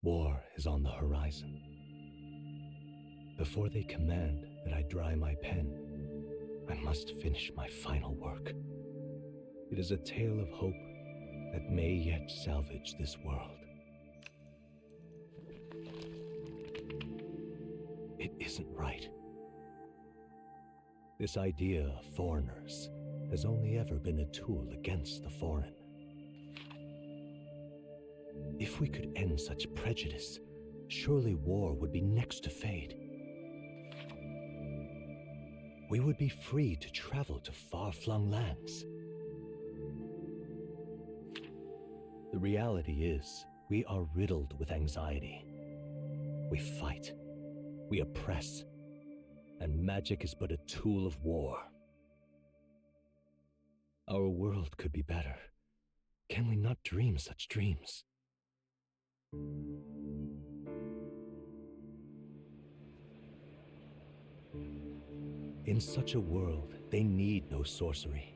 War is on the horizon. Before they command that I dry my pen, I must finish my final work. It is a tale of hope that may yet salvage this world. It isn't right. This idea of foreigners has only ever been a tool against the foreign. If we could end such prejudice, surely war would be next to fade. We would be free to travel to far-flung lands. The reality is, we are riddled with anxiety. We fight, we oppress, and magic is but a tool of war. Our world could be better. Can we not dream such dreams? In such a world, they need no sorcery.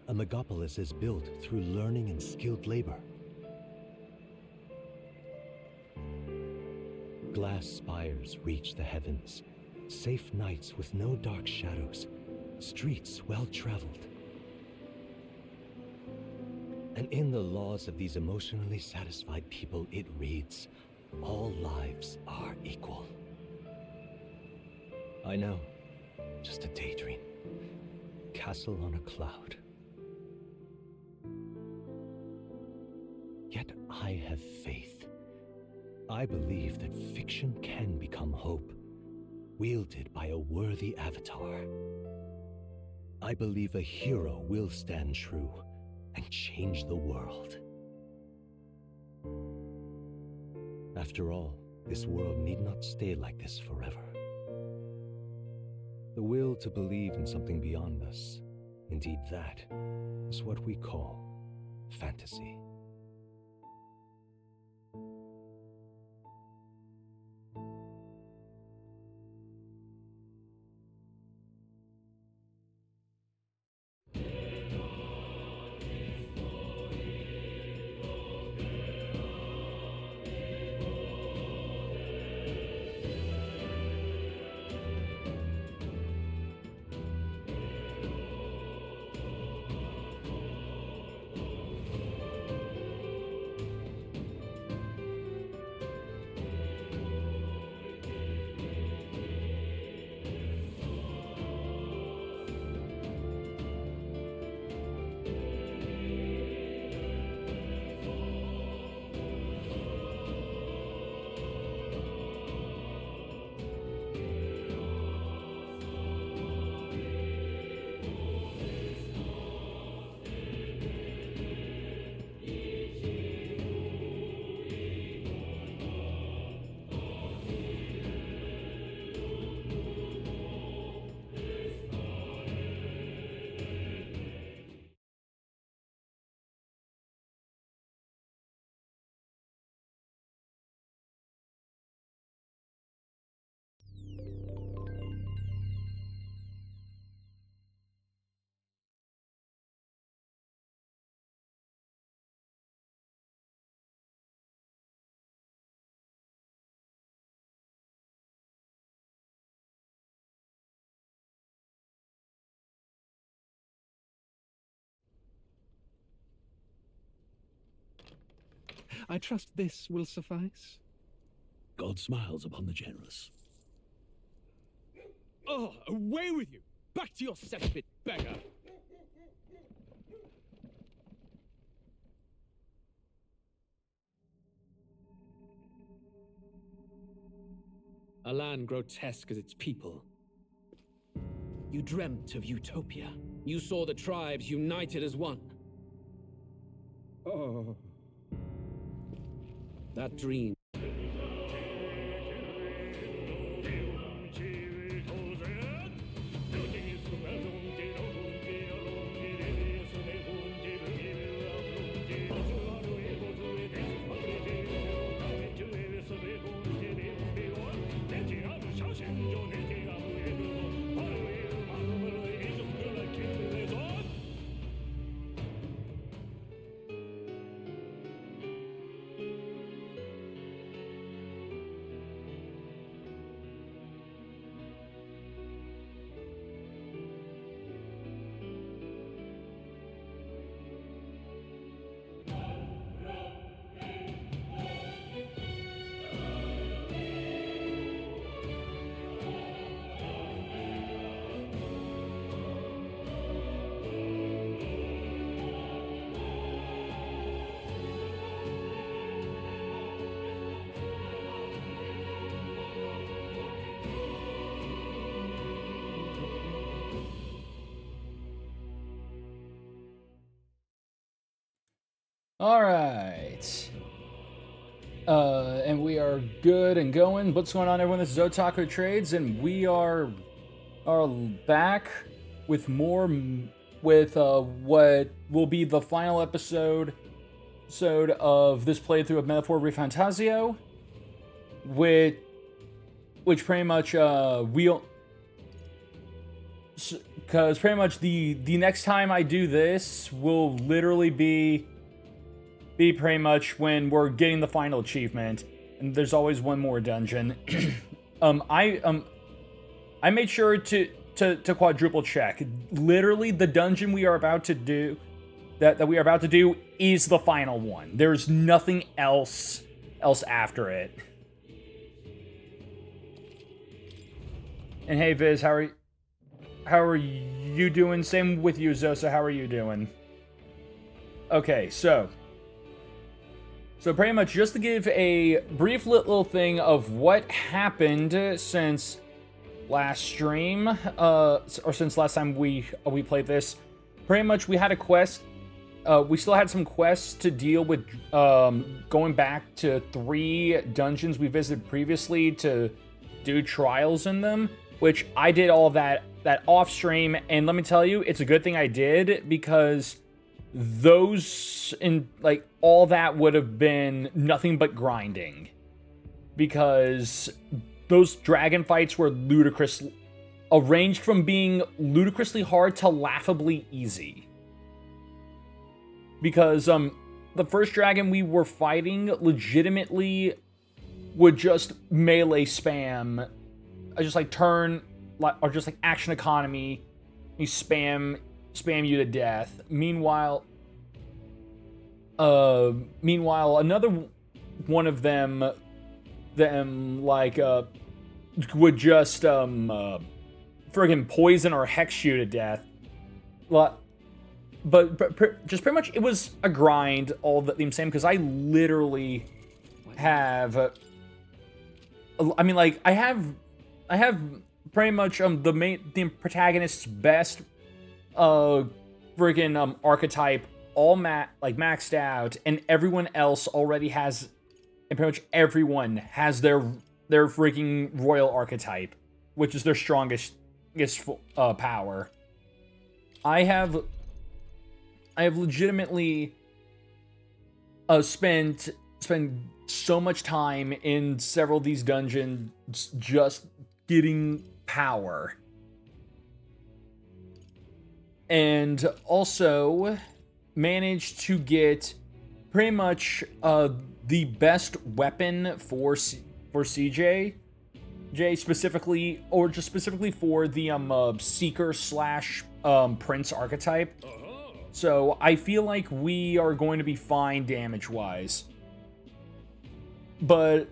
A megapolis is built through learning and skilled labor. Glass spires reach the heavens, safe nights with no dark shadows, streets well-traveled. And in the laws of these emotionally satisfied people, it reads, all lives are equal. I know, just a daydream. Castle on a cloud. Yet I have faith. I believe that fiction can become hope, wielded by a worthy avatar. I believe a hero will stand true and change the world. After all, this world need not stay like this forever. The will to believe in something beyond us, indeed that, is what we call fantasy. I trust this will suffice. God smiles upon the generous. Oh, away with you! Back to your cesspit, beggar! A land grotesque as its people. You dreamt of utopia. You saw the tribes united as one. Oh. That dream. Alright. And we are good and going. What's going on, everyone? This is Otaku Trades, and we are back with more, with what will be the final episode of this playthrough of Metaphor ReFantazio, which pretty much we'll, because pretty much the next time I do this will literally be pretty much when we're getting the final achievement, and there's always one more dungeon. I made sure to quadruple check. Literally, the dungeon we are about to do, that we are about to do, is the final one. There's nothing else after it. And hey, Viz, how are you doing? Same with you, Zosa. How are you doing? Okay, so pretty much just to give a brief little thing of what happened since last stream, or since last time we played this. Pretty much we had a quest. We still had some quests to deal with, going back to 3 dungeons we visited previously to do trials in them, which I did all that off stream, and let me tell you, it's a good thing I did, because those, in like, all that would have been nothing but grinding, because those dragon fights were ludicrous, ranged from being ludicrously hard to laughably easy. Because the first dragon we were fighting legitimately would just melee spam, just like turn, or just like action economy, you spam you to death. Meanwhile, another one of them like would just friggin' poison or hex you to death. But just pretty much it was a grind all the same, because I literally have, I mean, like, I have pretty much the protagonist's best friggin' archetype all maxed out, and everyone else already has, and pretty much everyone has their freaking royal archetype, which is their strongest power. I have legitimately spent so much time in several of these dungeons just getting power. And also managed to get pretty much the best weapon for CJ, specifically, or just specifically for the Seeker / Prince archetype. So I feel like we are going to be fine damage-wise. But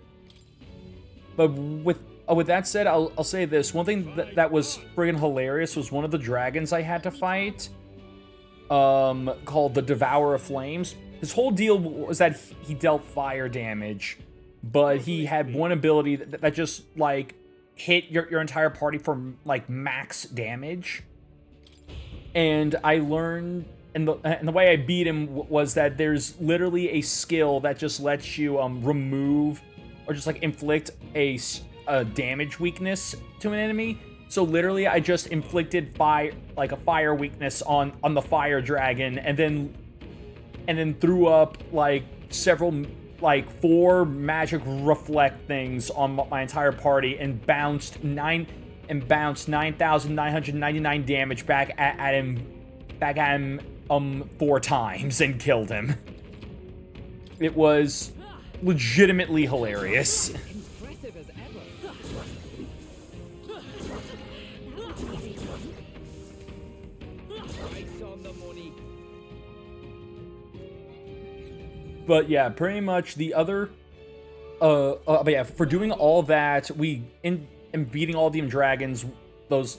with that said, I'll say this. One thing that was friggin' hilarious was one of the dragons I had to fight, called the Devourer of Flames. His whole deal was that he dealt fire damage, but he had one ability that just, like, hit your entire party for, like, max damage. And I learned, and the way I beat him was that there's literally a skill that just lets you remove or just, like, inflict a damage weakness to an enemy. So literally, I just inflicted a fire weakness on the fire dragon, and then threw up like several, like 4 magic reflect things on my entire party, and bounced 9,999 damage back at him 4 times and killed him. It was legitimately hilarious. But yeah, pretty much the other, but yeah, for doing all that, in beating all the dragons, those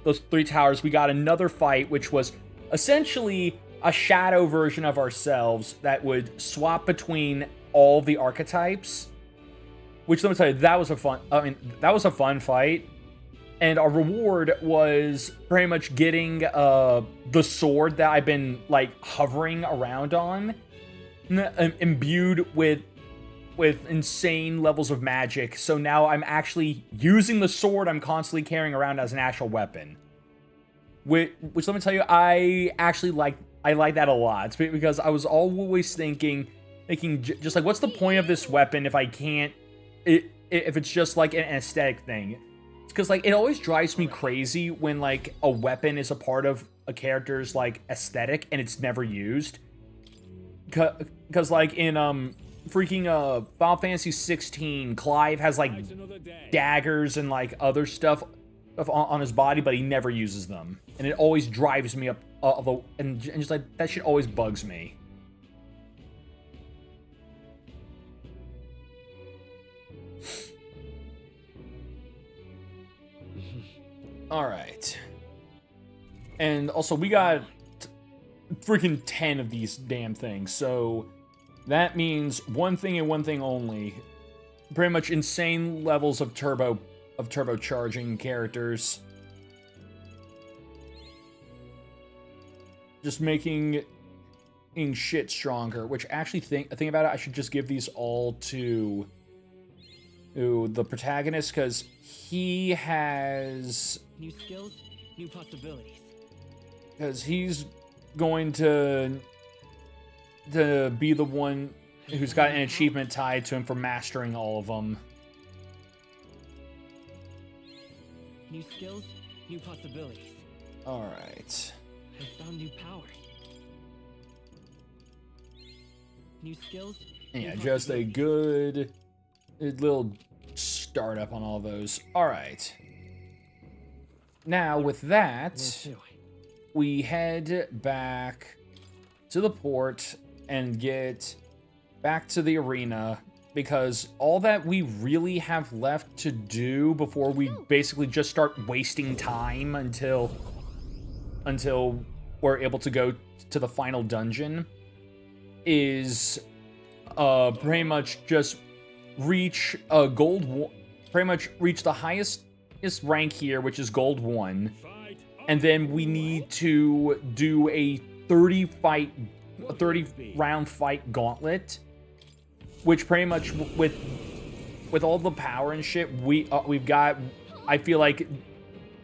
3 towers, we got another fight, which was essentially a shadow version of ourselves that would swap between all the archetypes. Which, let me tell you, that was a fun fight. And our reward was pretty much getting the sword that I've been, like, hovering around on. imbued with insane levels of magic. So now I'm actually using the sword I'm constantly carrying around as an actual weapon. Which let me tell you, I actually like that a lot, because I was always thinking just like, what's the point of this weapon if I can't, if it's just like an aesthetic thing? It's because like it always drives me crazy when like a weapon is a part of a character's like aesthetic and it's never used. Because like in freaking Final Fantasy 16, Clive has like daggers and like other stuff on his body, but he never uses them, and it always drives me up. And just like that shit always bugs me. All right, and also we got freaking 10 of these damn things, so that means one thing and one thing only. Pretty much insane levels of turbocharging characters. Just making shit stronger, which actually think about it, I should just give these all to the protagonist, because he has new skills, new possibilities. Because he's going to be the one who's got an achievement tied to him for mastering all of them. New skills, new possibilities. All right. I found new powers. New skills. Yeah, just a good little startup on all those. All right. Now with that, we head back to the port and get back to the arena, because all that we really have left to do before we basically just start wasting time until we're able to go to the final dungeon is pretty much just reach pretty much reach the highest rank here, which is gold 1, and then we need to do a 30 round fight gauntlet, which pretty much with all the power and shit we've got, I feel like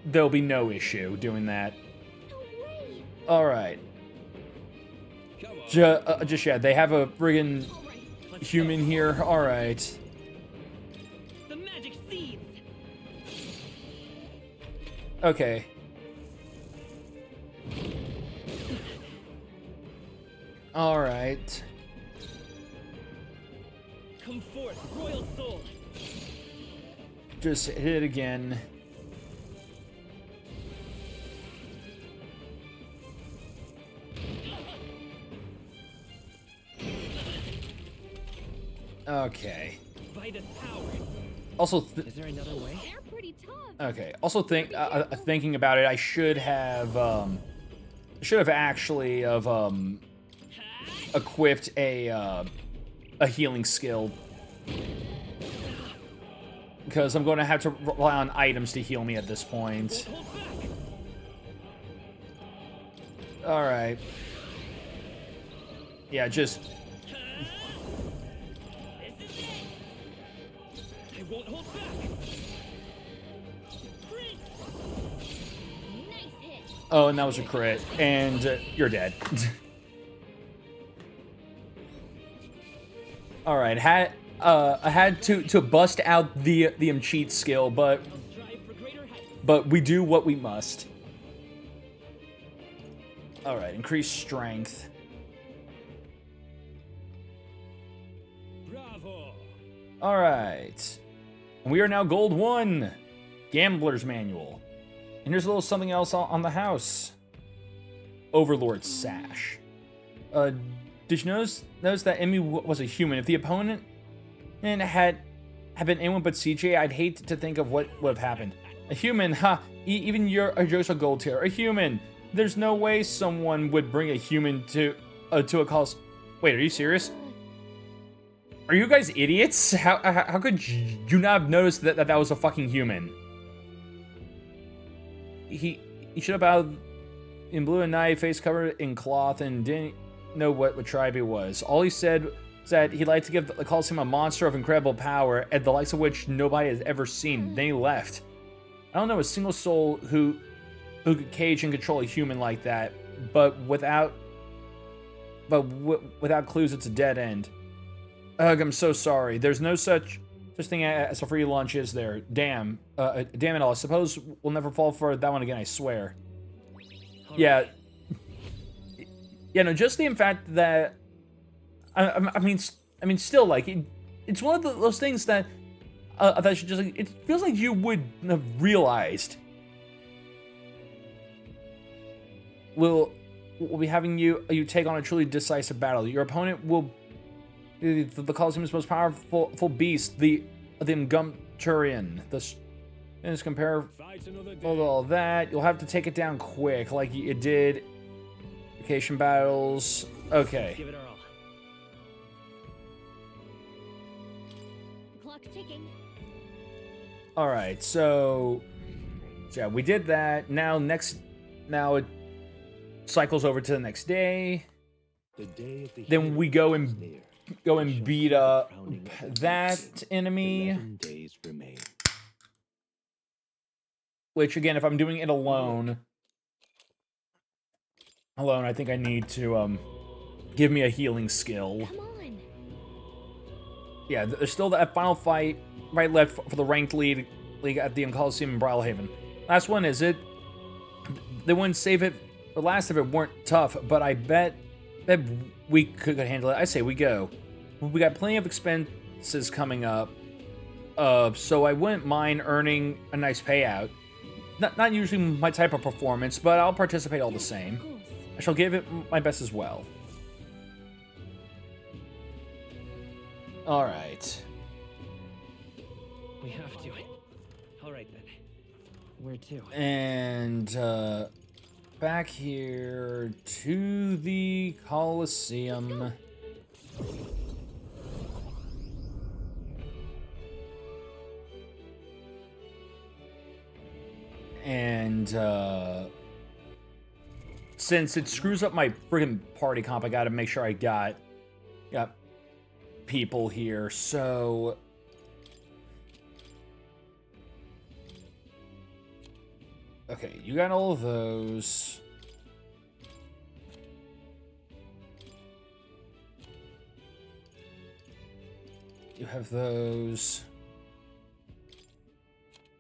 there'll be no issue doing that. All right. Just yeah, they have a friggin' human here. All right. The magic seeds. Okay. All right. Come forth, royal soul. Just hit it again. Okay. By this power. Also, Is there another way? They're pretty tough. okay. Also, thinking about it, I should have actually equipped a healing skill, because I'm going to have to rely on items to heal me at this point. All right. Yeah, just. I won't hold back. Nice hit. Oh, and that was a crit, and you're dead. All right, I had to bust out the cheat skill, but we do what we must. All right, increase strength. Bravo. All right, we are now gold 1, Gambler's Manual, and here's a little something else on the house. Overlord's Sash. Did you notice that Emmy was a human? If the opponent had been anyone but CJ, I'd hate to think of what would have happened. A human, ha! Even your jokes are gold tier. A human. There's no way someone would bring a human to a cause. Wait, are you serious? Are you guys idiots? How could you not have noticed that was a fucking human? He should have bowed in blue and night, face covered in cloth, and know what tribe he was. All he said was that he'd like to give the Coliseum a monster of incredible power, and the likes of which nobody has ever seen. Then he left. I don't know a single soul who could cage and control a human like that, but without clues, it's a dead end. Ugh, I'm so sorry. There's no such thing as a free lunch, is there? Damn. Damn it all. I suppose we'll never fall for that one again, I swear. Yeah. Yeah, no, just the fact that... I mean, still, like, it's one of those things that... that should just, like, it feels like you would have realized. We'll be having you take on a truly decisive battle. Your opponent will... The Coliseum's most powerful beast, the Ngumturian. This compare all that. You'll have to take it down quick, like you did. Vacation battles. Okay. Give it our all. The clock's ticking. All right. So yeah, we did that. Now it cycles over to the next day. Then we go and beat up that enemy. Which, again, if I'm doing it alone, I think I need to give me a healing skill. Come on. Yeah, there's still that final fight right left for the ranked league at the Coliseum in Brawlhaven. Last one, is it? They wouldn't save it. The last of it weren't tough, but I bet we could handle it. I say we go. We got plenty of expenses coming up, so I wouldn't mind earning a nice payout. Not usually my type of performance, but I'll participate all the same. Of course. I shall give it my best as well. All right. We have to. All right then. Where to? And back here to the Coliseum. And since it screws up my friggin' party comp, I gotta make sure I got people here. So okay, you got all of those. You have those.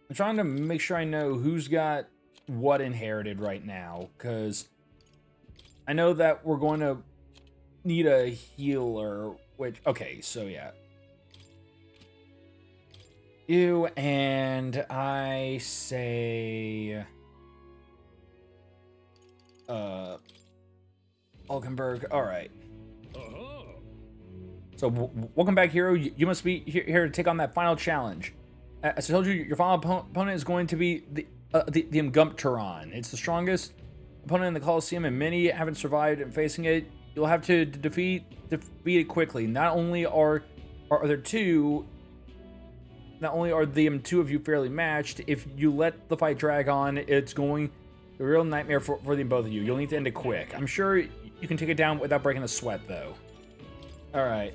I'm trying to make sure I know who's got what inherited right now, because I know that we're going to need a healer, which, okay, so yeah. You, and I say... Alkenberg, alright. So, welcome back, hero. You must be here to take on that final challenge. As I told you, your final opponent is going to be the Ngumturian. It's the strongest opponent in the Coliseum, and many haven't survived in facing it. You'll have to defeat it quickly. Not only are the two of you fairly matched, if you let the fight drag on, it's going to be a real nightmare for the both of you. You'll need to end it quick. I'm sure you can take it down without breaking a sweat, though. All right.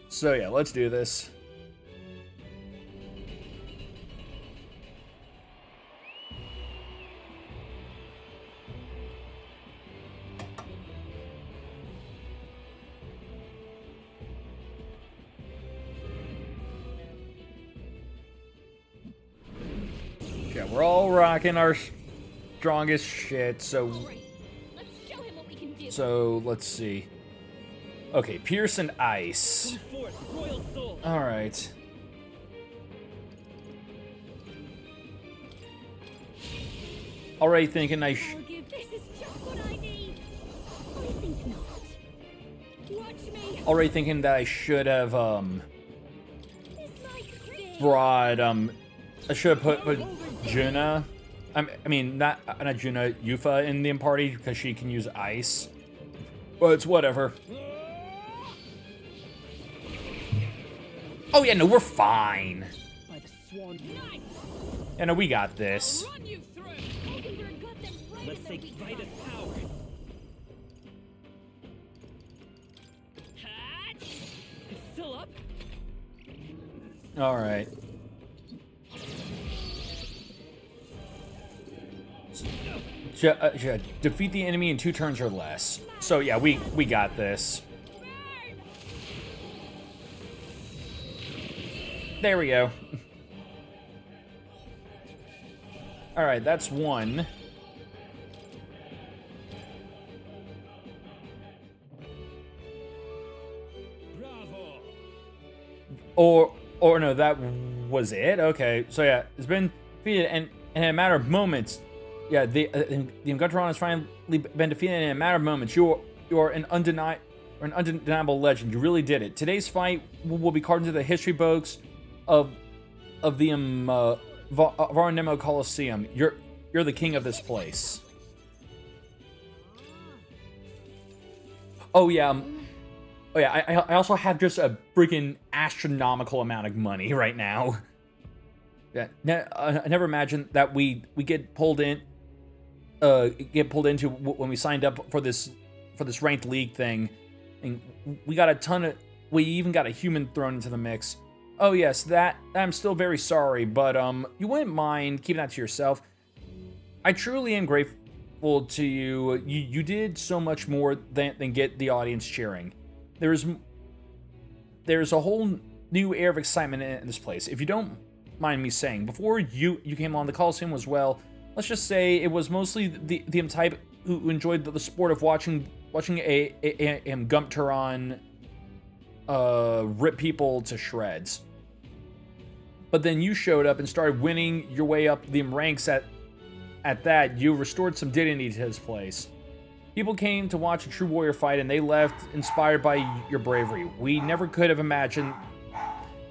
So yeah, let's do this. Yeah, we're all rocking our strongest shit, so... Let's show him what we can do. So, let's see. Okay, Pierce and Ice. Come forth, royal soul. Alright. Already thinking I'll give this is just what I need. I think not. Watch me. already thinking that I should have, This might stay. brought, I should have put Juna, I mean, not Juna, Yufa in the party, because she can use ice. But it's whatever. Oh yeah, no, we're fine. By the swan. Nice. Yeah, no, we got this. Run you through. Hoping you're good then right Let's as a take weak Vitus spot. power. All right. Defeat the enemy in 2 turns or less. So yeah, we got this. There we go. All right, that's 1. Or no, that was it. Okay, so yeah, it's been defeated, and in a matter of moments, yeah, the Engunteron has finally been defeated in a matter of moments. You're an undeniable legend. You really did it. Today's fight will be carved into the history books of the Varnemo Coliseum. You're the king of this place. Oh yeah. Oh yeah, I also have just a freaking astronomical amount of money right now. Yeah, I never imagined that we get pulled into when we signed up for this ranked league thing, and we got a ton of. We even got a human thrown into the mix. Oh yes, that I'm still very sorry, but you wouldn't mind keeping that to yourself. I truly am grateful to you. You did so much more than get the audience cheering. There's a whole new air of excitement in this place. If you don't mind me saying, before you came on, the Coliseum was, well, let's just say it was mostly the type who enjoyed the sport of watching a Gumpturon rip people to shreds. But then you showed up and started winning your way up the ranks. At that, you restored some dignity to this place. People came to watch a true warrior fight, and they left inspired by your bravery. We never could have imagined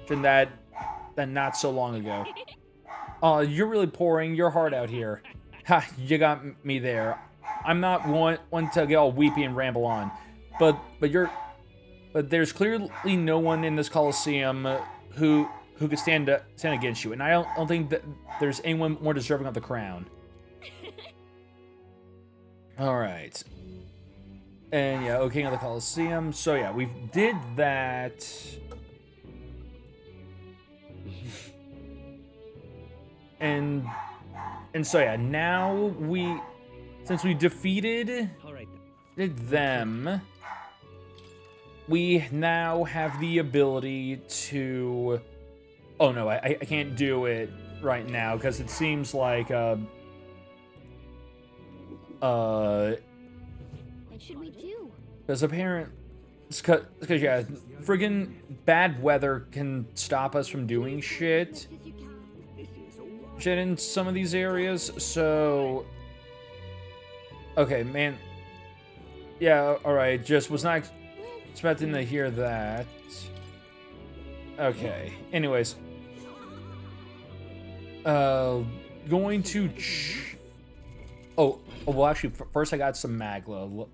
that not so long ago. You're really pouring your heart out here. Ha, you got me there. I'm not one to get all weepy and ramble on, but there's clearly no one in this Coliseum who could stand against you, and I don't think that there's anyone more deserving of the crown. All right. And yeah, O King of the Coliseum. So yeah, we did that. And so yeah, now since we defeated them, we now have the ability to. Oh no, I can't do it right now because it seems like What should we do? because yeah, friggin' bad weather can stop us from doing shit in some of these areas. So okay, man. Yeah, all right. Just was not expecting to hear that. Okay. Anyways, going to. Oh, well, actually, first I got some Magla.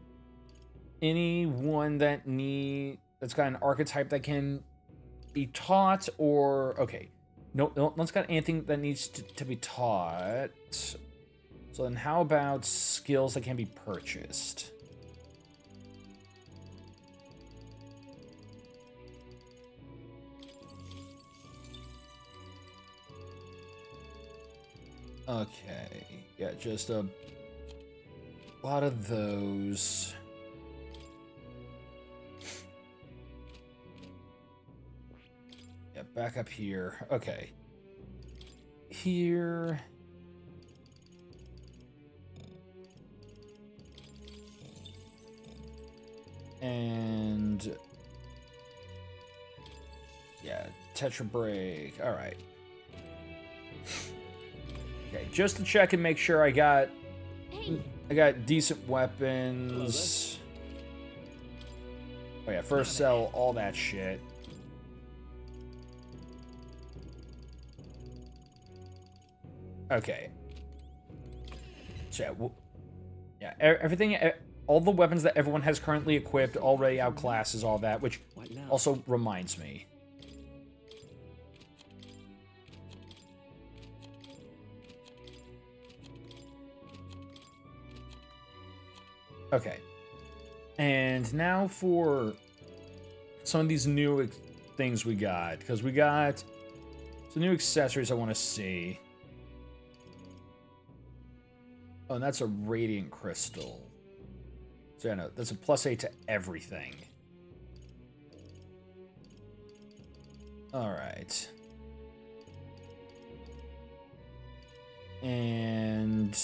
Anyone that's got an archetype that can be taught, or okay, no one's got anything that needs to be taught. So then, how about skills that can be purchased? Okay, yeah, just a lot of those. Yeah, back up here. Okay. Here. And yeah, Tetra Break. All right. Okay, just to check and make sure I got decent weapons. Oh yeah, first sell all that shit. Okay. So yeah, everything, all the weapons that everyone has currently equipped already outclasses all that, which also reminds me. Okay. And now for some of these new things we got. Because we got So new accessories I want to see. Oh, and that's a radiant crystal. So yeah, no, that's a +8 to everything. Alright. And...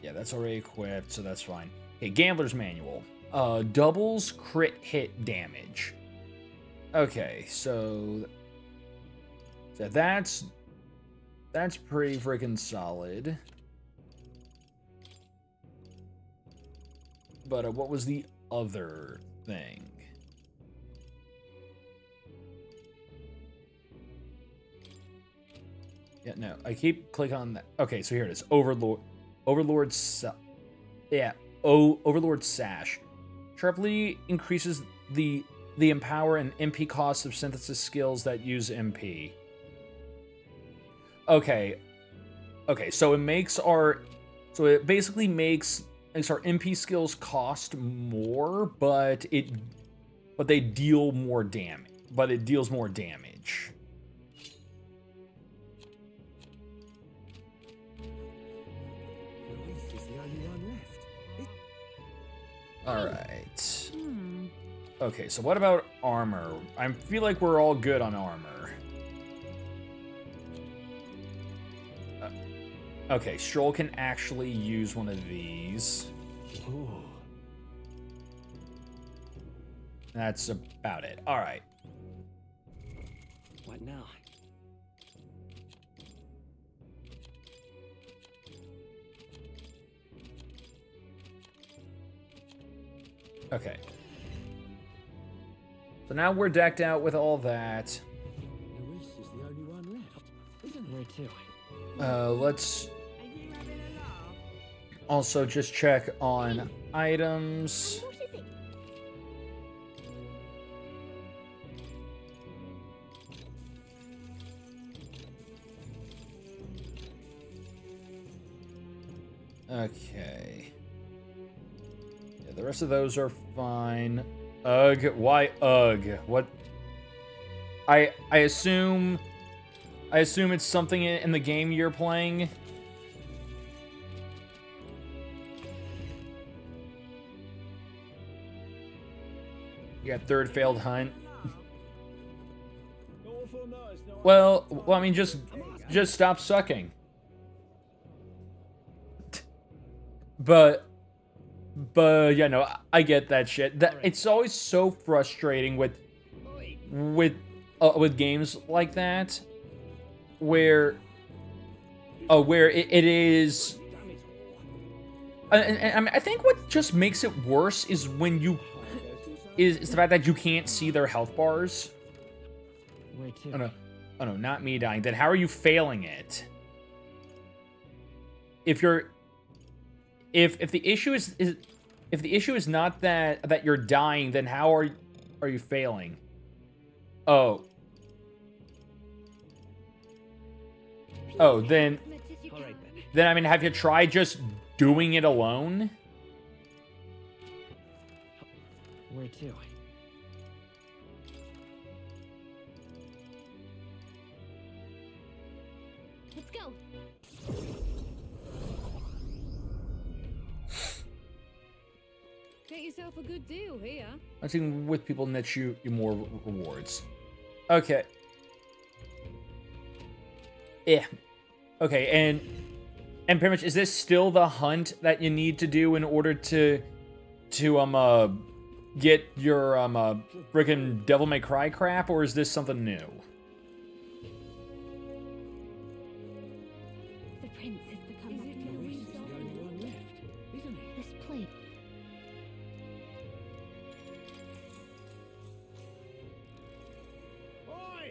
yeah, that's already equipped, so that's fine. Okay, Gambler's Manual. Doubles crit hit damage. Okay, so that's pretty freaking solid. But what was the other thing? Yeah, no, I keep clicking on that. Okay, so here it is. Overlord Sash. Sharply increases the empower and MP cost of synthesis skills that use MP. Okay, so it basically makes our MP skills cost more, but they deal more damage. But it deals more damage. Alright. Okay, so what about armor? I feel like we're all good on armor. Okay, Stroll can actually use one of these. Ooh. That's about it. Alright. What now? Okay. So now we're decked out with all that. Lewis is the only one left, isn't there? Where to? Let's also just check on items. What is it? Okay. Yeah, the rest of those are fine. Ugh, why ugh? What? I assume it's something in the game you're playing. You got third failed hunt. Well, I mean, just stop sucking. But yeah, no, I get that shit. It's always so frustrating with games like that, where it is. And I mean, I think what just makes it worse is when you is the fact that you can't see their health bars. Where to? Oh no, not me dying. Then how are you failing it? If the issue is not that you're dying, then how are you failing? Oh, then All right then. then I mean, have you tried just doing it alone? Where to? Let's go. Get yourself a good deal here. I think with people net you more rewards. Okay. Yeah. Okay, and pretty much, is this still the hunt that you need to do in order to get your freaking Devil May Cry crap, or is this something new? The prince has become Lewis is the only one left, isn't he? this place.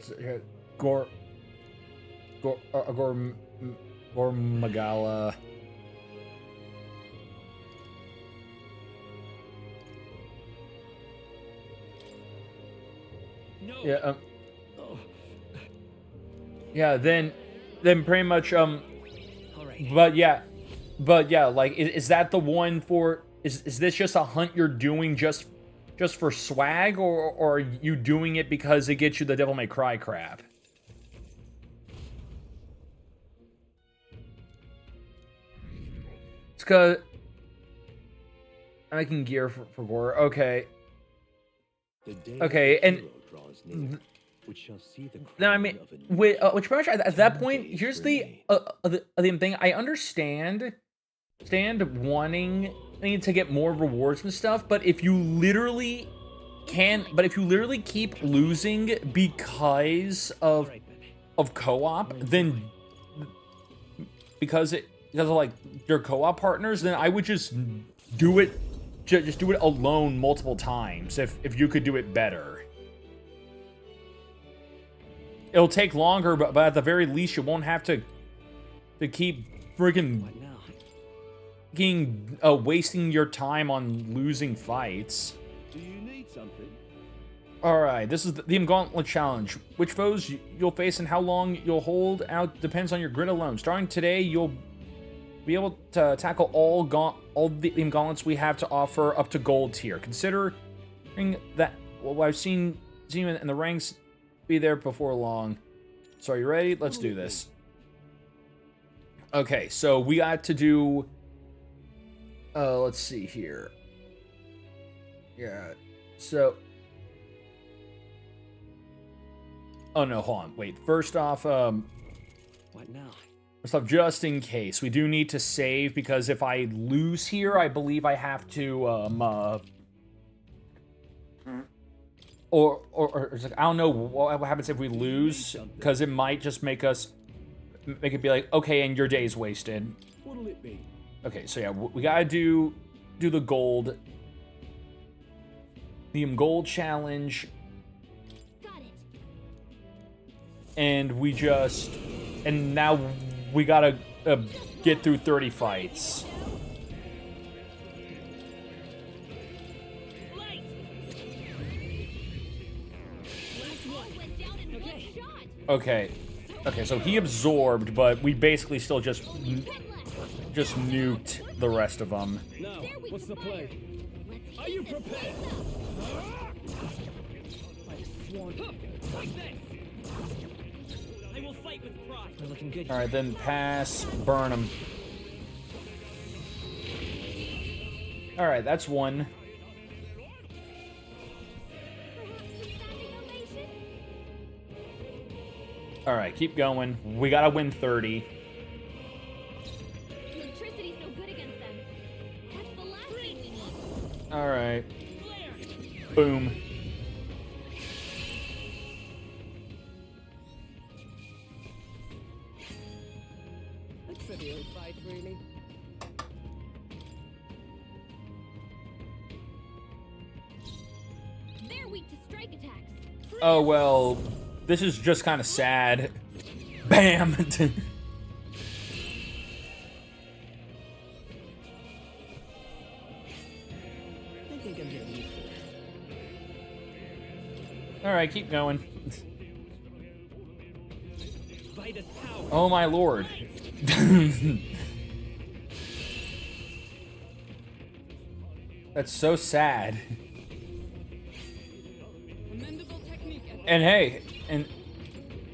So, here, Magala. No. Yeah. Yeah. Then pretty much. All right. But yeah. Like, is that the one for? Is this just a hunt you're doing just just for swag, or are you doing it because it gets you the Devil May Cry crap? It's because I'm making gear for war. Okay. Okay, and now I mean, which pretty much at that point, here's the thing. I understand wanting to get more rewards and stuff, but if you literally keep losing because of co-op, then because of like your co-op partners, then I would just do it. Just do it alone multiple times if you could do it better. It'll take longer, but at the very least, you won't have to keep freaking wasting your time on losing fights. Do you need something? Alright, this is the Gauntlet Challenge. Which foes you'll face and how long you'll hold out depends on your grid alone. Starting today, you'll be able to tackle all the gauntlets we have to offer up to gold tier. Considering that I've seen in the ranks be there before long. So are you ready? Let's do this. Okay, so we got to do let's see here. Yeah. So oh no, hold on. Wait. First off, What now? first off, just in case, we do need to save, because if I lose here, I believe I have to or it's like, I don't know what happens if we lose, because it might just make it be like, okay, and your day's wasted. What'll it be? Okay, so yeah, we gotta do the gold, the gold challenge, Got it. and now we gotta get through 30 fights. Light. Went down in one shot. Okay, so he absorbed, but we basically still just nuked the rest of them. Now, what's the play? Are you prepared? Like this. I will fight with pride. We're looking good. All right, then pass, burn him. All right, that's one. All right, keep going. We gotta win 30. Electricity's no good against them. That's the last thing we need. All right. Boom. A trivial fight, really. They're weak to strike attacks. Oh well, this is just kind of sad. Bam. I think I'm getting used to this. All right, keep going. Vitus power. Oh my lord. That's so sad. Commendable technique. And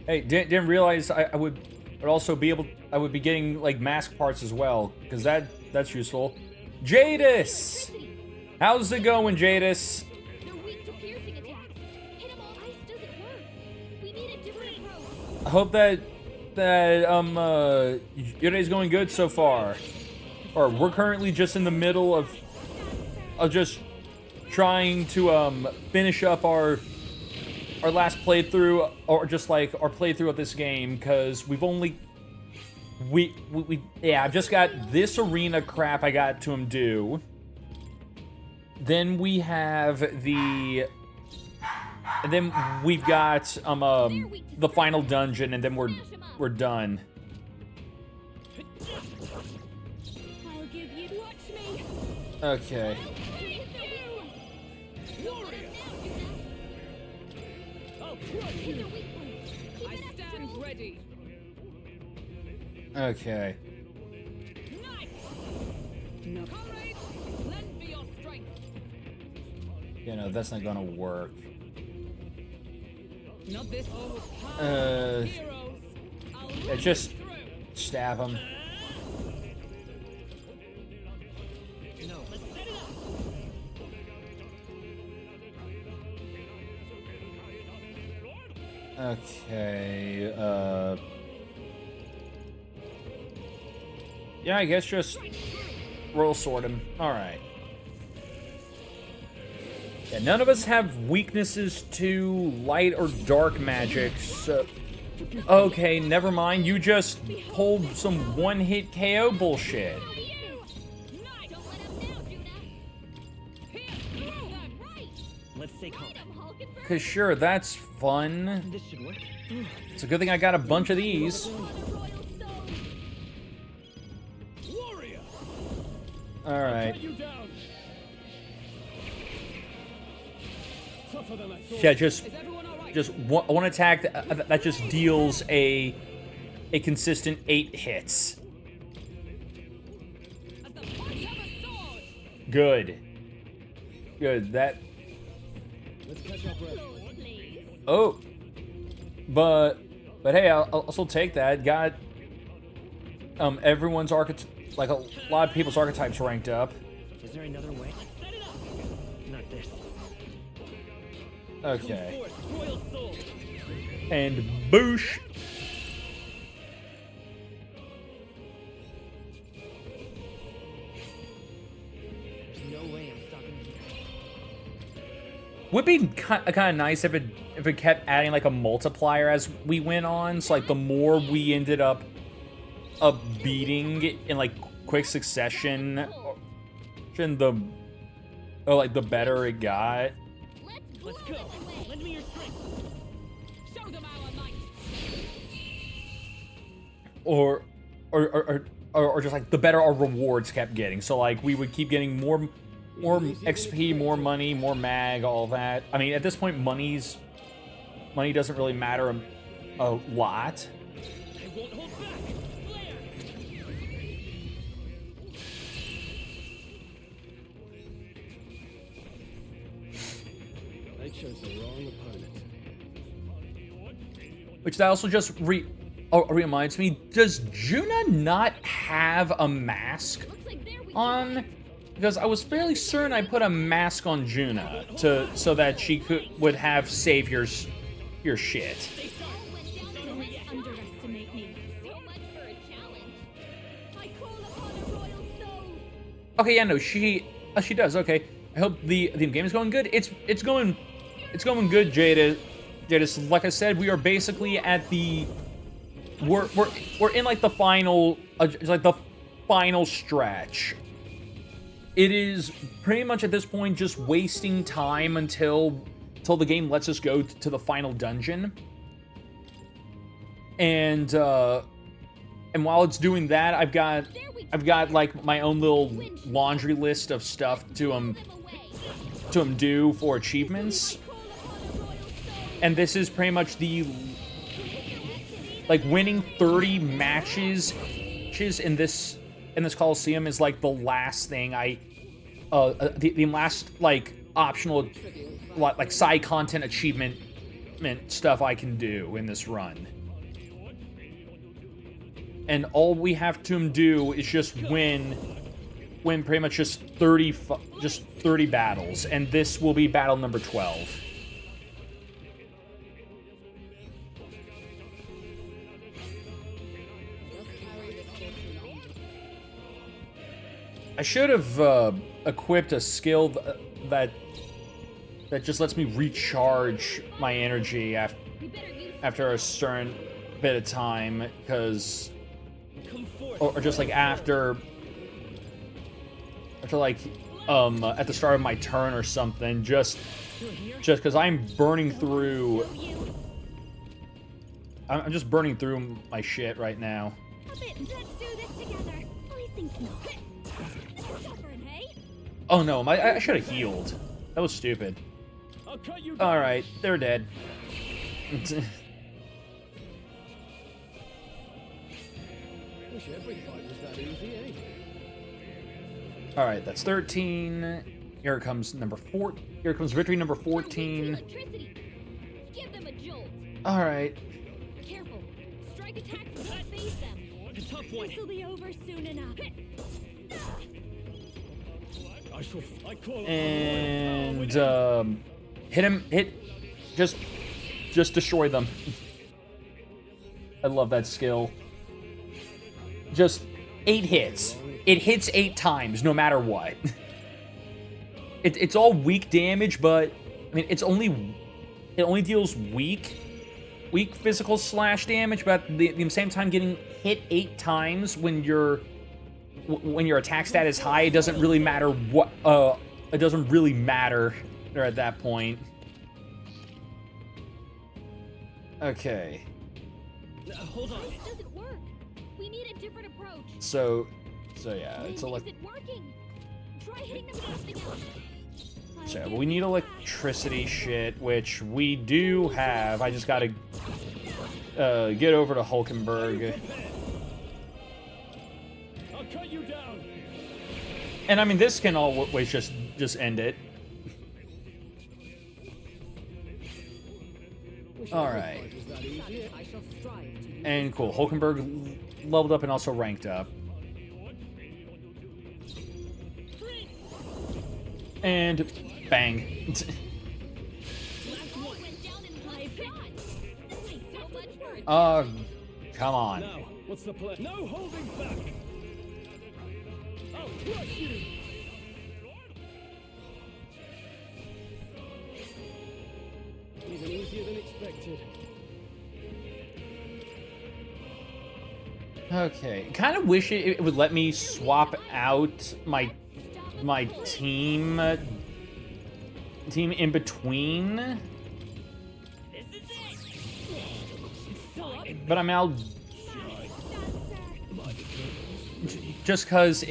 hey, didn't realize I would also be able. I would be getting like mask parts as well, because that's useful. Jadis, how's it going, Jadis? They're weak to piercing attacks. Hit 'em all. Ice doesn't work. We need a different approach. I hope that your day's going good so far. Or we're currently just in the middle of just trying to finish up our last playthrough, or just like our playthrough of this game, because we've only yeah, I've just got this arena crap I got to do. Then we have and then we've got the final dungeon, and then we're done. I'll give you. Watch me. Okay. I stand ready. Okay. Nice. No. Comrades, lend me your strength. You know, that's not gonna work. Not this. Oh, Uh, heroes. I'll yeah, run just you through. stab him. No, let's set it up. Okay, yeah, I guess just roll sword him. Alright. Yeah, none of us have weaknesses to light or dark magic, so... Okay, never mind. You just pulled some one-hit KO bullshit. Don't let up now, Juna. Here, through that right. Let's stay calm. Hit him, Hulk and Cause sure, that's fun. This should work. It's a good thing I got a bunch of these. burn the royal soul. Warrior! Alright. Cut you down! Tougher than I thought. Yeah, Is everyone all right? just one attack that just deals a consistent 8 hits. As the punch of a sword. Good. Good. That. Let's catch our breath. Applause, please. Oh. But hey, I'll still take that. Got everyone's like a lot of people's archetypes ranked up. Is there another way? Let's set it up. Not this. Okay. Forth, royal soul. And boosh. There's no way I'm stopping you. Would be kind of nice if it kept adding like a multiplier as we went on. So like the more we ended up beating in like quick succession, the better it got. Let's go. Lend me your strength. Show them our might. Or just like the better our rewards kept getting. So like we would keep getting more XP, more money, more mag, all that. I mean, at this point, money doesn't really matter a lot. I won't hold back. Flare. They chose the wrong opponent. Which that also just reminds me, does Juna not have a mask Looks like there we on? Because I was fairly certain I put a mask on Juna so that she would have save your shit. all went down to let's underestimate me. So much for a challenge. I call upon a royal soul. Okay, yeah, no, she does. Okay, I hope the game is going good. It's going good, Jada. Jada, like I said, we are basically at the we're in like the final stretch. It is pretty much at this point just wasting time until the game lets us go to the final dungeon. And while it's doing that, I've got like my own little laundry list of stuff to do for achievements. And this is pretty much the like winning 30 matches in this Coliseum is like the last thing the last like optional like side content achievement stuff I can do in this run. And all we have to do is just win pretty much just 30 battles, and this will be battle number 12. I should have equipped a skill that just lets me recharge my energy after a certain bit of time, because or just like after like at the start of my turn or something, just because I'm burning through. I'm just burning through my shit right now. Let's do this together. I think not. Stubborn, hey? Oh no, I should have healed. That was stupid. I'll cut you down. Alright, they're dead. Wish every fight was that easy, eh? Alright, that's 13. Here comes number 4. Here comes victory number 14. Electricity. Give them a jolt. All right. Careful. Strike attacks will not phase them. A tough one. This will be over soon enough. I call upon And royal power hit him. Just destroy them. I love that skill. Just 8 hits. It hits 8 times, no matter what. It's all weak damage, but I mean, it only deals weak physical slash damage, but at the same time, getting hit 8 times when your attack stat is high, it doesn't really matter what. It doesn't really matter at that point. Okay. Hold on. This doesn't work. We need a different approach. So yeah, it's Is like. it working? Try hitting them with something else. So we need electricity shit, which we do have. I just gotta get over to Hulkenberg. I'll cut you down. And I mean, this can always just end it. All right. I shall strive to. And cool, Hulkenberg leveled up and also ranked up. And bang. Went down in one shot. This is so much work. Come on. Now, what's the plan? No holding back. I'll crush you. Even easier than expected. Okay, kind of wish it would let me swap out my team in between. This is it. But I mean, I'll just because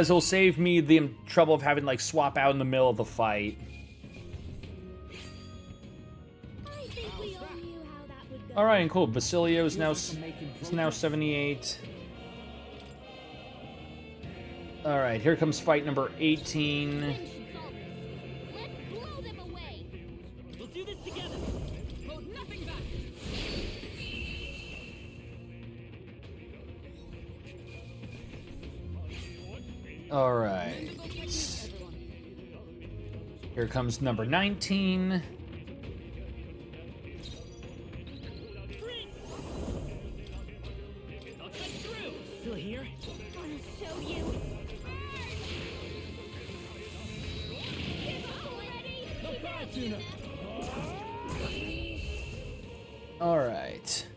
it'll save me the trouble of having like swap out in the middle of the fight. I think we all knew how that would go. All right, and cool. Basilio is now 78. All right, here comes fight number 18. Lynn should solve this. Let's blow them away. We'll do this together. Hold nothing back. All right. Here comes number 19. I'll cut through. Still here? I'll show you. Give up already. Keep Bad, Tuna. All right.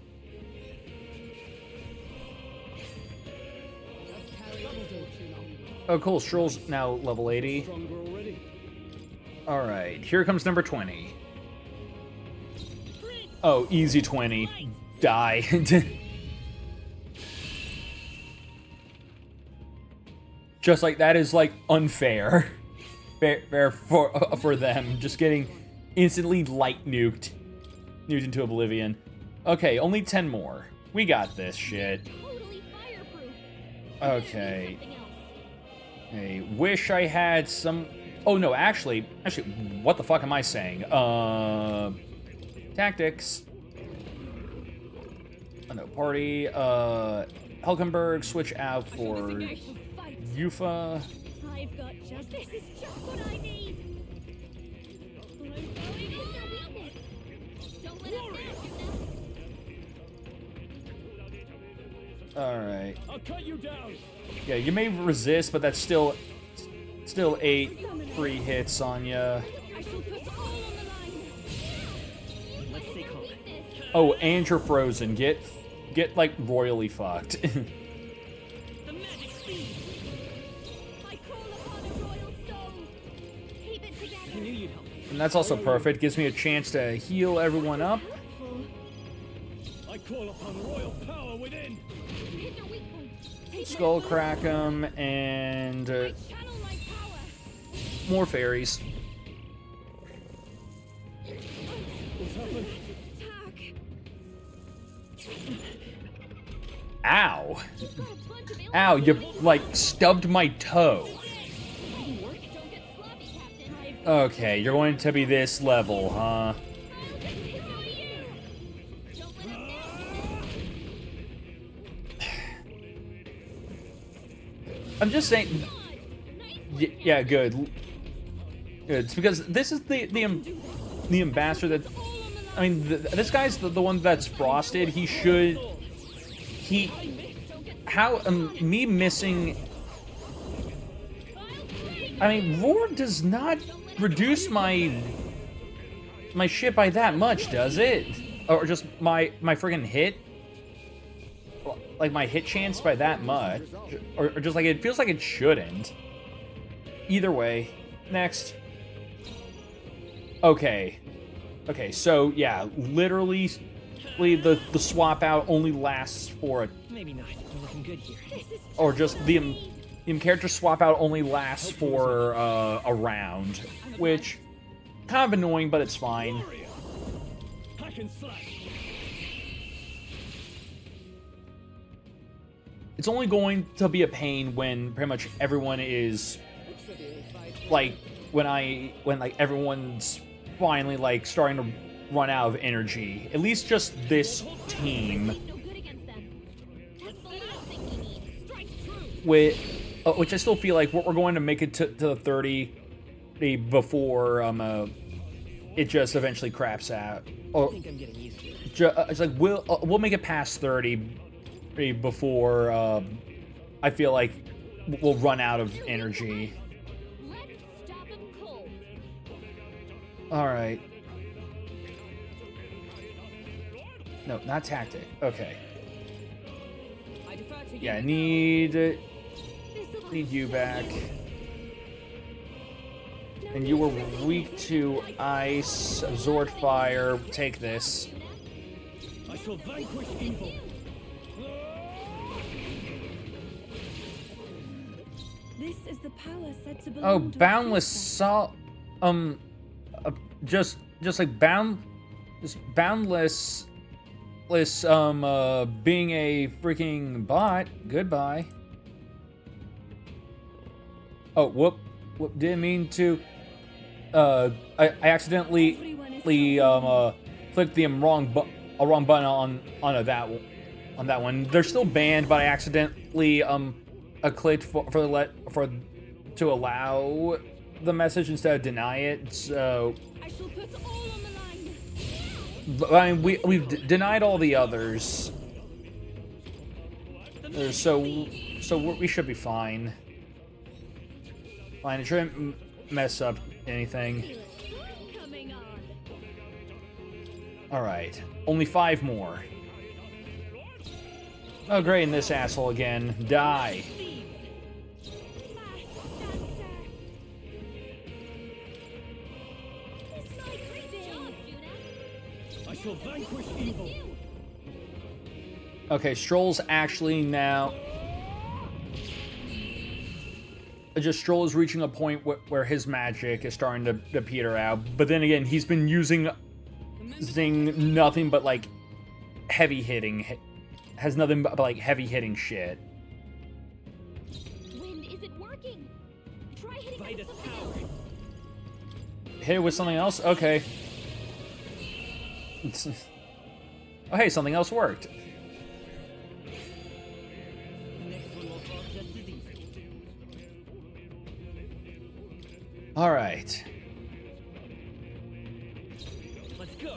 Oh, cool. Stroll's now level 80. Stronger already. All right. Here comes number 20. Oh, easy 20. Die. Just like that is like unfair. Fair for them. Just getting instantly light nuked into oblivion. Okay, only 10 more. We got this shit. totally fireproof. Okay. Something else. I wish I had some. Oh no, actually, what the fuck am I saying? Tactics. Oh no, party. Hulkenberg switch out for Yufa. I've got just this is just what I need. I'm going in their weakness. Don't let us down, All right. I'll cut you down. Yeah, you may resist, but that's still 8 free hits on ya. I shall put all on the line. Let's stay calm. Weakness. Oh, and you're frozen. Get like royally fucked. The magic speed. I call upon a royal soul. Keep it I together. knew you'd help. And that's also perfect. Gives me a chance to heal everyone up. I call upon royal power within. Hit their weak point. Take Skull that crack them and Channel my power. more fairies. What's happened? Attack. Ow. Got a bunch of Ow, you like stubbed my toe. Didn't work. Okay, you're going to be this level, huh? I'm just saying. Yeah, good. Good. It's because this is the ambassador that. I mean, this guy's the one that's frosted. He should. How me missing. I mean, Roar does not reduce my shit by that much, does it? Or just my friggin' hit? Like my hit chance by that much? Or just like it feels like it shouldn't. Either way. Next. Okay. Okay, so yeah, literally the swap out only lasts for Maybe not. We're looking good here. or just the character swap out only lasts for a round, which kind of annoying, but it's fine. Hack and slash. It's only going to be a pain when pretty much everyone is like when like everyone's finally like starting to run out of energy. At least just this team, which I still feel like we're going to make it to the 30 before it just eventually craps out. Or I think I'm getting used to it. it's like we'll make it past 30 before I feel like we'll run out of energy. Let's stop him cold. All right. No, not tactic. Okay. I defer to you. Yeah, need you back. And you were weak to ice, absorb fire. Take this. I shall vanquish evil. This is the power said to belong Oh, to a boundless princess. salt. Just like boundless. Being a freaking bot. Goodbye. Oh, whoop, didn't mean to. I accidentally clicked the wrong button on that one. They're still banned, but I accidentally clicked to allow the message instead of deny it. So I shall put all on the line. I mean, we've denied all the others, so we should be fine. Fine, it shouldn't mess up anything. Coming on. All right, only 5 more. Oh great, and this asshole again. Die. I shall vanquish evil. Okay, Stroll's actually now. Just Stroll is reaching a point where his magic is starting to peter out. But then again, he's been using nothing but like heavy hitting. Has nothing but like heavy hitting shit. Wind isn't working. Try hitting By it this with something power. else. Hit it with something else? Okay. Oh hey, something else worked. The next one will fall just as easy. Alright. Let's go.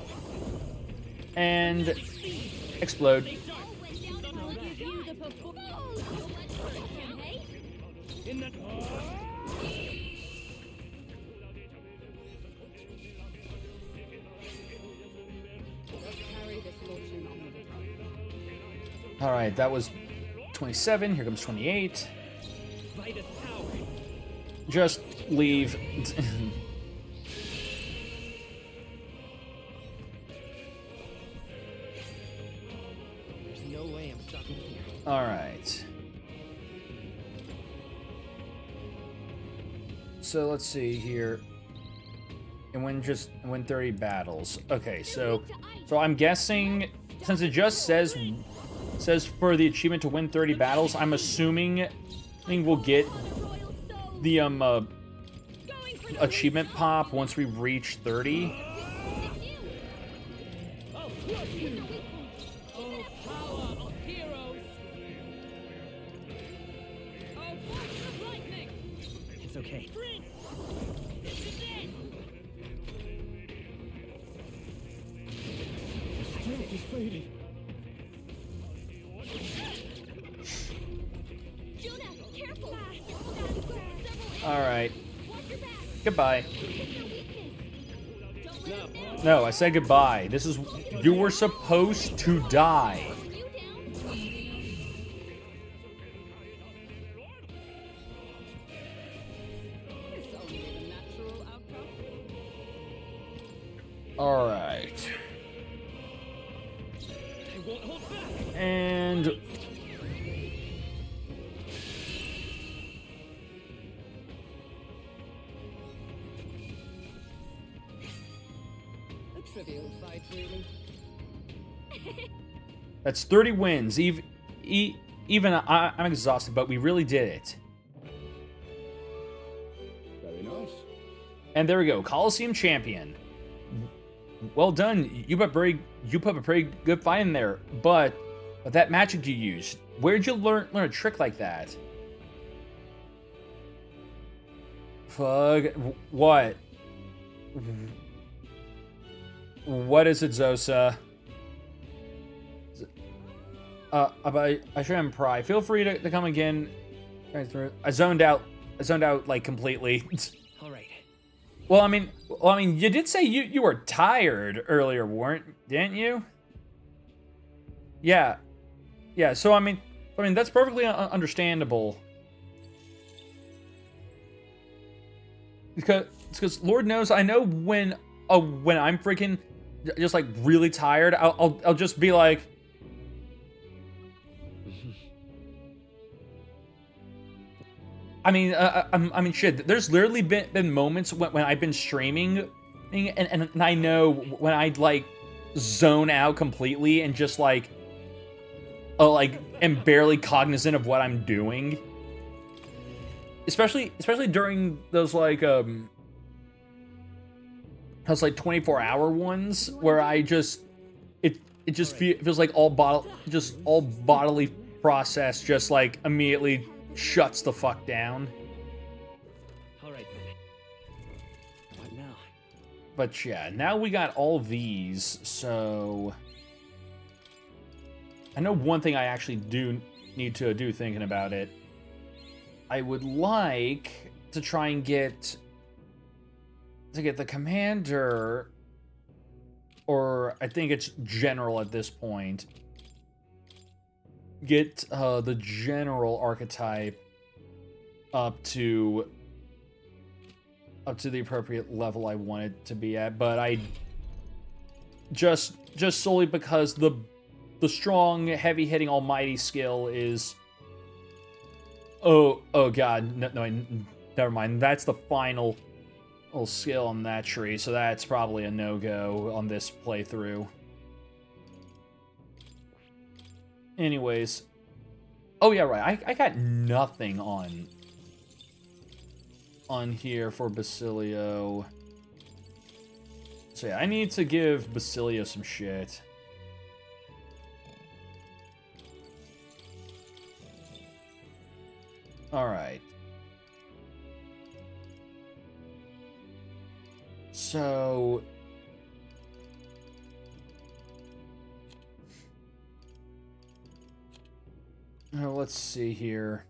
And explode. All went down on all give you the performance. Hey? In that. Carry this fortune onward. Alright, that was 27. Here comes 28. By this power. Just leave. There's no way I'm stopping here. Alright. So let's see here. And win 30 battles. Okay, so I'm guessing since it just says for the achievement to win 30 battles, I'm assuming we'll get Royal soul. the Going achievement pop once we reach 30. I'll crush you. Oh, power of heroes. Oh, bolts of lightning. It's okay. Prince. This is it. Strength is fading. Jonah, careful! All right. Watch your back! Goodbye. Pick your weakness! Don't let him down! No, I said goodbye. This is... You were supposed to die. You down? It's only the natural outcome. All right. I won't hold back. And... A trivial fight, really. That's 30 wins. Even I'm exhausted, but we really did it. Very nice. And there we go, Coliseum champion. Well done. You put a pretty good fight in there. But that magic you used, where'd you learn a trick like that? Fuck. What? What is it, Zosa? I shouldn't pry. Feel free to come again. I zoned out like completely. All right. Well, I mean, you did say you were tired earlier, didn't you? Yeah. So I mean, that's perfectly understandable. Because Lord knows I know when I'm freaking just like really tired, I'll just be like. I mean, shit. There's literally been moments when I've been streaming, and I know when I like zone out completely and just like am barely cognizant of what I'm doing. Especially during those like 24-hour ones where I just it just feels like all bodily process just like immediately shuts the fuck down. All right then. What now? But yeah, now we got all these, so I know one thing I actually do need to do thinking about it. I would like to try and get the commander, or I think it's general at this point. Get the general archetype up to the appropriate level I want it to be at, but I just solely because the strong, heavy-hitting, almighty skill is oh god, no, never mind. That's the final skill on that tree, so that's probably a no-go on this playthrough. Anyways, oh yeah, right. I got nothing on here for Basilio. So yeah, I need to give Basilio some shit. All right. So let's see here.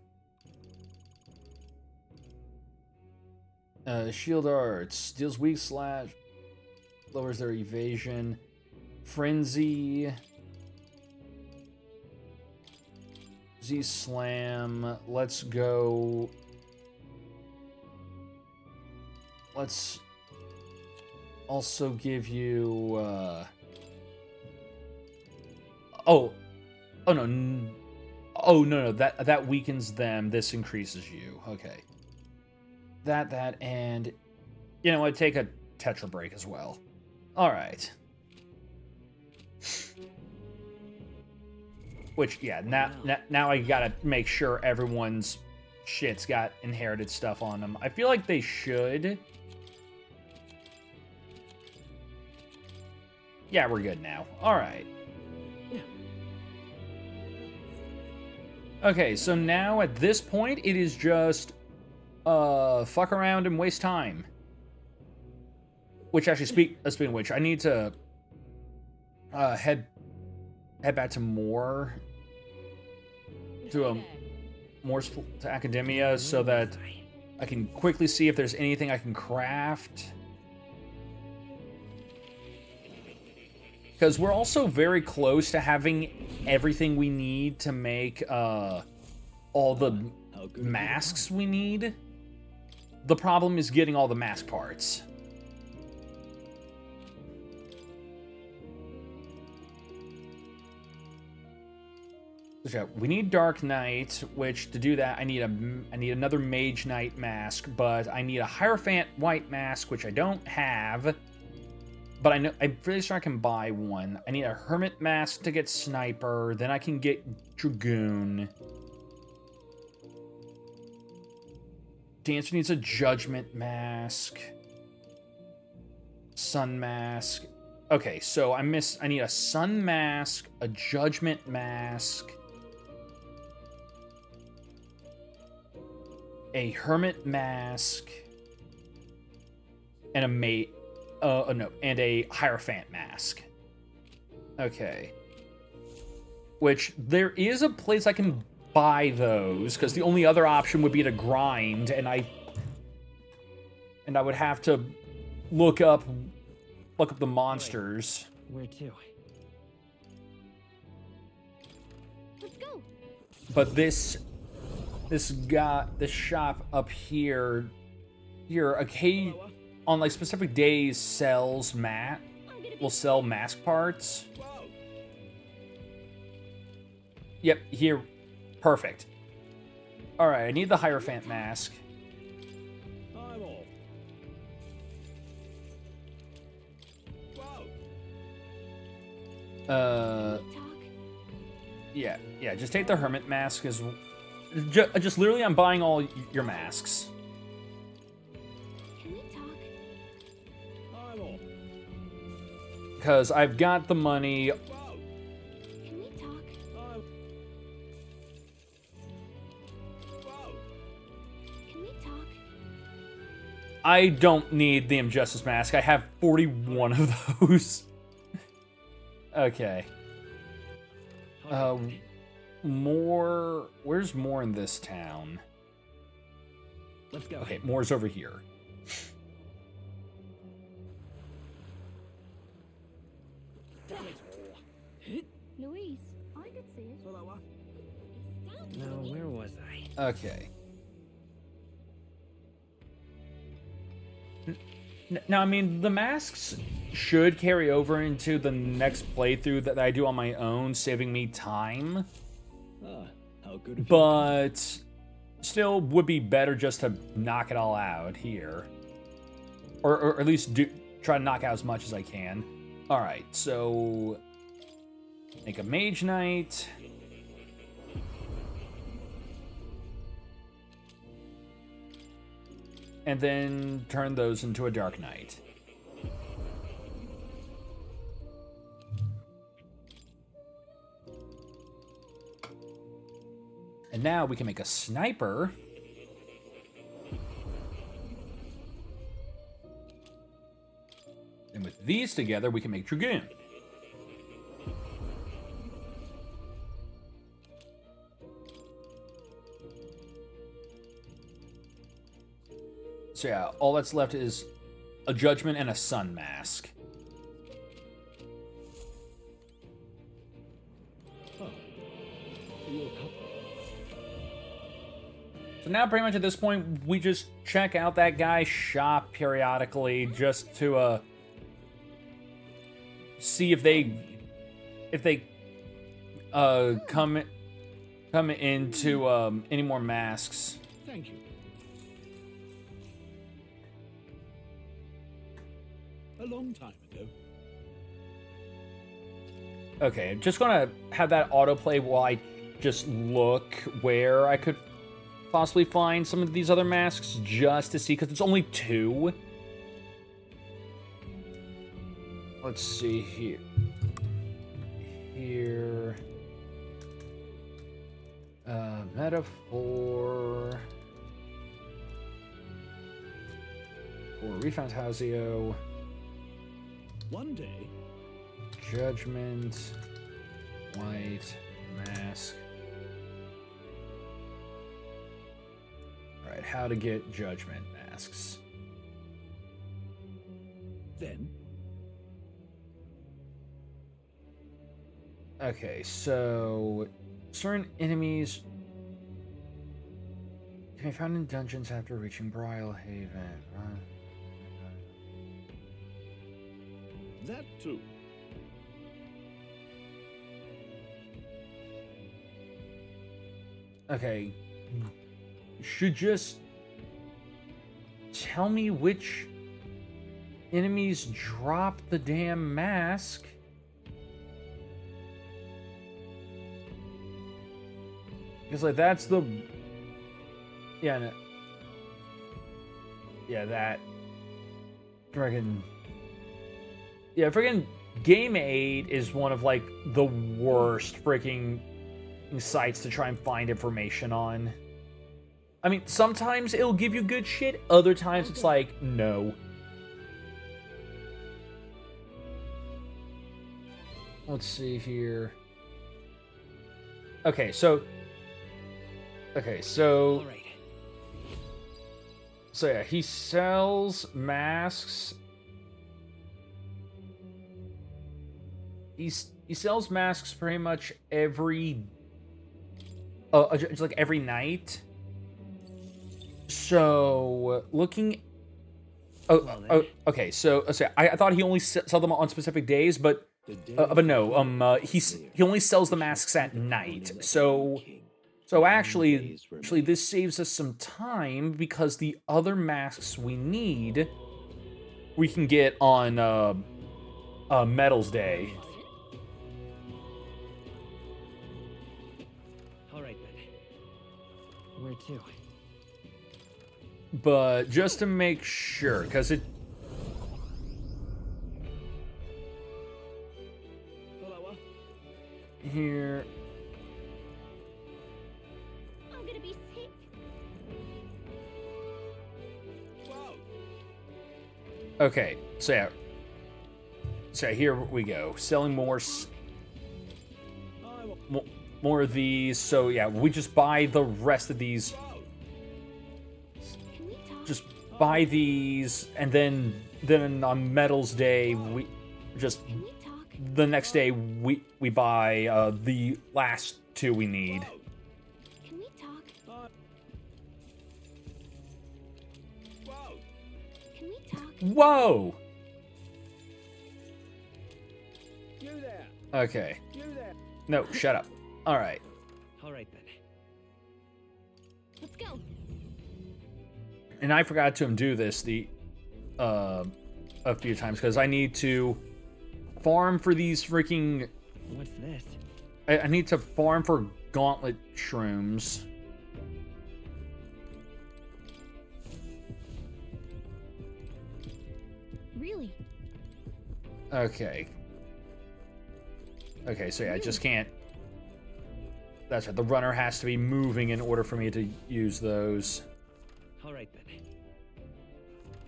Shield arts deals weak slash, lowers their evasion. Frenzy. Z slam. Let's go. Let's also give you. Oh no. Oh no, that weakens them. This increases you. Okay. That and you know what? Take a Tetra break as well. All right. Which yeah, now I gotta make sure everyone's shit's got inherited stuff on them. I feel like they should. Yeah, we're good now. All right. Okay, so now at this point, it is just, fuck around and waste time. Which actually, speaking of which, I need to, head back to more, to Academia, so that I can quickly see if there's anything I can craft. Because we're also very close to having everything we need to make all the masks we need. The problem is getting all the mask parts. So we need Dark Knight, which to do that I need another Mage Knight mask, but I need a Hierophant white mask, which I don't have. But I'm pretty sure I can buy one. I need a Hermit mask to get Sniper. Then I can get Dragoon. Dancer needs a Judgment mask. Sun mask. Okay, so I need a Sun mask, a Judgment mask, a Hermit mask, and and a Hierophant mask. Okay. Which, there is a place I can buy those, because the only other option would be to grind, and I would have to look up the monsters. Where to? Let's go. But this shop up here, on like specific days will sell mask parts. Yep, here. Perfect. Alright, I need the Hierophant mask. I'm off. Yeah, just take the Hermit mask as just literally I'm buying all your masks. Can we talk? I'm off. Because I've got the money. Can we talk? Can we talk? I don't need the Injustice mask. I have 41 of those. Okay. Where's more in this town? Let's go. Okay, more's over here. Louise, I could see it. Now, where was I? Okay. Now, I mean, the masks should carry over into the next playthrough that I do on my own, saving me time. How good of you. But still would be better just to knock it all out here. Or at least try to knock out as much as I can. Alright, so make a Mage Knight. And then turn those into a Dark Knight. And now we can make a Sniper. And with these together, we can make Dragoon. So yeah, all that's left is a Judgment and a Sun mask. So now pretty much at this point, we just check out that guy's shop periodically just to see if they come into any more masks. Thank you. A long time ago. Okay, I'm just gonna have that autoplay while I just look where I could possibly find some of these other masks just to see, because it's only 2. let's see here. Here. Metaphor. For ReFantazio. One day, Judgment. White. Mask. Alright, how to get judgment masks. then, Okay, so certain enemies can be found in dungeons after reaching Brile Haven. that too. Okay, you should just tell me which enemies drop the damn mask. Because, like, that's the... Yeah, no. Yeah, that... Friggin... Yeah, friggin' Game Aid is one of, like, the worst freaking sites to try and find information on. I mean, sometimes it'll give you good shit, other times it's like, no. Let's see here. Okay, so... Okay, so... All right. So yeah, he sells masks. He sells masks pretty much every... just like every night. So, looking... okay, so I thought he only sell them on specific days, but no, he only sells the masks at night. So actually, this saves us some time because the other masks we need, we can get on Metals Day. All right then. Where to? But just to make sure, because it... Hello. Here... I'm gonna be sick. Okay, so yeah. So here we go. Selling more... More of these. So yeah, we just buy the rest of these... Can we talk? Just buy these, and then on Metals Day, we just... Can we talk? The next day, we buy the last two we need. Can we talk? Can we talk? Whoa! You there, Okay. you there. No, shut up. Alright. All right then. Let's go. And I forgot to do this a few times, because I need to farm for these freaking... What's this? I need to farm for gauntlet shrooms. Really? Okay. Okay, so yeah, I just can't... That's right, the runner has to be moving in order for me to use those. All right then.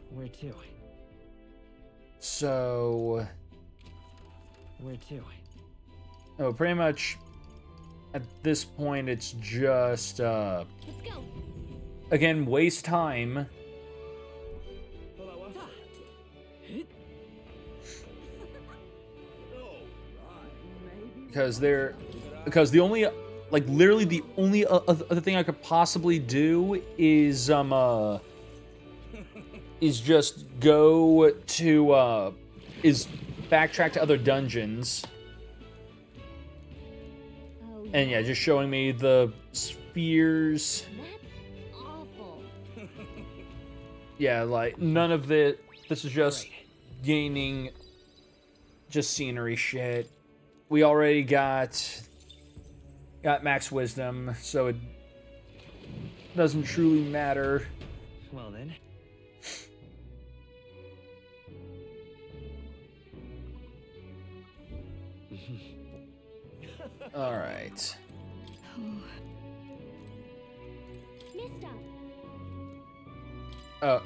Where to? So... Where to? Oh, pretty much at this point it's just, Let's go. again, waste time. Because the only, like, literally the only other thing I could possibly do is just go to, is backtrack to other dungeons. Oh, And yeah, just showing me the spheres. that's awful. Yeah, like, none of this is just gaining just scenery shit. We already got max wisdom, so it doesn't truly matter. Well then. All right. Mister. Oh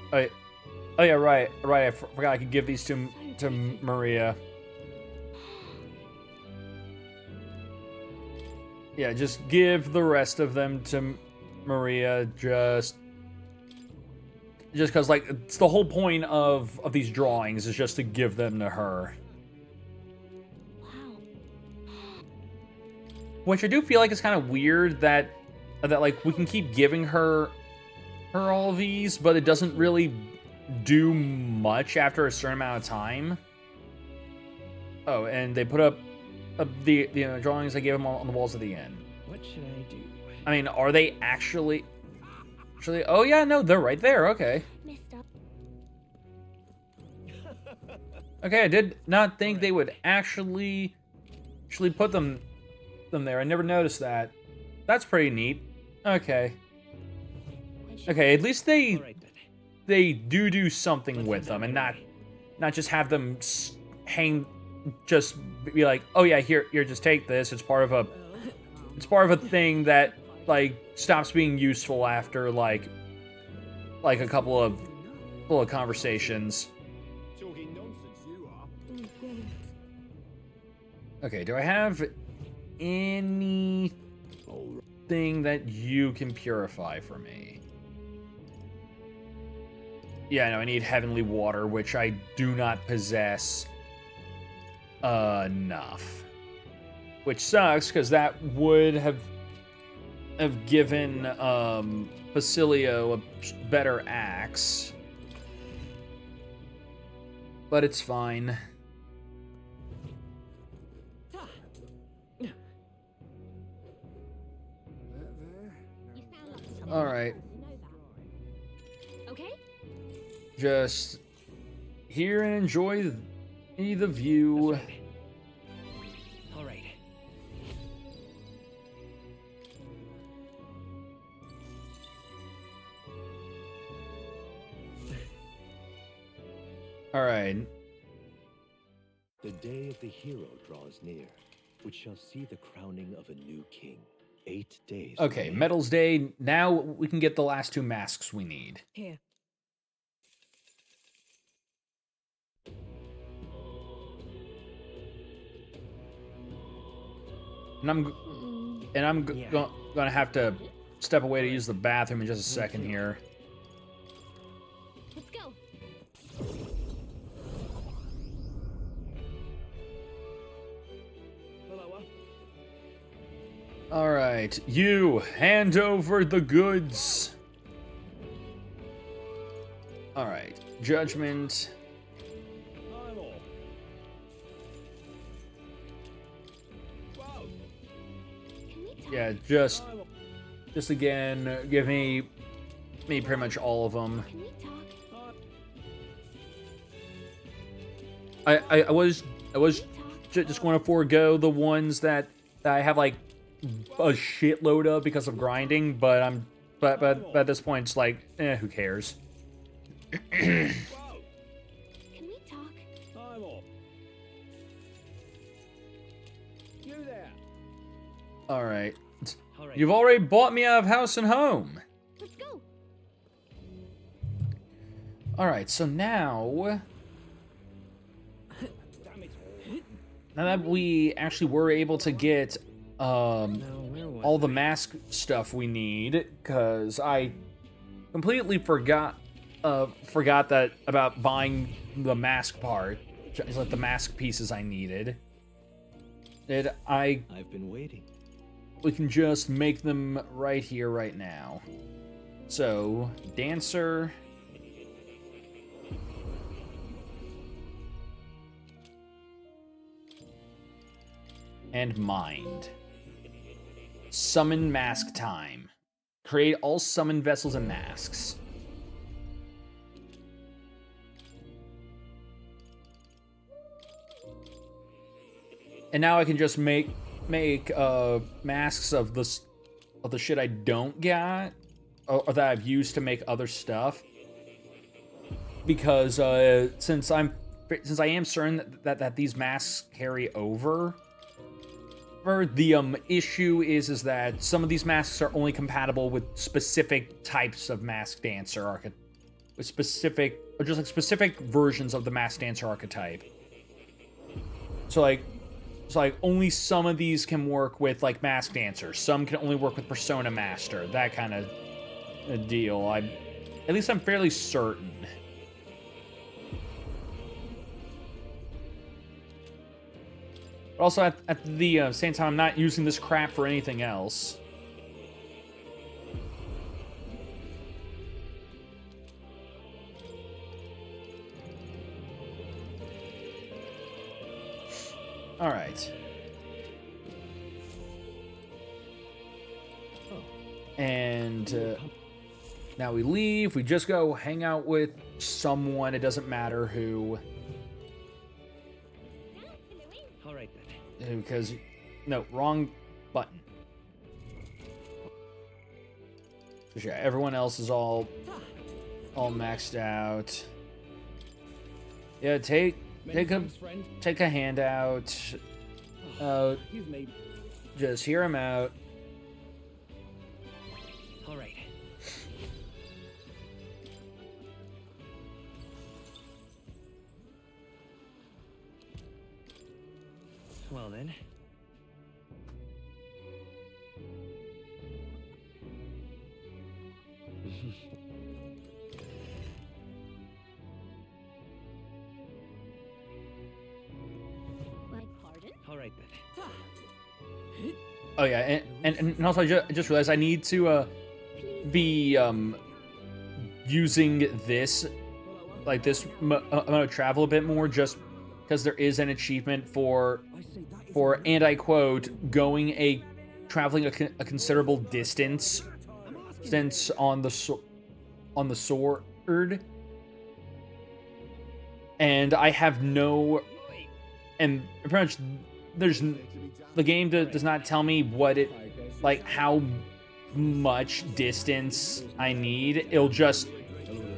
yeah, right. I forgot I could give these to Maria. Yeah, just give the rest of them to Maria. Just because, like, it's the whole point of these drawings is just to give them to her. Wow. Which I do feel like is kind of weird that like we can keep giving her all of these, but it doesn't really do much after a certain amount of time. Oh, and they put up the drawings I gave them on the walls at the end. What should I do? I mean, are they actually? Oh yeah, no, they're right there. Okay. Mister. Okay, I did not think they would actually put them there. I never noticed that. That's pretty neat. Okay. Okay, at least All right then. they do something with them and not just have them hang, just be like, oh yeah, here, just take this. It's part of a thing that like stops being useful after like a couple of conversations. Talking nonsense, you are. Okay, do I have anything that you can purify for me? Yeah, no, I need heavenly water, which I do not possess enough. Which sucks, because that would have given Basilio a better axe. But it's fine. You sound like someone. Alright. I know that. Okay? Just here and enjoy the view. That's right. All right. Alright. The day of the hero draws near, which shall see the crowning of a new king. 8 days. Okay, remain. Medals Day. Now we can get the last two masks we need. Here. And I'm Yeah. gonna have to step away to use the bathroom in just a second too. here. Let's go. Hello. All right, you hand over the goods. All right, judgment. I'm off. Wow. Can we talk? Yeah, just I'm off. again, give me pretty much all of them. Can we talk? I was Can we talk? just going to forego the ones that I have like a shitload of because of grinding, but at this point it's like, who cares? Wow. Can we talk? I'm off. You there. All right, All right. you've already bought me out of house and home. Let's go. All right, so now Damn it. that we actually were able to get Now, where was all the I? mask stuff we need, because I completely forgot that about buying the mask part, just like the mask pieces I needed. I've been waiting. We can just make them right here, right now. So, dancer. And mind. Summon mask time. Create all summon vessels and masks. And now I can just make masks of the shit I don't got, or that I've used to make other stuff. Because since I am certain that these masks carry over, the issue is that some of these masks are only compatible with specific types of mask dancer with specific, or just like specific versions of the mask dancer archetype. So like only some of these can work with like mask dancers. Some can only work with persona master. That kind of a deal. At least I'm fairly certain. But also at the same time, I'm not using this crap for anything else. All right. And now we leave. We just go hang out with someone. It doesn't matter who. All right then. Because, no, wrong button. So yeah, everyone else is all maxed out. Yeah, take a handout. You've made. Just hear him out. All right. Well then. Like, pardon? All right then. Oh yeah, and also I just realized I need to be using this amount of travel a bit more, just because there is an achievement for and I quote traveling a considerable distance on the sword, and I have no, and pretty much the game does not tell me what it, like, how much distance I need. It'll just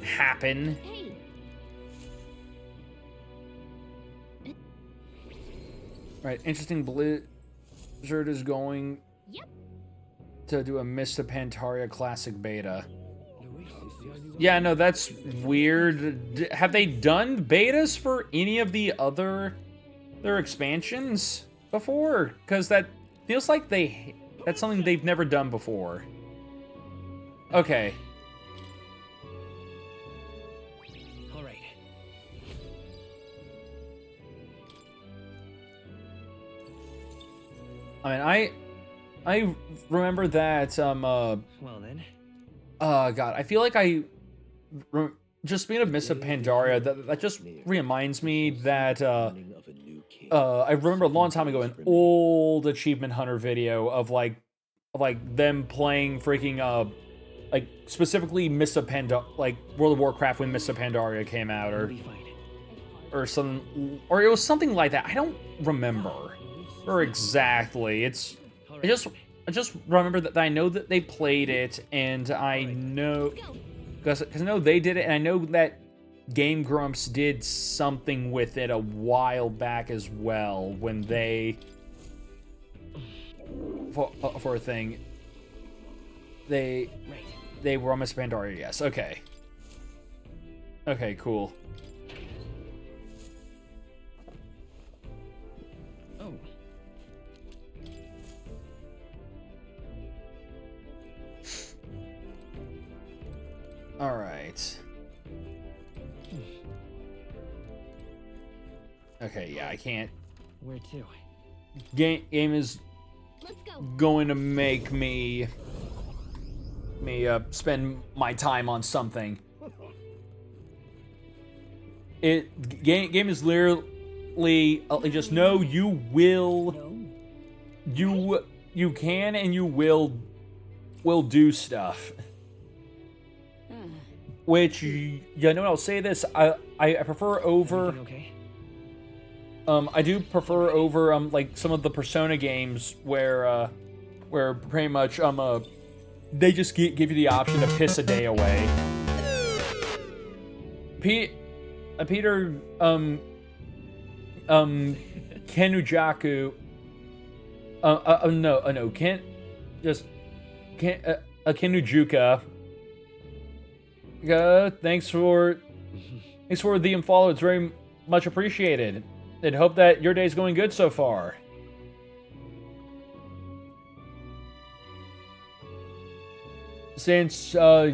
happen. Hey, Right, interesting. Blizzard is going yep. to do a Mist of Pandaria Classic Beta. Yeah, no, that's weird. Have they done betas for any of their expansions before? Because that feels like that's something they've never done before. Okay. All right. I mean, I remember that Well then. God, I feel like just speaking of Mist of Pandaria, that just reminds me that I remember a long time ago an old Achievement Hunter video of like them playing freaking like specifically Mist of Pandaria, like World of Warcraft when Mist of Pandaria came out, We'll be fine. or it was something like that. I don't remember or exactly. All I right. just remember that I know that they played it, and I know because I know they did it, and I know that Game Grumps did something with it a while back as well when they for a thing. They were on Miss Pandaria, yes. Okay. Okay, cool. Oh. All right. Okay, yeah, I can't. Where to? Game is Let's go. going to make me spend my time on something. Game is literally just no. You will. No. You can and you will do stuff. Which, you know what, I'll say this, I prefer over, Everything okay? I do prefer over, like, some of the Persona games where pretty much, they just give you the option to piss a day away. Peter, Kenujaku, No, can't just can't Kenujuka. Thanks for the unfollow. It's very much appreciated. And hope that your day's going good so far. Since you're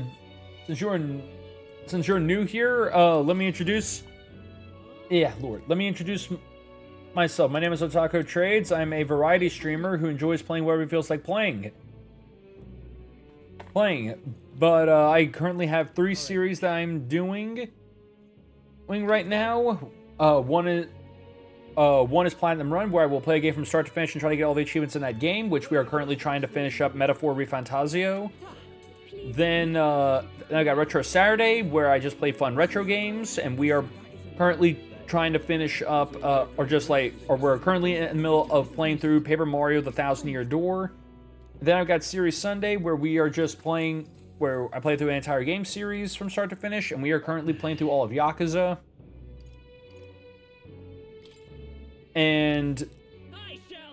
new here, let me introduce. Yeah, Lord. Let me introduce myself. My name is Otaku Trades. I'm a variety streamer who enjoys playing wherever he feels like playing. But I currently have 3 series that I'm doing right now. One is Platinum Run, where I will play a game from start to finish and try to get all the achievements in that game, which we are currently trying to finish up Metaphor ReFantazio. Then I got Retro Saturday, where I just play fun retro games, and we are currently trying to finish up, we're currently in the middle of playing through Paper Mario: The Thousand Year Door. Then I've got Series Sunday, where we are just playing, where I play through an entire game series from start to finish, and we are currently playing through all of Yakuza. And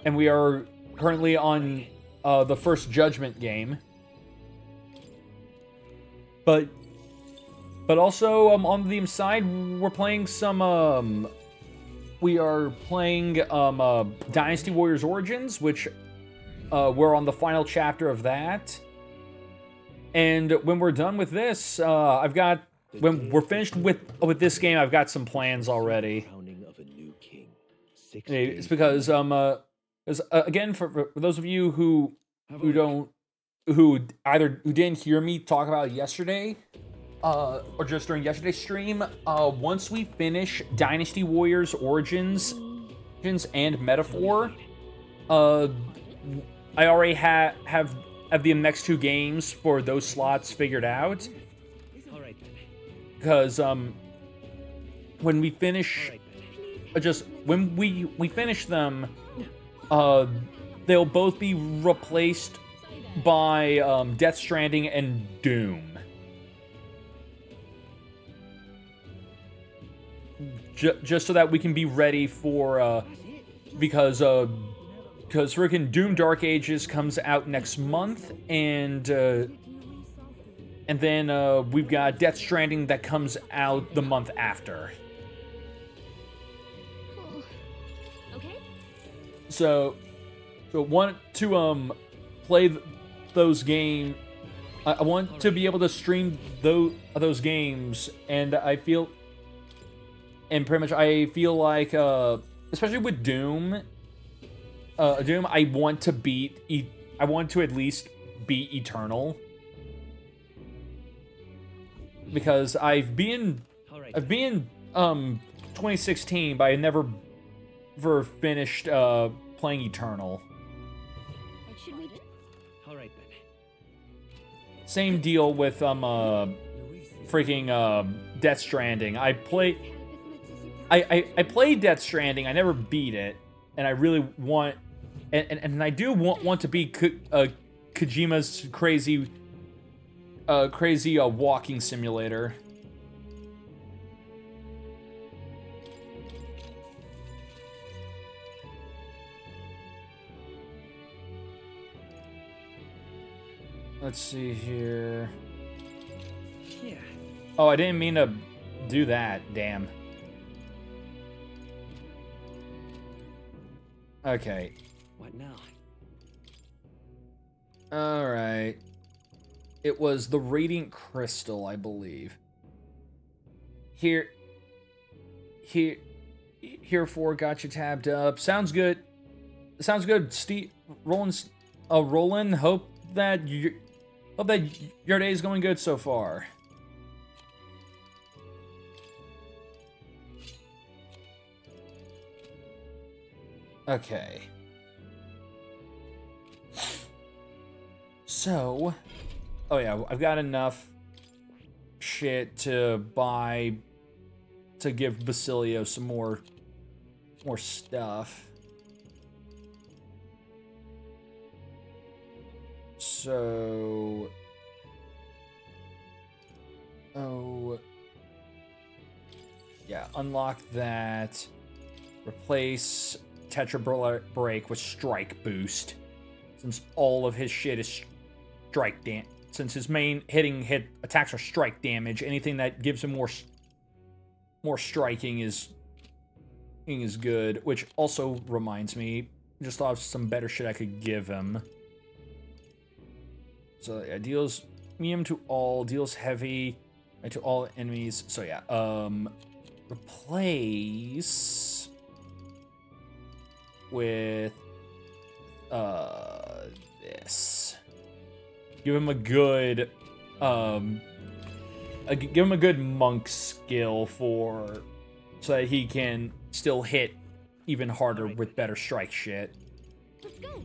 we are currently on the first Judgment game. But also on the side, we're playing some we are playing Dynasty Warriors Origins, which we're on the final chapter of that. And when we're done with this, when we're finished with this game, I've got some plans already. It's because again, for those of you who didn't hear me talk about it yesterday, or just during yesterday's stream, once we finish Dynasty Warriors Origins and Metaphor, I already have the next 2 games for those slots figured out. Because when we finish, when we finish them, they'll both be replaced by Death Stranding and Doom. Just so that we can be ready for, because freaking Doom Dark Ages comes out next month, and then we've got Death Stranding that comes out the month after. Okay. So want to play those games. I want to be able to stream those games, and I feel like, especially with Doom, I want to at least beat Eternal, because I've been 2016, but I never finished playing Eternal. Should we? All right then. Same deal with freaking Death Stranding. I played Death Stranding. I never beat it, and I really want, and I do want to beat Kojima's crazy walking simulator. Let's see here. Yeah. Oh, I didn't mean to do that. Damn. Okay. What now? Alright. It was the Radiant Crystal, I believe. Herefore got you tabbed up. Sounds good. Sounds good, Steve. Roland, hope that your day is going good so far. Okay. So, oh yeah, I've got enough shit to buy to give Basilio some more stuff. So, oh, yeah, unlock that. Replace Tetra Break with Strike Boost, since all of his shit is strike damage. Since his main hit attacks are strike damage, anything that gives him more striking is good. Which also reminds me, just thought of some better shit I could give him. So yeah, deals medium to all, deals heavy to all enemies. So yeah, replace with this. Give him a good give him a good monk skill so that he can still hit even harder with better strike shit. Let's go.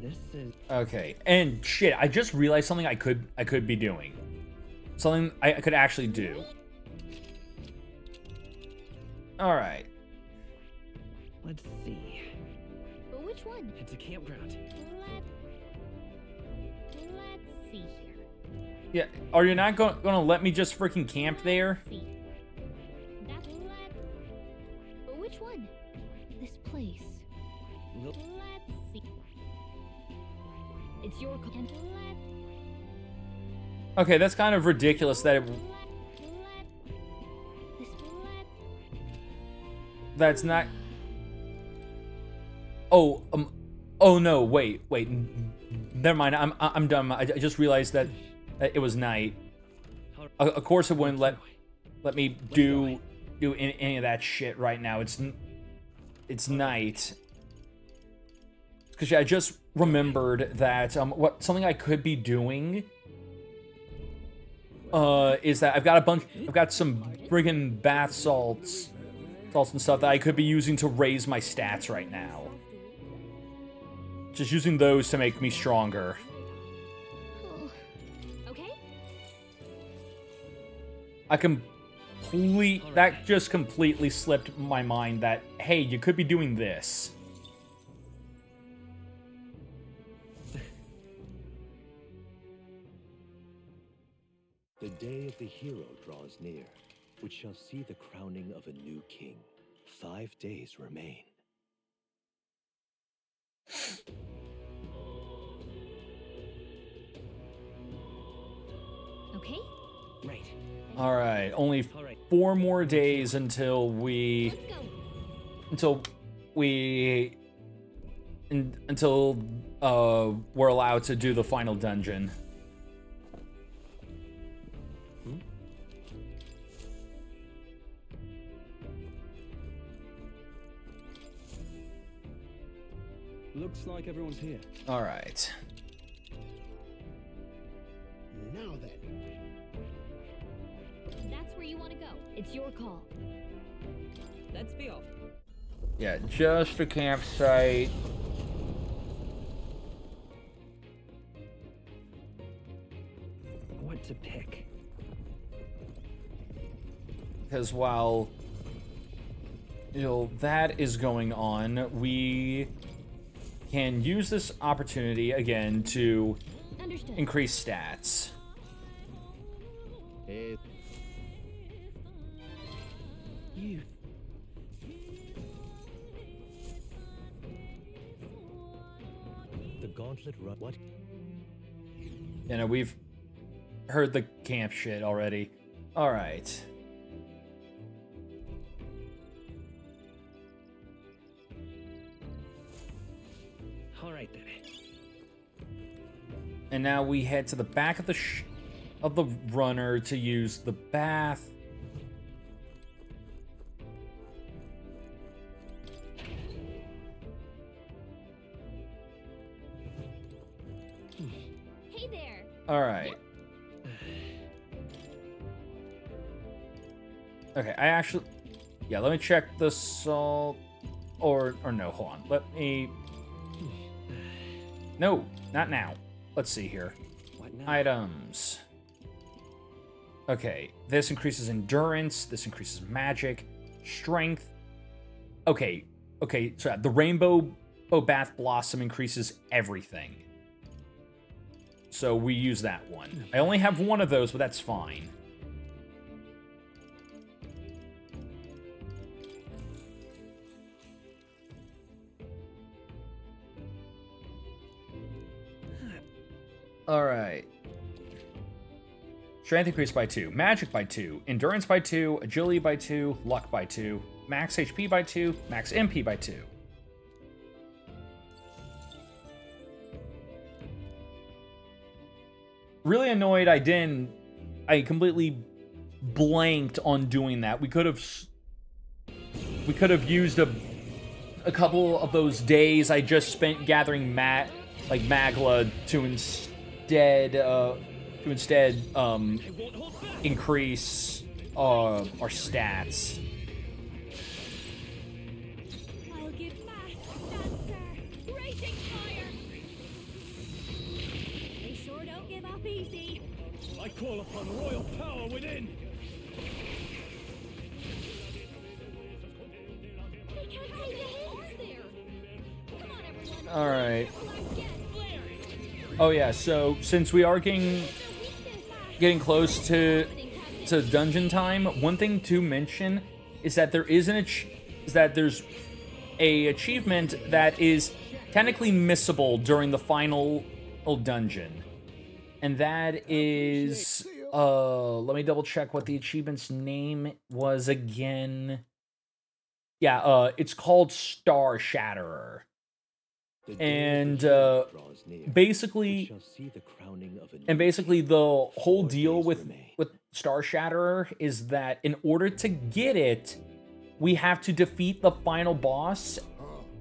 This is Okay, and shit, I just realized something I could be doing. Something I could actually do. All right. let's see. But which one? It's a campground. Let's see here. Yeah, are you not gonna let me just freaking camp there? Let's see. But which one? This place. Look. Let's see. It's your call. And Okay, that's kind of ridiculous that it, that's not. Oh, oh no, wait, never mind. I'm dumb. I just realized that it was night. Of course, it wouldn't let me do any of that shit right now. It's night. Because I just remembered that something I could be doing is that I've got some friggin' bath salts and stuff that I could be using to raise my stats right now. Just using those to make me stronger. okay. That just completely slipped my mind that, hey, you could be doing this. The day of the hero draws near, which shall see the crowning of a new king. 5 days remain. Okay. Right. All right, only 4 more days until Let's go. we're allowed to do the final dungeon. Looks like everyone's here. All right. Now then. That's where you want to go. It's your call. Let's be off. Yeah, just a campsite. What to pick? Because while that is going on, we can use this opportunity again to Understood. increase stats. You. The gauntlet run. What? You know, we've heard the camp shit already. All right. All right then. And now we head to the back of the runner to use the bath. Hey there. All right. Okay, yeah, let me check the salt, or no, hold on. Let me, no, not now. Let's see here. What now? Items. Okay, this increases endurance, this increases magic, strength. Okay, so the rainbow bath blossom increases everything. So we use that one. I only have one of those, but that's fine. All right. Strength increased by 2, magic by 2, endurance by 2, agility by 2, luck by 2, max HP by 2, max MP by 2. Really annoyed I completely blanked on doing that. We could have used a couple of those days I just spent gathering Magla to instead increase our stats. I'll give mass dancer raging fire. They sure don't give up easy. I call upon royal power within. They can't take the hits there. Come on, everyone. All right. Get Oh yeah. So since we are getting close to dungeon time, one thing to mention is that there's a achievement that is technically missable during the final dungeon, and that is let me double check what the achievement's name was again. Yeah, it's called Star Shatterer. And basically the whole deal with Star Shatterer is that in order to get it, we have to defeat the final boss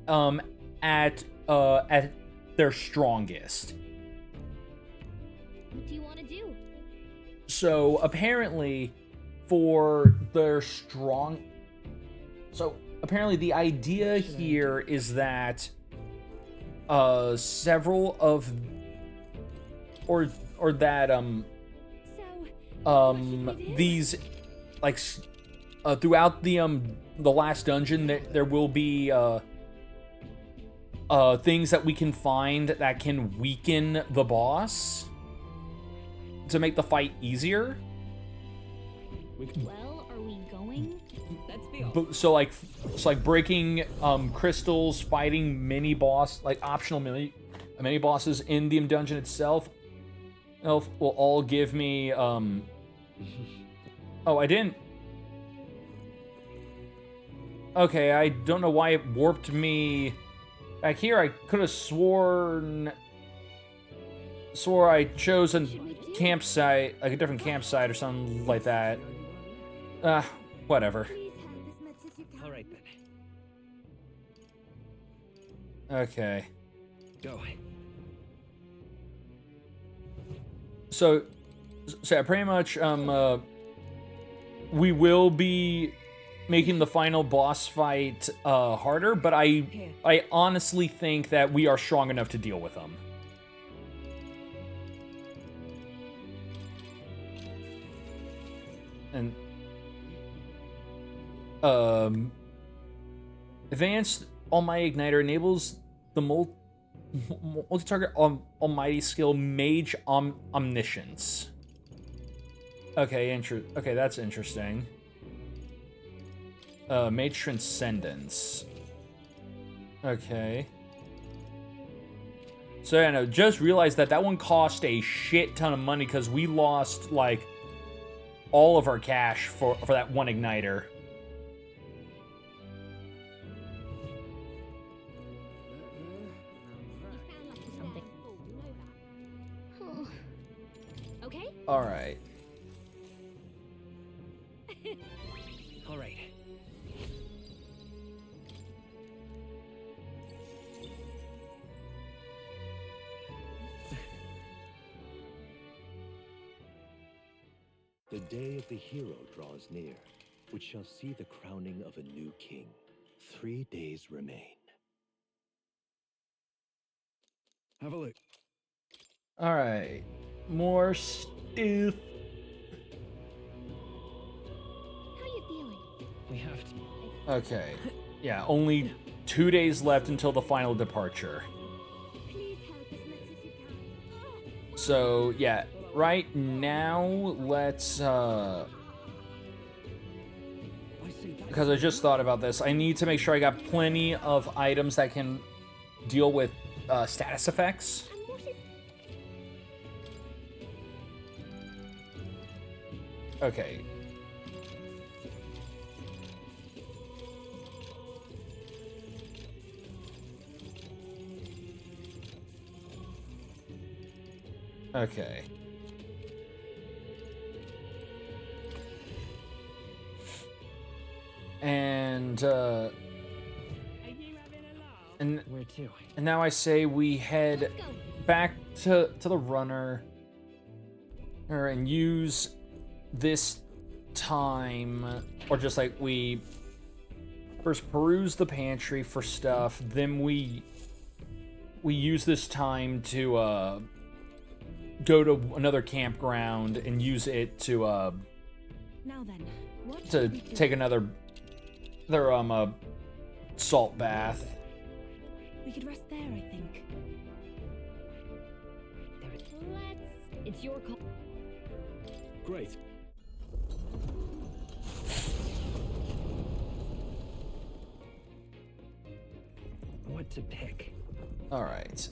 at their strongest. What do you want to do? So apparently apparently the idea here is that several of these like throughout the last dungeon there will be things that we can find that can weaken the boss to make the fight easier. Well, are we going? Let's be off. But, so like breaking crystals, fighting optional mini bosses in the dungeon itself will all give me oh, I didn't. Okay, I don't know why it warped me back here. I could have swore I chose a campsite, like a different campsite or something like that. Whatever. All right then. Okay. Go. So yeah, pretty much, we will be making the final boss fight harder, but I honestly think that we are strong enough to deal with them. And advanced Almighty Igniter enables the multi-target Almighty skill Mage Omniscience. Okay, okay, that's interesting. Mage Transcendence. Okay. So yeah, no, just realized that one cost a shit ton of money because we lost like all of our cash for that one igniter. Something. Okay. All right. All right. The day of the hero draws near, which shall see the crowning of a new king. 3 days remain. Have a look. All right. More stuff. How you feeling? We have to. Okay. Yeah, only 2 days left until the final departure. Please help as much as you can. So, yeah, right now, let's, because I just thought about this, I need to make sure I got plenty of items that can deal with status effects. And what is... Okay. Okay. And Where to? and now I say we head Let's go. back to the runner and use this time, or just like we first peruse the pantry for stuff, then we use this time to go to another campground and use it to Now then, what to should we do? take another salt bath. We could rest there, I think. Let's... It's your call. Great. What to pick? All right.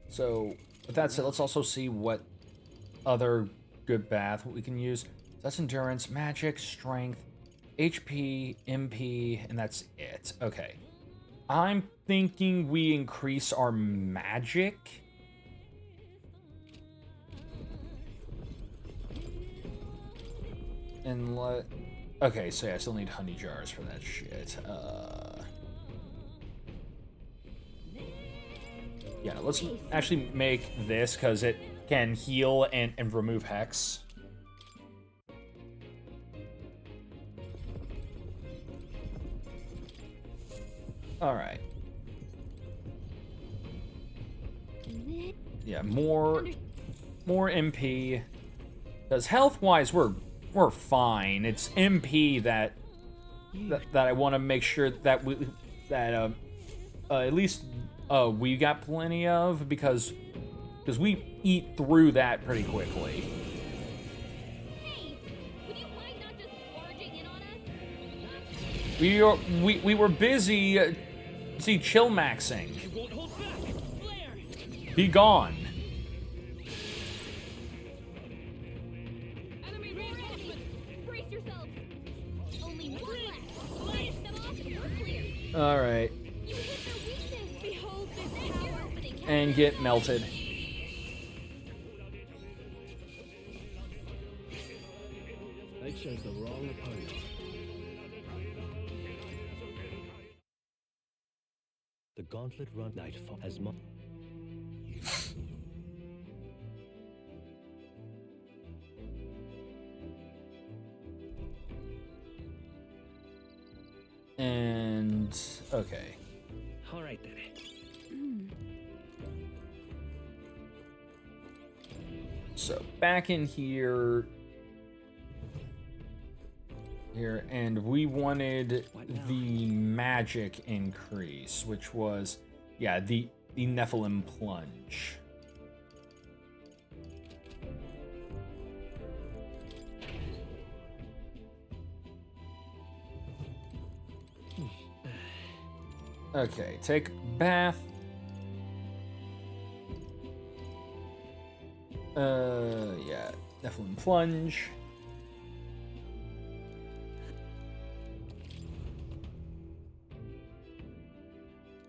So with that said, let's also see what other good bath we can use. That's endurance, magic, strength, HP, MP, and that's it. Okay. I'm thinking we increase our magic. And let... Okay, so yeah, I still need honey jars for that shit. Yeah, let's actually make this, because it can heal and remove hex. Alright. Yeah, more MP. Because health-wise, we're fine. It's MP that I want to make sure that at least we got plenty of, because we eat through that pretty quickly. Hey, would you mind not just barging in on us? We were busy chill maxing. You won't hold back. Flare. Be gone. Enemy reinforcements! Brace yourselves! Only one left! Finish them off and we're clear! All right, You hit their weakness! Behold this power! and get melted. They chose the wrong opponent. The gauntlet run nightfall as much. And okay. All right then. So back in here, and we wanted What now? the magic increase, which was, yeah, the Nephilim plunge. Okay, take bath. Yeah, Nephilim plunge.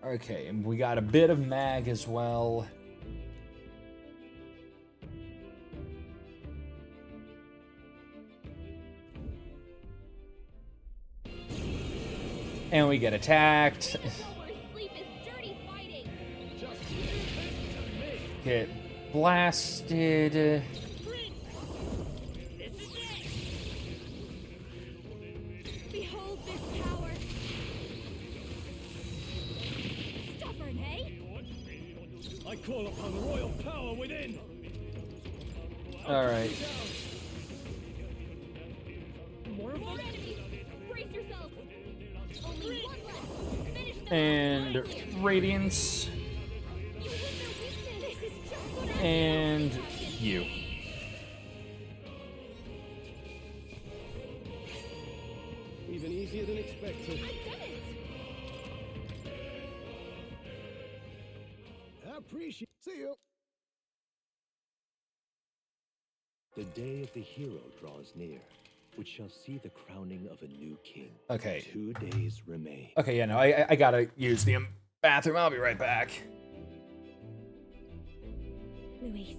Okay, and we got a bit of mag as well. And we get attacked. Our sleep is dirty fighting! Get blasted. This is it! Behold this power! Stubborn, hey? I call upon royal power within. All right. More enemies! Brace yourselves! Only one left! Finish them off And wisely. Radiance. You hit their weakness! This is just what I and you. Even easier than expected. I appreciate. See you. The day of the hero draws near, which shall see the crowning of a new king. Okay. 2 days remain. Okay, yeah, no, I gotta use the bathroom. I'll be right back. Luis.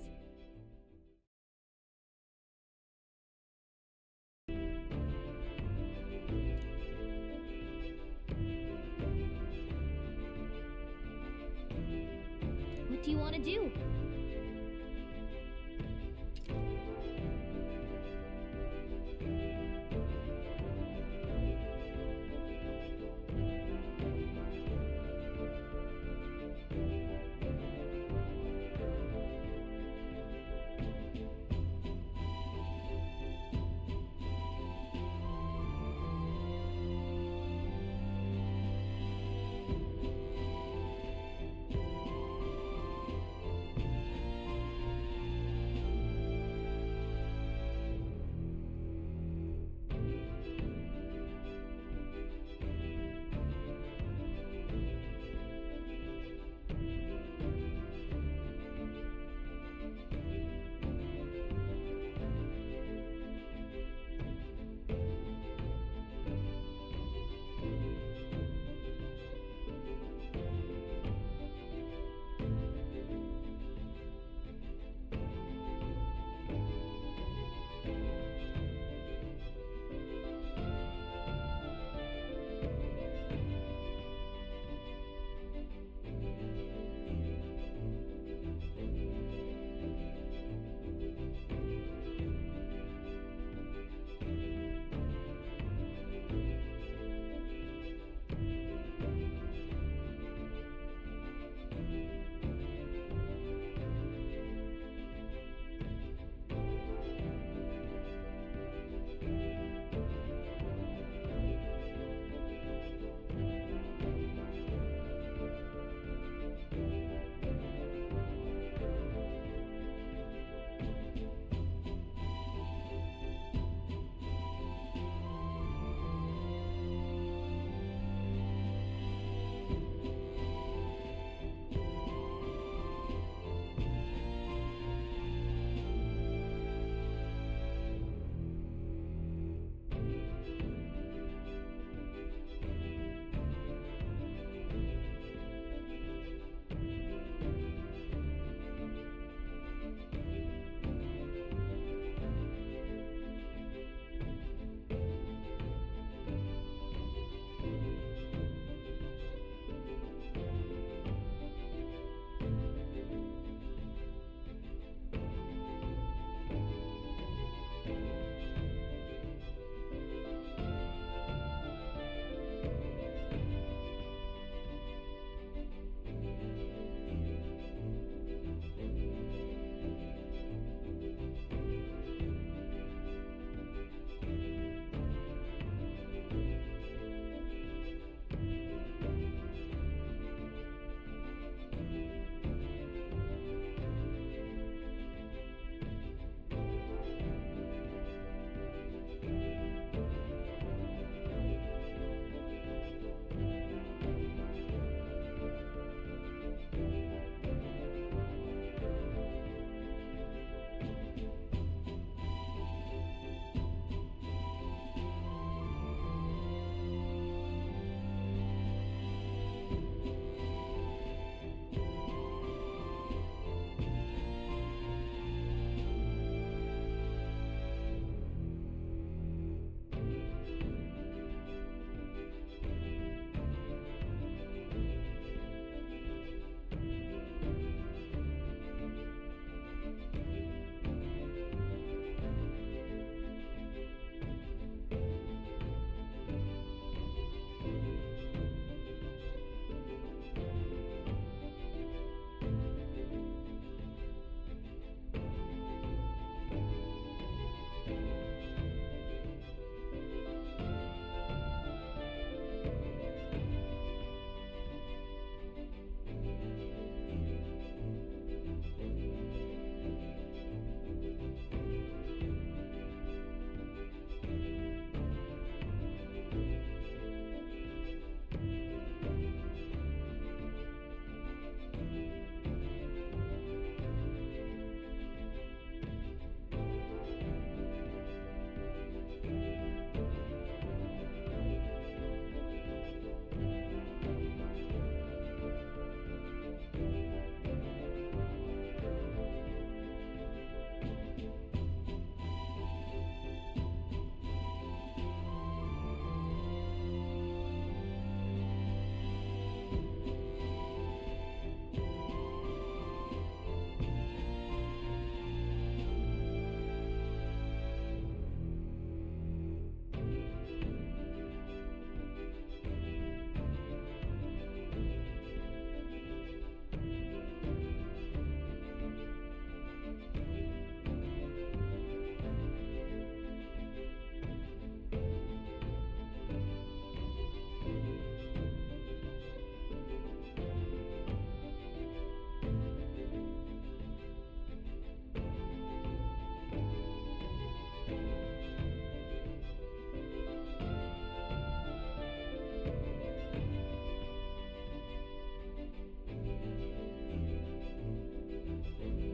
What do you want to do?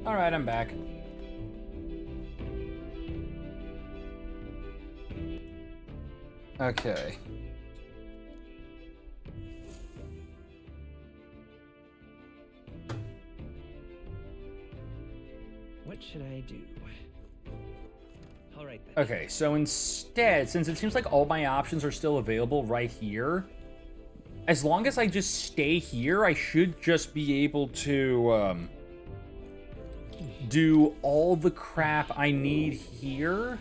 Alright, I'm back. Okay. What should I do? All right then. Okay, so instead, since it seems like all my options are still available right here, as long as I just stay here, I should just be able to do all the crap I need here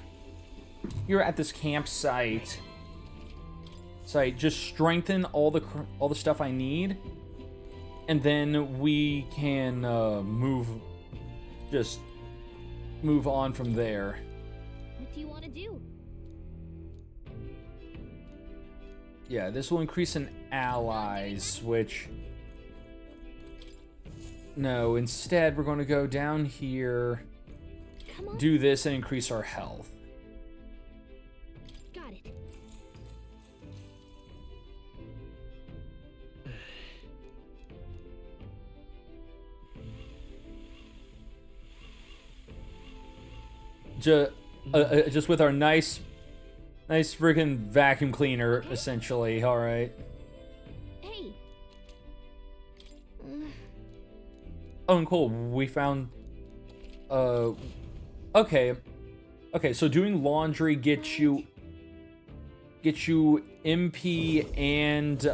at this campsite. So I just strengthen all the stuff I need, and then we can move on from there. What do you want to do? Yeah, this will increase in allies, which... No, instead we're going to go down here, Come on. do this, and increase our health. Got it. Just with our nice freaking vacuum cleaner, essentially. All right. Hey. Oh, and cool. We found. Okay. So doing laundry gets you MP and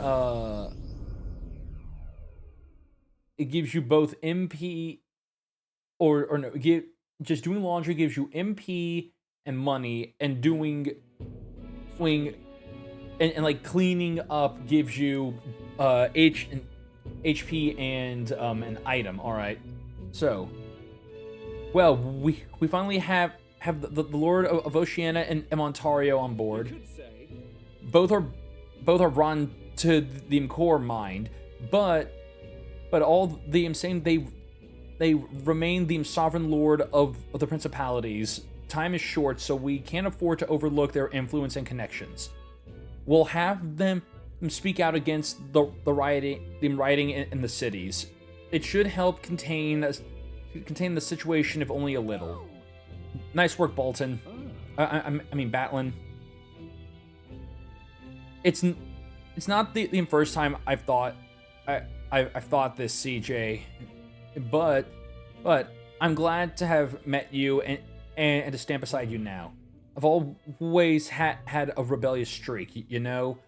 it gives you both MP or no, just doing laundry gives you MP and money, and doing and like cleaning up gives you HP and an item. All right. So, well, we finally have the Lord of Oceania and Ontario on board. You could say, Both are run to the core mind, but all the same they remain the sovereign lord of the principalities. Time is short, so we can't afford to overlook their influence and connections. We'll have them speak out against the rioting in the cities. It should help contain the situation, if only a little. Nice work, Bolton. I mean, Batlin. It's not the first time I've thought this, CJ, but I'm glad to have met you and to stand beside you now. I've always had a rebellious streak, you know.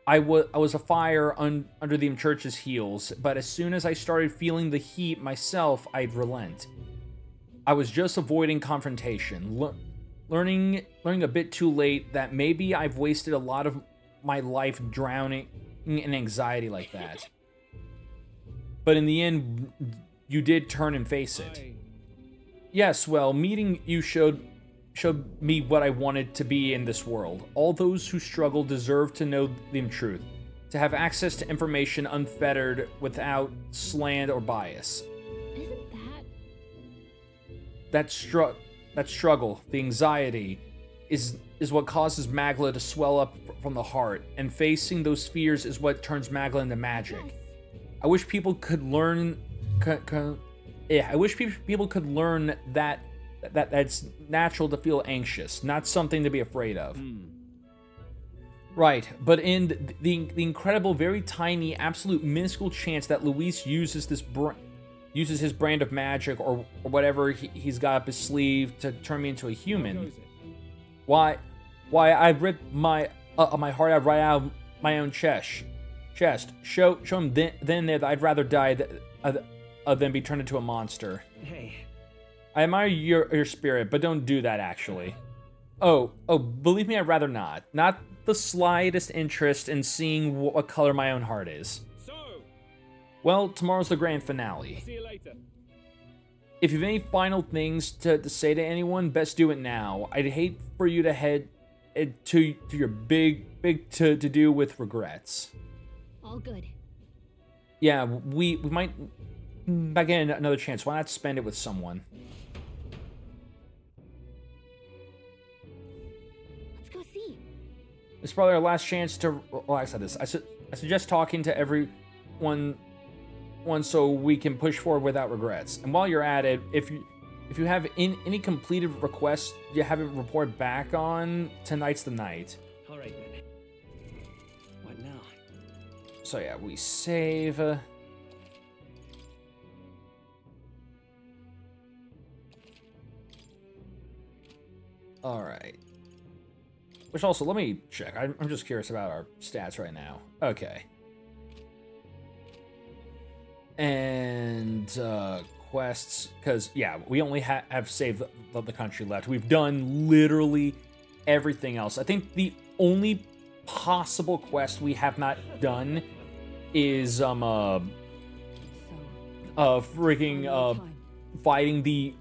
I was a fire under the church's heels, but as soon as I started feeling the heat myself, I'd relent. I was just avoiding confrontation, learning a bit too late that maybe I've wasted a lot of my life drowning in anxiety like that. But in the end, you did turn and face it. Yes, well, meeting you showed me what I wanted to be in this world. All those who struggle deserve to know the truth, to have access to information unfettered without slant or bias. Isn't That struggle, the anxiety, is what causes Magla to swell up from the heart, and facing those fears is what turns Magla into magic. Yes. I wish people could learn. I wish people could learn that's natural to feel anxious, not something to be afraid of. Right, but in the incredible, very tiny, absolute minuscule chance that Luis uses his brand of magic or whatever he's got up his sleeve to turn me into a human, why I ripped my heart out right out of my own chest. Show him then that I'd rather die than be turned into a monster. Hey. I admire your spirit, but don't do that, actually. Oh, believe me, I'd rather not. Not the slightest interest in seeing what color my own heart is. so, Well, tomorrow's the grand finale. see you later. If you have any final things to say to anyone, best do it now. I'd hate for you to head to your big to-do with regrets. all good? Yeah, we might back in another chance. Why not spend it with someone? Let's go see. It's probably our last chance to. Well, I said this. I suggest talking to everyone one so we can push forward without regrets. And while you're at it, if you have any completed requests you haven't reported back on, tonight's the night. All right, then. What now? So yeah, we save. All right. Which also, let me check. I'm just curious about our stats right now. Okay. And quests, because yeah, we only have saved the country left. We've done literally everything else. I think the only possible quest we have not done is freaking fighting the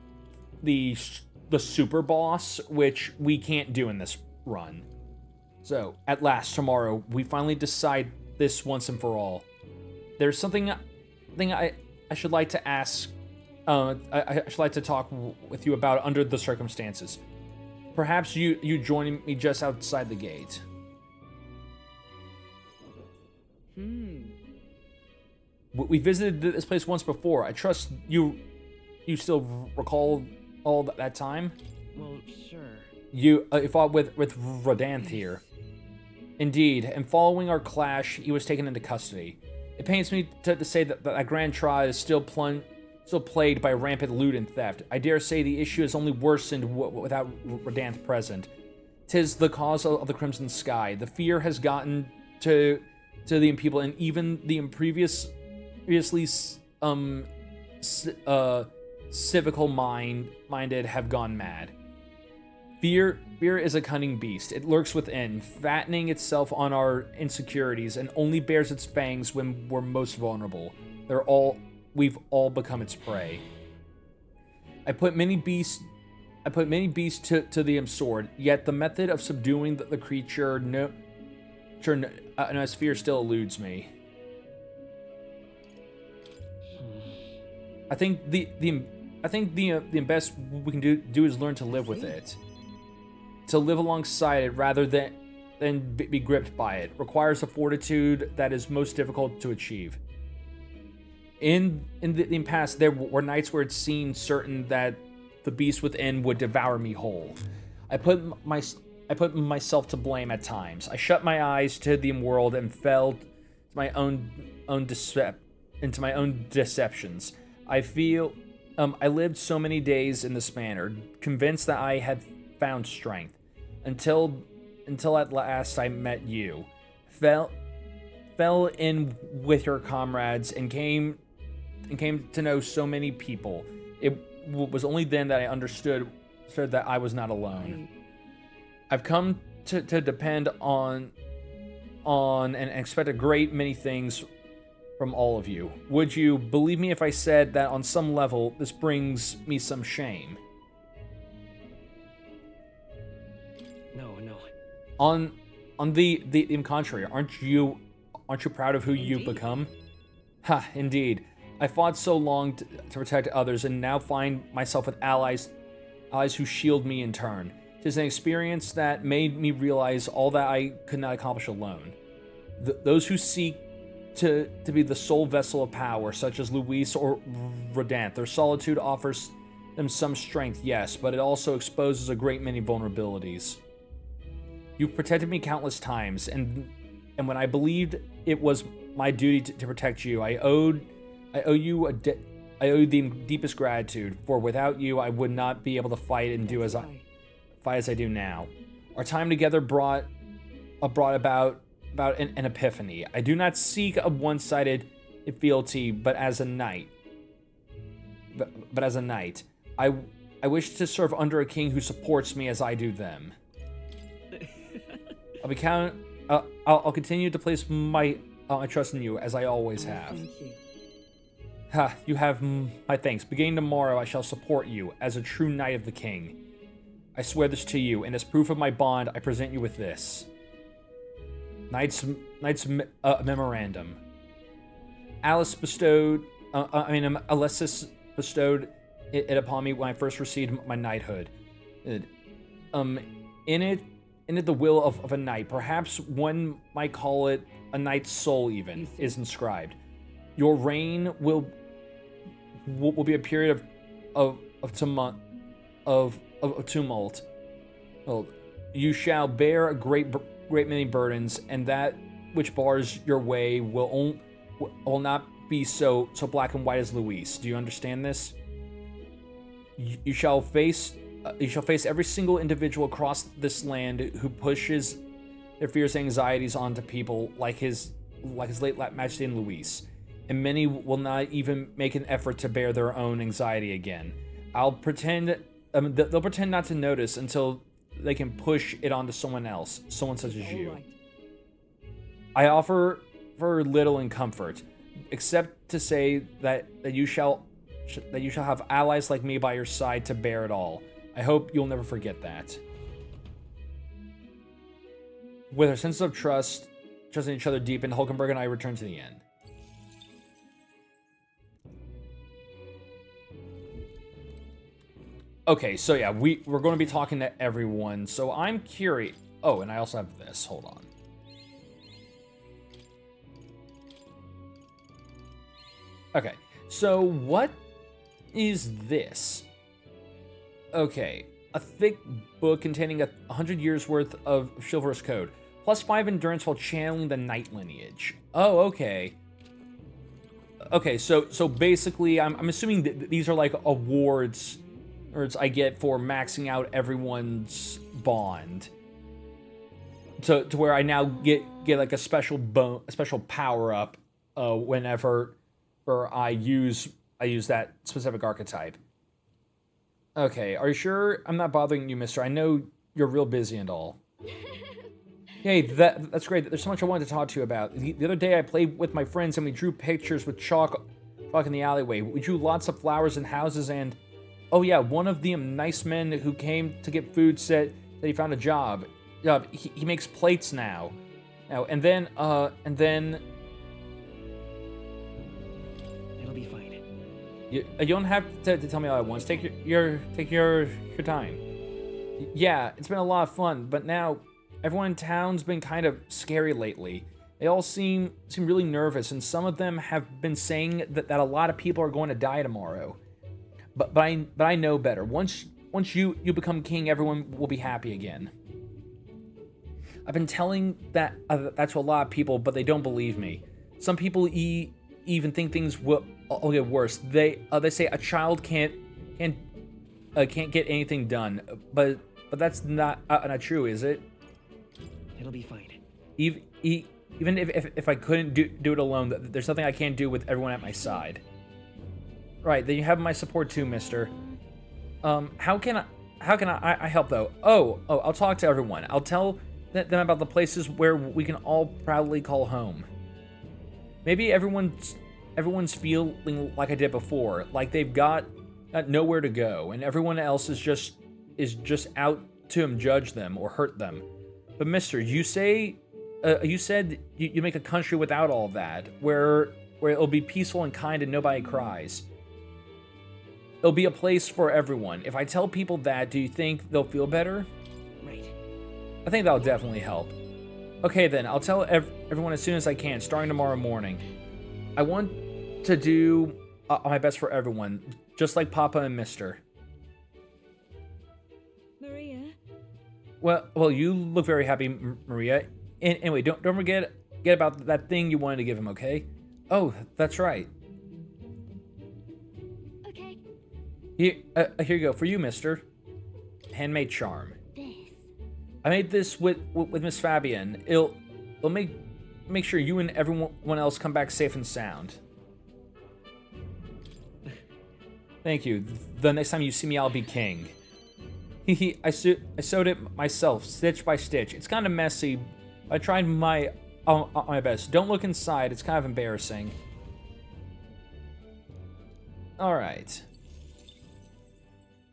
super boss, which we can't do in this run. So at last, tomorrow we finally decide this once and for all. There's something I should like to ask. I should like to talk with you about under the circumstances. Perhaps you joining me just outside the gate. We visited this place once before. I trust you still recall all that time? Well, sure. You fought with Rodanth here. Indeed, and following our clash, he was taken into custody. It pains me to say that Grand Tra is still plagued by rampant loot and theft. I dare say the issue has only worsened without Rodanth present. 'Tis the cause of the Crimson Sky. The fear has gotten to the people, and even the previously civical minded have gone mad. Fear is a cunning beast. It lurks within, fattening itself on our insecurities, and only bears its fangs when we're most vulnerable. We've all become its prey. I put many beasts to the sword, yet the method of subduing the creature as fear still eludes me. I think the best we can do is learn to live with it. To live alongside it rather than be gripped by it requires a fortitude that is most difficult to achieve. In the past, there were nights where it seemed certain that the beast within would devour me whole. I put myself to blame at times. I shut my eyes to the world and fell to my into my own deceptions. I lived so many days in this manner, convinced that I had found strength, until at last I met you, fell in with your comrades, and came to know so many people. It was only then that I understood that I was not alone. I've come to depend on and expect a great many things from all of you. Would you believe me if I said that on some level this brings me some shame? No. On the contrary, aren't you proud of who you've become? Ha, indeed. I fought so long to protect others, and now find myself with allies who shield me in turn. It is an experience that made me realize all that I could not accomplish alone. Those who seek to be the sole vessel of power, such as Luis or Rodanth, their solitude offers them some strength, yes, but it also exposes a great many vulnerabilities. You've protected me countless times, and when I believed it was my duty to protect you, I owe you the deepest gratitude. For without you, I would not be able to fight and do as I do now. Our time together brought about an epiphany. I do not seek a one-sided fealty, but as a knight. But as a knight, I wish to serve under a king who supports me as I do them. I'll continue to place my trust in you as I always have. Thank you. Ha, you have my thanks. Beginning tomorrow, I shall support you as a true knight of the king. I swear this to you, and as proof of my bond, I present you with this. Knight's memorandum. Alessis bestowed it upon me when I first received my knighthood. In it the will of a knight, perhaps one might call it a knight's soul even, is inscribed. Your reign will be a period of tumult. Well, you shall bear a great many burdens, and that which bars your way will not be so black and white as Luis. Do you understand this? You shall face every single individual across this land who pushes their fears and anxieties onto people like his late Majesty and Luis. And many will not even make an effort to bear their own anxiety again. They'll pretend not to notice until they can push it onto someone else, someone such as you. All right. I offer for little in comfort, except to say that you shall have allies like me by your side to bear it all. I hope you'll never forget that. With our sense of trusting each other deep, and Hulkenberg and I return to the inn. Okay, so yeah, we're going to be talking to everyone. So I'm curious. Oh, and I also have this. Hold on. Okay, so what is this? Okay, a thick book containing 100 years worth of chivalrous code, plus 5 endurance while channeling the knight lineage. Oh, okay. Okay, so basically, I'm assuming that these are like awards I get for maxing out everyone's bond. To where I now get like a special power up whenever I use that specific archetype. Okay, are you sure I'm not bothering you, mister? I know you're real busy and all. Hey, that's great. There's so much I wanted to talk to you about. The other day I played with my friends and we drew pictures with chalk in the alleyway. We drew lots of flowers and houses and... Oh yeah, one of the nice men who came to get food said that he found a job. He makes plates now. And then... It'll be fine. You don't have to tell me all at once. Take your time. Yeah, it's been a lot of fun, but now everyone in town's been kind of scary lately. They all seem really nervous, and some of them have been saying that a lot of people are going to die tomorrow. But I know better. Once you become king, everyone will be happy again. I've been telling that to a lot of people, but they don't believe me. Some people even think things will get worse. They say a child can't get anything done, but that's not true, is it? It'll be fine. Even if I couldn't do it alone, there's nothing I can't do with everyone at my side. Right, then you have my support too, mister. How can I help though? Oh, I'll talk to everyone. I'll tell them about the places where we can all proudly call home. Maybe everyone's feeling like I did before, like they've got nowhere to go, and everyone else is just out to judge them or hurt them. But mister, you said you make a country without all that, where it'll be peaceful and kind and nobody cries. It'll be a place for everyone. If I tell people that, do you think they'll feel better? Right. I think that'll definitely help. Okay then, I'll tell everyone as soon as I can, starting tomorrow morning. I want to do my best for everyone, just like Papa and Mister. Maria? Well, you look very happy, Maria. Anyway, don't forget about that thing you wanted to give him, okay? Oh, that's right. Okay. Here you go for you, mister. Handmade charm. This. I made this with Miss Fabian. It'll make sure you and everyone else come back safe and sound. Thank you. The next time you see me, I'll be king. I sewed it myself, stitch by stitch. It's kind of messy. I tried my best. Don't look inside. It's kind of embarrassing. All right.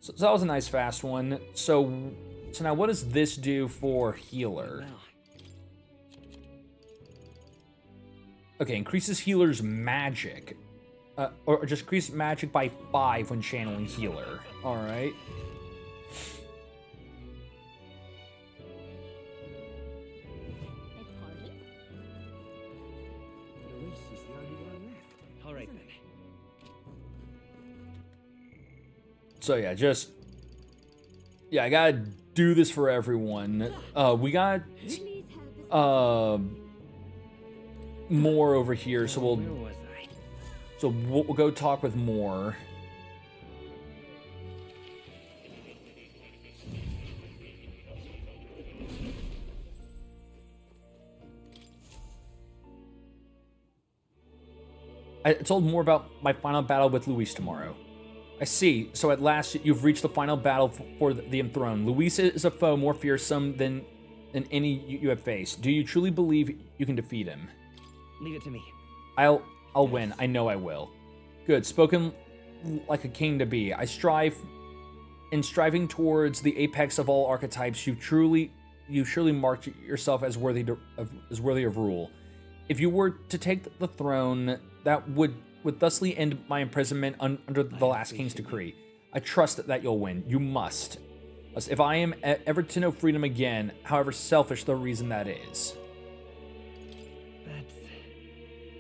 So that was a nice fast one. So now what does this do for healer? Okay, increases healer's magic. Or just increase magic by 5 when channeling healer. All right. So yeah, I gotta do this for everyone. We got more over here, so Where was I? we'll go talk with more. I told more about my final battle with Luis tomorrow. I see. So at last you've reached the final battle for the enthroned. Luis is a foe more fearsome than any you have faced. Do you truly believe you can defeat him? Leave it to me. I'll win. I know I will. Good. Spoken like a king to be. I strive in striving towards the apex of all archetypes. You surely marked yourself as worthy of rule. If you were to take the throne, that would thusly end my imprisonment under the last king's decree. I trust that you'll win. You must. If I am ever to know freedom again, however selfish the reason that is.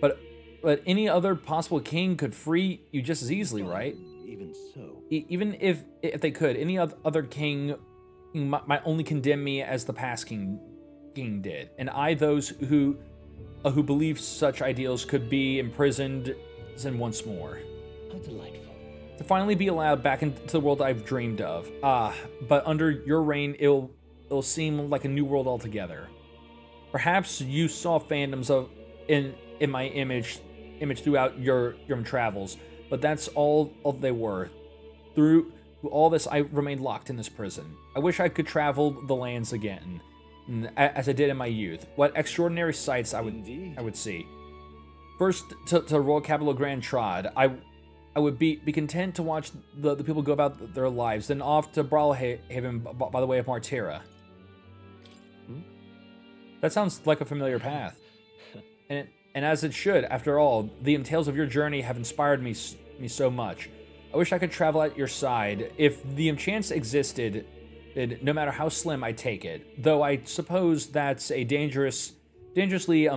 But any other possible king could free you just as easily, right? Even so. Even if they could, any other king might only condemn me as the past king did, and I, those who believe such ideals, could be imprisoned once more. How delightful. To finally be allowed back into the world I've dreamed of. But under your reign, it'll seem like a new world altogether. Perhaps you saw phantoms in my image throughout your travels, but that's all they were. Through all this, I remained locked in this prison. I wish I could travel the lands again, as I did in my youth. What extraordinary sights I would see. First to royal capital Grand Trod, I would be content to watch the people go about their lives, then off to Brawlhaven by the way of Martira. That sounds like a familiar path. And as it should, after all, the tales of your journey have inspired me so much. I wish I could travel at your side. If the chance existed, no matter how slim, I'd take it. Though I suppose that's a dangerously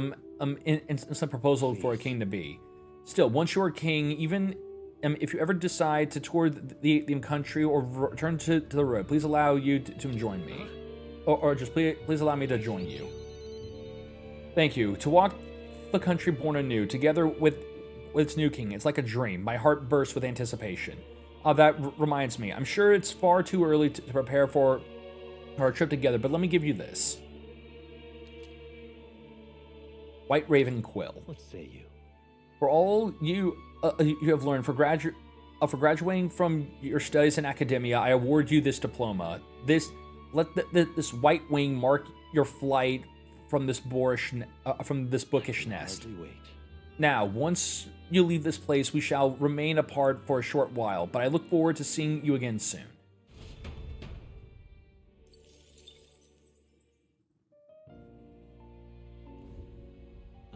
instant proposal for a king to be. Still, once you're king, even if you ever decide to tour the country or return to the road, please allow you to join me. Or just please allow me to join you. Thank you. To walk the country born anew, together with its new king, it's like a dream. My heart bursts with anticipation. That reminds me, I'm sure it's far too early to prepare for our trip together, but let me give you this. White Raven Quill. What say you? For all you have learned, for graduating from your studies in academia, I award you this diploma. This white wing mark your flight from this bookish nest. Wait. Now, once you leave this place, we shall remain apart for a short while, but I look forward to seeing you again soon.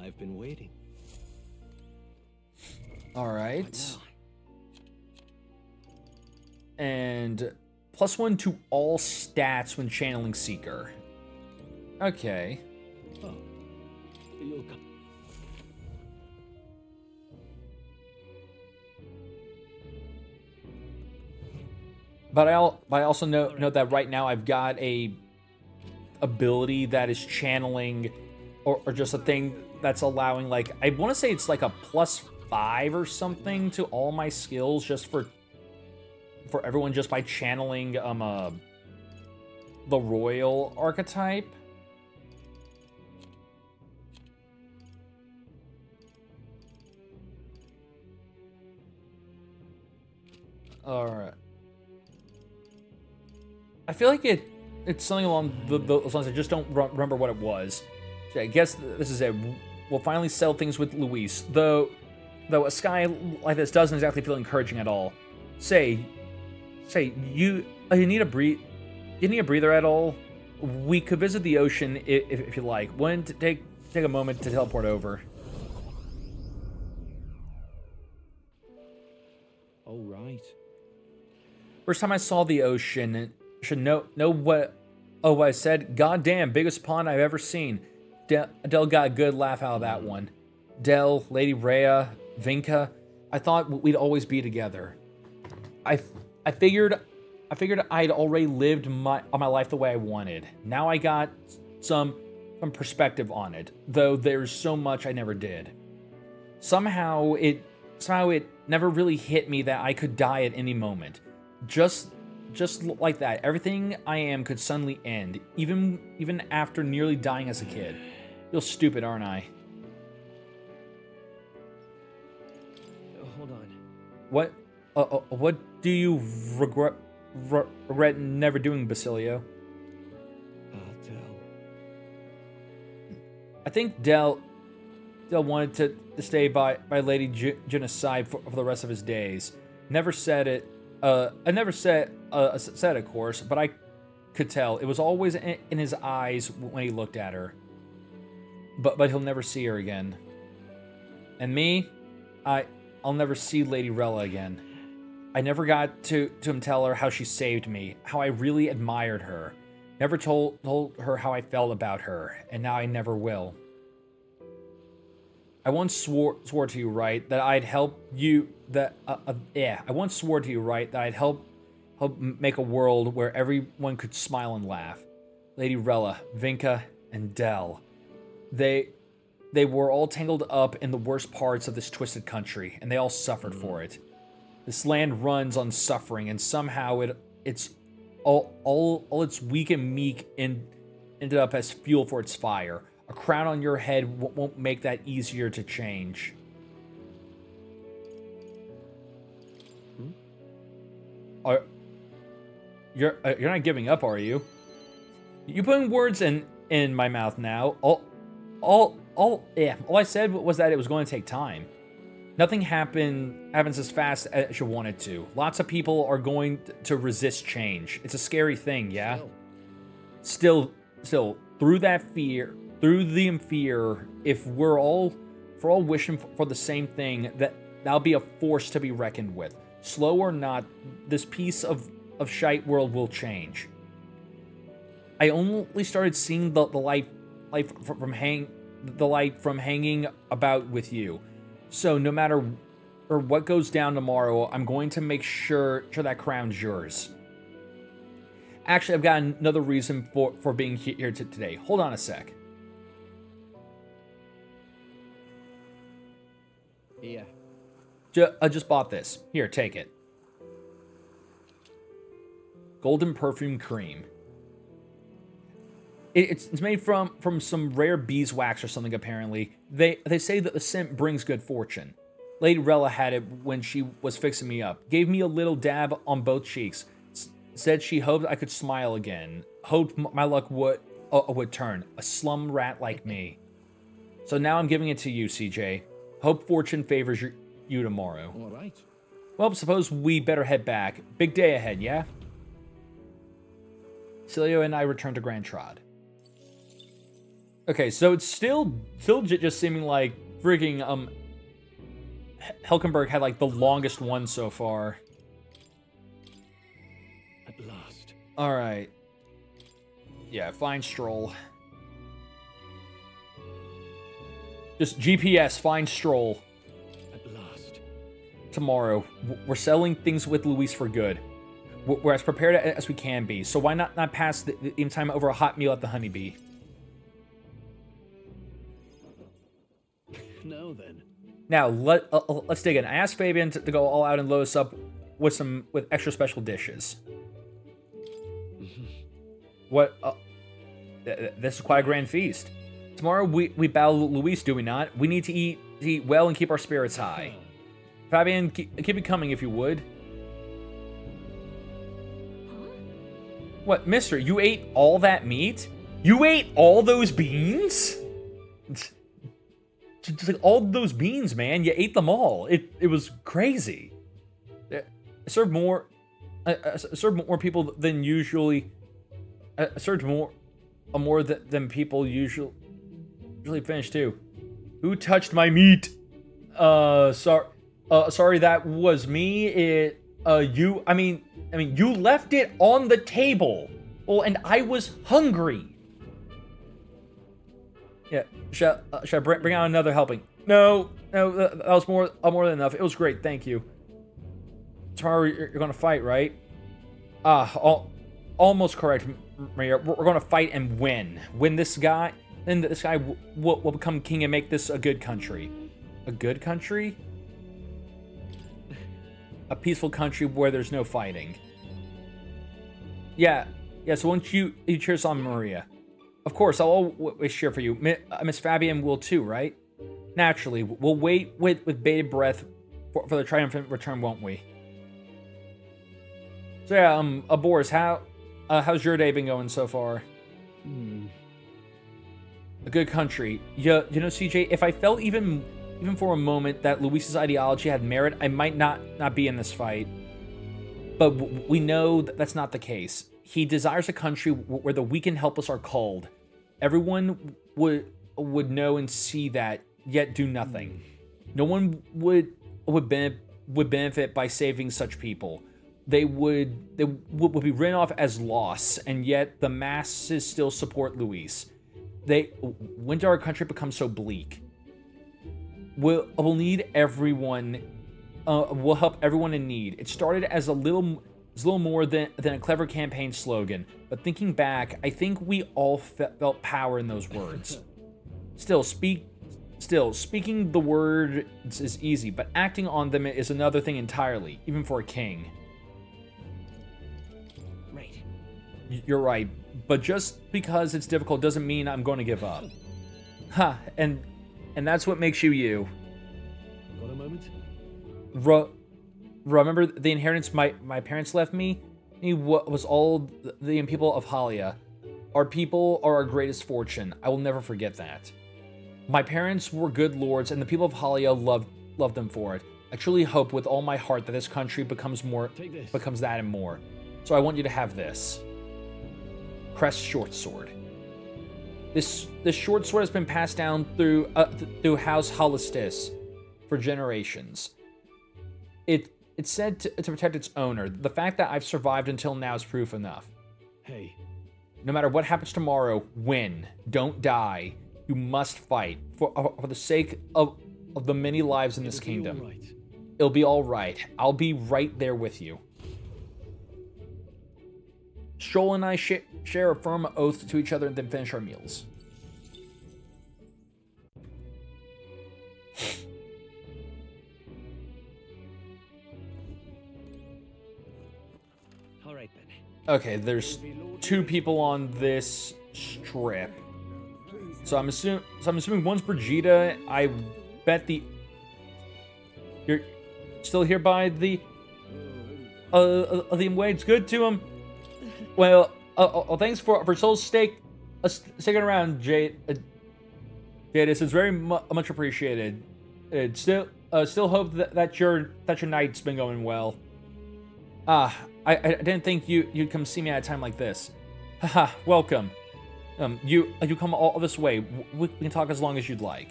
I've been waiting. All right. And +1 to all stats when channeling Seeker. Okay. Oh, you'll come. But I also note that right now I've got a ability that is channeling, or just a thing that's allowing, like, I want to say it's like a +5 or something to all my skills just for everyone, just by channeling the royal archetype. Alright. I feel like it's something along those lines. I just don't remember what it was. So I guess this is it. We'll finally settle things with Luis. Though a sky like this doesn't exactly feel encouraging at all. Say, you need a breather at all? We could visit the ocean if you like. Wouldn't take a moment to teleport over. All right. First time I saw the ocean, should know what I said. Goddamn, biggest pond I've ever seen. Del got a good laugh out of that one. Del, Lady Rhea, Vinka, I thought we'd always be together. I I figured I'd already lived my life the way I wanted. Now I got some perspective on it, though there's so much I never did. Somehow it never really hit me that I could die at any moment. Just like that, everything I am could suddenly end, even after nearly dying as a kid. Feel stupid, aren't I? Hold on. What do you regret never doing, Basilio? Del. I think Del wanted to stay by Lady Jenna's side for the rest of his days. Never said it. I never said of course, but I could tell. It was always in his eyes when he looked at her. But he'll never see her again. And me, I'll never see Lady Rella again. I never got to tell her how she saved me, how I really admired her. Never told her how I felt about her, and now I never will. I once swore to you, right, that I'd help you. I once swore to you, right, that I'd help make a world where everyone could smile and laugh. Lady Rella, Vinca, and Del. They were all tangled up in the worst parts of this twisted country, and they all suffered for it. This land runs on suffering, and somehow it's all its weak and meek ended up as fuel for its fire. A crown on your head won't make that easier to change. You're not giving up, are you? You putting words in my mouth now. All I said was that it was going to take time. Nothing happens as fast as you want it to. Lots of people are going to resist change. It's a scary thing, yeah? Still, through that fear, if we're all wishing for the same thing, that'll be a force to be reckoned with. Slow or not, this piece of shite world will change. I only started seeing the light from hanging about with you. So no matter what goes down tomorrow, I'm going to make sure that crown's yours. Actually, I've got another reason for being here today. Hold on a sec. Yeah. I just bought this. Here, take it. Golden perfume cream. It's made from some rare beeswax or something, apparently. They say that the scent brings good fortune. Lady Rella had it when she was fixing me up. Gave me a little dab on both cheeks. Said she hoped I could smile again. Hoped my luck would turn. A slum rat like me. So now I'm giving it to you, CJ. Hope fortune favors you tomorrow. All right. Well, suppose we better head back. Big day ahead, yeah? Cilio and I return to Grand Trod. Okay, so it's still just seeming like freaking Helkenberg had like the longest one so far. At last. All right. Yeah, fine stroll. Just GPS, fine stroll. At last. Tomorrow, we're selling things with Luis for good. We're as prepared as we can be, so why not pass the time over a hot meal at the Honeybee? Now then. Now, let's dig in. I asked Fabian to go all out and load us up with extra special dishes. What? This is quite a grand feast. Tomorrow we battle Luis, do we not? We need to eat well and keep our spirits high. Fabian, keep it coming if you would. What, mister? You ate all that meat? You ate all those beans? Just like all those beans, man. You ate them all. It was crazy. I served more people than usually. I served more than people usually finish too. Who touched my meat? Sorry, that was me. You. I mean, you left it on the table. Well, and I was hungry. Yeah, shall I bring out another helping? No, that was more than enough. It was great, thank you. tomorrow you're going to fight, right? Almost correct, Maria. We're going to fight and win. Win this guy, then this guy will become king and make this a good country. A good country? A peaceful country where there's no fighting. Yeah, so won't you cheers on Maria? Of course, I'll always cheer for you. Miss Fabian will too, right? Naturally, we'll wait with bated breath for the triumphant return, won't we? So yeah, Boris, how's your day been going so far? A good country. You know, CJ, if I felt even for a moment that Luis's ideology had merit, I might not be in this fight. But we know that's not the case. He desires a country where the weak and helpless are culled. Everyone would know and see that, yet do nothing. No one would benefit by saving such people. They would be written off as loss, and yet the masses still support Luis. When did our country become so bleak? We'll need everyone. We'll help everyone in need. It started as a little more than a clever campaign slogan, but thinking back, I think we all felt power in those words. Still, speaking the words is easy, but acting on them is another thing entirely, even for a king. Right. You're right, but just because it's difficult doesn't mean I'm going to give up. And that's what makes you you. Got a moment? Remember the inheritance my parents left me? It was all the people of Halia. Our people are our greatest fortune. I will never forget that. My parents were good lords, and the people of Halia loved them for it. I truly hope with all my heart that this country becomes that and more. So I want you to have this. Crest short sword. This short sword has been passed down through House Holistis for generations. It's said to protect its owner. The fact that I've survived until now is proof enough. Hey. No matter what happens tomorrow, win. Don't die. You must fight for the sake of the many lives in this kingdom. All right. It'll be all right. I'll be right there with you. Stroll and I share a firm oath to each other and then finish our meals. All right then. Okay, there's 2 people on this strip. So I'm assuming one's Brigida. I bet you're still here by the way. It's good to him. Well, thanks for Soul's sticking around, Jade. Jadis, it's very much appreciated. Still hope that your night's been going well. I didn't think you'd come see me at a time like this. Haha, welcome. You come all this way. We can talk as long as you'd like.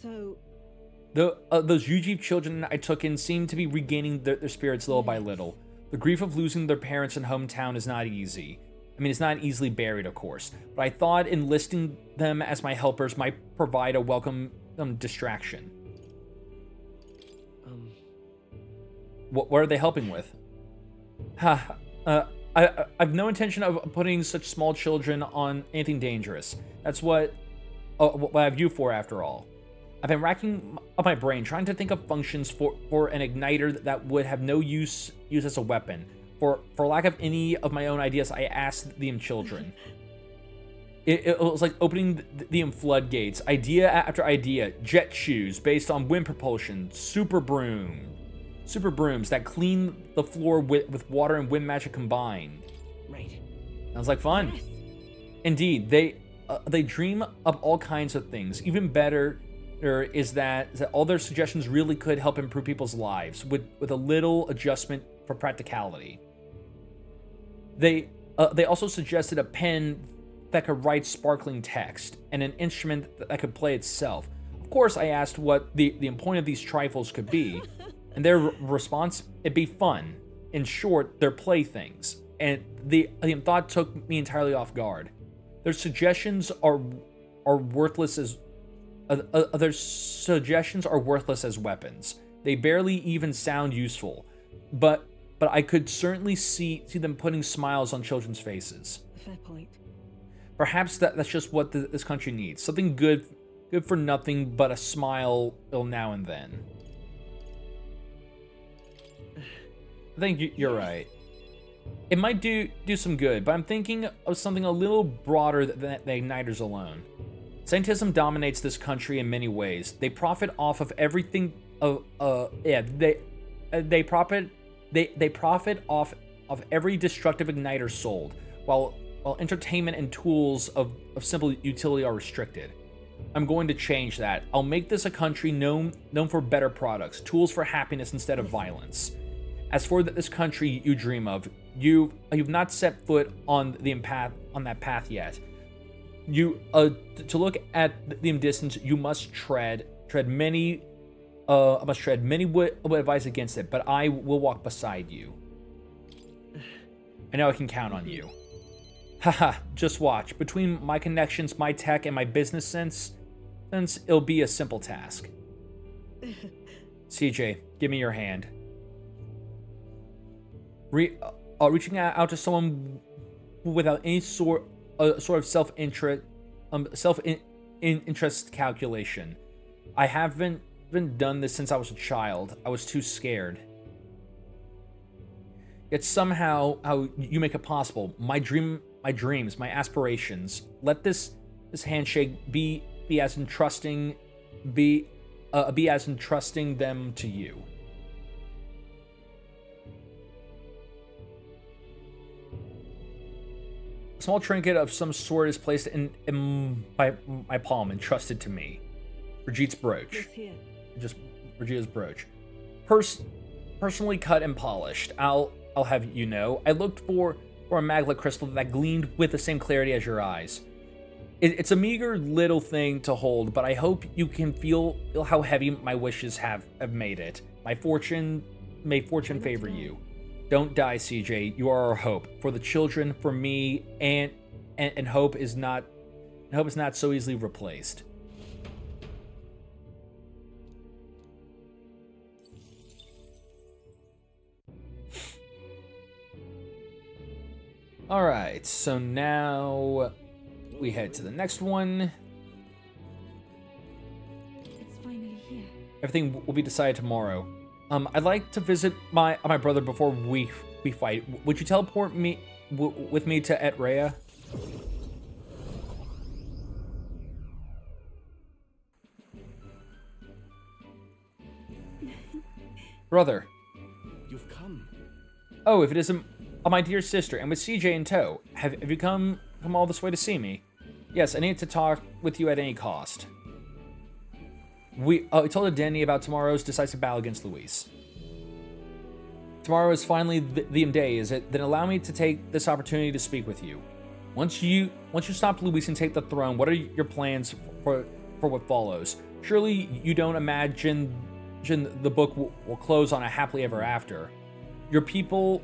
So, Those Yuji children I took in seem to be regaining their spirits little by little. The grief of losing their parents and hometown is not easy. I mean, it's not easily buried, of course. But I thought enlisting them as my helpers might provide a welcome distraction. What are they helping with? I've no intention of putting such small children on anything dangerous. That's what I have you for, after all. I've been racking up my brain, trying to think of functions for an igniter that would have no use as a weapon. For lack of any of my own ideas, I asked the children. It was like opening the floodgates. Idea after idea. Jet shoes based on wind propulsion. Super brooms that clean the floor with water and wind magic combined. Right. Sounds like fun. yes. Indeed, they dream up all kinds of things. Even better is that all their suggestions really could help improve people's lives with a little adjustment for practicality. They also suggested a pen that could write sparkling text and an instrument that could play itself. Of course, I asked what the point of these trifles could be, and their response, it'd be fun. In short, they're playthings. And the thought took me entirely off guard. Their suggestions are worthless as Their suggestions are worthless as weapons. They barely even sound useful. But I could certainly see them putting smiles on children's faces. Fair point. Perhaps that's just what this country needs. Something good for nothing but a smile now and then. I think you're right. It might do some good, but I'm thinking of something a little broader than the Igniters alone. Scientism dominates this country in many ways. They profit off of everything. They profit off of every destructive igniter sold, while entertainment and tools of simple utility are restricted. I'm going to change that. I'll make this a country known for better products, tools for happiness instead of violence. As for this country you dream of, you've not set foot on that path yet. To look at the distance, you must tread many would advise against it, but I will walk beside you. I know I can count on you. Haha, just watch. Between my connections, my tech, and my business sense, it'll be a simple task. CJ, give me your hand. Reaching out to someone without any sort of self-interest calculation. I haven't done this since I was a child. I was too scared. Yet somehow, how you make it possible. My dreams, my aspirations. Let this handshake be as entrusting them to you. A small trinket of some sort is placed in my palm, entrusted to me. Brigitte brooch. Just Brigitta's brooch. Personally cut and polished. I'll have you know. I looked for a maglet crystal that gleamed with the same clarity as your eyes. It's a meager little thing to hold, but I hope you can feel how heavy my wishes have made it. May fortune favor you. Don't die, CJ. You are our hope for the children, for me, and hope is not so easily replaced. All right, so now we head to the next one. It's finally here. Everything will be decided tomorrow. I'd like to visit my brother before we fight. Would you teleport me with me to Etrea? Brother. You've come. Oh, if it isn't my dear sister, and with CJ in tow. Have you come all this way to see me? Yes, I need to talk with you at any cost. We told Denny about tomorrow's decisive battle against Luis. Tomorrow is finally the day, is it? Then allow me to take this opportunity to speak with you. Once you stop Luis and take the throne, what are your plans for what follows? Surely you don't imagine the book will close on a happily ever after. Your people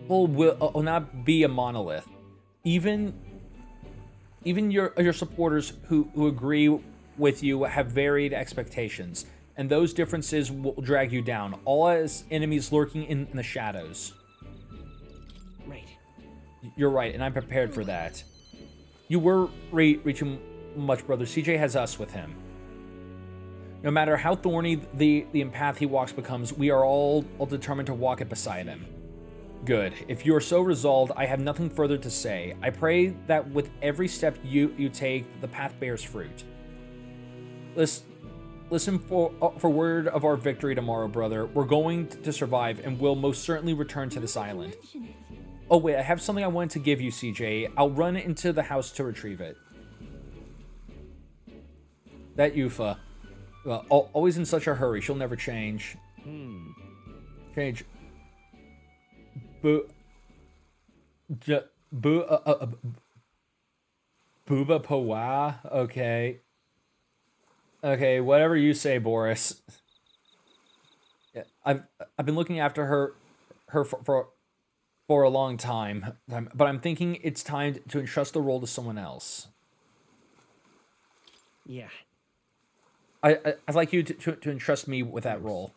will not be a monolith. Even your supporters who agree with you have varied expectations, and those differences will drag you down, all as enemies lurking in the shadows. Right. You're right, and I'm prepared for that. You were reaching much, brother. CJ has us with him. No matter how thorny the path he walks becomes, we are all determined to walk it beside him. Good. If you are so resolved, I have nothing further to say. I pray that with every step you take, the path bears fruit. Listen for word of our victory tomorrow, brother. We're going to survive, and we'll most certainly return to this island. Mention it. Oh wait, I have something I wanted to give you, CJ. I'll run into the house to retrieve it. That Yufa. Always in such a hurry. She'll never change. Change. Booba Pawa? Okay. Okay, whatever you say, Boris. Yeah, I've been looking after her for a long time, but I'm thinking it's time to entrust the role to someone else. Yeah. I'd like you to entrust me with that role.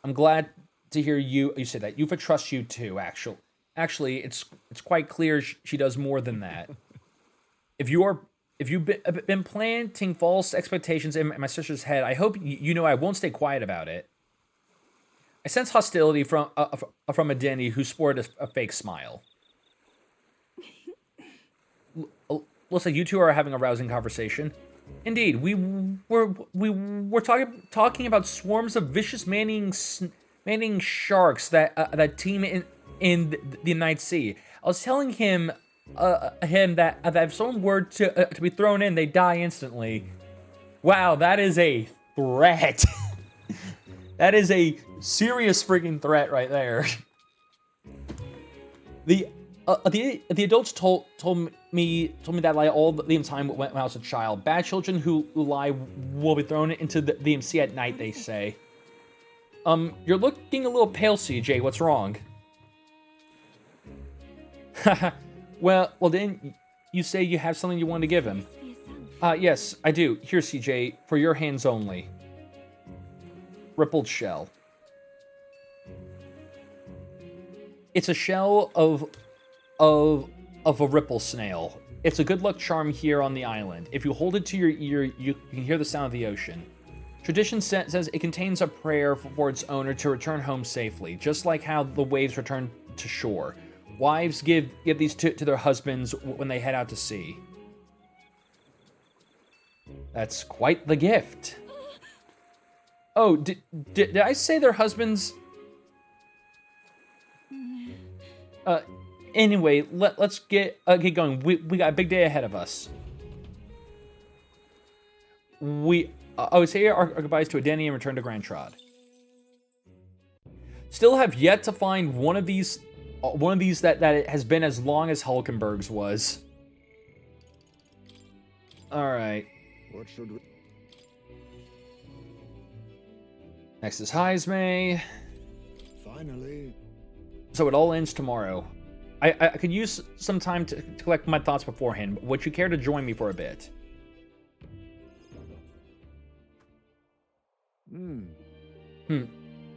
I'm glad to hear you say that. Yufa trusts you too, Actually, it's quite clear she does more than that. If you've been planting false expectations in my sister's head, I hope you know I won't stay quiet about it. I sense hostility from Adeni, who sported a fake smile. Looks like you two are having a rousing conversation. Indeed, we were talking about swarms of vicious man-eating sharks that teem in the Night Sea. I was telling him that if someone were to be thrown in, they die instantly. Wow, that is a threat. That is a serious freaking threat right there. The adults told me that lie all the time when I was a child. Bad children who lie will be thrown into the sea at night, they say. You're looking a little pale, CJ. What's wrong? well, didn't you say you have something you want to give him? Yes, I do. Here, CJ, for your hands only. Rippled shell. It's a shell of a ripple snail. It's a good luck charm here on the island. If you hold it to your ear, you can hear the sound of the ocean. Tradition says it contains a prayer for its owner to return home safely, just like how the waves return to shore. Wives give these to their husbands when they head out to sea. That's quite the gift. Oh, did I say their husbands? Anyway, let's get going. We got a big day ahead of us. I would say our goodbyes to Adeni and return to Grand Trod. Still have yet to find one of these that it has been as long as Hulkenberg's was. All right. What should we... Next is Heismay. Finally. So it all ends tomorrow. I could use some time to collect my thoughts beforehand. Would you care to join me for a bit?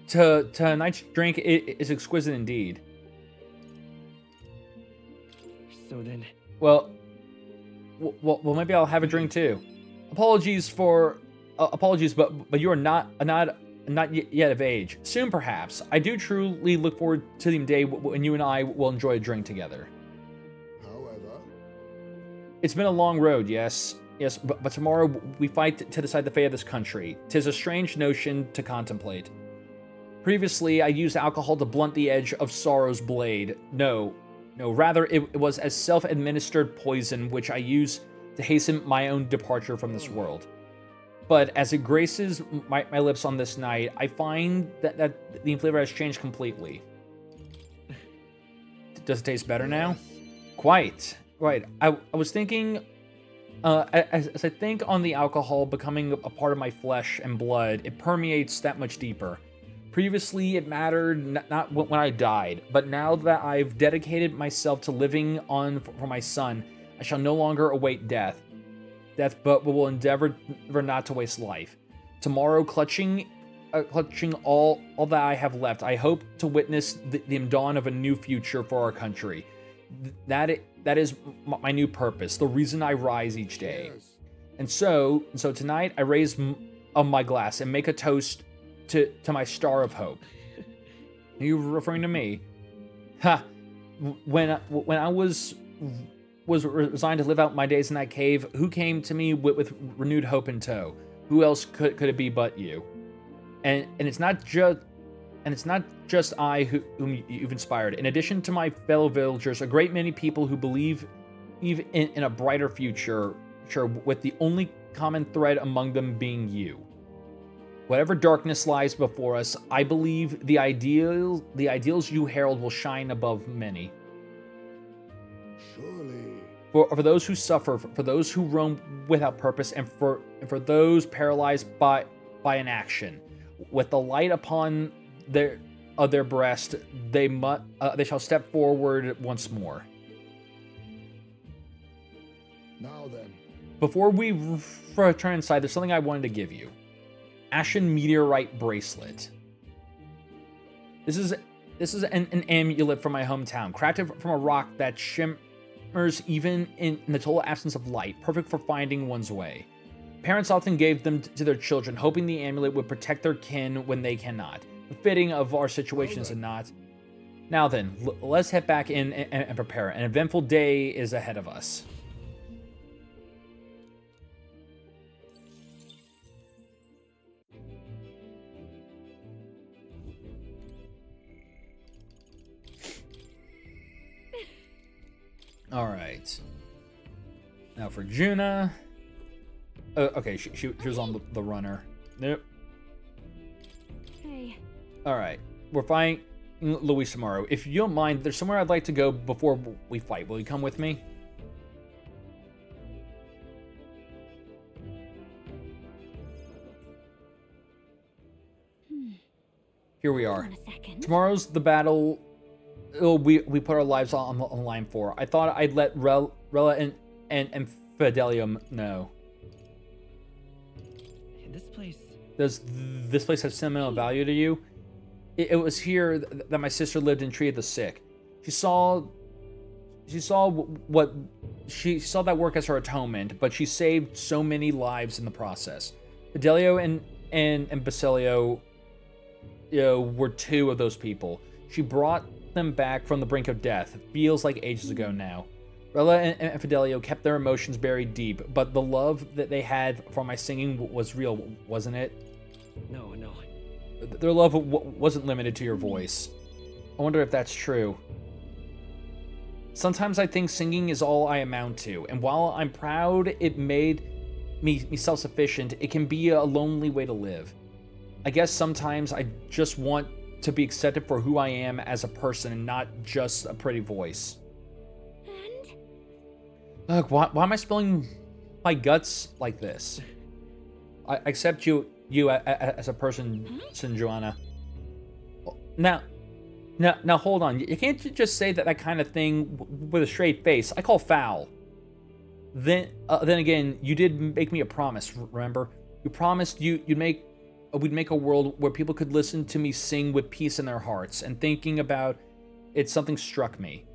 Tonight's drink is exquisite indeed. So then... Well, maybe I'll have a drink too. Apologies, but you are not yet of age. Soon, perhaps. I do truly look forward to the day when you and I will enjoy a drink together. However... It's been a long road, yes, but tomorrow we fight to decide the fate of this country. 'Tis a strange notion to contemplate. Previously, I used alcohol to blunt the edge of sorrow's blade. No, rather it was as self-administered poison which I used to hasten my own departure from this world. But as it graces my lips on this night, I find that the flavor has changed completely. Does it taste better now? Quite. Right. I was thinking, as I think on the alcohol becoming a part of my flesh and blood, it permeates that much deeper. Previously, it mattered not when I died, but now that I've dedicated myself to living on for my son, I shall no longer await death, but will endeavor not to waste life. Tomorrow, clutching all that I have left, I hope to witness the dawn of a new future for our country. That is my new purpose, the reason I rise each day. Yes. And so tonight, I raise my glass and make a toast to my star of hope. Are you referring to me? Ha! When I was resigned to live out my days in that cave, who came to me with renewed hope in tow? Who else could it be but you? And it's not just I whom you've inspired. In addition to my fellow villagers, a great many people who believe even in a brighter future, with the only common thread among them being you. Whatever darkness lies before us, I believe the ideals you herald will shine above many. Surely. For those who suffer, for those who roam without purpose, and for those paralyzed by inaction, with the light upon their breast, they shall step forward once more. Now then. Before we return inside, there's something I wanted to give you. Ashen Meteorite Bracelet. This is an amulet from my hometown, crafted from a rock that shimmers even in the total absence of light, perfect for finding one's way. Parents often gave them to their children, hoping the amulet would protect their kin when they cannot. Fitting of our situation, is it not? Now then, let's head back in and prepare. An eventful day is ahead of us. All right. Now for Juna. Okay, she was on the runner. Nope. Hey. All right. We're fighting Luis tomorrow. If you don't mind, there's somewhere I'd like to go before we fight. Will you come with me? Here we are. Hold on a second. Tomorrow's the battle we put our lives on the line for. I thought I'd let Rella and Fidelio know. This place. Does this place have sentimental value to you? It was here that my sister lived and treated the sick. She saw that work as her atonement, but she saved so many lives in the process. Fidelio and Basilio, were two of those people. She brought them back from the brink of death. It feels like ages ago now. Rella and Fidelio kept their emotions buried deep, but the love that they had for my singing was real, wasn't it? No. Their love wasn't limited to your voice. I wonder if that's true. Sometimes I think singing is all I amount to, and while I'm proud it made me self-sufficient, it can be a lonely way to live. I guess sometimes I just want to be accepted for who I am as a person and not just a pretty voice. And? Ugh, why am I spilling my guts like this? I accept you as a person, Joanna. Now, hold on. You can't just say that kind of thing with a straight face. I call foul. Then again, you did make me a promise. Remember, you promised we'd make a world where people could listen to me sing with peace in their hearts. And thinking about it, something struck me.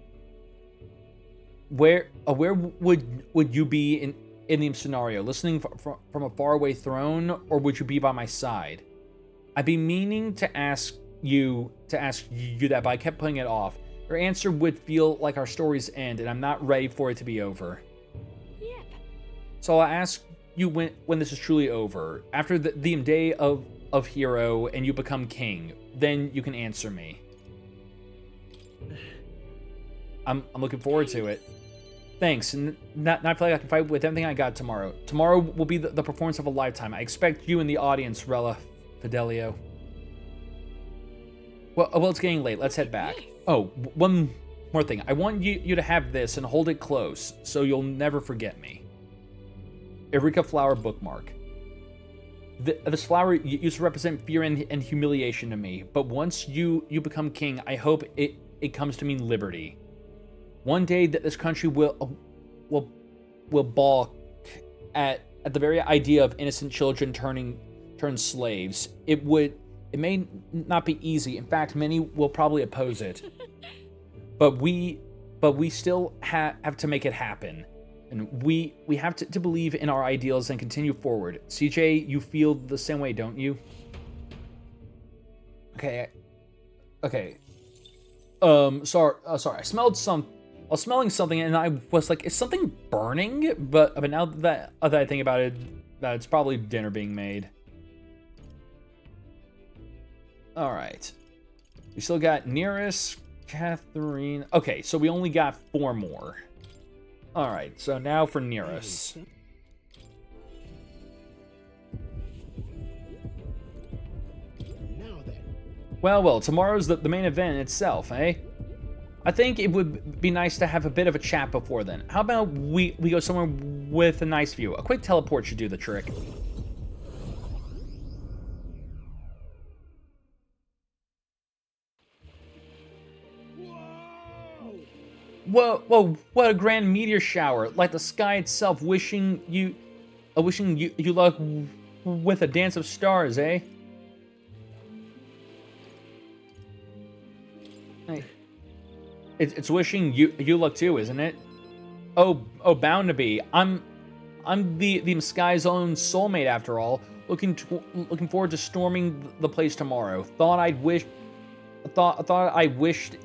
Where would you be in the scenario, listening from a faraway throne, or would you be by my side? I'd be meaning to ask you that, but I kept putting it off. Your answer would feel like our story's end, and I'm not ready for it to be over. Yep. So I'll ask you when this is truly over, after the day of hero, and you become king. Then you can answer me. I'm looking forward to it. Thanks, and now I feel like I can fight with everything I got tomorrow. Tomorrow will be the performance of a lifetime. I expect you in the audience, Rella, Fidelio. Well, it's getting late. Let's head back. Oh, one more thing. I want you to have this and hold it close, so you'll never forget me. Eureka flower bookmark. This flower used to represent fear and humiliation to me, but once you become king, I hope it comes to mean liberty. One day that this country will balk at the very idea of innocent children turn slaves. It may not be easy. In fact, many will probably oppose it. But we still have to make it happen. And we have to believe in our ideals and continue forward. CJ, you feel the same way, don't you? Okay. Sorry. I was smelling something and I was like, is something burning? But now that I think about it, that it's probably dinner being made. All right. We still got Nearest, Catherine. Okay, so we only got 4 more. All right, so now for Nearest. Now then. Well, tomorrow's the main event itself, eh? I think it would be nice to have a bit of a chat before then. How about we go somewhere with a nice view? A quick teleport should do the trick. Whoa, what a grand meteor shower. Like the sky itself wishing you luck with a dance of stars, eh? Hey. It's wishing you luck too, isn't it? Oh, bound to be. I'm the sky's own soulmate after all. Looking forward to storming the place tomorrow. Thought I wished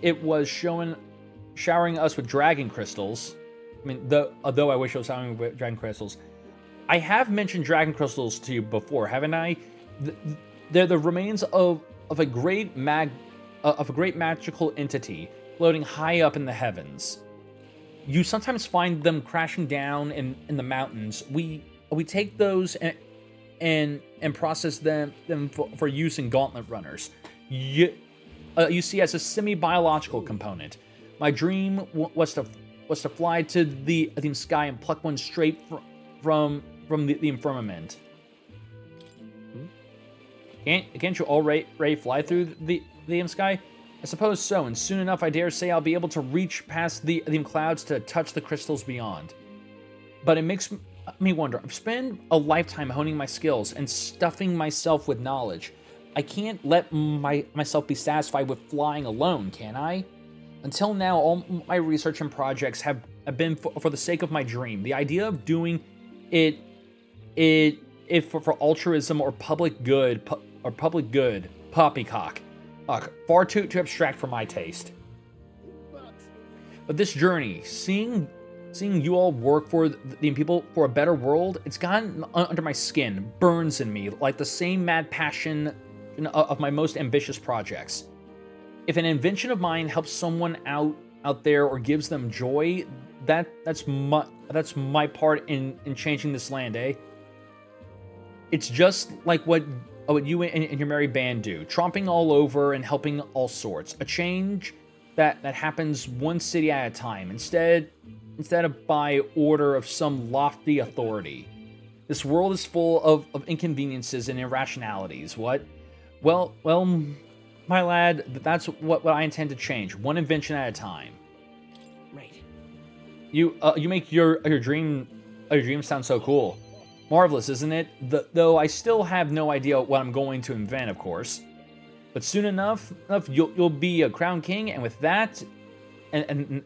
it was showering us with dragon crystals. I mean, though I wish it was showering with dragon crystals. I have mentioned dragon crystals to you before, haven't I? They're the remains of a great magical entity floating high up in the heavens. You sometimes find them crashing down in the mountains. We take those and process them for use in gauntlet runners. You see, as a semi-biological component. My dream was to fly to the sky and pluck one straight from the firmament. Can't you already fly through the sky? I suppose so, and soon enough I dare say I'll be able to reach past the clouds to touch the crystals beyond. But it makes me wonder. I've spent a lifetime honing my skills and stuffing myself with knowledge. I can't let myself be satisfied with flying alone, can I? Until now, all my research and projects have been for the sake of my dream. The idea of doing it for altruism or public good, poppycock. Far too abstract for my taste. But this journey, seeing you all work for the people for a better world, it's gotten under my skin, burns in me like the same mad passion of my most ambitious projects. If an invention of mine helps someone out there or gives them joy, that's my part in changing this land, eh? It's just like what you and your merry band do, tromping all over and helping all sorts. A change that happens one city at a time, instead of by order of some lofty authority. This world is full of inconveniences and irrationalities. What? Well, my lad, that's what I intend to change, one invention at a time. Right. You make your dream sound so cool. Marvelous, isn't it? Though I still have no idea what I'm going to invent, of course. But soon enough you'll be a crown king, and with that, and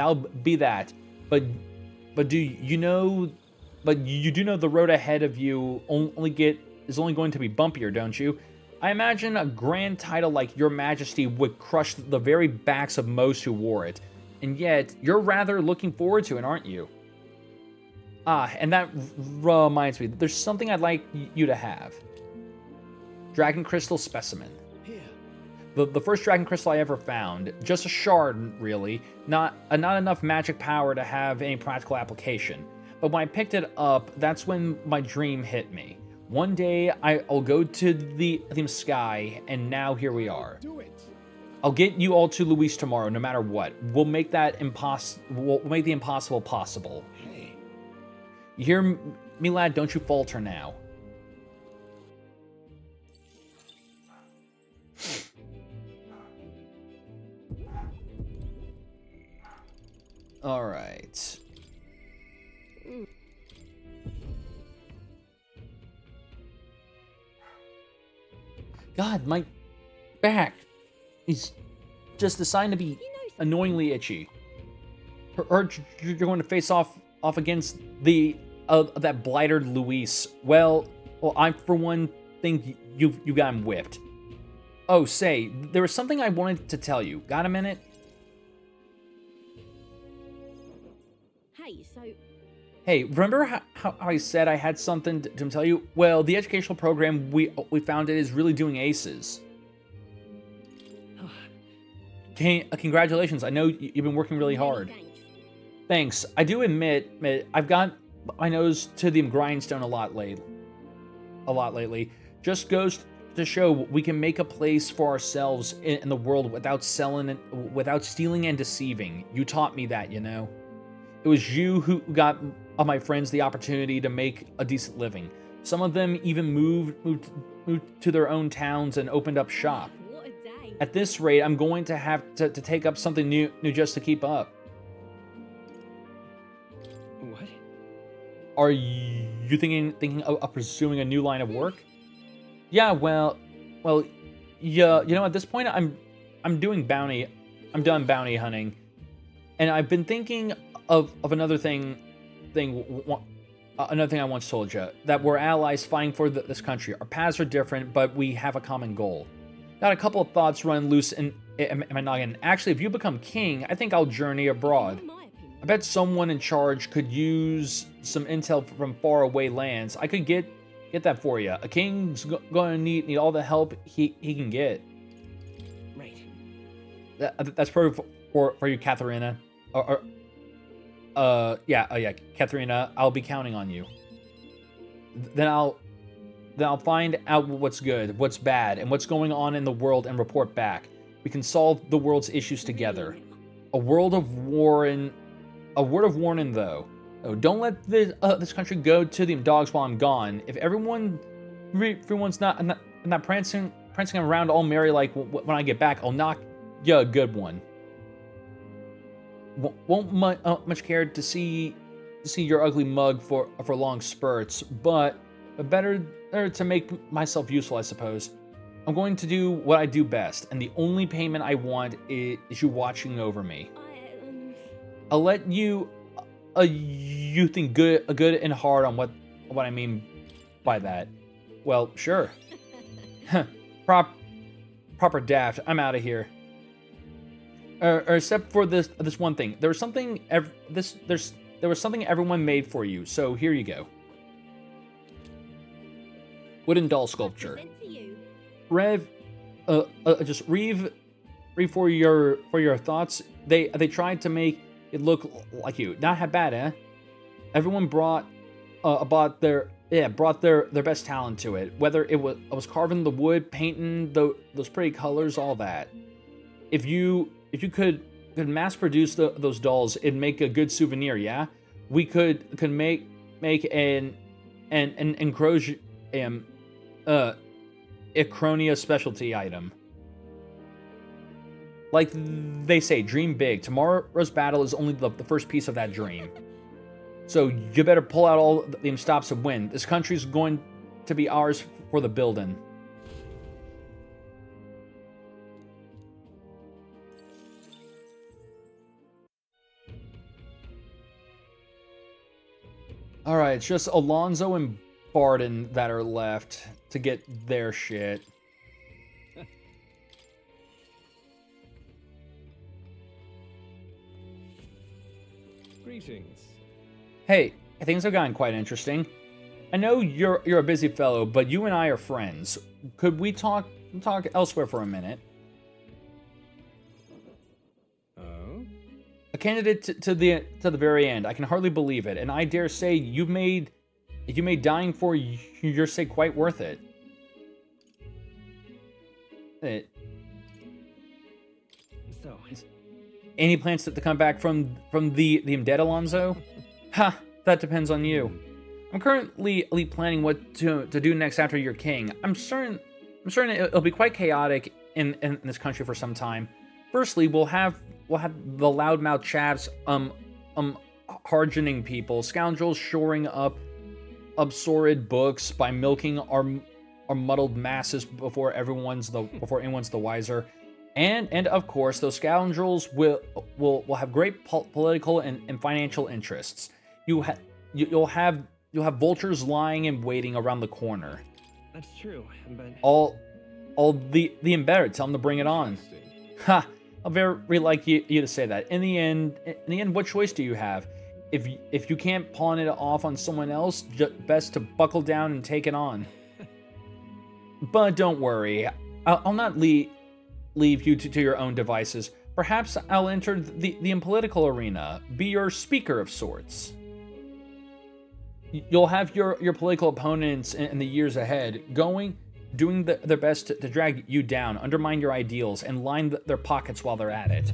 I'll be that. But you do know the road ahead of you is only going to be bumpier, don't you? I imagine a grand title like Your Majesty would crush the very backs of most who wore it. And yet, you're rather looking forward to it, aren't you? And that reminds me, there's something I'd like you to have. Dragon Crystal Specimen. Here. The first Dragon Crystal I ever found. Just a shard, really. Not enough magic power to have any practical application. But when I picked it up, that's when my dream hit me. One day, I'll go to the sky, and now here we are. Do it. I'll get you all to Luis tomorrow, no matter what. We'll make we'll make the impossible possible. Hey. You hear me, lad? Don't you falter now. All right. God, my back is just designed to be annoyingly itchy. Heard you're going to face off against that blighted Luis. Well, I for one think you got him whipped. Oh, say, there was something I wanted to tell you. Got a minute? Hey, so Hey, remember how I said I had something to tell you? Well, the educational program we found it is really doing aces. Congratulations, I know you've been working really hard. Thanks. I do admit I've got my nose to the grindstone a lot lately. Just goes to show we can make a place for ourselves in the world without stealing and deceiving. You taught me that, you know. It was you who got my friends the opportunity to make a decent living. Some of them even moved to their own towns and opened up shop. what a day. At this rate, I'm going to have to take up something new just to keep up. What? Are you you thinking of pursuing a new line of work? Yeah, well, yeah. You know, at this point, I'm doing bounty. I'm done bounty hunting, and I've been thinking of another thing. Another thing I once told you, that we're allies fighting for this country. Our paths are different, but we have a common goal. Got a couple of thoughts running loose in my noggin. Actually, if you become king, I think I'll journey abroad. I bet someone in charge could use some intel from faraway lands. I could get that for you. A king's gonna need all the help he can get. Right. That's perfect for you, Katharina. Yeah, Katharina. I'll be counting on you. Then I'll find out what's good, what's bad, and what's going on in the world and report back. We can solve the world's issues together. A word of warning, though. Oh, don't let this country go to the dogs while I'm gone. If everyone's not prancing around all merry like when I get back, I'll knock you a good one. Won't much care to see your ugly mug for long spurts, but better to make myself useful, I suppose. I'm going to do what I do best, and the only payment I want is you watching over me. I'll let you think good and hard on what I mean by that. Well, sure. Proper daft. I'm out of here. Or except for this one thing. There was something everyone made for you. So here you go. Wooden doll sculpture. Rev, just read for your thoughts. They tried to make it look like you. Not how bad, eh? Everyone brought their best talent to it. Whether it was carving the wood, painting those pretty colors, all that. If you could mass produce those dolls, it'd make a good souvenir. Yeah, we could make an Acronia specialty item. Like they say, dream big. Tomorrow's battle is only the first piece of that dream. So you better pull out all the stops and win. This country's going to be ours for the building. Alright, it's just Alonso and Barden that are left to get their shit. Greetings. Hey, things have gotten quite interesting. I know you're a busy fellow, but you and I are friends. Could we talk elsewhere for a minute? Oh? A candidate to the very end. I can hardly believe it, and I dare say you made dying for your sake quite worth it. So, Any plans to come back from the dead, Alonso? Ha! That depends on you. I'm currently planning what to do next after you're king. I'm certain it'll be quite chaotic in this country for some time. Firstly, we'll have the loudmouth chaps hardening people, scoundrels shoring up sordid books by milking our muddled masses before anyone's the wiser. And of course, those scoundrels will have great political and financial interests. You'll have vultures lying and waiting around the corner. that's true, but All the embedded. Tell them to bring it on. Ha! I'll very like you to say that. In the end, what choice do you have? If you can't pawn it off on someone else, best to buckle down and take it on. But don't worry, I'll not leave you to your own devices. Perhaps I'll enter the political arena, be your speaker of sorts. You'll have your political opponents in the years ahead doing their best to drag you down, undermine your ideals, and line their pockets while they're at it.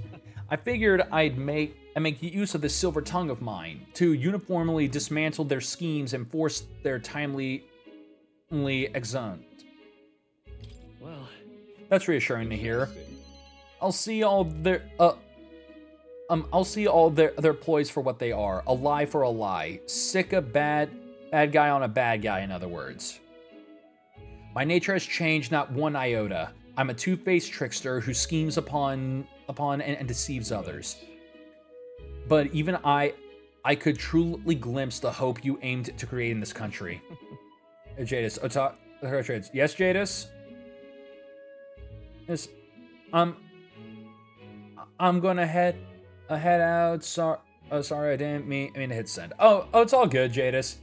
I figured I'd make use of this silver tongue of mine to uniformly dismantle their schemes and force their timely exeunt. well, That's reassuring to hear. Interesting. I'll see all their ploys for what they are. A lie for a lie. Sick of bad Bad guy on a bad guy, in other words. My nature has changed not one iota. I'm a two-faced trickster who schemes upon and deceives others. But even I could truly glimpse the hope you aimed to create in this country. Jadis, yes, Jadis? Yes, I'm gonna head out. Sorry, I didn't mean to hit send. Oh, it's all good, Jadis.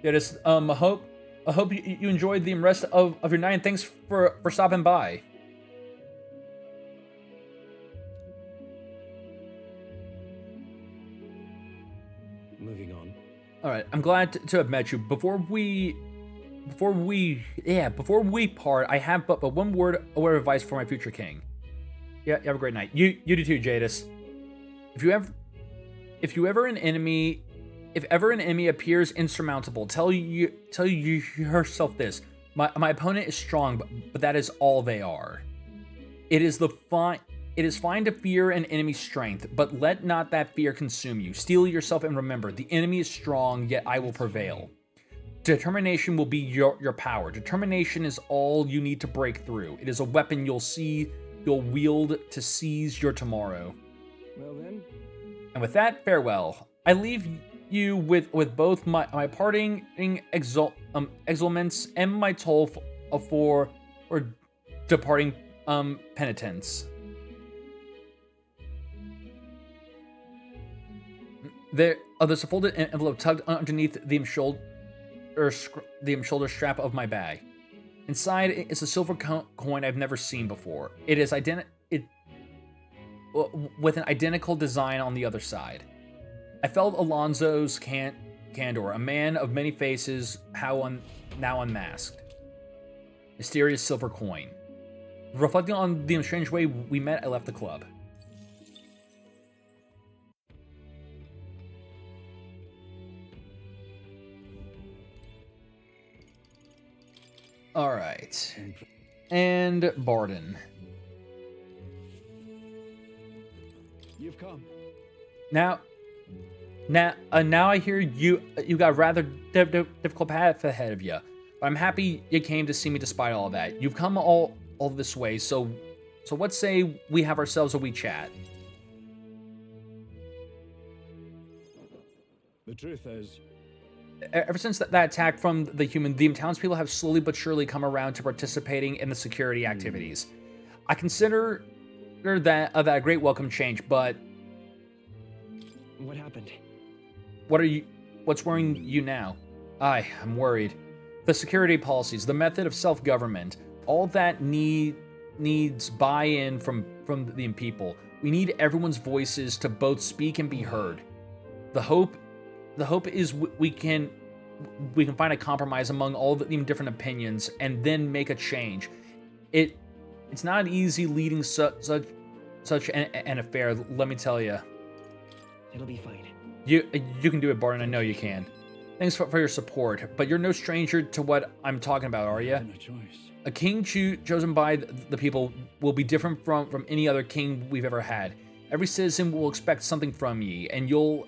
Jadis, I hope you enjoyed the rest of your night, and thanks for stopping by. Moving on. All right, I'm glad to have met you. Before we part, I have but one word of advice for my future king. Yeah, you have a great night. You do too, Jadis. If ever an enemy appears insurmountable, tell yourself this: my opponent is strong, but that is all they are. It is fine to fear an enemy's strength, but let not that fear consume you. Steel yourself and remember, the enemy is strong, yet I will prevail. Determination will be your power. Determination is all you need to break through. It is a weapon you'll wield to seize your tomorrow. Well then. And with that, farewell. I leave you with both my parting exulments and my toll for departing penitence. There's a folded envelope tugged underneath the shoulder strap of my bag. Inside is a silver coin I've never seen before. It is with an identical design on the other side. I felt Alonzo's candor, a man of many faces, now unmasked. Mysterious silver coin. Reflecting on the strange way we met, I left the club. All right. And Barden. You've come. Now I hear you got a rather difficult path ahead of you. But I'm happy you came to see me despite all that. You've come all this way, so what say we have ourselves a wee chat? The truth is, ever since that attack from the townspeople have slowly but surely come around to participating in the security activities. I consider that a great welcome change, but What happened? What's worrying you now? I'm worried. The security policies, the method of self-government, all that needs buy-in from the people. We need everyone's voices to both speak and be heard. The hope is we can find a compromise among all the different opinions and then make a change. It's not easy leading such an affair, let me tell you. It'll be fine. You can do it, Barton. I know you can. Thanks for your support, but you're no stranger to what I'm talking about, are you? no choice. A king chosen by the people will be different from any other king we've ever had. Every citizen will expect something from ye, and you'll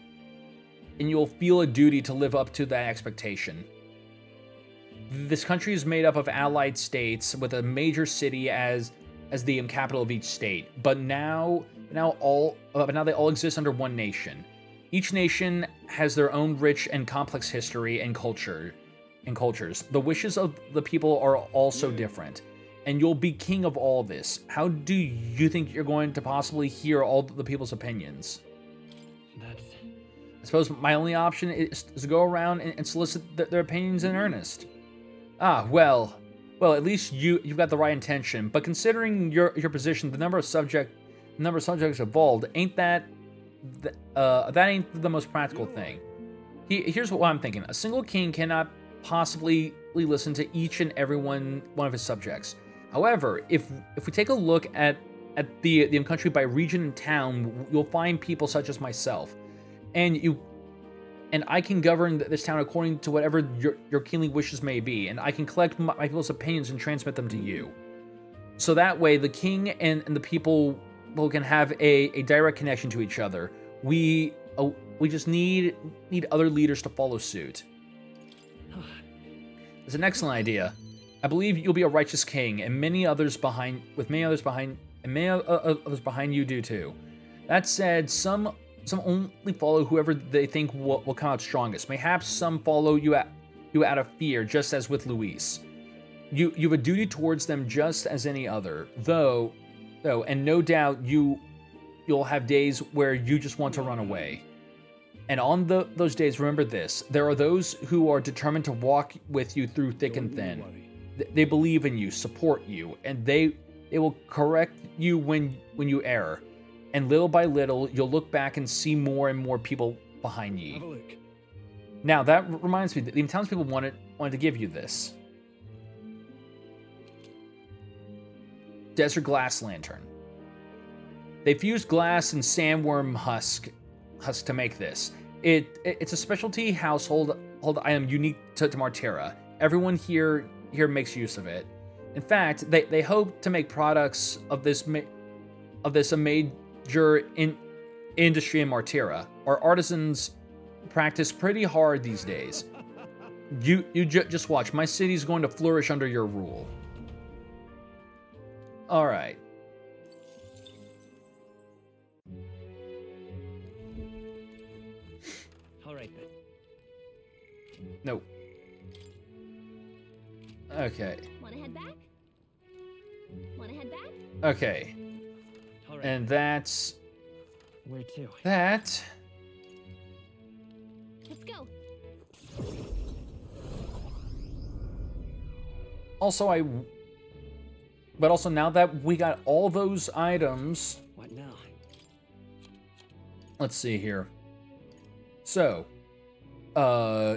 feel a duty to live up to that expectation. This country is made up of allied states with a major city as the capital of each state, but now they all exist under one nation. Each nation has their own rich and complex history and cultures. The wishes of the people are also different, and you'll be king of all this. How do you think you're going to possibly hear all the people's opinions? I suppose my only option is to go around and solicit their opinions in earnest. Well, at least you've got the right intention. But considering your position, the number of subjects involved, that ain't the most practical thing. Here's what I'm thinking: a single king cannot possibly listen to each and every one of his subjects. However, if we take a look at the country by region and town, you'll find people such as myself. And I can govern this town according to whatever your kingly wishes may be, and I can collect my people's opinions and transmit them to you. So that way, the king and the people can have a direct connection to each other. We just need other leaders to follow suit. It's an excellent idea. I believe you'll be a righteous king, and many others behind you do too. That said, some only follow whoever they think will come out strongest. Mayhaps some follow you out of fear, just as with Luis. You've a duty towards them just as any other, though, and no doubt you'll have days where you just want to run away. And on those days, remember this: there are those who are determined to walk with you through thick and thin. They believe in you, support you, and they will correct you when you err. And little by little, you'll look back and see more and more people behind Have a you. look. Now that reminds me, the townspeople wanted to give you this desert glass lantern. They fused glass and sandworm husk to make this. It's a specialty household item unique to Martera. Everyone here makes use of it. In fact, they hope to make products of this a major industry in Martera. Our artisans practice pretty hard these days. You just watch. My city's going to flourish under your rule. All right. All right then. No. Okay. Wanna head back? Wanna head back? Okay. All right. And that's Where to? that. Let's go. But also now that we got all those items, What now? let's see here. So,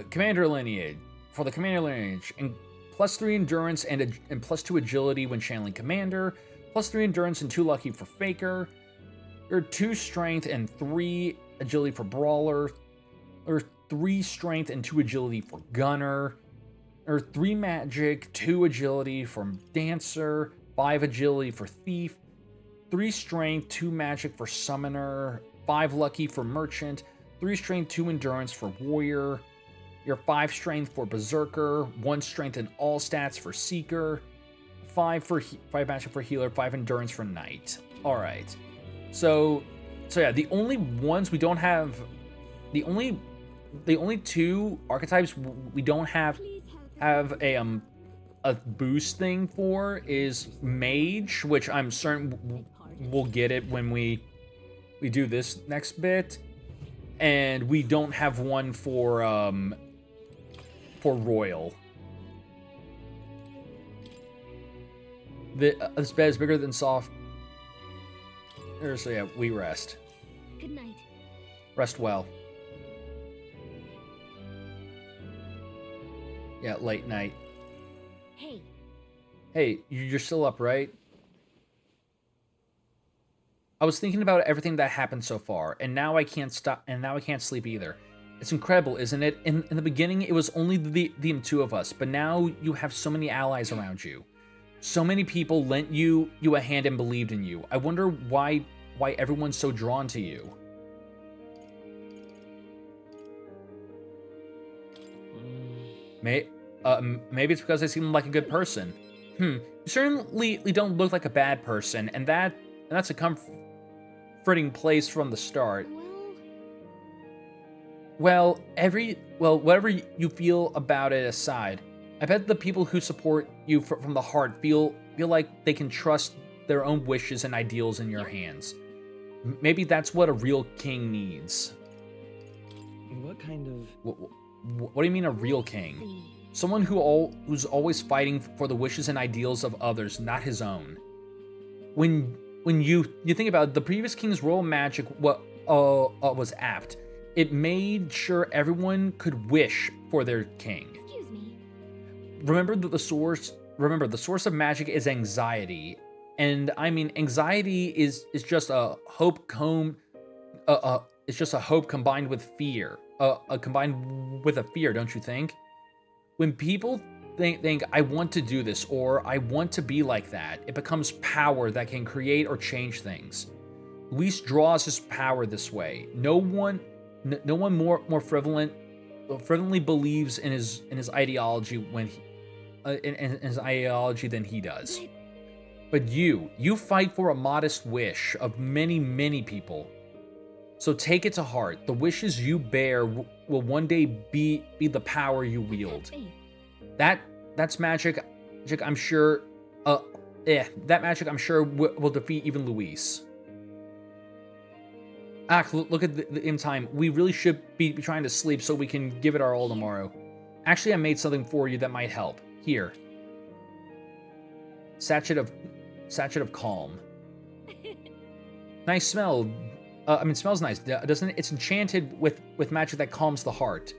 commander lineage. For the commander lineage, and +3 endurance and +2 agility when channeling commander, +3 endurance and 2 lucky for faker, or 2 strength and 3 agility for brawler, or 3 strength and 2 agility for gunner, or 3 magic, 2 agility for dancer, 5 agility for thief, 3 strength, 2 magic for summoner, 5 lucky for merchant, 3 strength, 2 endurance for warrior, your 5 strength for berserker, 1 strength in all stats for seeker, 5 magic for healer, 5 endurance for knight. All right. So yeah, the only ones we don't have, the only 2 archetypes we don't have a boost thing for is mage, which I'm certain we'll get it when we do this next bit, and we don't have one for royal. This bed is bigger than soft. So yeah, we rest. Good night. Rest well. Yeah, late night. Hey, Hey, you're still up, right? I was thinking about everything that happened so far, and now I can't stop, and now I can't sleep either. It's incredible, isn't it? In the beginning, it was only the 2 of us, but now you have so many allies around you. So many people lent you a hand and believed in you. I wonder why everyone's so drawn to you. Maybe it's because I seem like a good person. You certainly don't look like a bad person, and that's a comforting place from the start. Well, whatever you feel about it aside, I bet the people who support you from the heart feel like they can trust their own wishes and ideals in your hands. Maybe that's what a real king needs. What kind of... What do you mean a real king? Someone who's always fighting for the wishes and ideals of others, not his own. When you think about it, the previous king's royal magic was apt. It made sure everyone could wish for their king. excuse me. Remember the source of magic is anxiety. And I mean, anxiety is just a hope it's just a hope combined with fear. Combined with a fear, don't you think? When people think I want to do this or I want to be like that, it becomes power that can create or change things. Luis draws his power this way. No one more prevalent fervently believes in his ideology when he, in his ideology than he does. But you fight for a modest wish of many, many people. So take it to heart. The wishes you bear will one day be the power you wield. That's magic. I'm sure. That magic I'm sure will defeat even Luis. Look at the in time. We really should be trying to sleep so we can give it our all tomorrow. Actually, I made something for you that might help. Here. Sachet of calm. Nice smell. Smells nice, doesn't it? It's enchanted with magic that calms the heart.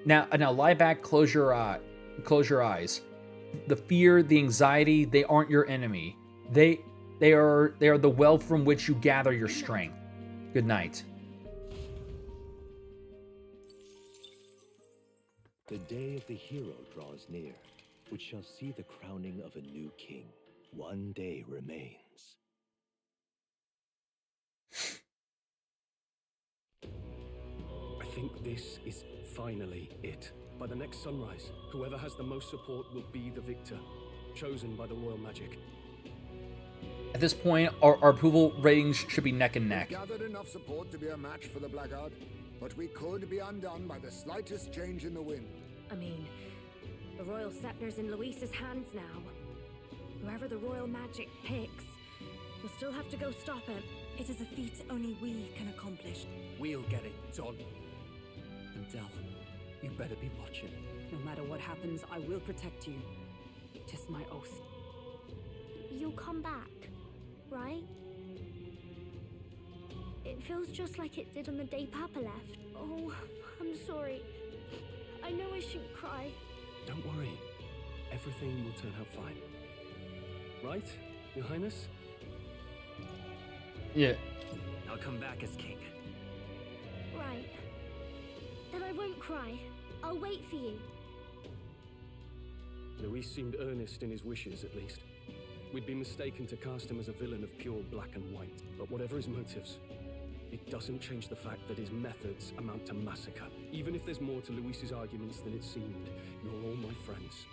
Now lie back, close your eyes. The fear, the anxiety, they aren't your enemy. They are the well from which you gather your strength. Good night. The day of the hero draws near, which shall see the crowning of a new king. One day remains. I think this is finally it. By the next sunrise, whoever has the most support will be the victor, chosen by the royal magic. At this point, our approval ratings should be neck and neck. Gathered enough support to be a match for the Blackguard, but we could be undone by the slightest change in the wind. I mean, the royal scepter's in Luis's hands now. Whoever the royal magic picks, we'll still have to go stop it. It is a feat only we can accomplish. We'll get it done. And Del, you better be watching. No matter what happens, I will protect you. 'Tis my oath. You'll come back, right? It feels just like it did on the day Papa left. Oh, I'm sorry. I know I shouldn't cry. Don't worry. Everything will turn out fine. Right, Your Highness? Yeah. I'll come back as king. Right. Then I won't cry. I'll wait for you. Luis seemed earnest in his wishes, at least. We'd be mistaken to cast him as a villain of pure black and white. But whatever his motives, it doesn't change the fact that his methods amount to massacre. Even if there's more to Luis's arguments than it seemed, you're all my friends.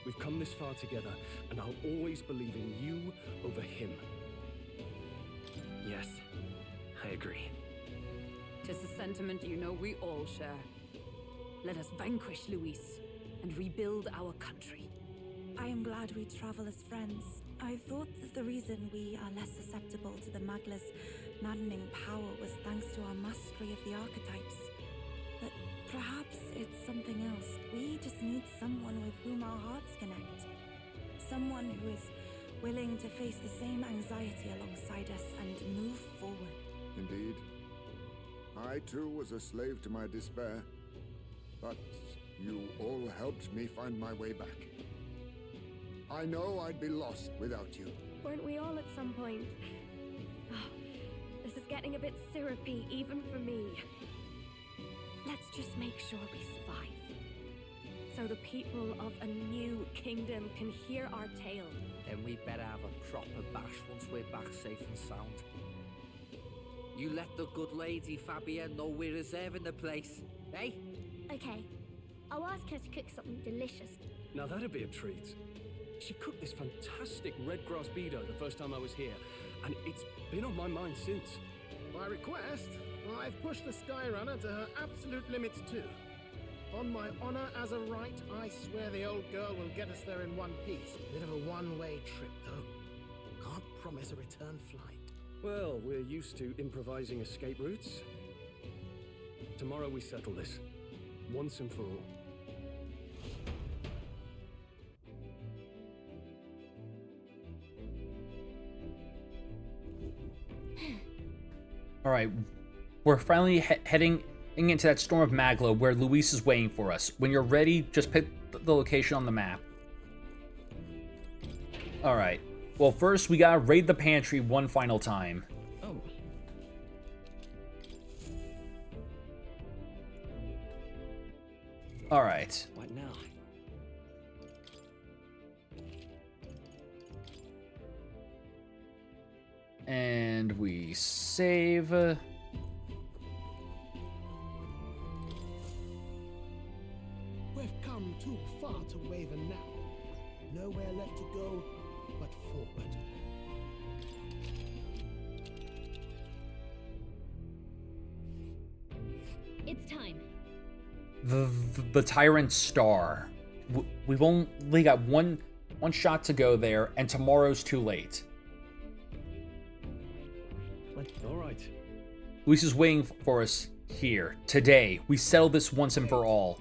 We've come this far together, and I'll always believe in you over him. Yes, I agree. 'Tis a sentiment you know we all share. Let us vanquish Luis and rebuild our country. I am glad we travel as friends. I thought that the reason we are less susceptible to the Magla's maddening power was thanks to our mastery of the archetypes. But perhaps it's something else. We just need someone with whom our hearts connect. Someone who is willing to face the same anxiety alongside us and move forward. Indeed. I too was a slave to my despair, but you all helped me find my way back. I know I'd be lost without you. Weren't we all at some point? Oh, this is getting a bit syrupy, even for me. Let's just make sure we survive. So the people of a new kingdom can hear our tale. Then we better have a proper bash once we're back safe and sound. You let the good lady Fabia know we're reserving the place, eh? Okay, I'll ask her to cook something delicious. Now that'd be a treat. She cooked this fantastic red grass beedo the first time I was here, and it's been on my mind since. By request, I've pushed the Skyrunner to her absolute limits too. On my honor as a right, I swear the old girl will get us there in one piece. Bit of a one-way trip though. Can't promise a return flight. Well, we're used to improvising escape routes. Tomorrow we settle this, once and for all. All right, we're finally heading into that storm of Maglo where Luis is waiting for us. When you're ready, just pick the location on the map. All right. Well, first we gotta raid the pantry one final time. Oh. All right. What now? And we save. come too far to waver now. Nowhere left to go but forward. It's time. The Tyrant Star. We've only got one shot to go there, and tomorrow's too late. All right. Luis is waiting for us here. Today, we settle this once and for all.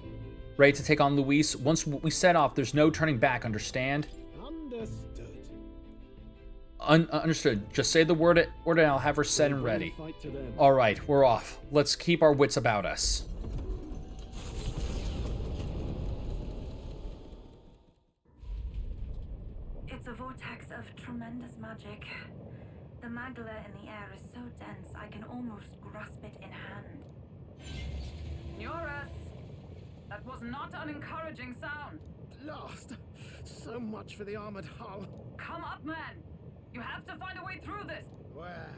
Ready to take on Luis? Once we set off, there's no turning back, understand? Understood. Understood. Just say the word and I'll have her set and ready. Alright, we're off. Let's keep our wits about us. It's a vortex of tremendous magic. The magla in the air is so dense I can almost grasp it in hand. Eurus! That was not an encouraging sound. Blast! So much for the armored hull. Come up, man! You have to find a way through this! Well,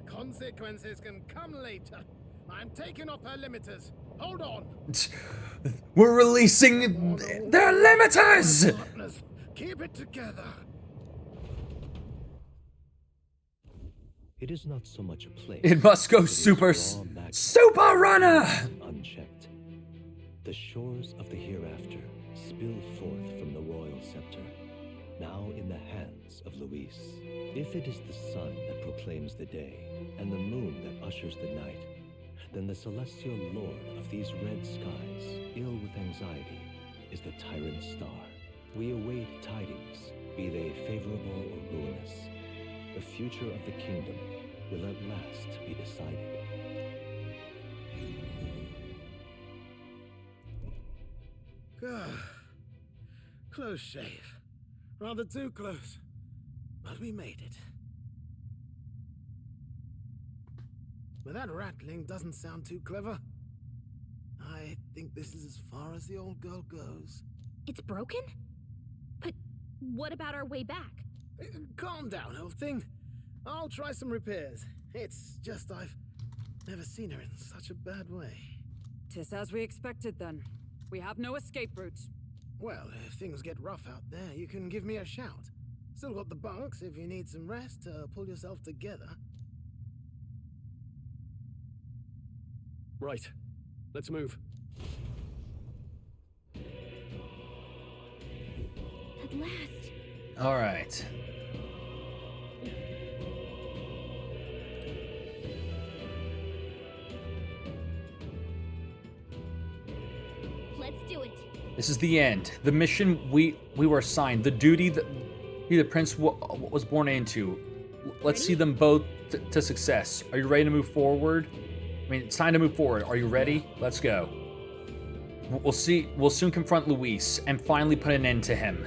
consequences can come later. I'm taking off her limiters. Hold on! We're releasing their limiters! Partners, keep it together. It is not so much a place. It must go as it is raw super runner! Unchecked. The shores of the hereafter spill forth from the royal scepter, now in the hands of Luis. If it is the sun that proclaims the day, and the moon that ushers the night, then the celestial lord of these red skies, ill with anxiety, is the Tyrant Star. We await tidings, be they favorable or ruinous. The future of the kingdom will at last be decided. Close shave. Rather too close. But we made it. But that rattling doesn't sound too clever. I think this is as far as the old girl goes. It's broken? But what about our way back? Calm down, old thing. I'll try some repairs. It's just I've never seen her in such a bad way. 'Tis as we expected then. We have no escape routes. Well, if things get rough out there, you can give me a shout. Still got the bunks if you need some rest to pull yourself together. Right. Let's move. At last. Alright. Let's do it. This is the end. The mission we were assigned. The duty that the prince was born into. Let's see them both to success. Are you ready to move forward? I mean, it's time to move forward. Are you ready? Let's go. We'll see. We'll soon confront Luis and finally put an end to him.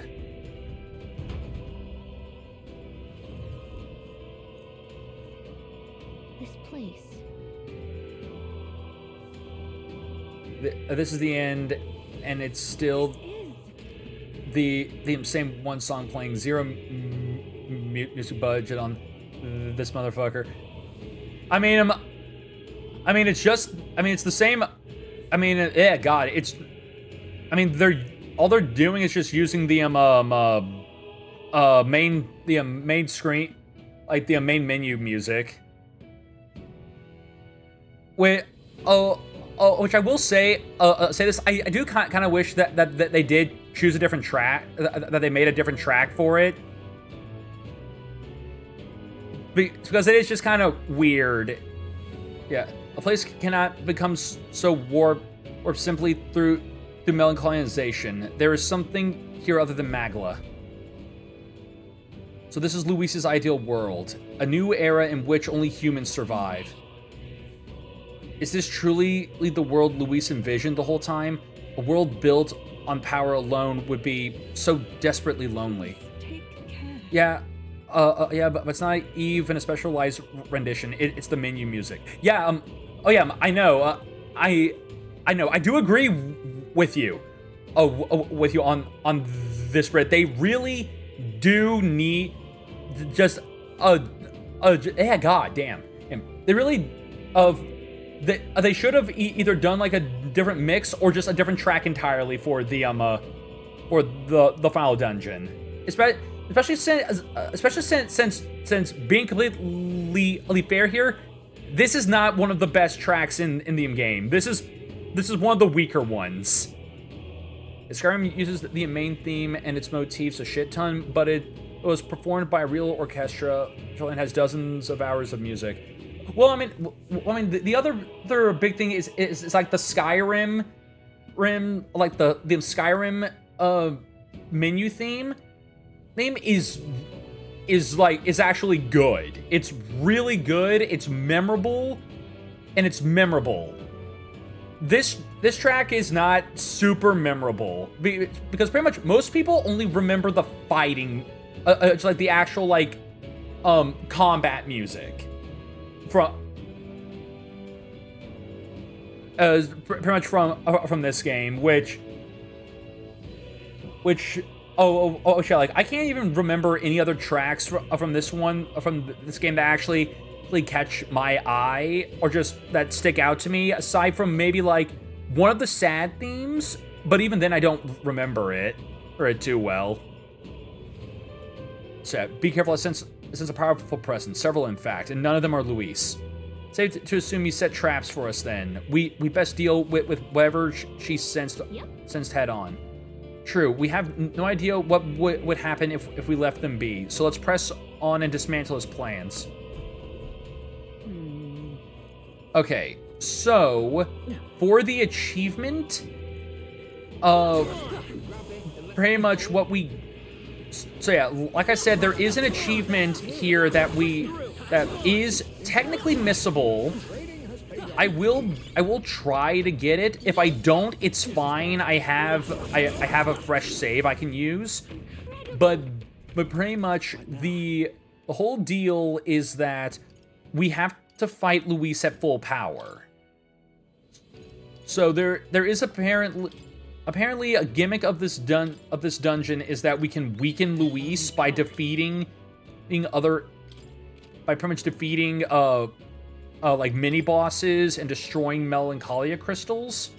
This place. This is the end, and it's still the same one song playing. Zero music budget on this motherfucker. I mean, it's just. I mean, it's the same. I mean, yeah, God, it's. I mean, they're doing is just using the main screen, like the main menu music. Wait, which I will say this. I do kind of wish that they did choose a different track, that they made a different track for it, because it is just kind of weird. Yeah, a place cannot become so warped or simply through melancholyization. There is something here other than Magla. So this is Luis's ideal world, a new era in which only humans survive. Is this truly the world Luis envisioned the whole time? A world built on power alone would be so desperately lonely. Yeah, yeah, but it's not even a specialized rendition. It's the menu music. Yeah, oh yeah, I know. I know. I do agree with you. With you on this, Brett. They really do need just yeah. God damn. They really they should have either done like a different mix or just a different track entirely for the final dungeon. Especially since being completely fair here, this is not one of the best tracks in the game. This is one of the weaker ones. Skyrim uses the main theme and its motifs a shit ton, but it was performed by a real orchestra and has dozens of hours of music. Well, I mean, the other big thing is like the Skyrim, like the Skyrim menu theme is actually good. It's really good. It's memorable, and it's memorable. This track is not super memorable because pretty much most people only remember the fighting, it's like the actual like combat music from pretty much from this game, which oh shit, like I can't even remember any other tracks from this game that actually catch my eye or just that stick out to me, aside from maybe like one of the sad themes, but even then I don't remember it too well. So be careful, since this is a powerful presence, several in fact, and none of them are Luis. Safe to assume you set traps for us then. We best deal with whatever she sensed head on. True, we have no idea what would happen if we left them be, so let's press on and dismantle his plans. Okay, so for the achievement of pretty much what we... So yeah, like I said, there is an achievement here that is technically missable. I will try to get it. If I don't, it's fine. I have a fresh save I can use. But pretty much the whole deal is that we have to fight Luis at full power. So there is apparently a gimmick of this dungeon is that we can weaken Luis by pretty much defeating like mini bosses and destroying Melancholia crystals.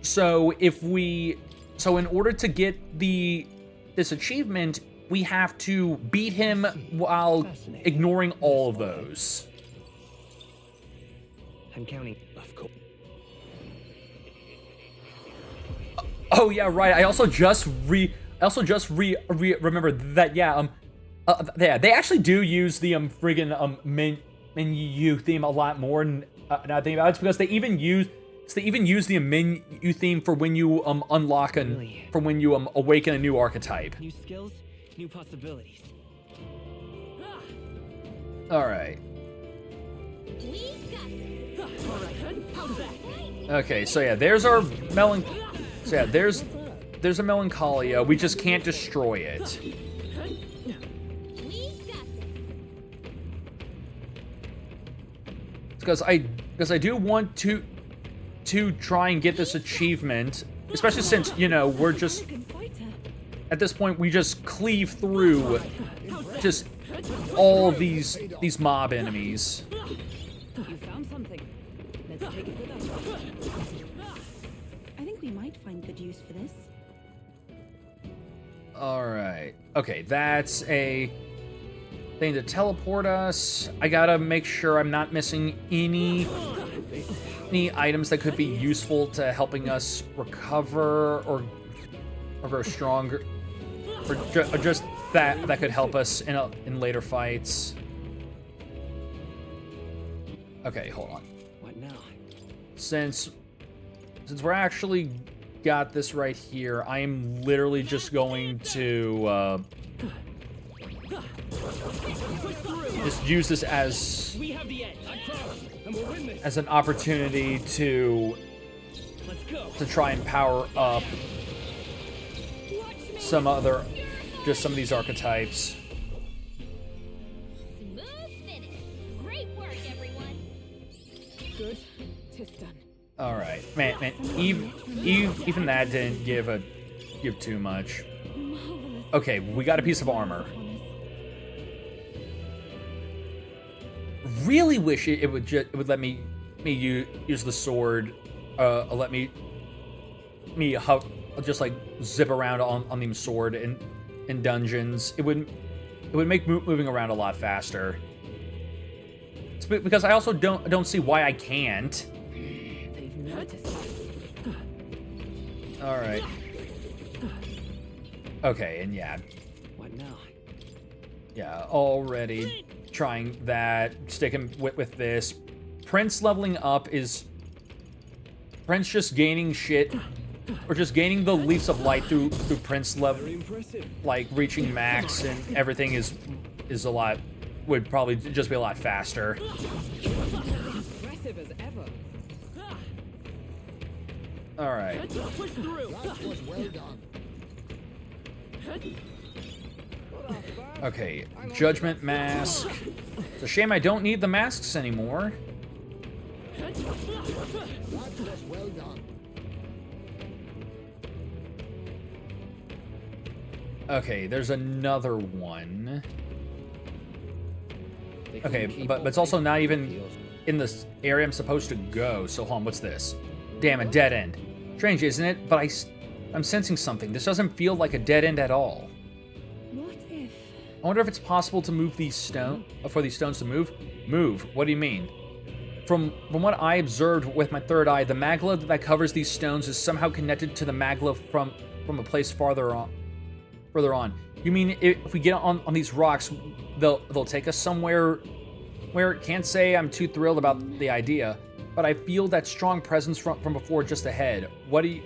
So in order to get this achievement, we have to beat him while ignoring all of those. I'm counting. Of course. Oh yeah, right. I also just remembered that. Yeah, they actually do use the friggin' menu theme a lot more. Now I think about it, it's because they even use the menu theme for when you unlock for when you awaken a new archetype. New skills, new possibilities. All right. Okay, so yeah, there's our So yeah, there's a Melancholia. We just can't destroy it. Because I do want to try and get this achievement, especially since, you know, we're just at this point we just cleave through just all these mob enemies. You found something. Let's take it with us. I think we might find good use for this. All right. Okay, that's a thing to teleport us. I gotta make sure I'm not missing any items that could be useful to helping us recover or grow stronger, or just that could help us in later fights. Okay, hold on. What now? Since we're actually got this right here, I am literally just going to just use this as an opportunity to try and power up some of these archetypes. Smooth finish. Great work, everyone. Good. Tis done. All right, man. Even that didn't give too much. Okay, we got a piece of armor. really wish it would let me use the sword, let me just like zip around on the sword in dungeons. It would make moving around a lot faster. It's because I also don't see why I can't. They've noticed us. All right. Okay, and yeah. What now? Yeah, already trying that. Sticking with this. Prince leveling up is... Prince just gaining shit. Or just gaining the Leaves of Light through Prince level. Like, reaching max and everything is a lot... Would probably just be a lot faster. Impressive as ever. Alright. Push through. That was well done. Okay, Judgment Mask. It's a shame I don't need the masks anymore. That was well done. Okay, there's another one. Okay, but it's also not even in the area I'm supposed to go. So hold on, what's this? Damn, a dead end. Strange, isn't it? But I'm sensing something. This doesn't feel like a dead end at all. What if? I wonder if it's possible to move these for these stones to move. Move? What do you mean? From what I observed with my third eye, the magla that covers these stones is somehow connected to the magla from a place further on. You mean if we get on these rocks, they'll take us somewhere where can't say I'm too thrilled about the idea, but I feel that strong presence from before just ahead. What do you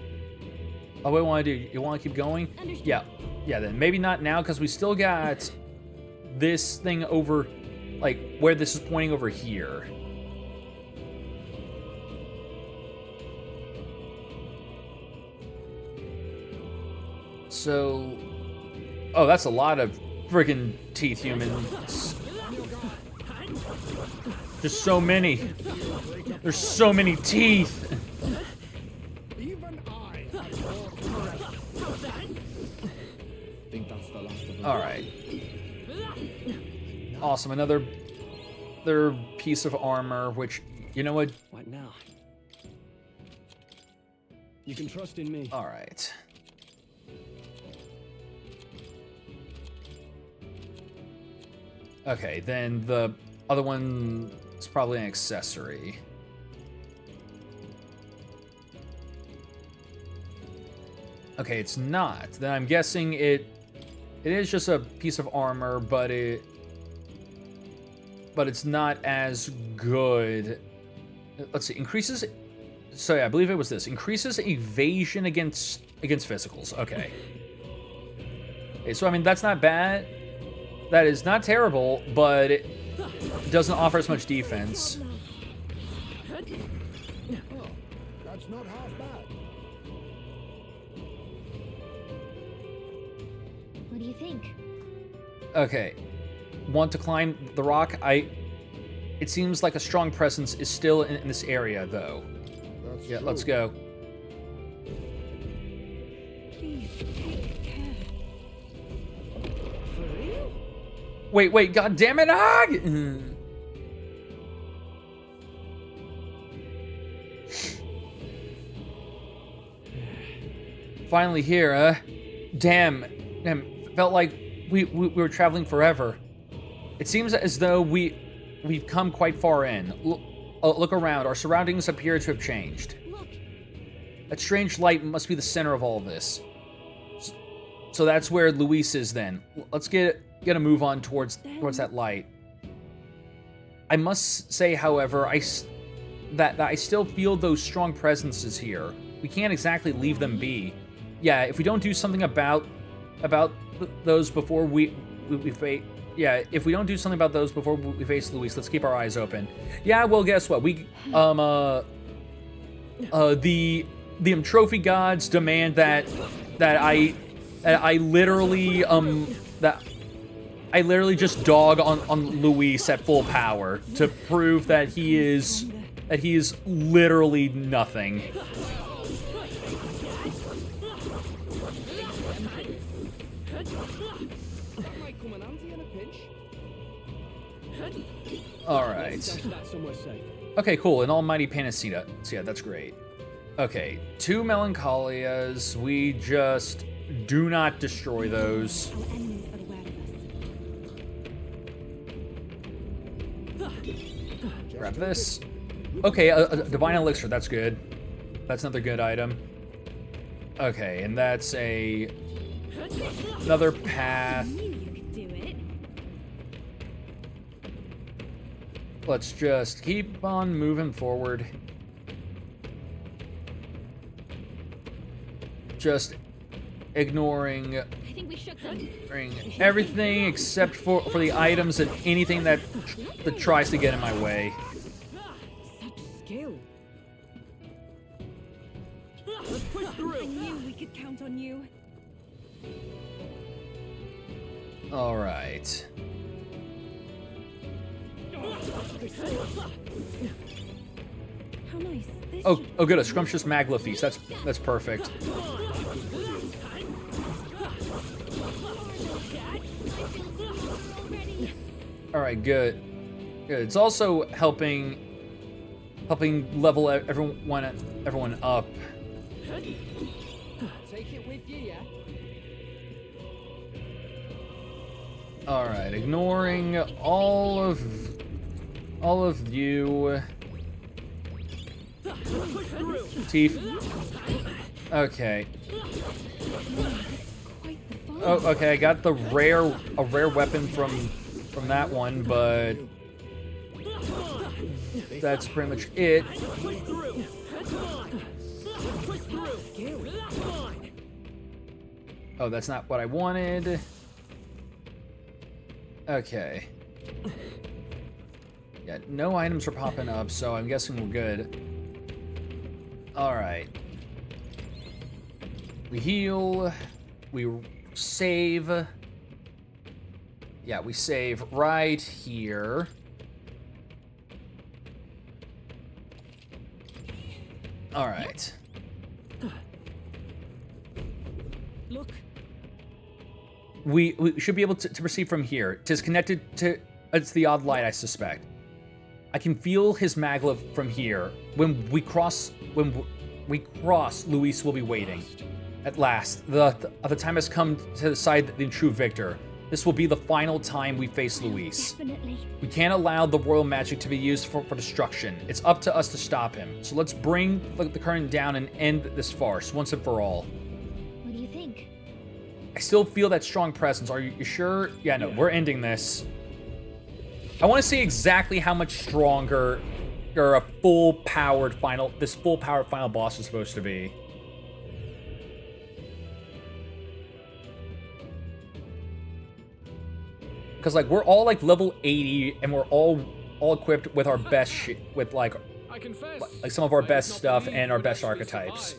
want to do? You want to keep going? Yeah, then maybe not now because we still got this thing over, like where this is pointing over here. So, oh, that's a lot of friggin' teeth, humans. There's so many. There's so many teeth. Even I Think that's the last of them. All right. Awesome. Another piece of armor, which, you know what? What now? You can trust in me. All right. Okay, then the other one is probably an accessory. Okay, it's not. Then I'm guessing it is just a piece of armor, but it's not as good. Let's see, increases. So yeah, I believe it was this. Increases evasion against physicals. Okay. Okay, so I mean that's not bad. That is not terrible, but it doesn't offer as much defense. Oh, that's not half bad. What do you think? Okay. Want to climb the rock? It seems like a strong presence is still in this area, though. That's Yeah, true. let's go. Please take care. Wait, god damn it! Ah! Finally here, Damn, felt like we were traveling forever. It seems as though we've come quite far in. Look around, our surroundings appear to have changed. Look, That strange light must be the center of all this. So that's where Luis is then. Let's get a move on towards that light. I must say, however, that I still feel those strong presences here. We can't exactly leave them be. Yeah, if we don't do something about those before we face. Yeah, if we don't do something about those before we face Luis, let's keep our eyes open. Yeah, well, guess what? The trophy gods demand that I literally just dog on Luis at full power to prove that he is literally nothing. All Let's right. stash that somewhere safe. Okay, cool. An almighty panacea. So yeah, that's great. Okay, 2 melancholias. We just do not destroy those. Our enemies are aware of us. Grab this. Okay, a divine elixir. That's good. That's another good item. Okay, and that's another path. I knew you could do it. Let's just keep on moving forward. Just ignoring I think we shook them. everything except for the items and anything that tries to get in my way. Such skill. Let's push through. I knew we could count on you. All right. How nice. This Oh, should- oh, good. A scrumptious magla feast. That's perfect. All right, good. Good. It's also helping level everyone up. Take it with you, yeah? All right, ignoring all of you. Push through. Teeth. Okay. Oh, okay. I got a rare weapon from that one, but that's pretty much it. Push through. Come on. Push through. Come on. Oh, that's not what I wanted. Okay. Yeah, no items are popping up, so I'm guessing we're good. Alright. We heal. We save. Yeah, we save right here. Alright. Look. We should be able to proceed from here. Tis connected to... It's the odd light, I suspect. I can feel his maglev from here. When we cross, Luis will be waiting. At last, the time has come to decide the true victor. This will be the final time we face Luis. Definitely. We can't allow the royal magic to be used for destruction. It's up to us to stop him. So let's bring the curtain down and end this farce once and for all. What do you think? I still feel that strong presence. Are you sure? Yeah, no, we're ending this. I want to see exactly how much stronger or this full-powered final boss is supposed to be. Because like we're all like level 80 and we're all equipped with our best shit, with like some of our best stuff and our best archetypes.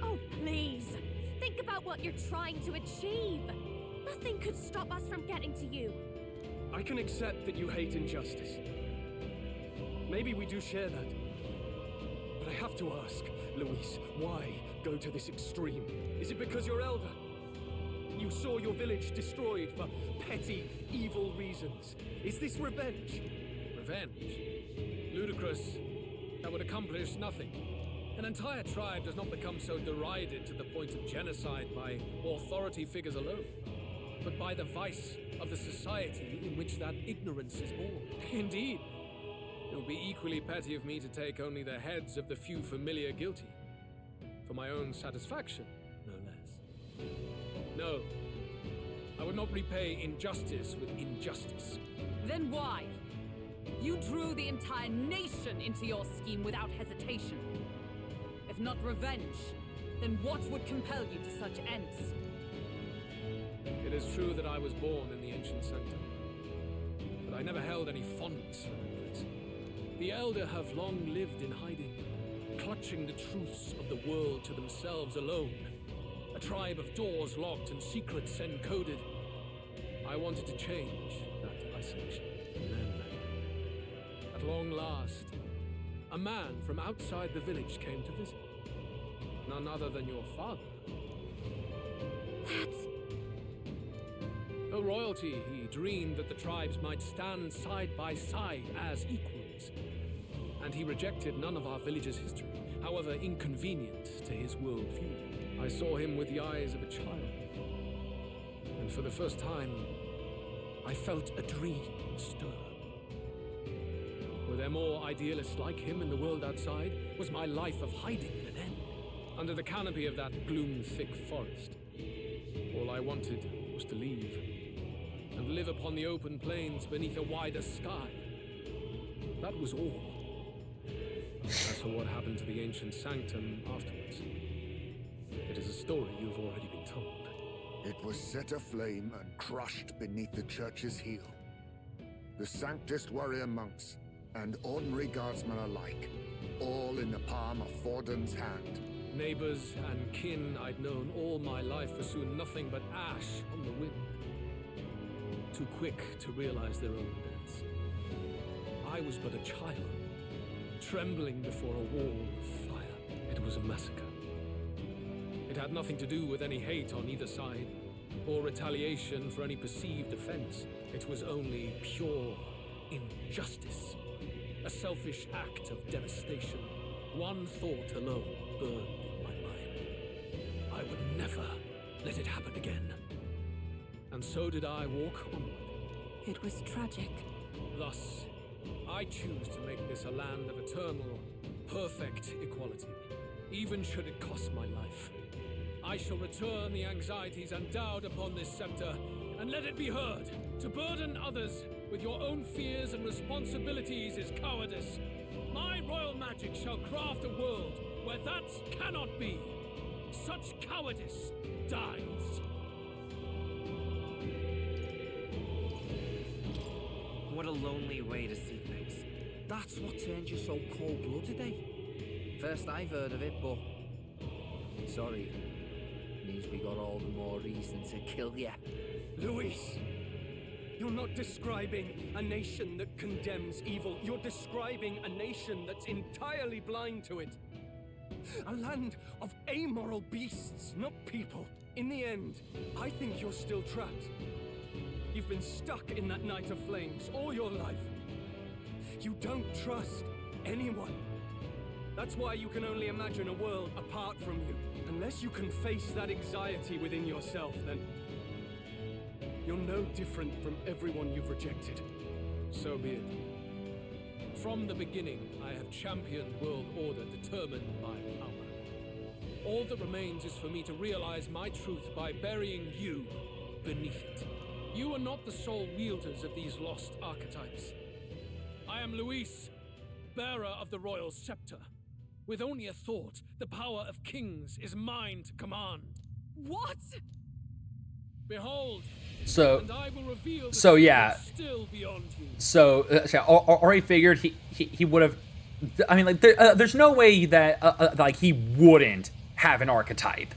Oh, please. Think about what you're trying to achieve. Nothing could stop us from getting to you. I can accept that you hate injustice. Maybe we do share that. But I have to ask, Luis, why go to this extreme? Is it because you're elder? You saw your village destroyed for petty, evil reasons. Is this revenge? Revenge? Ludicrous. That would accomplish nothing. An entire tribe does not become so derided to the point of genocide by authority figures alone, but by the vice of the society in which that ignorance is born. Indeed, it would be equally petty of me to take only the heads of the few familiar guilty, for my own satisfaction, no less. No, I would not repay injustice with injustice. Then why? You drew the entire nation into your scheme without hesitation. If not revenge, then what would compel you to such ends? It is true that I was born in the ancient sanctum, but I never held any fondness for that place. The Elder have long lived in hiding, clutching the truths of the world to themselves alone. A tribe of doors locked and secrets encoded. I wanted to change that isolation. And then, at long last, a man from outside the village came to visit. None other than your father. That's... O royalty, he dreamed that the tribes might stand side by side as equals. And he rejected none of our village's history, however inconvenient to his worldview. I saw him with the eyes of a child. And for the first time, I felt a dream stir. Were there more idealists like him in the world outside? Was my life of hiding at an end? Under the canopy of that gloom-thick forest, all I wanted was to leave and live upon the open plains beneath a wider sky. That was all. As for what happened to the ancient sanctum afterwards, it is a story you've already been told. It was set aflame and crushed beneath the church's heel. The Sanctist warrior monks and ordinary guardsmen alike, all in the palm of Forden's hand. Neighbors and kin I'd known all my life were soon nothing but ash on the wind. Too quick to realize their own deaths. I was but a child, trembling before a wall of fire. It was a massacre. It had nothing to do with any hate on either side, or retaliation for any perceived offense. It was only pure injustice. A selfish act of devastation. One thought alone burned in my mind. I would never let it happen again. And so did I walk onward. It was tragic. Thus, I choose to make this a land of eternal, perfect equality, even should it cost my life. I shall return the anxieties endowed upon this scepter, and let it be heard. To burden others with your own fears and responsibilities is cowardice. My royal magic shall craft a world where that cannot be. Such cowardice dies. What a lonely way to see things. That's what turned you so cold-blooded, eh? First I've heard of it, but... Sorry. Means we got all the more reason to kill you. Luis! You're not describing a nation that condemns evil. You're describing a nation that's entirely blind to it. A land of amoral beasts, not people. In the end, I think you're still trapped. You've been stuck in that night of flames all your life. You don't trust anyone. That's why you can only imagine a world apart from you. Unless you can face that anxiety within yourself, then you're no different from everyone you've rejected. So be it. From the beginning, I have championed world order determined by power. All that remains is for me to realize my truth by burying you beneath it. You are not the sole wielders of these lost archetypes. I am Luis, bearer of the royal scepter. With only a thought, the power of kings is mine to command. What? Behold, So, and I will reveal the so yeah. secret still beyond you. So, I already figured he would have. I mean, like, there's no way that like he wouldn't have an archetype.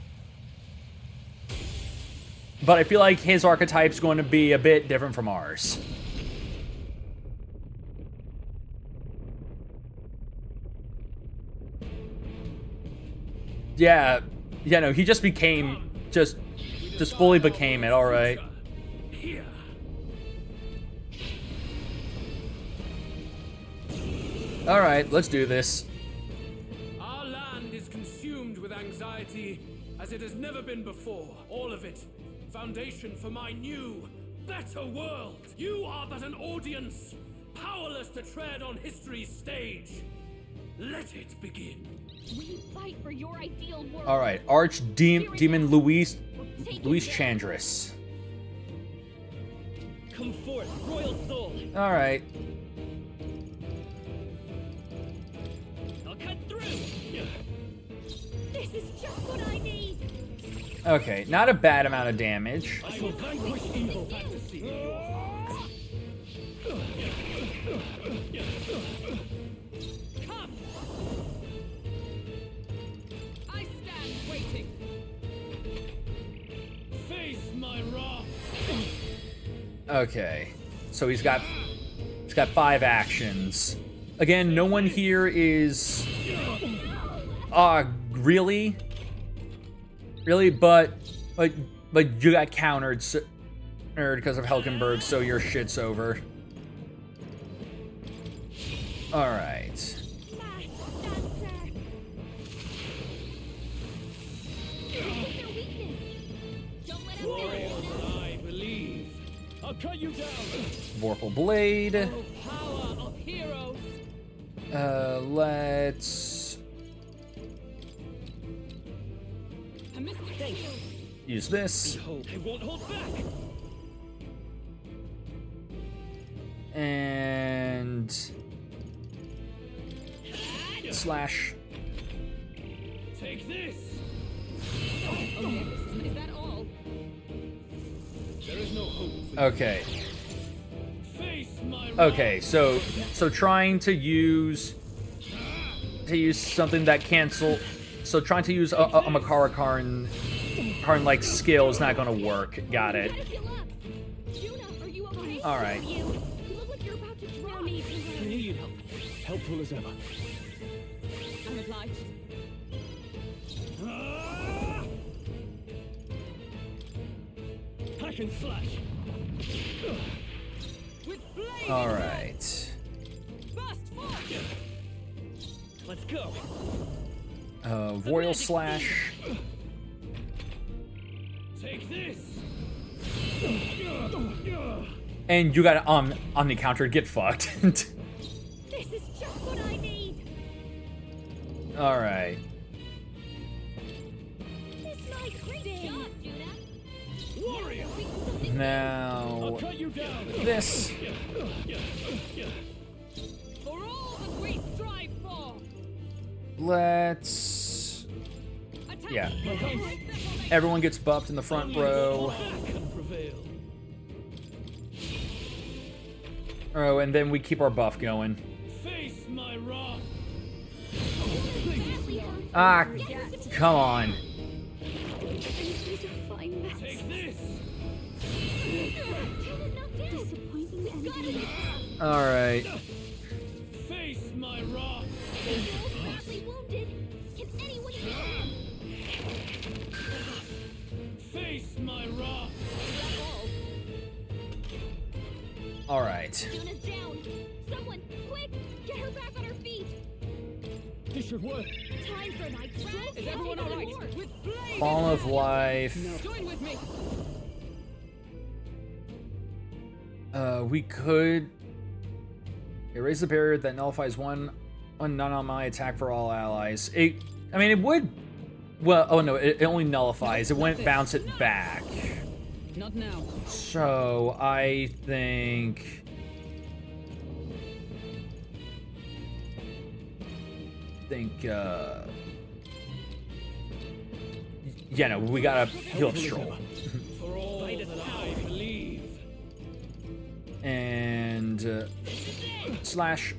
But I feel like his archetype's going to be a bit different from ours. Yeah, no, he just became, just fully became it, alright. Alright, let's do this. Our land is consumed with anxiety as it has never been before. All of it. Foundation for my new, better world. You are but an audience, powerless to tread on history's stage. Let it begin. We fight for your ideal world. Alright, Archdemon Luis Chandris. Come forth, royal soul. Alright. I'll cut through. This is just what I need. Okay, not a bad amount of damage. I will vanquish evil fantasy. Come! I stand waiting. Face my wrath. Okay, so he's got 5 actions. Again, no one here is really, but you got countered. So, partnered because of Helkenberg, so your shit's over. Alright. I believe. I'll cut you down. Vorpal Blade. Oh, power of heroes. Let's use this. I won't hold back. And slash. Take this. Is that all? There is no hope. Okay. Face my Okay, so trying to use something that cancel. So trying to use a Makara Karn like skill is not gonna work. Got it. All right. I need help. Helpful as ever. I'm obliged. Hack and slash. With blade. All right. Burst forth. Let's go. Royal slash. Take this. And you got Omni counter. Get fucked. This is just what I need. All right. This might great job, Judah. Warrior. Now I'll cut you down. this. For all that we strive for. Let's. Attack. Yeah. Everyone gets buffed in the front row. Oh, and then we keep our buff going. Face my wrath. Ah, come on. Take this. All right. Face my wrath. Badly wounded. Can anyone heal him? Face my wrath. All right. Juna's down. Someone, quick, get her back on her feet. This should work. Time for a night stroll. Is everyone all right? With blade. Fall of life. Join with me. We could erase the barrier that nullifies one non-ally attack for all allies. I mean, it would. Well, oh no, it only nullifies. It wouldn't bounce it back. Not now. So I think. Yeah, no, we gotta heal up Stroll. For all that I believe. And slash.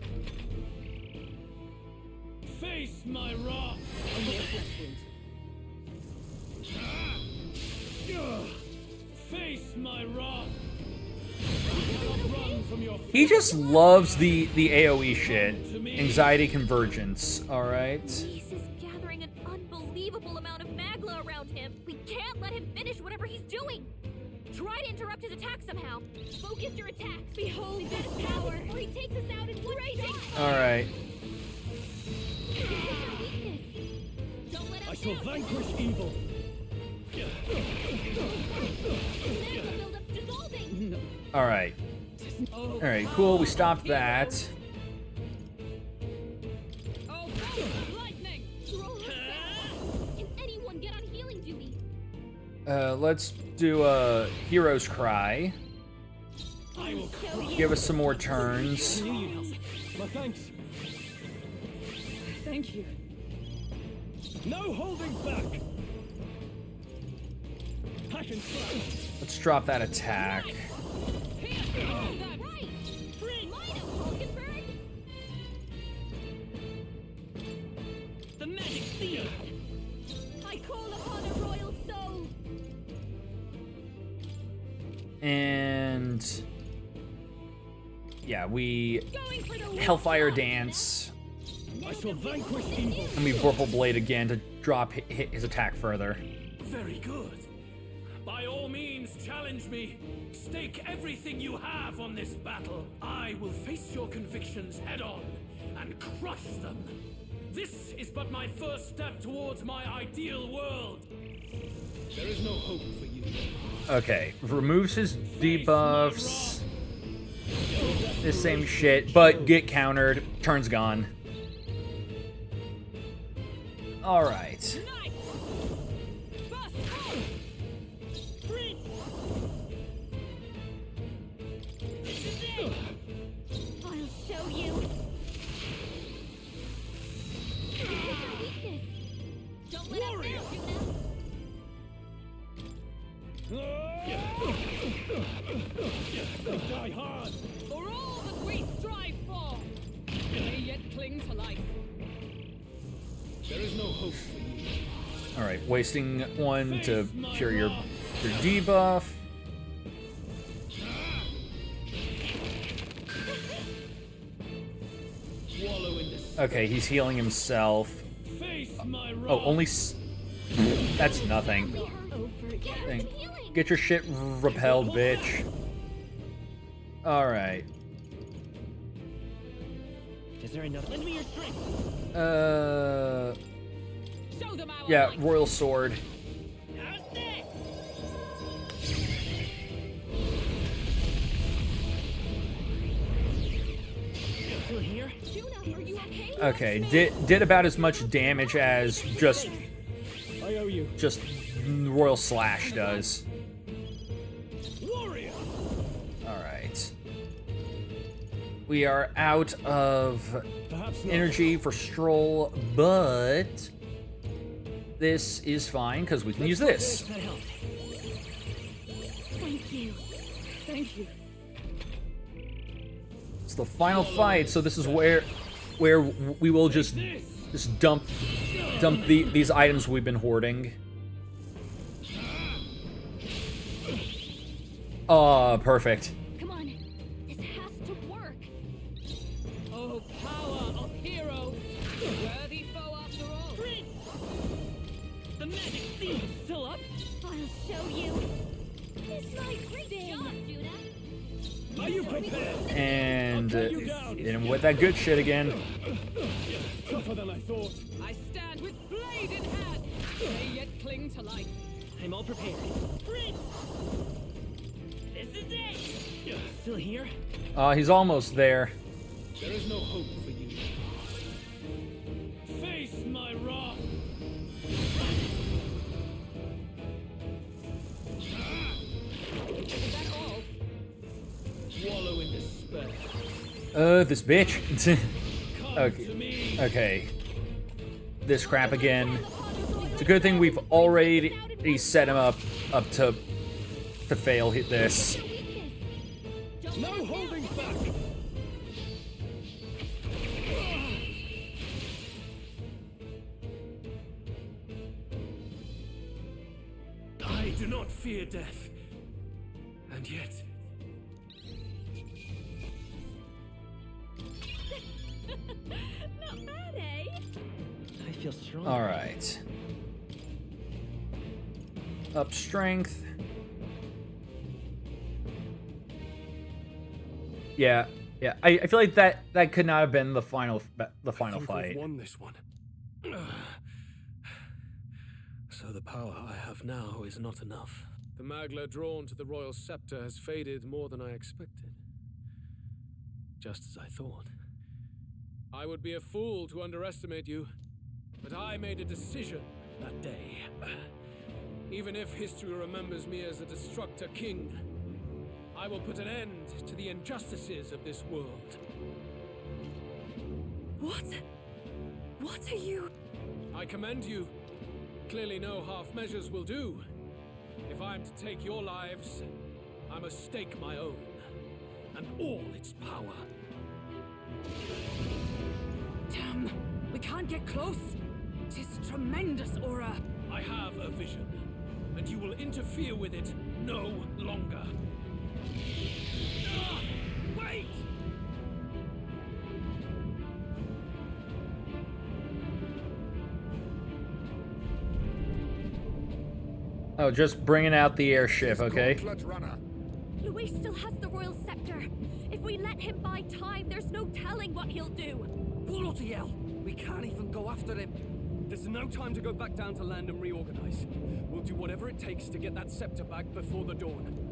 Face my wrath. Face my wrath. Run from your He just loves the AoE shit. Anxiety convergence. All right. He's gathering an unbelievable amount of magla around him. We can't let him finish whatever he's doing. Try to interrupt his attack somehow. Focus your attacks. Behold this power. Before he takes us out in one shot. All right. Don't let I him shall down. vanquish evil. Magma buildup dissolving. All right. All right. Cool. We stopped that. Oh, lightning. Roll her fast. Can anyone get on healing duty? Let's do a hero's cry. I will crush. Give us some more turns. My thanks. Thank you. No holding back. Hack and slash. Let's drop that attack. Right. Line up, Hulkenberg. The magic seal. I call upon a royal soul. And yeah, we Going for the Hellfire Dance. I shall vanquish evil. And we Vorpal Blade again to drop his attack further. Very good. By all means, challenge me. Stake everything you have on this battle. I will face your convictions head on and crush them. This is but my first step towards my ideal world. There is no hope for you. Okay, removes his debuffs. The same shit, but get countered. Turn's gone. Alright. I'll show you. Don't let up there, Juna. Die hard. For all that we strive for, may yet cling to life. There is no hope for you. Alright, wasting one to cure your debuff. Wallow in this. Okay, he's healing himself. Face my Oh, wrath. only that's nothing. Thing. Get your shit repelled, bitch. Alright. Is there enough? Lend me your strength. Show them our Yeah, light. Royal Sword. How's this? Still here? Juna, are you okay? Okay, did about as much damage as just I owe you. Royal Slash does. Warrior. Alright. We are out of energy for Stroll, but this is fine because we can use this. That helped. Thank you. Thank you. It's the final fight, so this is where we will just dump these items we've been hoarding. Oh, perfect. Come on. This has to work. Oh, power of heroes. Worthy foe after all. The magic seed is still up. I'll show you. This might great job, Juna. Are you prepared? And with that good shit again. Tougher than I thought. I stand with blade in hand. May yet cling to life. I'm all prepared. This is it. Still here? He's almost there. There is no hope for you. Face my wrath. Is that all? Wallow in despair. This bitch. Come Okay. to me. Okay. This crap again. It's a good thing we've already set him up to fail hit this. No holding back. I do not fear death. And yet, Not bad, eh? I feel strong. All right. Up strength. Yeah, yeah. I feel like that could not have been the final fight. Won this one. So the power I have now is not enough. the Magla drawn to the royal scepter has faded more than I expected. Just as I thought. I would be a fool to underestimate you, but I made a decision that day. Even if history remembers me as a destructor king, I will put an end to the injustices of this world. What? What are you? I commend you. Clearly no half measures will do. If I am to take your lives, I must stake my own, and all its power. Damn, we can't get close. 'Tis tremendous aura. I have a vision, and you will interfere with it no longer. Ah, wait! Oh, just bringing out the airship, okay? Luis still has the royal scepter. If we let him buy time, there's no telling what he'll do. Bloody hell! We can't even go after him. There's no time to go back down to land and reorganize. We'll do whatever it takes to get that scepter back before the dawn.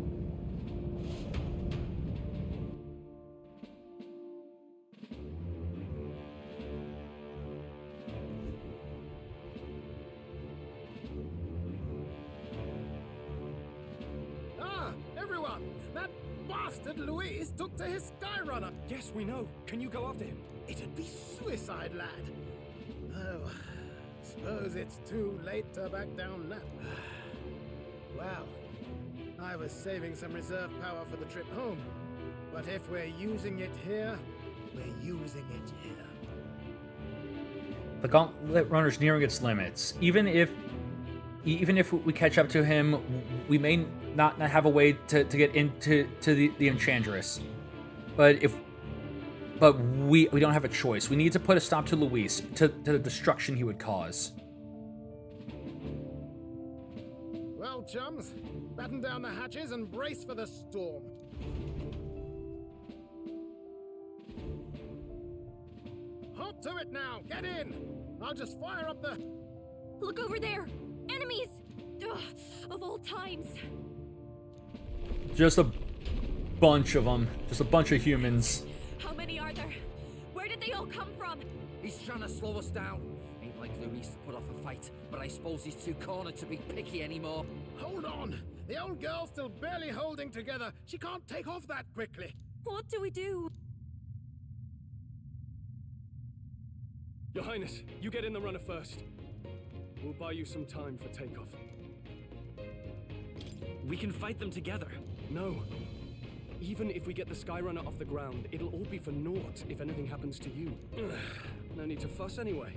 Ah, everyone! That bastard Luis took to his Skyrunner! Yes, we know. Can you go after him? It'd be suicide, lad. Oh, suppose it's too late to back down now. Well, I was saving some reserve power for the trip home. But if we're using it here, we're using it here. The gauntlet runner's nearing its limits. Even if we catch up to him, we may not have a way to get into the Enchantress. But we don't have a choice. We need to put a stop to Luis, to the destruction he would cause. Well, chums, batten down the hatches and brace for the storm. Hop to it now! Get in! I'll just fire up the... Look over there! Enemies! Ugh, of all times. Just a bunch of them. Just a bunch of humans. How many are there? Where did they all come from? He's trying to slow us down. Ain't like Luis to put off a fight, but I suppose he's too cornered to be picky anymore. Hold on! The old girl's still barely holding together. She can't take off that quickly. What do we do? Your Highness, you get in the runner first. We'll buy you some time for takeoff. We can fight them together. No. Even if we get the Skyrunner off the ground, it'll all be for naught if anything happens to you. No need to fuss anyway.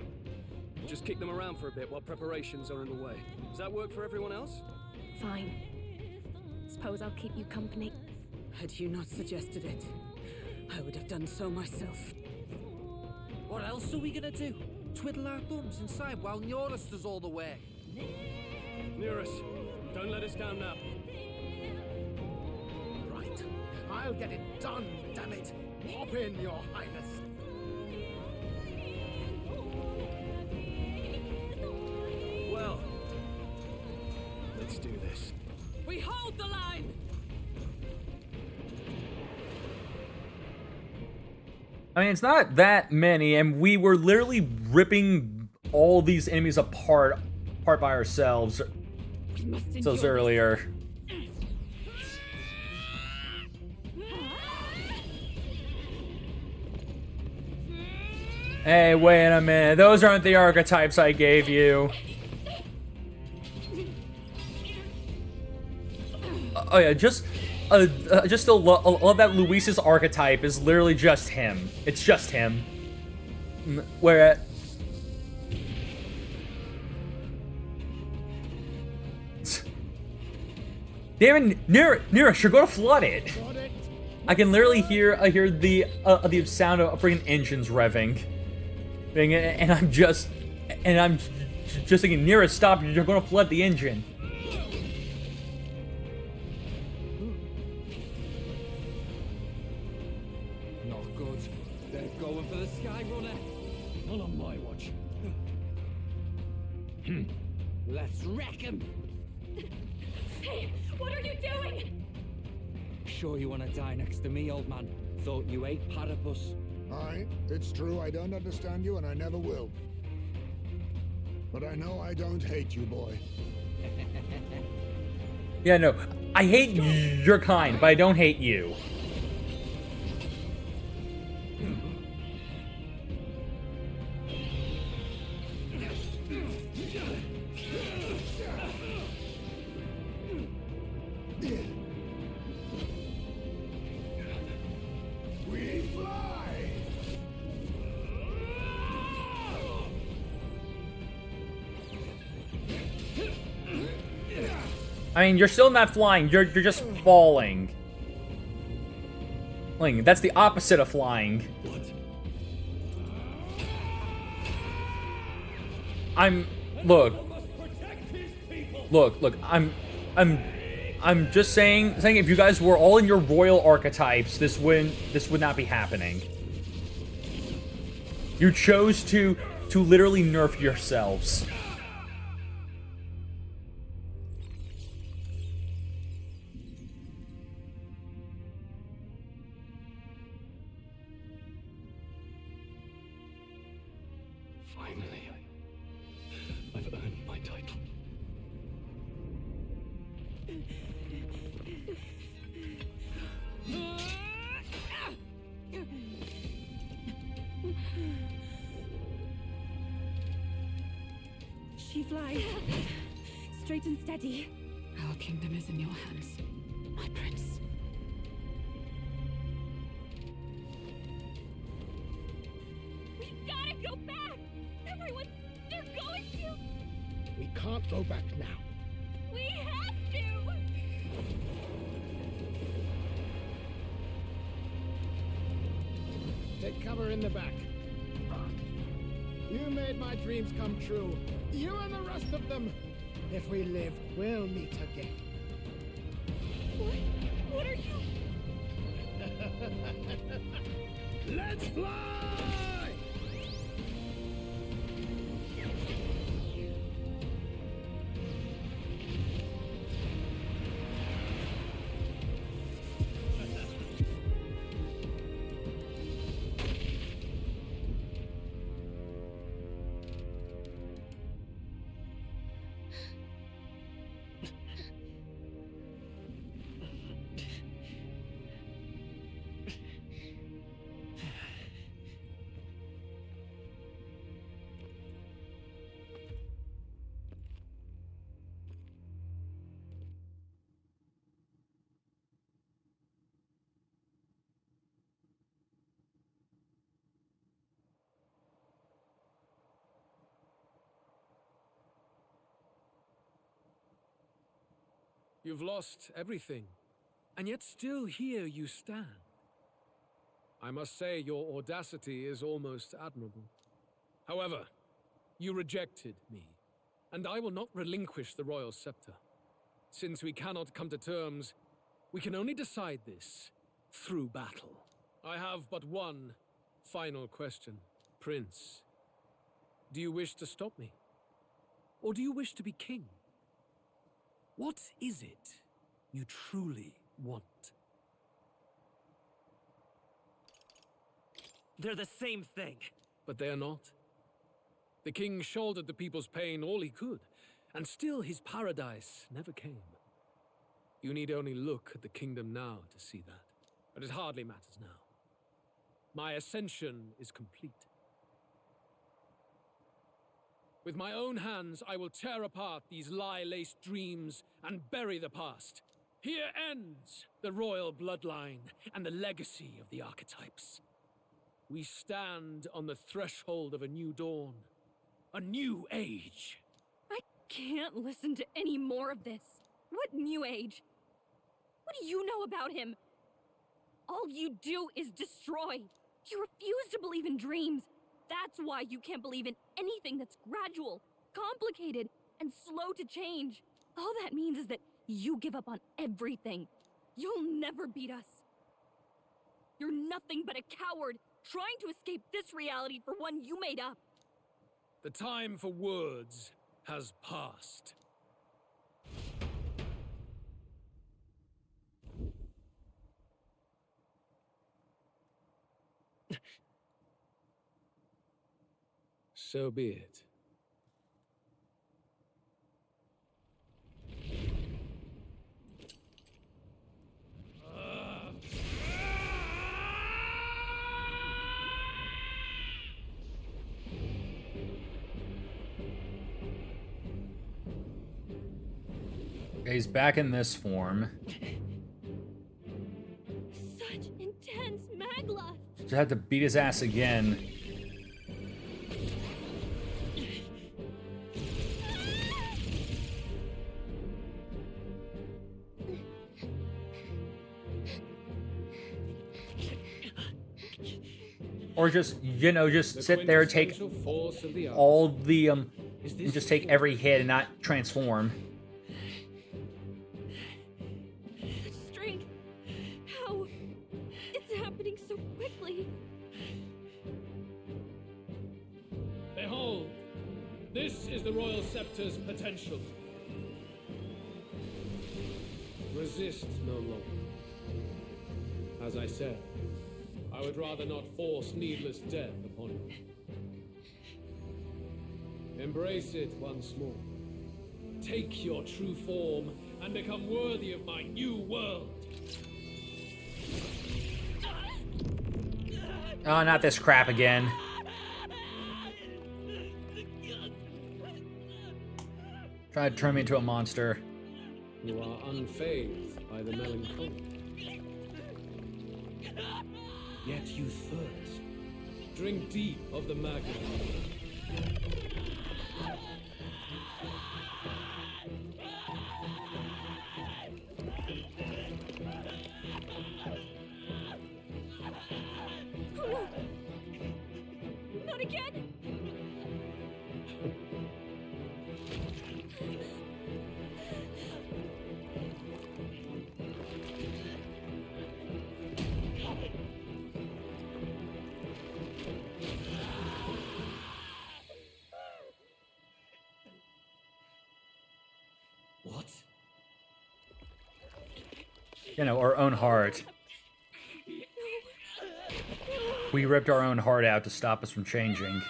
Just kick them around for a bit while preparations are underway. Does that work for everyone else? Fine. Suppose I'll keep you company. Had you not suggested it, I would have done so myself. What else are we gonna do? Twiddle our thumbs inside while Norris does all the work? Nearest, don't let us down now. Right. I'll get it done, damn it. Hop in, Your Highness. Well, let's do this. We hold the line! I mean, it's not that many, and we were literally ripping all these enemies apart by ourselves earlier. Hey, wait a minute. Those aren't the archetypes I gave you. Oh yeah, just still love that Luis's archetype is literally just him. It's just him. Where damn it, Nira, you're gonna flood it. I can literally hear the sound of freaking engines revving. And I'm just thinking, Nira, stop, you're gonna flood the engine. Not good. They're going for the Skyrunner. Not on my watch. Let's wreck him. Hey, what are you doing? Sure you want to die next to me, old man? Thought you ate platypus. Aye, it's true I don't understand you and I never will. But I know I don't hate you, boy. Yeah, no, I hate your kind, but I don't hate you. We fly! I mean, you're still not flying, you're just falling. That's the opposite of flying. Look, I'm I'm just saying if you guys were all in your royal archetypes, this would not be happening. You chose to literally nerf yourselves. Finally, I've earned my title. She flies. Straight and steady. Our kingdom is in your hands, my prince. We gotta go back! Everyone, they're going to! We can't go back now. We have to! Take cover in the back. You made my dreams come true. You and the rest of them. If we live, we'll meet again. What are you? Let's fly! You've lost everything, and yet still here you stand. I must say your audacity is almost admirable. However, you rejected me, and I will not relinquish the royal scepter. Since we cannot come to terms, we can only decide this through battle. I have but one final question. Prince, do you wish to stop me? Or do you wish to be king? What is it you truly want? They're the same thing. But they are not. The king shouldered the people's pain all he could, and still his paradise never came. You need only look at the kingdom now to see that. But it hardly matters now. My ascension is complete. With my own hands, I will tear apart these lie-laced dreams and bury the past. Here ends the royal bloodline and the legacy of the archetypes. We stand on the threshold of a new dawn, a new age. I can't listen to any more of this. What new age? What do you know about him? All you do is destroy. You refuse to believe in dreams. That's why you can't believe in anything that's gradual, complicated, and slow to change. All that means is that you give up on everything. You'll never beat us. You're nothing but a coward, trying to escape this reality for one you made up. The time for words has passed. So be it. He's back in this form. Such intense magla. Just had to beat his ass again. Or just, you know, just sit there, take all the, and just take every hit and not transform. is the Royal Scepter's potential. Resist no longer. As I said, I would rather not force needless death upon you. Embrace it once more. Take your true form and become worthy of my new world. Oh, not this crap again. Try to turn me into a monster. You are unfazed by the melancholy. Yet you thirst. Drink deep of the magma. Not again! What? You know, our own heart. We ripped our own heart out to stop us from changing.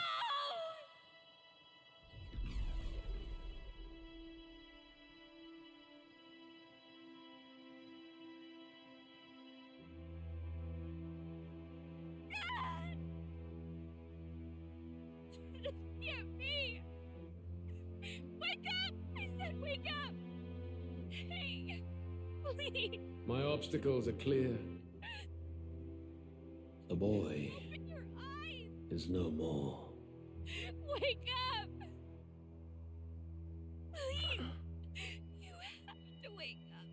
Get me! Wake up! I said wake up! Hey, please! My obstacles are clear. The boy Open your eyes! is no more. Wake up! Please! You have to wake up!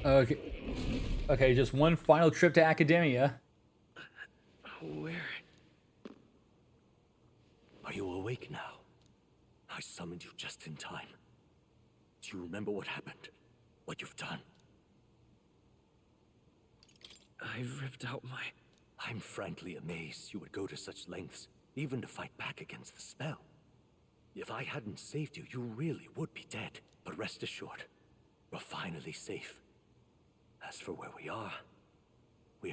Okay. Okay, just one final trip to Academia. Where? Are you awake now? I summoned you just in time. Do you remember what happened? What you've done? I ripped out my... I'm frankly amazed you would go to such lengths, even to fight back against the spell. If I hadn't saved you, you really would be dead. But rest assured, we're finally safe. As for where we are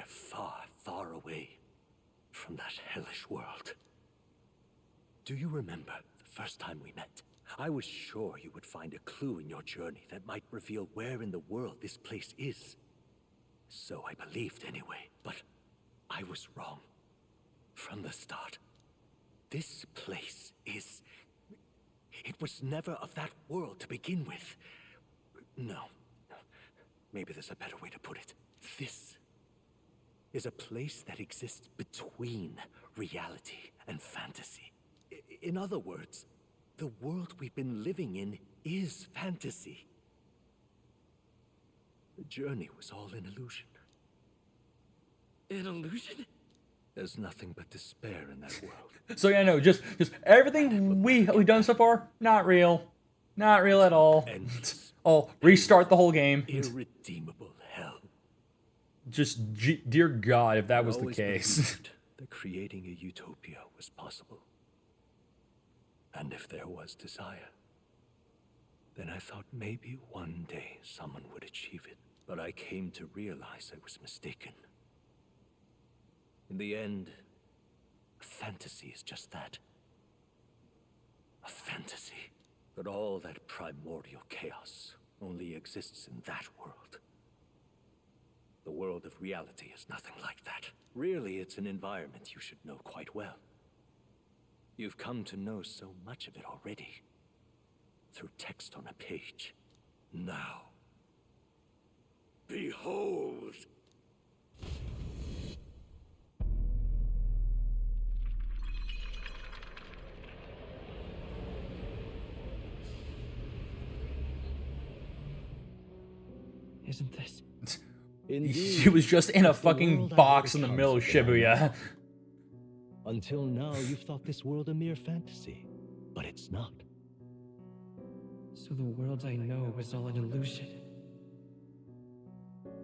far, far away from that hellish world. Do you remember the first time we met? I was sure you would find a clue in your journey that might reveal where in the world this place is. So I believed anyway, but I was wrong. From the start. This place is... It was never of that world to begin with. No. Maybe there's a better way to put it. This is a place that exists between reality and fantasy. In other words, the world we've been living in is fantasy. The journey was all an illusion. An illusion? There's nothing but despair in that world. So yeah, no, just everything we've done so far, not real. Not real at all. Oh, restart the whole game. Irredeemable hell. Just, dear God, if that was the case. believed that creating a utopia was possible. And if there was desire, then I thought maybe one day someone would achieve it. But I came to realize I was mistaken. In the end, a fantasy is just that. A fantasy. But all that primordial chaos only exists in that world. The world of reality is nothing like that. Really, it's an environment you should know quite well. You've come to know so much of it already. Through text on a page. Now, behold! Isn't this? She was just in a It's the fucking world I box in made the a middle of concept in my Shibuya. mind. Until now, you've thought this world a mere fantasy, but it's not. So the world I know is all an illusion.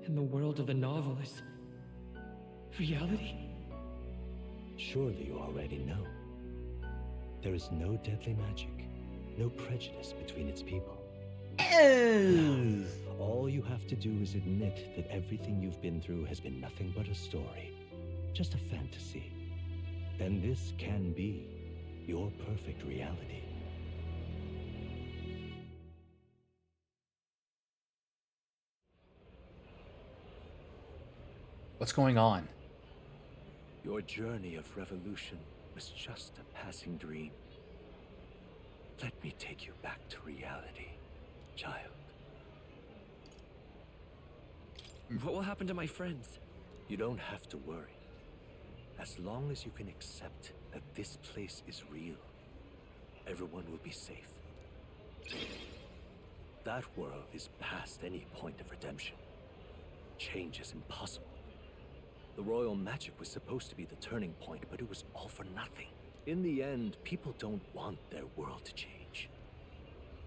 And the world of the novel is reality? Surely you already know. There is no deadly magic, no prejudice between its people. Now, all you have to do is admit that everything you've been through has been nothing but a story, just a fantasy. Then this can be your perfect reality. What's going on? Your journey of revolution was just a passing dream. Let me take you back to reality, child. What will happen to my friends? You don't have to worry. As long as you can accept that this place is real, everyone will be safe. That world is past any point of redemption. Change is impossible. The royal magic was supposed to be the turning point, but it was all for nothing. In the end, people don't want their world to change.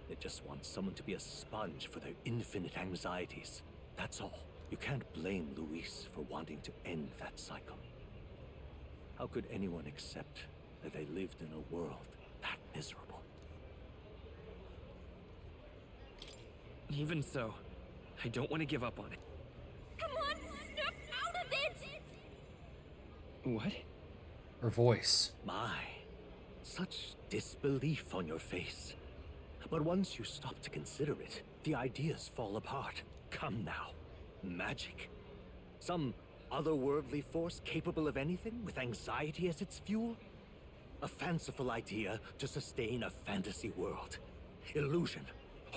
They just want someone to be a sponge for their infinite anxieties. That's all. You can't blame Luis for wanting to end that cycle. How could anyone accept that they lived in a world that miserable? Even so, I don't want to give up on it. Come on, snap out of it! What? Her voice. My, such disbelief on your face. But once you stop to consider it, the ideas fall apart. Come now. Magic? Some otherworldly force capable of anything with anxiety as its fuel? A fanciful idea to sustain a fantasy world. Illusion.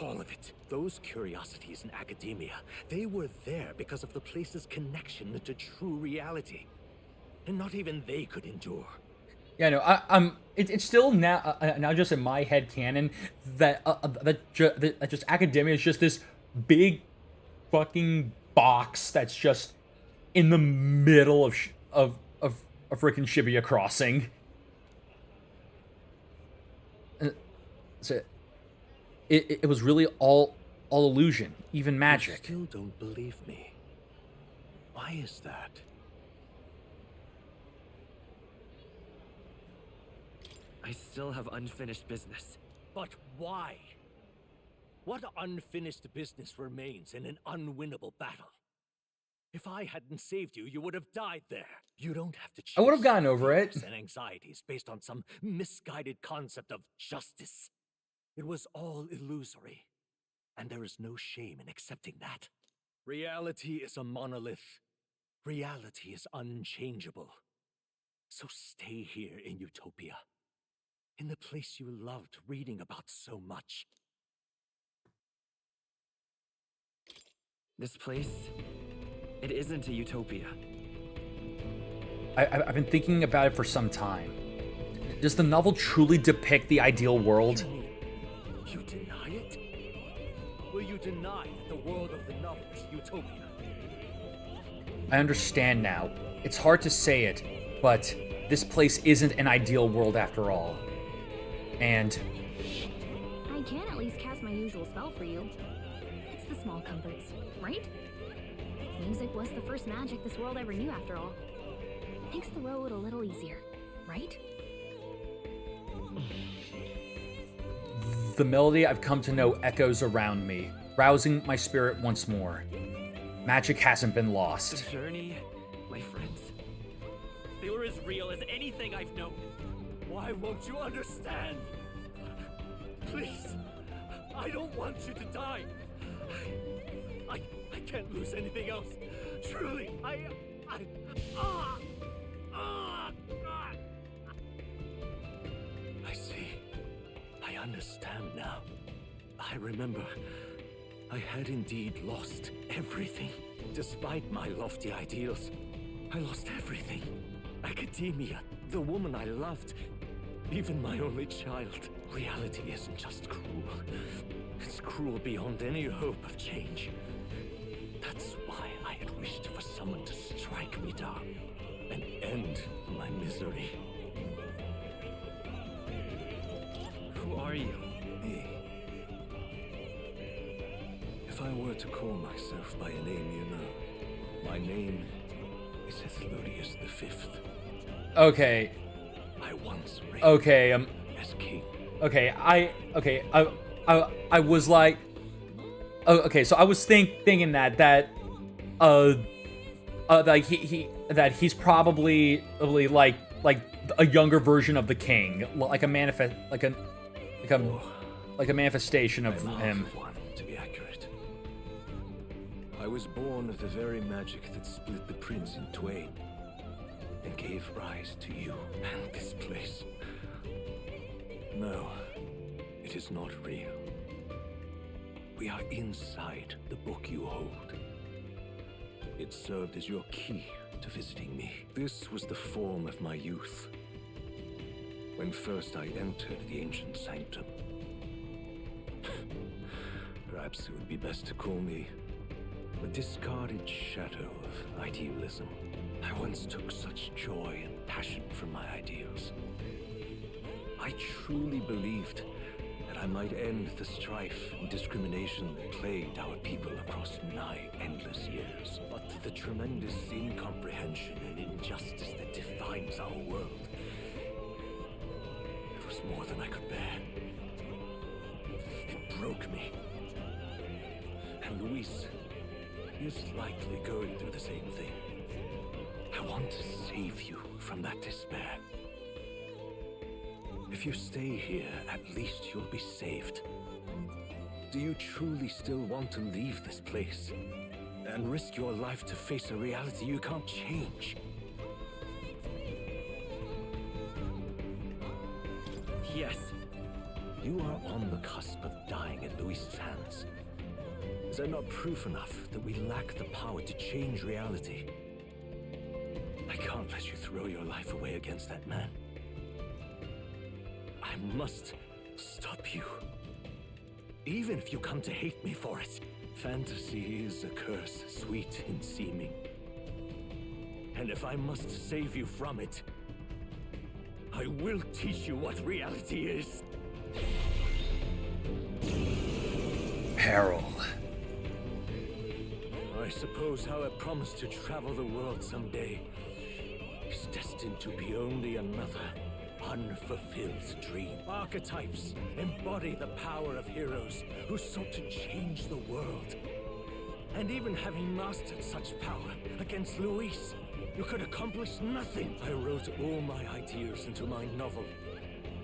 All of it. Those curiosities in academia, they were there because of the place's connection to true reality. And not even they could endure. Yeah, no, it's still now just in my head canon that just academia is just this big fucking box that's just in the middle of a freaking Shibuya crossing. So it was really all illusion, even magic. You still don't believe me. Why is that? I still have unfinished business. But why? What unfinished business remains in an unwinnable battle? If I hadn't saved you, you would have died there. You don't have to I would have chase gotten over it. fears and anxieties based on some misguided concept of justice. It was all illusory, and there is no shame in accepting that. Reality is a monolith. Reality is unchangeable. So stay here in Utopia, in the place you loved reading about so much. This place, it isn't a utopia. I've been thinking about it for some time. Does the novel truly depict the ideal world? You deny it? Will you deny that the world of the novel is utopia? I understand now. It's hard to say it, but this place isn't an ideal world after all. And I can at least cast my usual spell for you. It's the small comforts, right? Music was the first magic this world ever knew after all. Makes the road a little easier, right? the melody I've come to know echoes around me, rousing my spirit once more. Magic hasn't been lost. The journey, my friends, they were as real as anything I've known. Why won't you understand? Please, I don't want you to die. I can't lose anything else. Truly, I see. I understand now. I remember. I had indeed lost everything. Despite my lofty ideals, I lost everything. Academia, the woman I loved, even my only child. Reality isn't just cruel. It's cruel beyond any hope of change. wished for someone to strike me down and end my misery. Who are you? Me. If I were to call myself by a name you know, my name is Ethludius V. Okay. I once reigned Okay. as king. Okay. I was like. Oh, okay. So I was thinking that he's probably like a younger version of the king, like a manifestation of I'm half him. of one, to be accurate. I was born of the very magic that split the prince in twain and gave rise to you and this place. No, it is not real. We are inside the book you hold. It served as your key to visiting me. This was the form of my youth, when first I entered the ancient sanctum. Perhaps it would be best to call me a discarded shadow of idealism. I once took such joy and passion from my ideals. I truly believed that I might end the strife and discrimination that plagued our people across 9 endless years. But the tremendous incomprehension and injustice that defines our world, it was more than I could bear. It broke me. And Luis is likely going through the same thing. I want to save you from that despair. If you stay here, at least you'll be saved. Do you truly still want to leave this place and risk your life to face a reality you can't change? Yes. You are on the cusp of dying at Luis's hands. Is that not proof enough that we lack the power to change reality? I can't let you throw your life away against that man. I must stop you. Even if you come to hate me for it. Fantasy is a curse, sweet in seeming. And if I must save you from it, I will teach you what reality is. Peril. I suppose how I promised to travel the world someday is destined to be only another unfulfilled dream. Archetypes embody the power of heroes who sought to change the world. And even having mastered such power against Luis, you could accomplish nothing. I wrote all my ideas into my novel,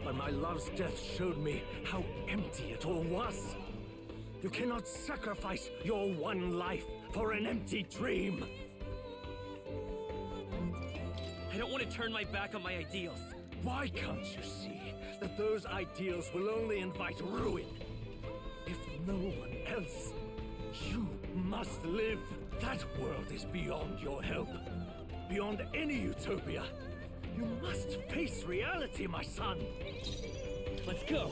but my love's death showed me how empty it all was. You cannot sacrifice your one life for an empty dream. I don't want to turn my back on my ideals. Why can't you see that those ideals will only invite ruin? If no one else, you must live. That world is beyond your help. Beyond any utopia. You must face reality, my son. Let's go.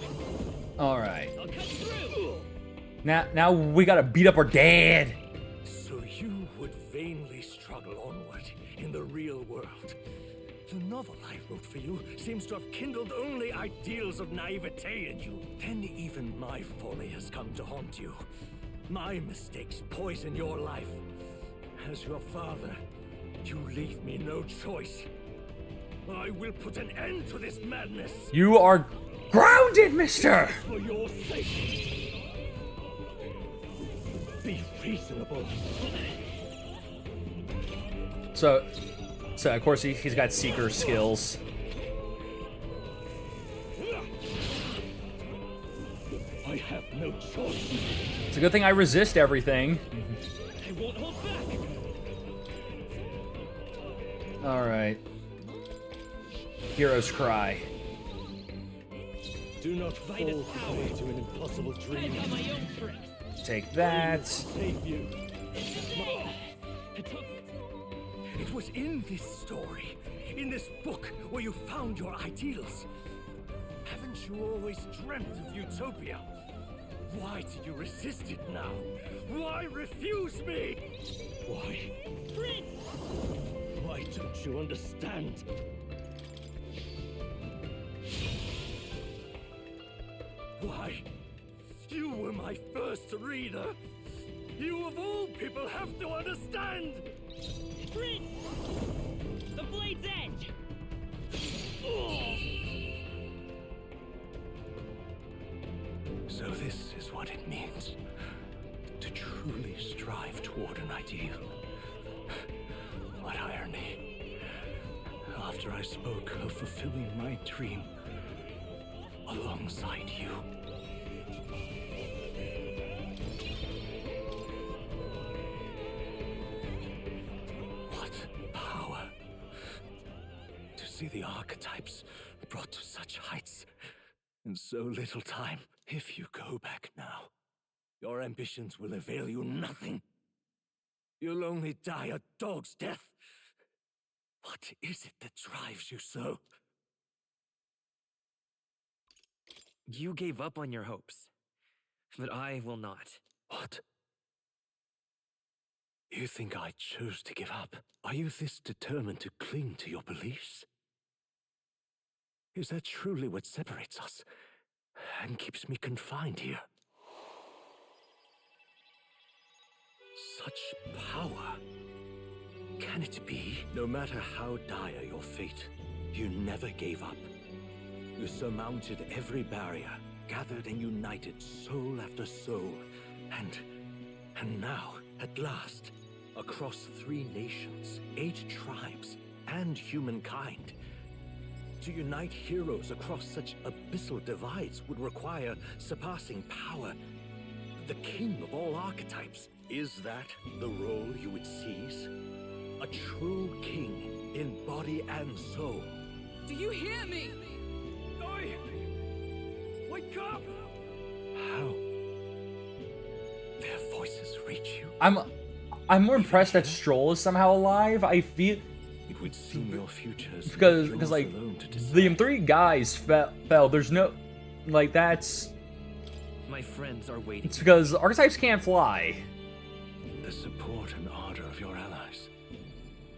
All right. I'll cut through. Now we gotta beat up our dad. So you would vainly struggle onward in the real world. The novel I wrote for you seems to have kindled only ideals of naivete in you. Then even my folly has come to haunt you. My mistakes poison your life. As your father, you leave me no choice. I will put an end to this madness. You are grounded, mister! For your sake. Be reasonable. So of course he's got seeker skills. I have no choice. It's a good thing I resist everything. I won't hold back. All right. Hero's cry. Do not fall prey to an impossible dream. I got my own tricks. Take that. Save you. It was in this story, in this book, where you found your ideals. Haven't you always dreamt of utopia? Why do you resist it now? Why refuse me? Why? you understand. Why? You were my first reader. You of all people have to understand! Prince! The blade's edge! So this is what it means to truly strive toward an ideal. What irony. After I spoke of fulfilling my dream alongside you. What power to see the archetypes brought to such heights in so little time. If you go back now, your ambitions will avail you nothing. You'll only die a dog's death. What is it that drives you so? You gave up on your hopes, but I will not. What? You think I chose to give up? Are you this determined to cling to your beliefs? Is that truly what separates us and keeps me confined here? Such power. Can it be? No matter how dire your fate, you never gave up. You surmounted every barrier, gathered and united soul after soul, and now, at last, across 3 nations, 8 tribes, and humankind. To unite heroes across such abyssal divides would require surpassing power. The king of all archetypes. Is that the role you would seize? A true king in body and soul. Do you hear me? Oi! Wake up! How? Their voices reach you? I'm more impressed that Stroll is somehow alive. I feel It would seem your future is because yours like alone to decide. the 3 guys fell. There's no like that's. My friends are waiting. It's because archetypes can't fly. The support and ardor of your allies.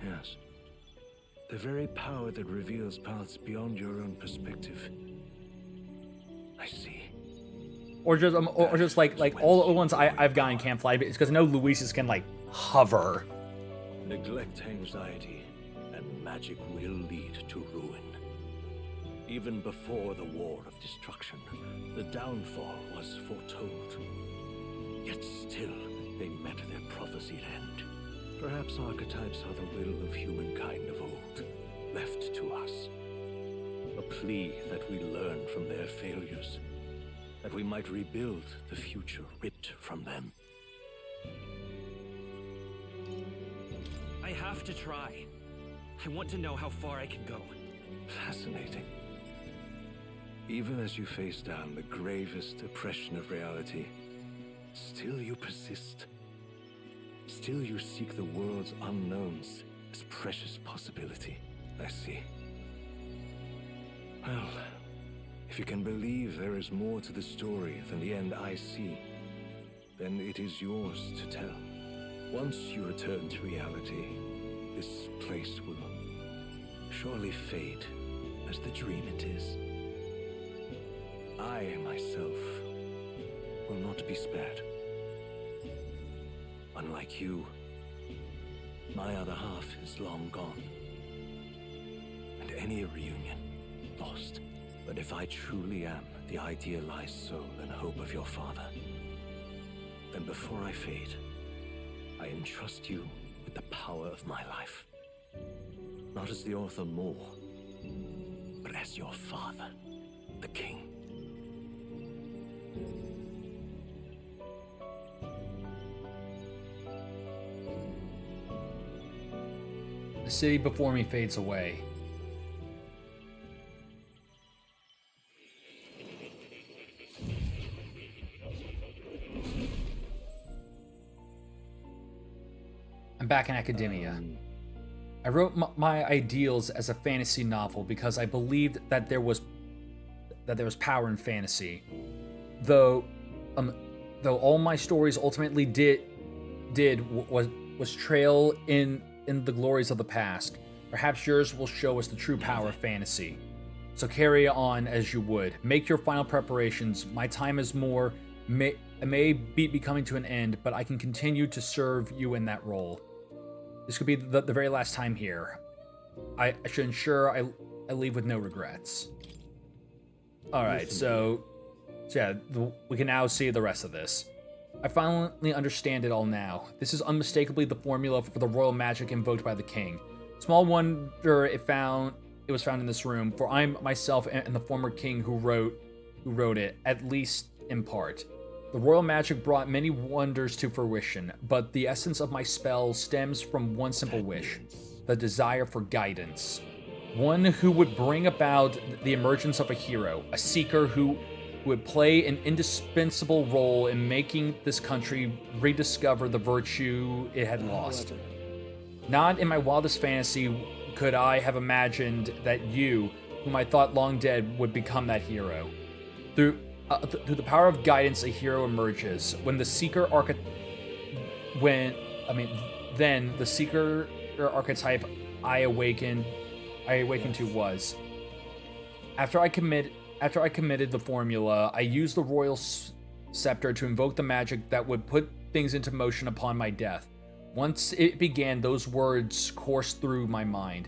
Yes. The very power that reveals paths beyond your own perspective. I see. Or just like all the ones I've gotten can't fly. It's because I know Luis's can like hover. Neglect anxiety, and magic will lead to ruin. Even before the war of destruction, the downfall was foretold. Yet still, they met their prophesied end. Perhaps archetypes are the will of humankind of old, left to us. A plea that we learn from their failures, that we might rebuild the future ripped from them. I have to try. I want to know how far I can go. Fascinating. Even as you face down the gravest oppression of reality, still you persist. Still you seek the world's unknowns as precious possibility. I see. Well, if you can believe there is more to the story than the end I see, then it is yours to tell. Once you return to reality, this place will surely fade as the dream it is. I, myself, will not be spared. Unlike you, my other half is long gone. And any reunion, lost. But if I truly am the idealized soul and hope of your father, then before I fade, I entrust you with the power of my life. Not as the author Moore, but as your father, the king. The city before me fades away. I'm back in academia. I wrote my ideals as a fantasy novel because I believed that there was power in fantasy. Though all my stories ultimately did was trail in the glories of the past. Perhaps yours will show us the true power of fantasy. So carry on as you would. Make your final preparations. My time is more. It may be coming to an end, but I can continue to serve you in that role. This could be the very last time here. I should ensure I leave with no regrets. Alright, so yeah, we can now see the rest of this. I finally understand it all now. This is unmistakably the formula for the royal magic invoked by the king. Small wonder it was found in this room, for I'm myself and the former king who wrote it, at least in part. The royal magic brought many wonders to fruition, but the essence of my spell stems from one simple wish, the desire for guidance. One who would bring about the emergence of a hero, a seeker who would play an indispensable role in making this country rediscover the virtue it had lost. Not in my wildest fantasy could I have imagined that you, whom I thought long dead, would become that hero. Through the power of guidance, a hero emerges. Then the seeker archetype I awakened to was. After I committed the formula, I used the royal scepter to invoke the magic that would put things into motion upon my death. Once it began, those words coursed through my mind.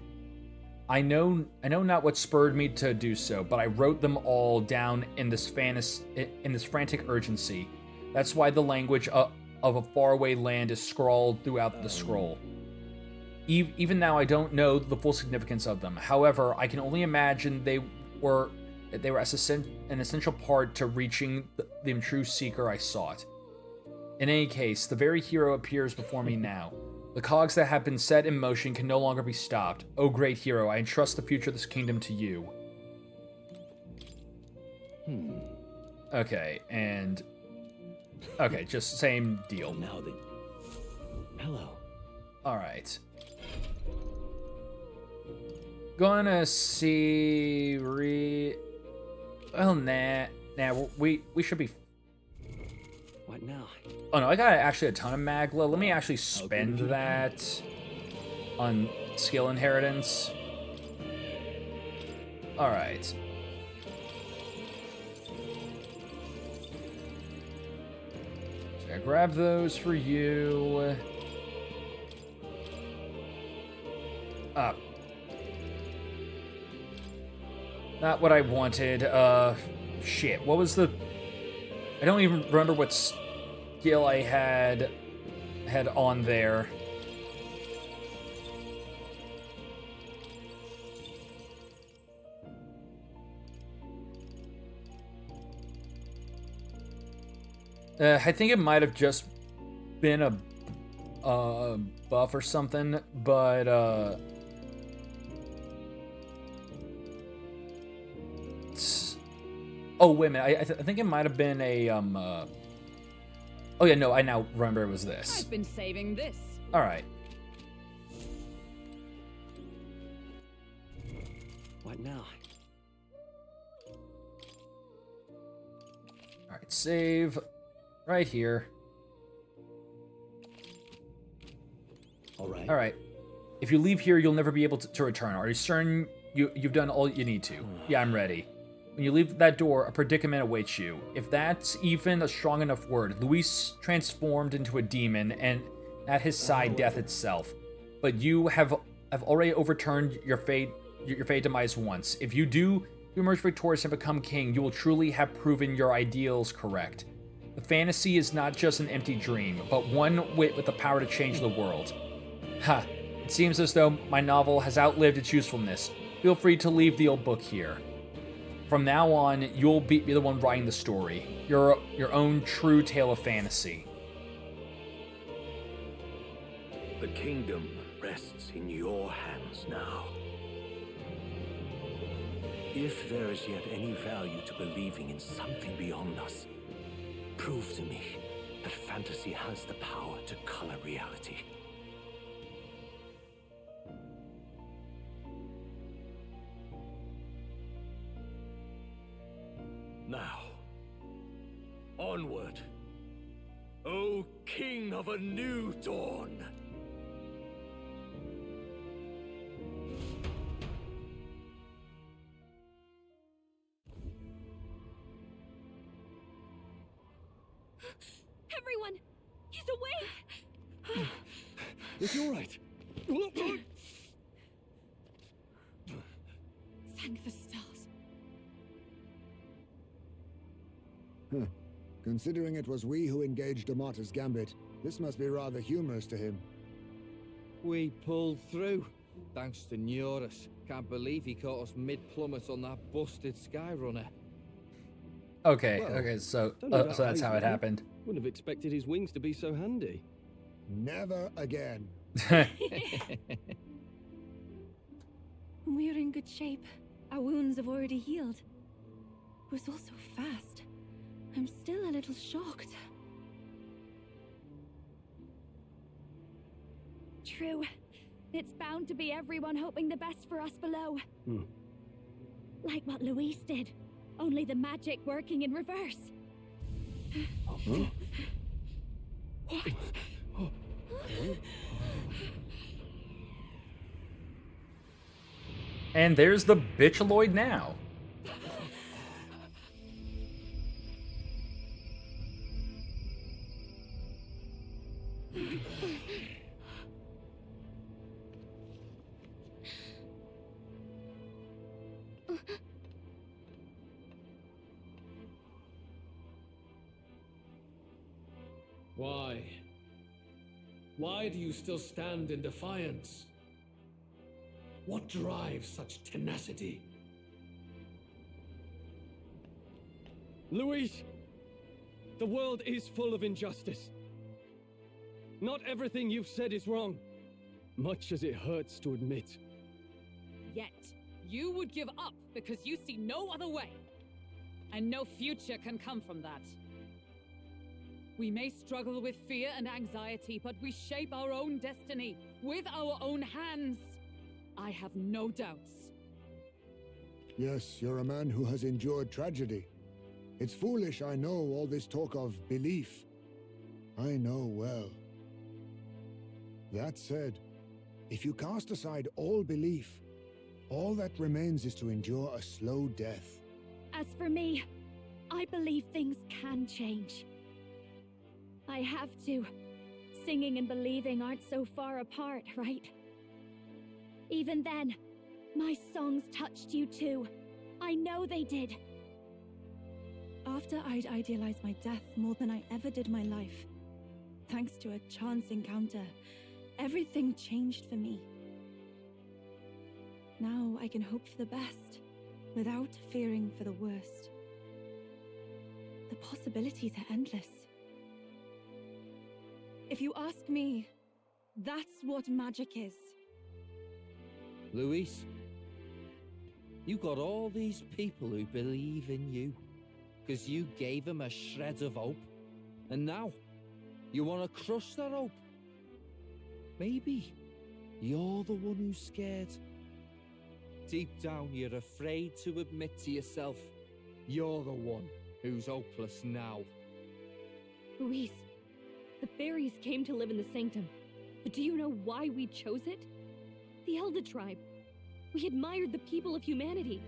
I know not what spurred me to do so, but I wrote them all down in this frantic urgency. That's why the language of a faraway land is scrawled throughout the scroll. Even now, I don't know the full significance of them. However, I can only imagine they were an essential part to reaching the true seeker I sought. In any case, the very hero appears before me now. The cogs that have been set in motion can no longer be stopped. O great hero, I entrust the future of this kingdom to you. Okay, just same deal. Now then. Hello. Alright. Gonna see well, nah, we should be. What now? Oh no, I got actually a ton of magla. Let me actually spend that on skill inheritance. Alright. So I grab those for you. Not what I wanted. Shit. What was the... I don't even remember what skill I had on there. I think it might have just been a buff or something, but oh wait a minute, I think it might have been a oh yeah, no, I now remember it was this. I've been saving this. All right. What now? All right, save right here. All right. All right. If you leave here, you'll never be able to return. Are you certain you've done all you need to? Yeah, I'm ready. When you leave that door, a predicament awaits you. If that's even a strong enough word, Luis transformed into a demon, and at his side, death itself. But you have already overturned your fate demise once. If you do emerge victorious and become king, you will truly have proven your ideals correct. The fantasy is not just an empty dream, but one with the power to change the world. Ha! It seems as though my novel has outlived its usefulness. Feel free to leave the old book here. From now on, you'll be the one writing the story. Your own true tale of fantasy. The kingdom rests in your hands now. If there is yet any value to believing in something beyond us, prove to me that fantasy has the power to color reality. Now, onward, O King of a new dawn! Everyone! He's awake! Is he all right? Thank the stars. Huh. Considering it was we who engaged Amata's gambit, this must be rather humorous to him. We pulled through, thanks to Neurus. Can't believe he caught us mid-plummet on that busted Skyrunner. Okay, Well, okay, so don't know so that's how it Hazel. happened. Wouldn't have expected his wings to be so handy. Never again. We're in good shape. Our wounds have already healed. It was all so fast. I'm still a little shocked. True. It's bound to be everyone hoping the best for us below. Like what Luis did. Only the magic working in reverse. Huh? What? And there's the bitchaloid now. Why? Why do you still stand in defiance? What drives such tenacity? Luis! The world is full of injustice. Not everything you've said is wrong, much as it hurts to admit. Yet, you would give up because you see no other way. And no future can come from that. We may struggle with fear and anxiety, but we shape our own destiny with our own hands. I have no doubts. Yes, you're a man who has endured tragedy. It's foolish, I know, all this talk of belief. I know well. That said, if you cast aside all belief, all that remains is to endure a slow death. As for me, I believe things can change. I have to. Singing and believing aren't so far apart, right? Even then, my songs touched you too. I know they did. After I'd idealized my death more than I ever did my life, thanks to a chance encounter, everything changed for me. Now I can hope for the best, without fearing for the worst. The possibilities are endless. If you ask me, that's what magic is. Luis, you got all these people who believe in you, because you gave them a shred of hope. And now, you want to crush that hope. Maybe you're the one who's scared. Deep down, you're afraid to admit to yourself, you're the one who's hopeless now. Luis, the fairies came to live in the Sanctum. But do you know why we chose it? The Elder Tribe. We admired the people of humanity.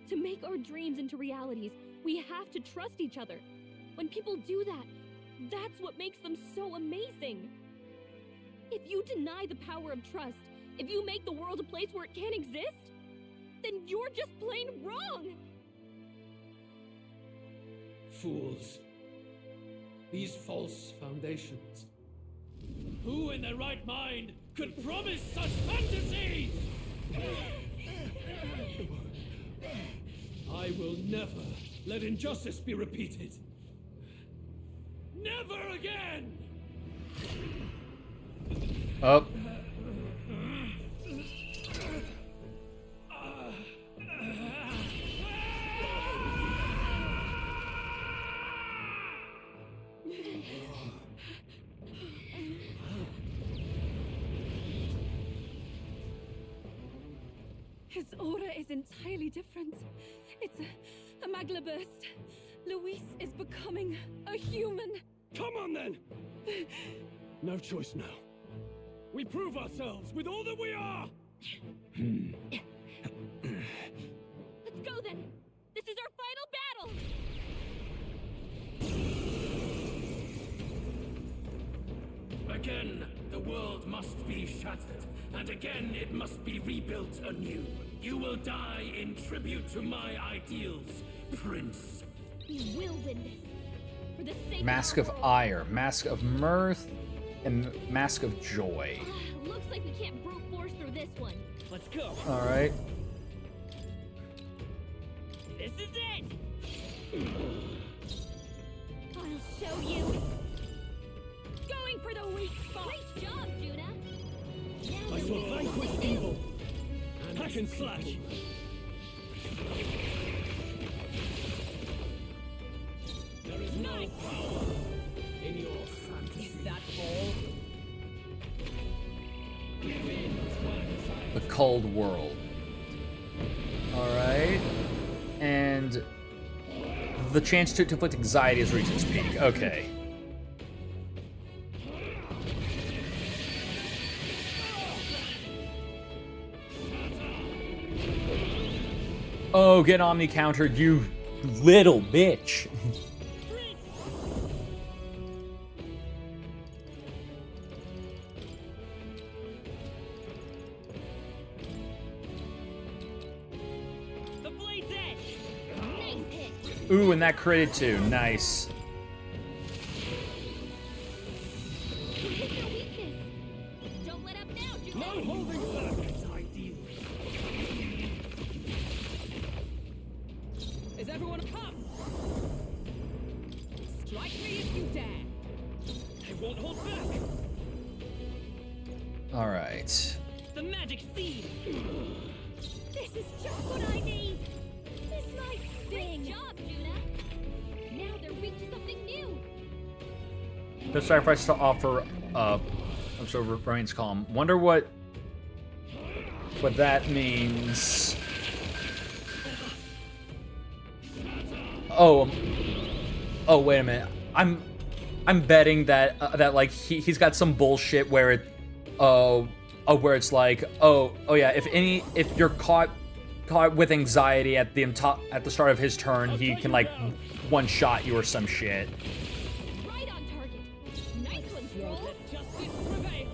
To make our dreams into realities, we have to trust each other. When people do that, that's what makes them so amazing. If you deny the power of trust, if you make the world a place where it can't exist, then you're just plain wrong! Fools. These false foundations. Who in their right mind could promise such fantasies? I will never let injustice be repeated. Never again! Up. His aura is entirely different. It's a magla burst. Luis is becoming a human. Come on then! No choice now. We prove ourselves with all that we are! Let's go then! This is our final battle! the world must be shattered, and again it must be rebuilt anew. You will die in tribute to my ideals, Prince. We will win this. For the sake Mask of of our world. Ire, Mask of Mirth, and Mask of Joy. Looks like we can't brute force through this one. Let's go. All right. This is it. I'll show you. Going for the weak spot. Great job, Juna. Now I we're shall ready. vanquish evil. Hack and slash. There is no power in your fantasy. Is that all? Give in to anxiety. The Cold World. All right. And the chance to inflict anxiety has reached its peak. Okay. Oh, get Omni countered, you little bitch. The blade's edge. Nice hit. Ooh, and that critted too. Nice. You hit your weakness. Don't let up now, Juna. No holding back its ideals. Is everyone up? Strike me if you dare. I won't hold back. All right. The magic seed. This is just what I need. This might sting. Great job, Juna. Now they're weak to something new. The sacrifice to offer up. I'm so remains calm. Wonder what that means. Oh, wait a minute. I'm betting that that like he's got some bullshit where it where it's like oh yeah, if you're caught with anxiety at the start of his turn, he can like one shot you or some shit. Right on target. Nice one, Stroll. Let justice prevail.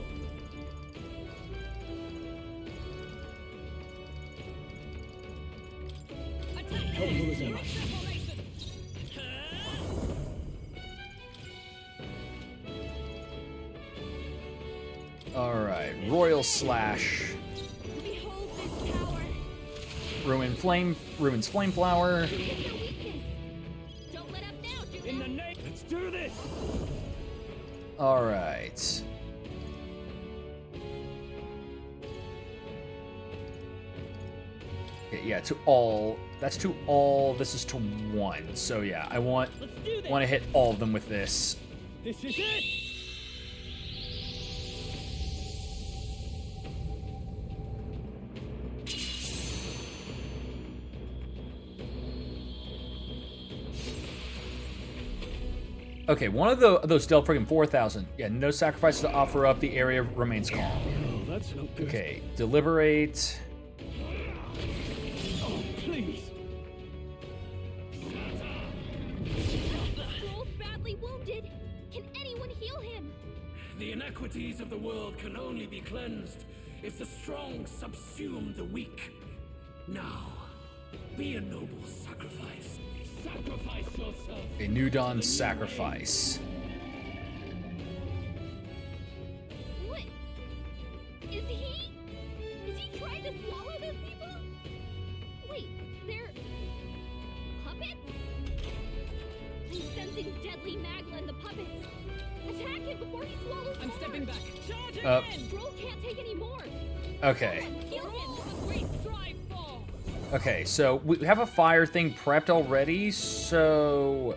Attack! Helpful as ever. Transformation. All right, Royal Slash. Behold this power. Ruin's Flame Flower. Hit your weakness. Don't let up now, Juna. In the name. Let's do this. All right. Okay, yeah, to all. That's to all. This is to one. So yeah, I want Let's do this. to hit all of them with this. This is it. Okay, one of those dealt friggin' 4,000. Yeah, no sacrifices to offer up. The area remains calm. Oh, that's no good. Okay, deliberate. Oh, please. Stroll's badly wounded. Can anyone heal him? The inequities of the world can only be cleansed if the strong subsume the weak. Now, be a noble sacrifice. Sacrifice yourself. A New Dawn sacrifice. What? Is he trying to swallow those people? Wait, they're puppets? I'm sensing deadly magma in the puppets. Attack him before he swallows I'm more. stepping back. Charge Uh, again. Stroll can't take any more. Okay. Heal him. What we strive for. Okay, so we have a fire thing prepped already, so...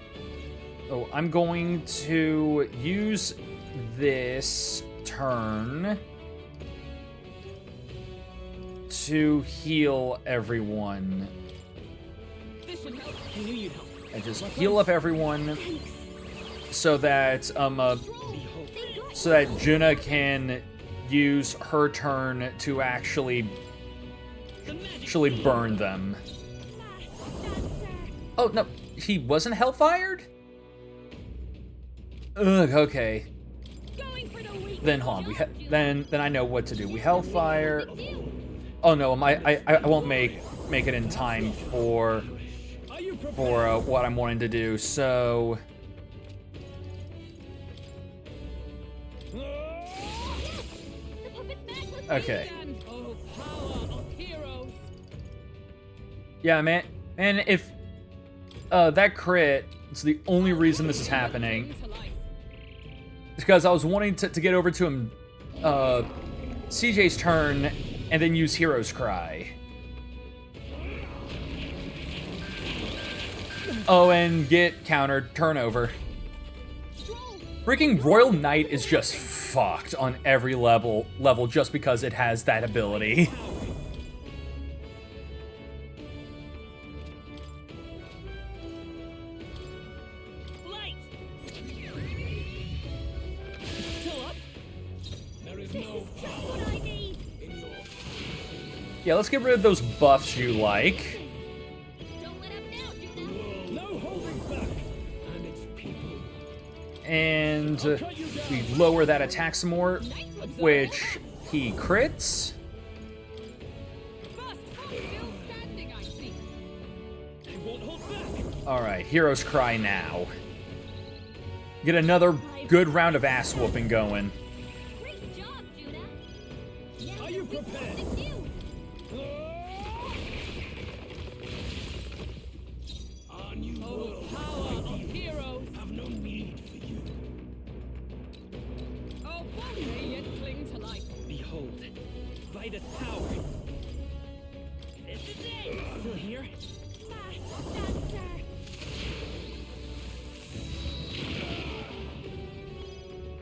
Oh, I'm going to use this turn to heal everyone. This should help. I knew you'd help. And just heal up everyone so that, so that Juna can use her turn to actually burn them. Oh, no, he wasn't hellfired? Ugh, okay. Going for the weak then hold on. Then I know what to do. We Hellfire. Oh no, I won't make it in time for what I'm wanting to do. So okay. Yeah, man. And if that crit, it's the only reason this is happening. It's because I was wanting to get over to him, CJ's turn, and then use Hero's Cry. Oh, and get countered, turnover. Freaking Royal Knight is just fucked on every level just because it has that ability. Yeah, let's get rid of those buffs you like. And we lower that attack some more, which he crits. Alright, Hero's Cry now. Get another good round of ass whooping going. Are you prepared? Our new world power of heroes have no need for you. Oh, may yet cling to life. Behold, by this power. This is it. Still here?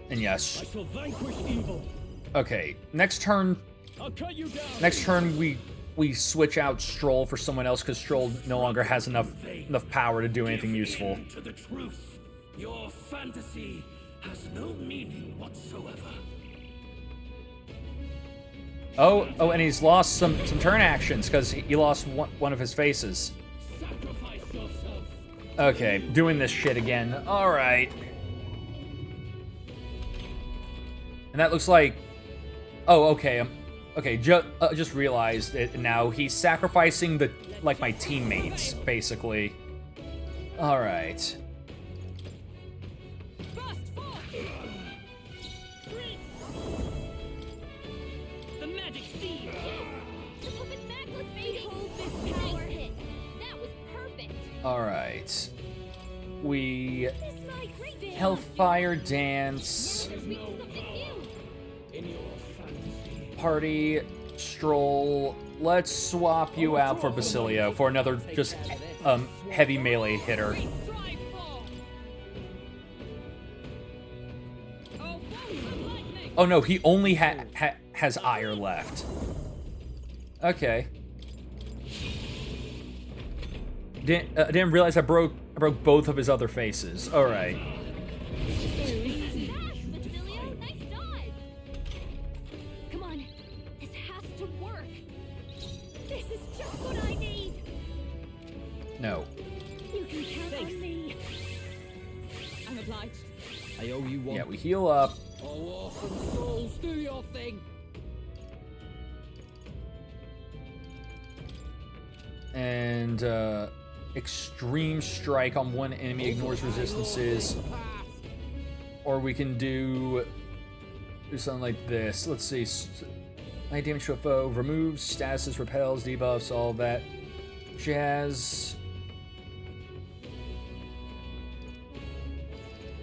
And yes. I shall vanquish evil. Okay, next turn. I'll cut you down. Next turn we switch out Stroll for someone else because Stroll no longer has enough power to do anything useful. To the truth, your fantasy has no meaning whatsoever. Oh, and he's lost some turn actions because he lost one of his faces. Sacrifice yourself. Okay, doing this shit again. All right. And that looks like... Oh, okay. Okay, just realized it now. He's sacrificing my teammates, basically. All right. The magic seed. The puppet's backless, baby. Hold this power hit. That was perfect. All right. We Hellfire Dance. Party Stroll. Let's swap you out for Basilio for another just heavy melee hitter. Oh no, he only has ire left. Okay. Didn't realize I broke both of his other faces. All right. Come on, this has to work. This is just what I need. No. You can count on me. I'm obliged. I owe you one. Yeah, we heal up. Oh, awesome souls, do your thing. And extreme strike on one enemy ignores resistances. Or we can do something like this. Let's see. 9 damage to a foe, removes, statuses, repels, debuffs, all that jazz.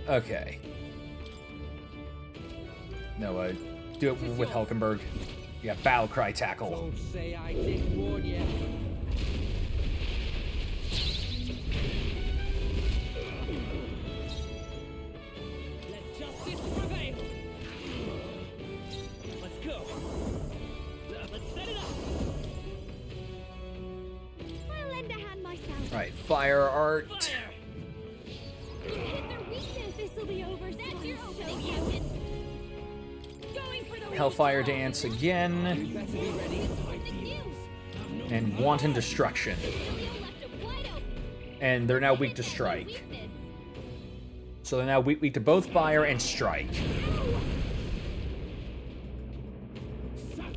Okay. No, do it with Hulkenberg. Yeah, Battle Cry Tackle. Don't say I didn't warn you. Let justice prevail. Let's go. Let's set it up. I'll lend a hand myself. Alright, Fire Art. Hit their weakness. This'll be over. That's your opening, Captain. Going for the Hellfire Dance again. And Wanton Destruction. And they're now weak to strike. So they're now weak to both fire and strike.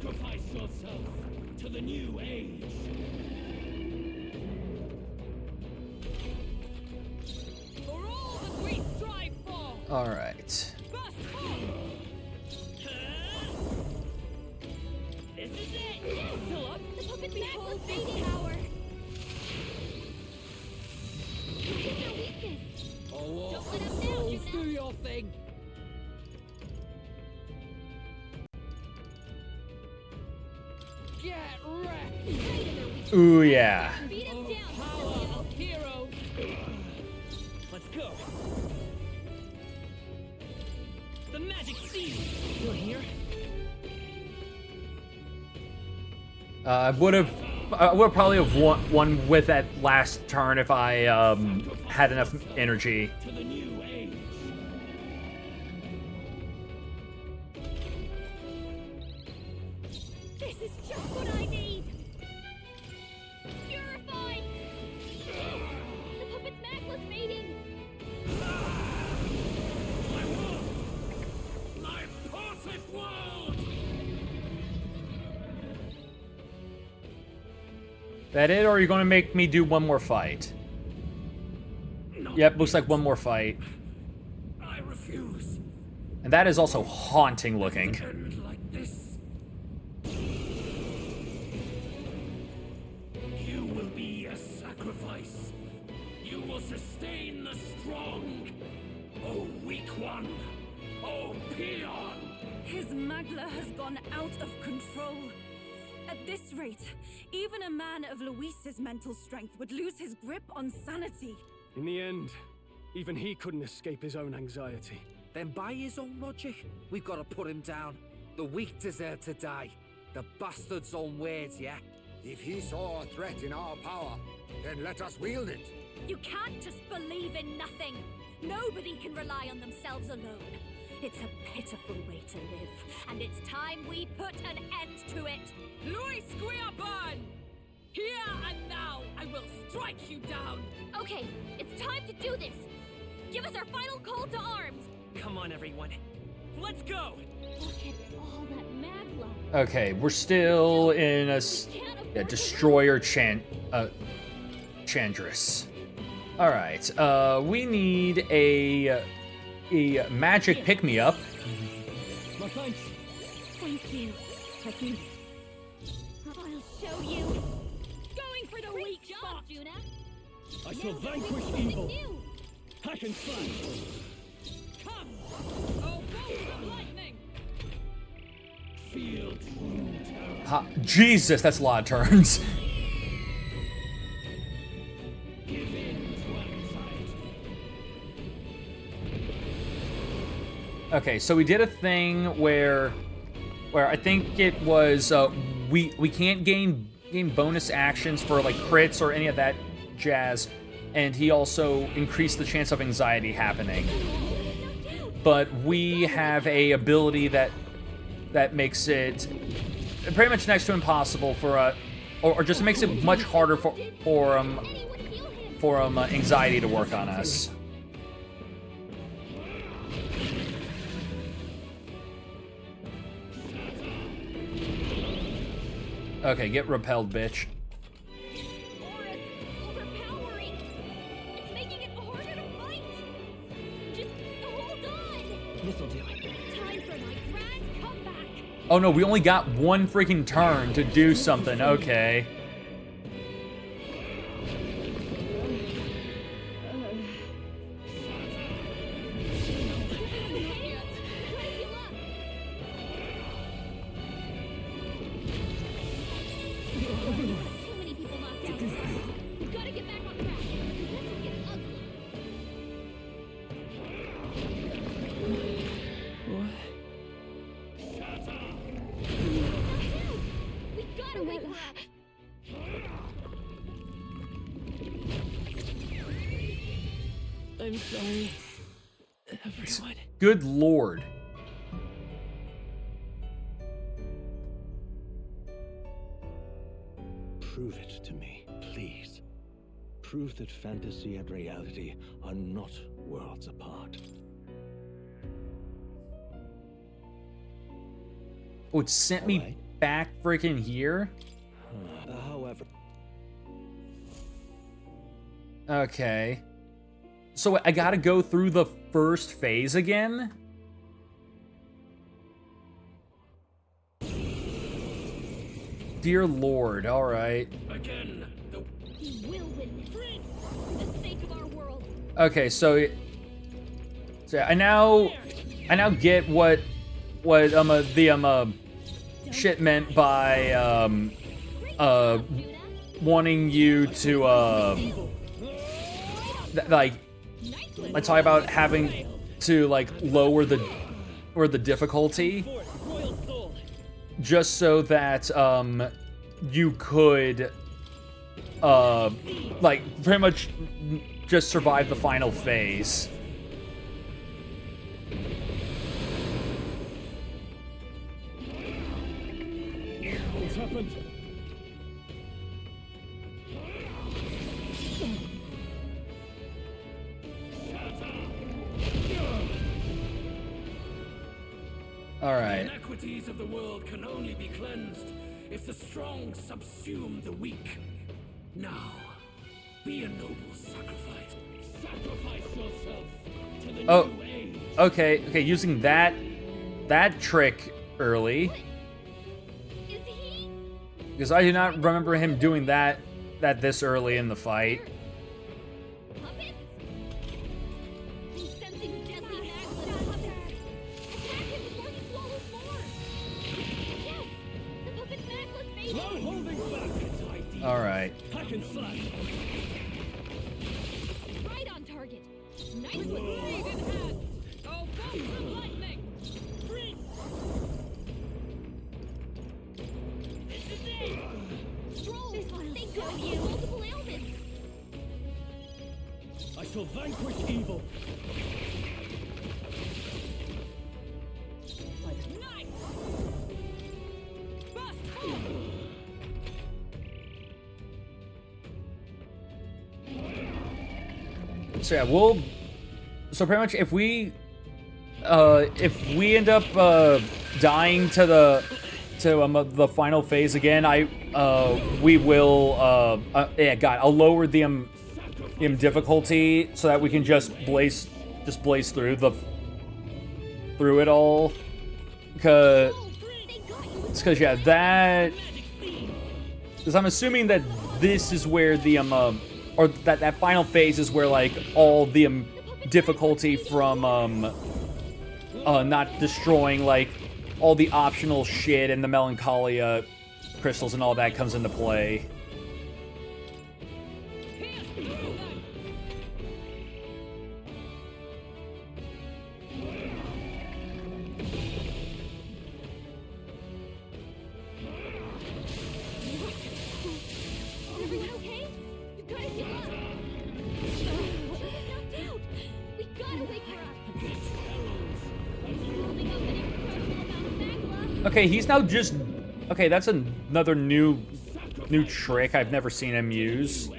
Sacrifice yourself to the new age. For all that we strive for! All right. Burst forth! This is it! Still up? The puppet's behold fading power. Look at their weakness. Oh, Don't let us down, souls, do Juna. your thing! Get wrecked! Ooh, yeah. Beat him down. Power of heroes! Let's go. The magic seed. You're here. I would have probably have won with that last turn if I had enough energy. To the new age. This is just what I need. Purify. The puppet's magla's fading. My world! My perfect world! That it, or are you going to make me do one more fight? Yep, looks like one more fight. I refuse. And that is also haunting looking. End like this. You will be a sacrifice. You will sustain the strong. Oh, weak one. Oh, peon. His magla has gone out of control. At this rate, even a man of Luis's mental strength would lose his grip on sanity. In the end, even he couldn't escape his own anxiety. Then by his own logic, we've got to put him down. The weak deserve to die. The bastard's own words, yeah? If he saw a threat in our power, then let us wield it. You can't just believe in nothing. Nobody can rely on themselves alone. It's a pitiful way to live, and it's time we put an end to it. Luis Guiaban! Here and now, I will strike you down! Okay, it's time to do this. Give us our final call to arms. Come on, everyone. Let's go! Look at all that magla. Okay, we're still in a destroyer Chandris. All right, we need a magic pick-me-up. My thanks. Thank you. Technique. I'll show you. Going for the Great weak job, spot. Juna. I shall Now that vanquish we've evil. something new. Hack and slash. Come! Oh, bolts of lightning! Feel true terror. Ha Jesus, that's a lot of turns. Give in to anxiety. Okay, so we did a thing where I think it was we can't gain bonus actions for like crits or any of that jazz, and he also increased the chance of anxiety happening. But we have a ability that makes it pretty much next to impossible for or just makes it much harder for anxiety to work on us. Okay, get repelled, bitch. Aura's overpowering. It's making it harder to fight. Just hold on. This'll do it. Time for my grand comeback. Oh no, we only got one freaking turn to do something. Okay. Too many people knocked out. We've got to get back on track. This will get ugly. We gotta wake up. I'm sorry, everyone. Good lord. Prove it to me, please. Prove that fantasy and reality are not worlds apart. Oh, it sent me back freaking here? However... Okay. So I gotta go through the first phase again? Dear Lord, alright. Again, He will win this. For the sake of our world. Okay, so I now get what the shit meant by wanting you to like let's talk about having to like lower the difficulty just so that you could like pretty much just survive the final phase. what's happened? All right. The inequities of the world can only be cleansed if the strong subsume the weak. Now, be a noble sacrifice. Sacrifice yourself to the new age. Okay, using that trick early. Because I do not remember him doing that this early in the fight. All right. Right on target. Nice one. Blade in hand. Oh, bolts of lightning. Freeze. This is it. Stroll. They got you. Multiple ailments. I shall vanquish evil. Nice. Burst forward. So yeah, so pretty much if we end up dying to the final phase again, we will I'll lower the difficulty so that we can just blaze through it all. Because I'm assuming that this is where the or that final phase is where like all the difficulty from not destroying like all the optional shit and the melancholia crystals and all that comes into play. Okay, he's now just... Okay, that's another new trick I've never seen him use.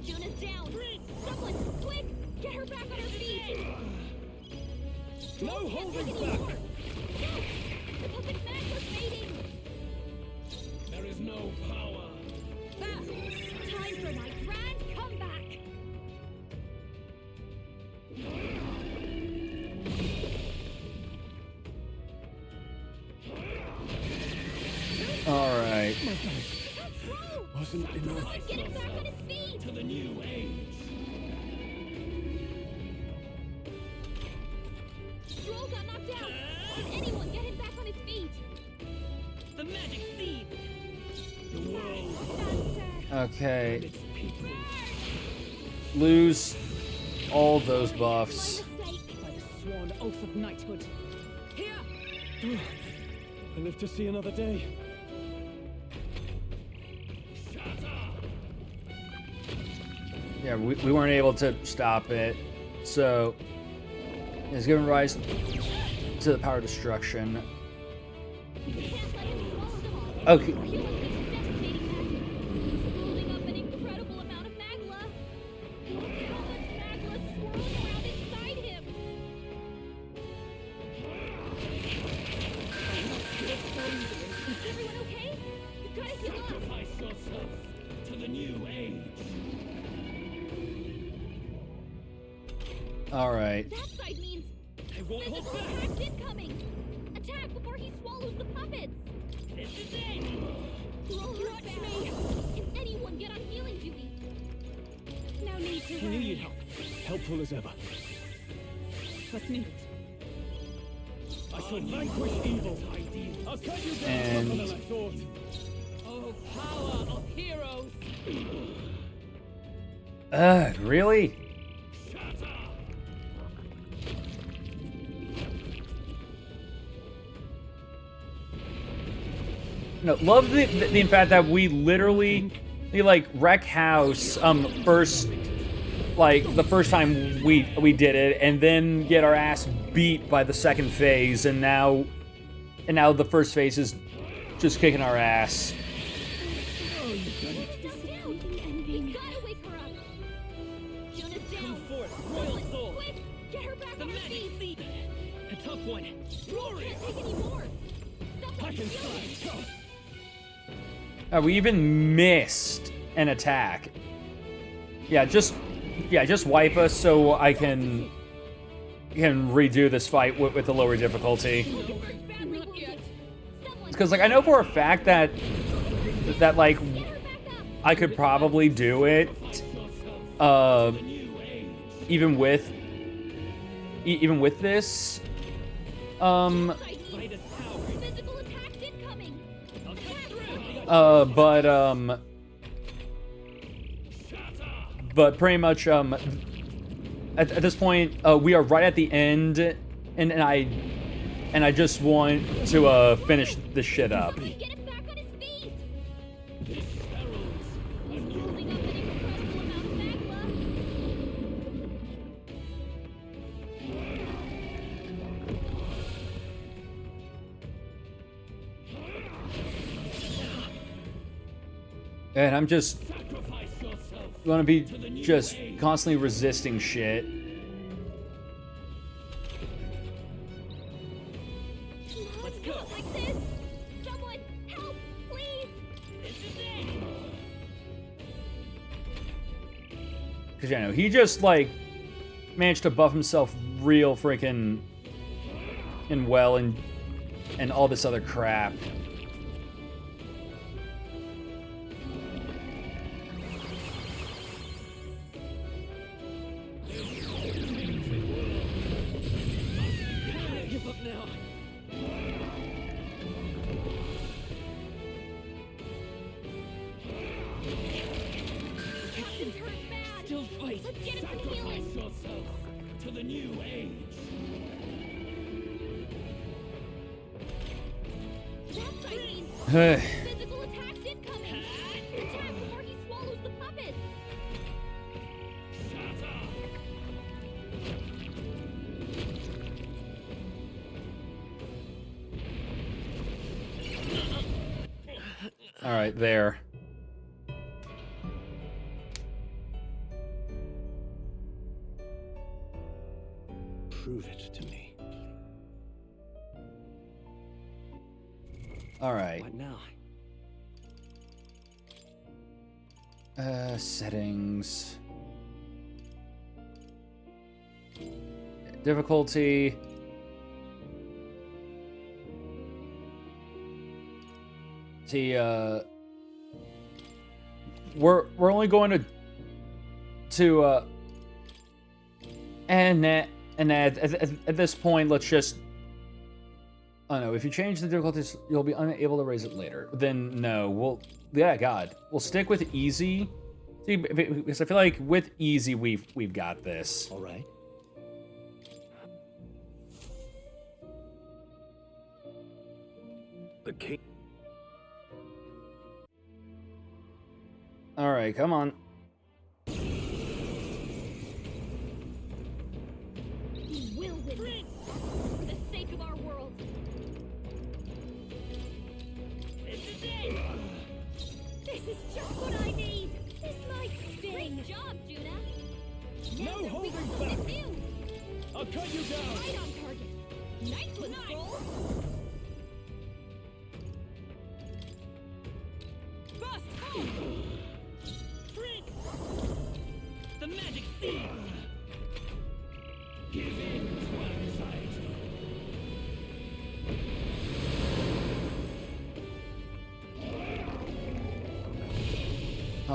Juna's down. Someone, quick! Get her back on her feet! No holding back! No! The puppet mag was fading! There is no power. Time for my grand comeback! All right. Wasn't enough. Get him back on his feet! To the new age. Stroll got knocked out! Can anyone get him back on his feet? The magic seed. The world. Okay. Lose all those buffs. By the sworn oath of knighthood. Here! I live to see another day. Yeah, we weren't able to stop it, so it's given rise to the power of destruction. Okay. Building up an incredible amount of magla. Look how much magla swirling around inside him. All right. That side means I won't hold physical back. attacks incoming. Attack before he swallows the puppets. This is it. Watch me. Can anyone get on healing duty? No need to I knew worry. you'd help. Helpful as ever. Let's meet. I shall vanquish evil. I'll cut you down And- tougher than I thought. Oh, power of heroes! Really? No, love the fact that we literally, like, wreck house, first, like, the first time we did it, and then get our ass beat by the second phase, and now the first phase is just kicking our ass. We gotta wake her up. Jonas down. Come forth, royal soul. Quick, get her back The on her magic feet. seed. A tough one. Can't take any more. Someone heal her. We even missed an attack. Yeah, just wipe us so I can redo this fight with the lower difficulty. Not yet. Because, like, I know for a fact that like I could probably do it, even with this, Physical attacks incoming. but pretty much at this point we are right at the end, and I just want to finish this shit up. Get him back on his feet. He's building up an incredible amount of magma. And I'm just gonna be just constantly resisting shit. Let's go. Like this. Someone help, please. This is it. Because, you know, he just, like, managed to buff himself real freaking and well, and all this other crap. Give up now. Captain turned bad. Still fight. Let's get him some healing. Sacrifice yourself to the new age. That side means physical attacks incoming. Attack before he swallows the puppets. All right, there. Prove it to me. All right. What now? Settings. Difficulty. See, we're only going to and at this point, let's just. Oh no! If you change the difficulties, you'll be unable to raise it later. Then no, we'll stick with easy. See, because I feel like with easy, we've got this. All right. The king. All right, come on. We will win this for the sake of our world. This is it. This is just what I need. This might sting. Great job, Juna. No Now holding we can back. defuse. I'll cut you down. Right on target. Nice one, Stroll. First home! The magic seed.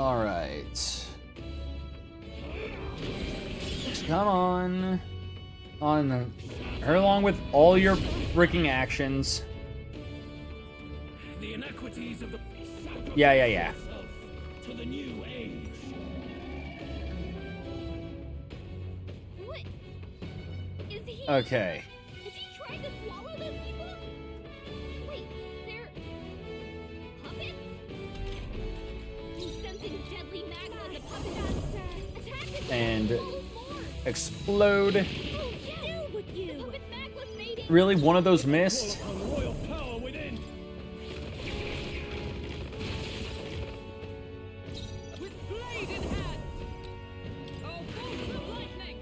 Alright. Come on. On her along with all your freaking actions. The inequities of the Yeah. to the new age. What? Is he... Okay. Is he trying to swallow those people? Wait, they're... puppets? I'm sensing deadly magma in the puppet guns. Attack it! And explode. Oh, yeah. With you. The puppet's magma's fading. Really? One of those missed? Royal power within. With blade in hand. Oh, bolts of lightning.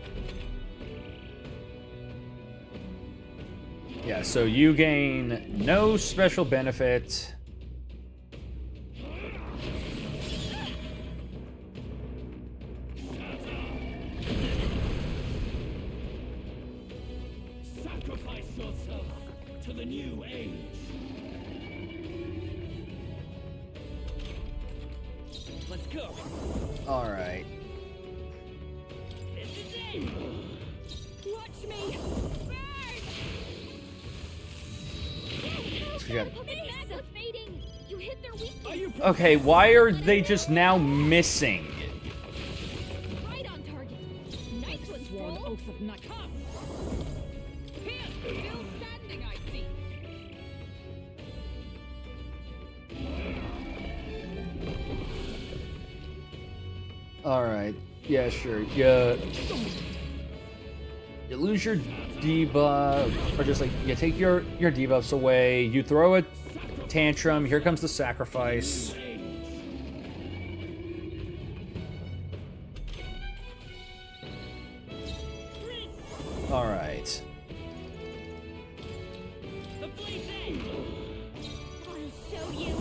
Yeah, so you gain no special benefit. Sacrifice yourself to the new age. Let's go. Alright. Watch me! So you got- The puppet's magma's fading. You hit their weakness. Are you Okay, why are they just now missing? Right on target. Nice one, Sworn Stroll. oath of night. Come. Here, still standing, I see. Alright. Yeah, sure. You lose your debuff, or just like, you take your debuffs away, you throw a tantrum, here comes the sacrifice. Alright. the blazing? I'll show you.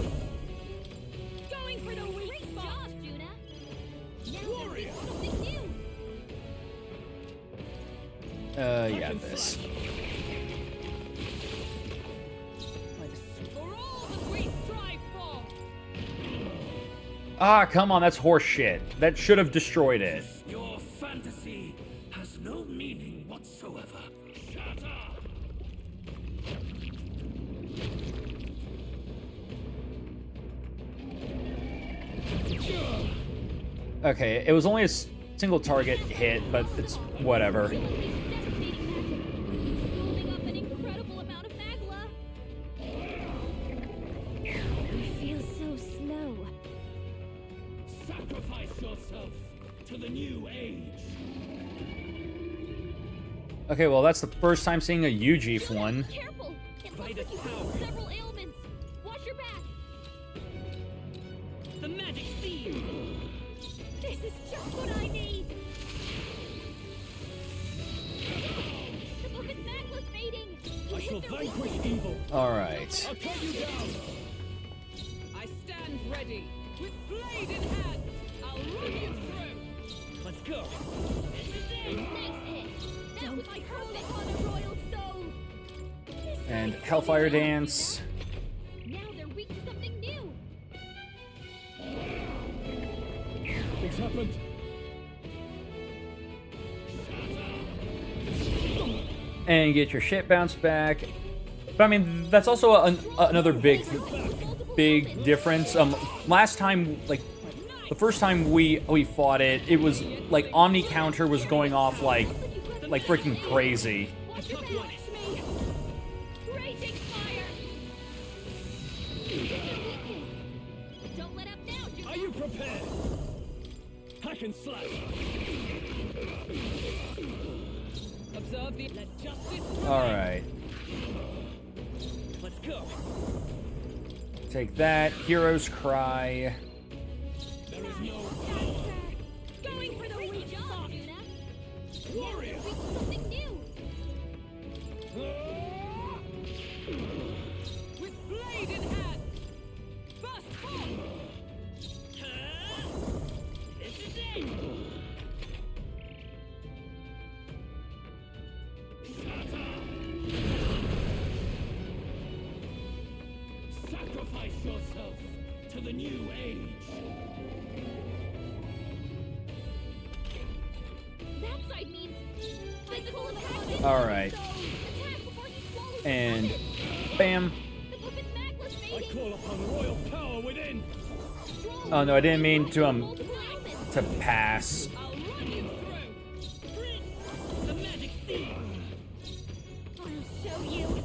Going for the weak spot. Great job, Juna. Now Warrior. something new. Yeah, this. For all that we strive for. Ah, come on, that's horse shit. That should have destroyed it. Your fantasy has no meaning whatsoever. Shut up. Okay, it was only a single target hit, but it's whatever. Building up an incredible amount of magma. I feel so slow. Sacrifice yourself to the new age. Okay, well, that's the first time seeing a UG one. Careful! It looks like you have several ailments. Watch your back. The magic seed. This is just what I need. The puppet's magma's fading. You I hit shall their vanquish weakness. evil. Alright. I'll cut you down. I stand ready. With blade in hand. I'll run you through. Let's go. Nice hit. That was my perfect on a royal soul. And Hellfire Dance. Now they're weak to something new. It's happened. And get your shit bounced back. But I mean, that's also another big difference. Last time, like, the first time we fought it, it was like Omni counter was going off like freaking crazy. Watch your back. Watch me. Raging fire. Don't let up now. Are you prepared? Hack and slash. Observe the... Let justice... Alright. Let's go. Take that. Hero's Cry. There is no Going for the weak spot. warrior. Weak to something new. With blade in hand. Burst forth. This is it. Sacrifice yourself to the new age. Alright. And bam. I call upon royal power within. Oh no, I didn't mean to pass. The magic seed. I'll show you.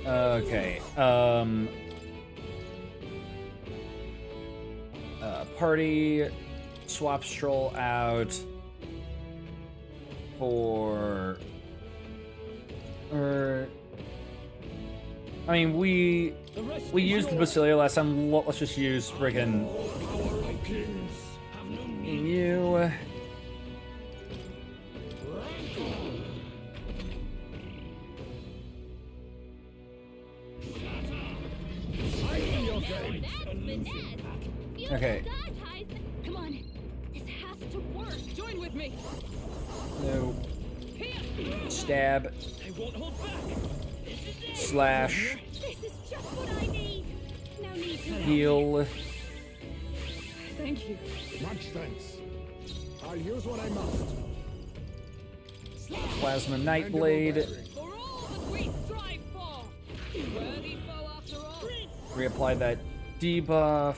Okay. Party swap stroll out for I mean we used Basilia last time. Let's just use friggin' you. Okay. Come on. This has to work. Join with me. No. Stab. I won't hold back. Slash. This is just what I need. No need to Heal. Thank you. Much thanks. I'll use what I must. Plasma Nightblade. For all that we strive for. Worthy foe after all. Reapply that debuff.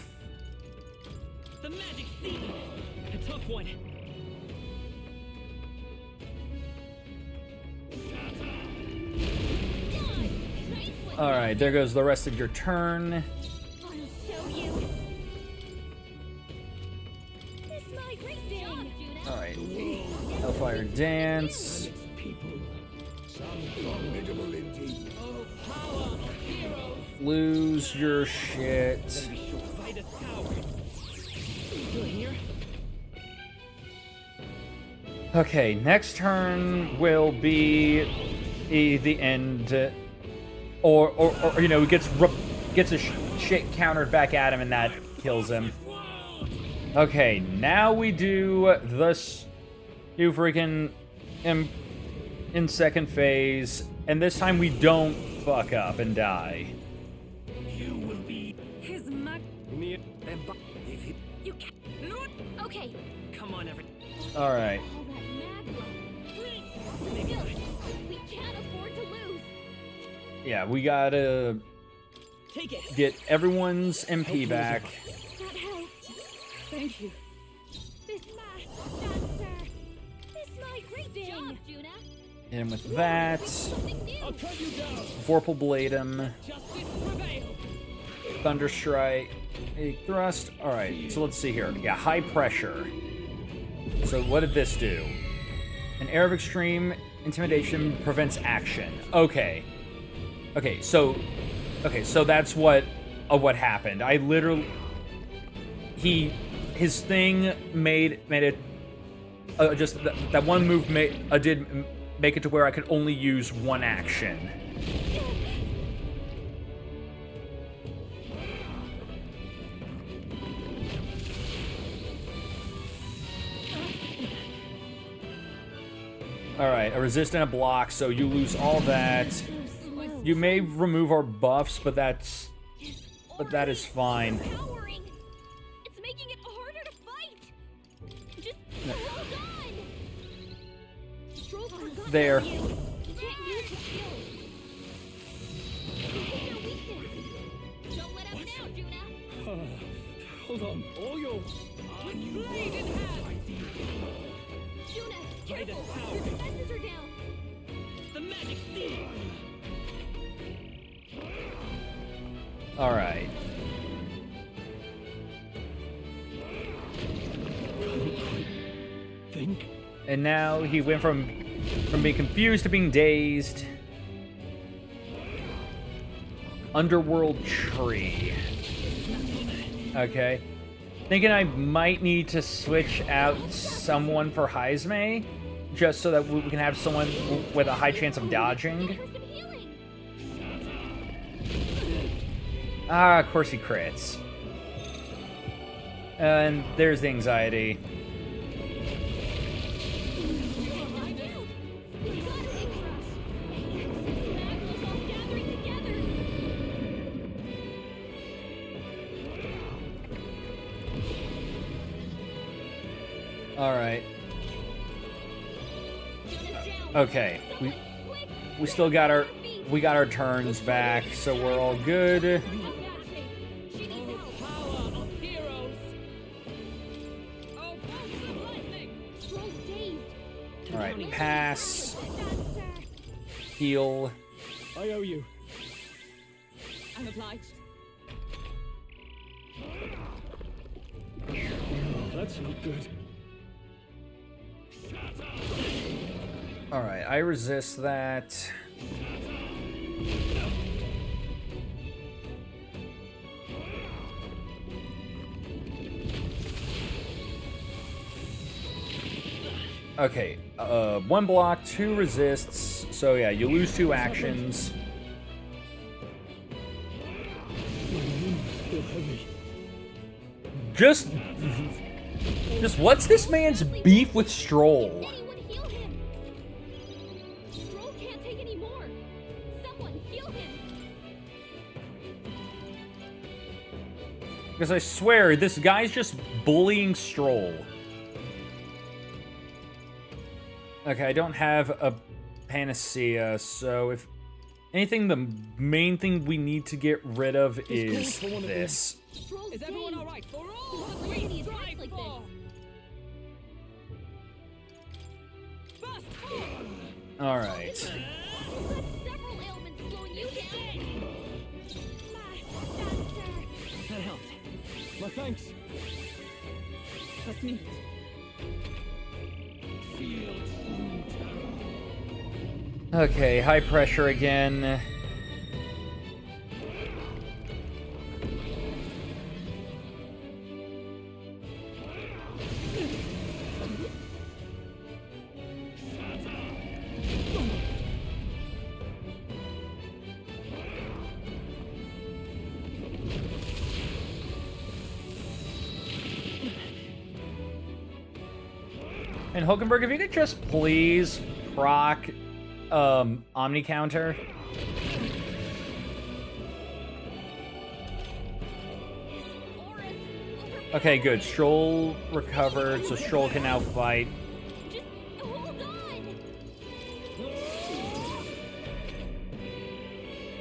The magic seed. A tough one. Alright, there goes the rest of your turn. I'll show you. This might sting. Alright. Hellfire Dance. Formidable indeed. Oh, power of heroes. Lose your shit. Fight us power. You're here? Okay, next turn will be the end. Or you know, gets his shit countered back at him and that kills him. Okay, now we do this. You freaking in second phase, and this time we don't fuck up and die. You will be His mag. You can't. Okay. come on, every. All right. All that magma. Still, we can't afford to lose. Yeah, we gotta Take it. get everyone's MP back. That helped. Thank you. This mask dancer. This might sting. Juna. And with that, I'll cut you down. Vorpal Blade him. Justice prevail. Thunderstrike, a thrust. All right, so let's see here. Yeah, high pressure. So what did this do? An air of extreme intimidation prevents action. Okay. Okay, so that's what happened. I literally his thing made it just that one move did make it to where I could only use one action. Alright, a resist and a block, so you lose all that. You may remove our buffs, but that is fine. Empowering. It's making it harder to fight. Just hold on. Stroll's forgotten There. about you. You can't use his skills. This is your weakness. Don't let up now, Juna. Hold on. All your Blade in hand. Juna, Fight us careful. power. Your defenses are down. The magic seed. All right. think. And now he went from being confused to being dazed. Underworld Tree. Okay. Thinking I might need to switch out someone for Heisme, just so that we can have someone with a high chance of dodging. Ah, of course he crits. And there's the anxiety. All right. Okay, we still got our turns back, so we're all good. All right, pass, heal. I owe you. I'm obliged. Oh, that's not good. All right, I resist that. Okay, 1 block, 2 resists. So yeah, you lose 2 actions. Just what's this man's beef with Stroll? Stroll can't take any more. Someone heal him. Because I swear, this guy's just bullying Stroll. Okay, I don't have a panacea, so if anything, the main thing we need to get rid of is this. Is everyone all right? For all Lady attacks like this. All right. Several ailments slowing you down. That helped. My thanks. Trust me. Okay, high pressure again. And Hulkenberg, if you could just please proc Omni counter. Okay, good. Stroll recovered, so Stroll can now fight.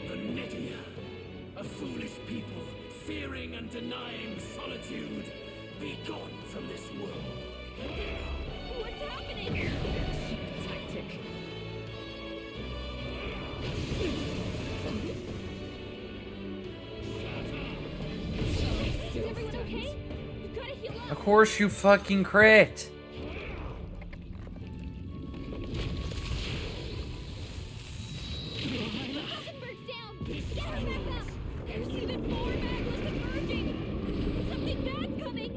The Nedia, a foolish people, fearing and denying solitude, be gone from this world. What's happening? Tactic. Is everyone okay? You gotta heal up. Of course you fucking crit. Hulkenberg's down. Get him back up. There's even more magmas emerging. Something bad's coming.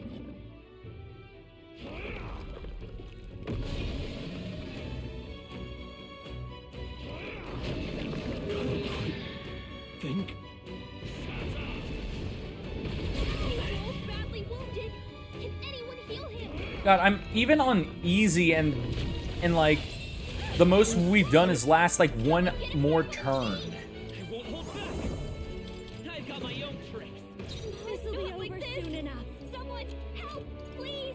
Think. He's badly wounded. Can anyone heal him? God, I'm even on easy and like the most we've done is last like one more turn. I won't hold back. I've got my own tricks. This will be over soon enough. Someone help, please.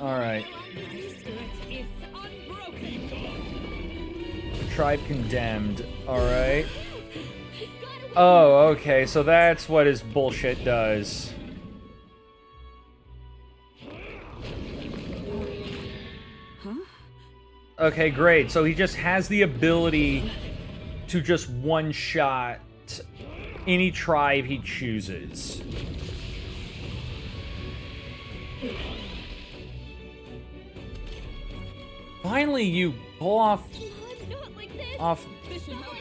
All right. Spirit is unbroken. Tribe condemned. All right. Oh, okay. So that's what his bullshit does. Okay, great. So he just has the ability to just one-shot any tribe he chooses. Finally, you pull off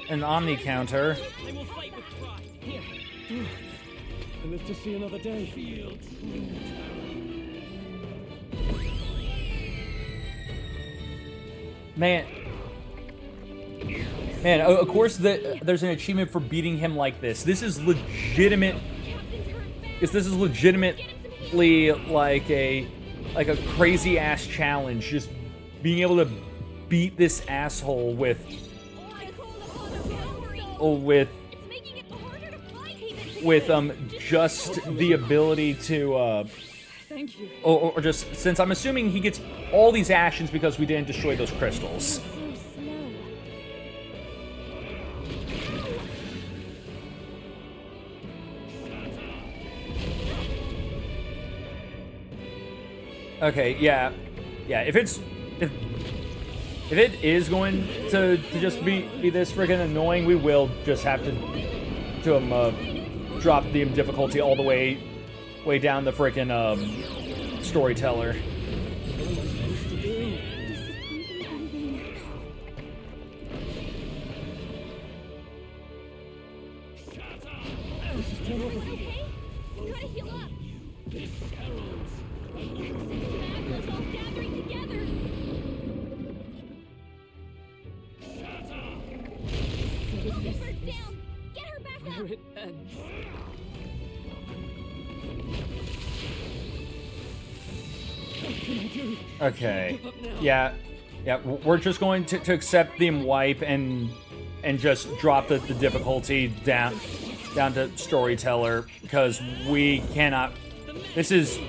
an Omni counter. I will fight with pride. Here. I live to see another day. Man, of course there's an achievement for beating him like this. This is legitimate. This is legitimately like a crazy ass challenge. Just being able to beat this asshole with just the ability to Thank you. Or just, since I'm assuming he gets all these actions because we didn't destroy those crystals. Okay, yeah. Yeah, if it is going to just be this friggin' annoying, we will just have to drop the difficulty all the way down the frickin' storyteller. Where it ends. Okay. Yeah. Yeah, we're just going to accept the wipe and just drop the difficulty down to storyteller, because we cannot. This is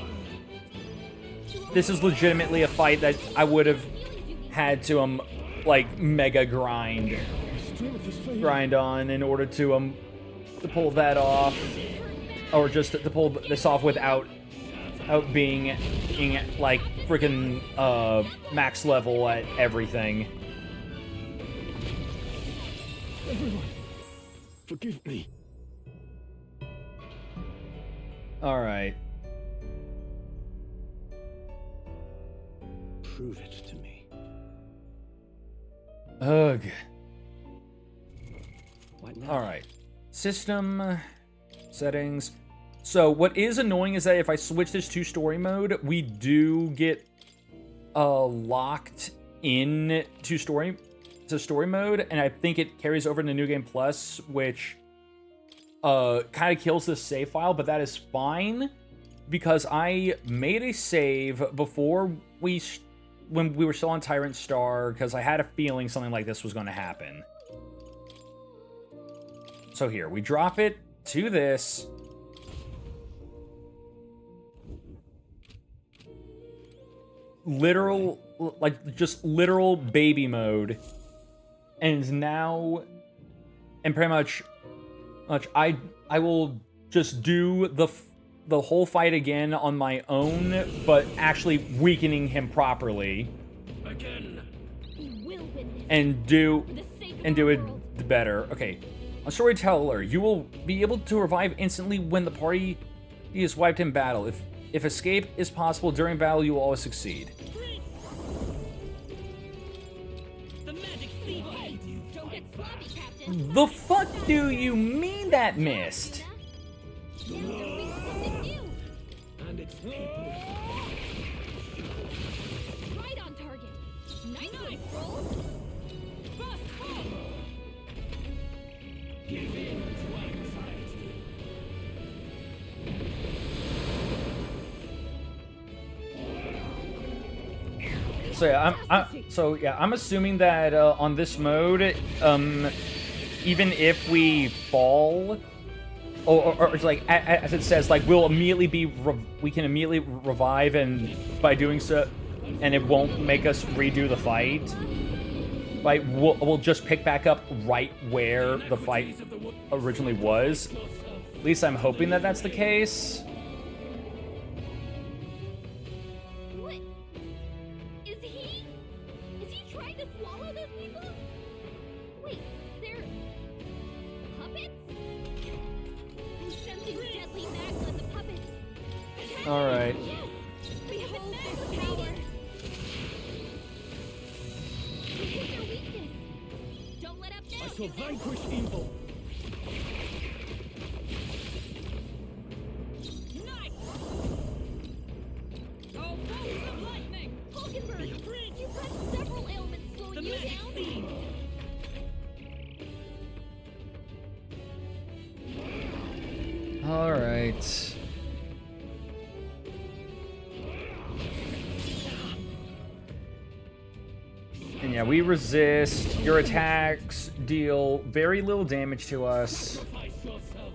legitimately a fight that I would have had to like mega grind on in order to pull that off, or just to pull this off without being like freaking max level at everything. Everyone, forgive me. All right. Prove it to me. Ugh. What now? All right. System settings. So what is annoying is that if I switch this to story mode, we do get locked in to story mode, and I think it carries over to New Game Plus, which kind of kills this save file, but that is fine because I made a save before when we were still on Tyrant Star, because I had a feeling something like this was going to happen. So here, we drop it to this. Literal, like, just literal baby mode. And now, and pretty much I will just do the whole fight again on my own, but actually weakening him properly. Again. And do it better. Okay. A storyteller, you will be able to revive instantly when the party is wiped in battle. If escape is possible during battle, you will always succeed. The fuck do you mean that missed? And its people. Right on target. Nice roll. Fast call. Give in to anxiety. So yeah, I'm assuming that on this mode, even if we fall, or it's like as it says, like we can immediately revive, and by doing so, and it won't make us redo the fight. Right, we'll just pick back up right where the fight originally was. At least I'm hoping that that's the case. What? Is he trying to swallow those people? Wait, they're puppets? I'm sensing deadly magma in the puppets. All right. Yes, we have this power. Their weakness. Don't let up now. I shall vanquish evil. Nice! Oh, bolts of lightning! Hulkenberg, you've got several ailments slowing you down. All right. And yeah, we resist. Your attacks deal very little damage to us. Sacrifice yourself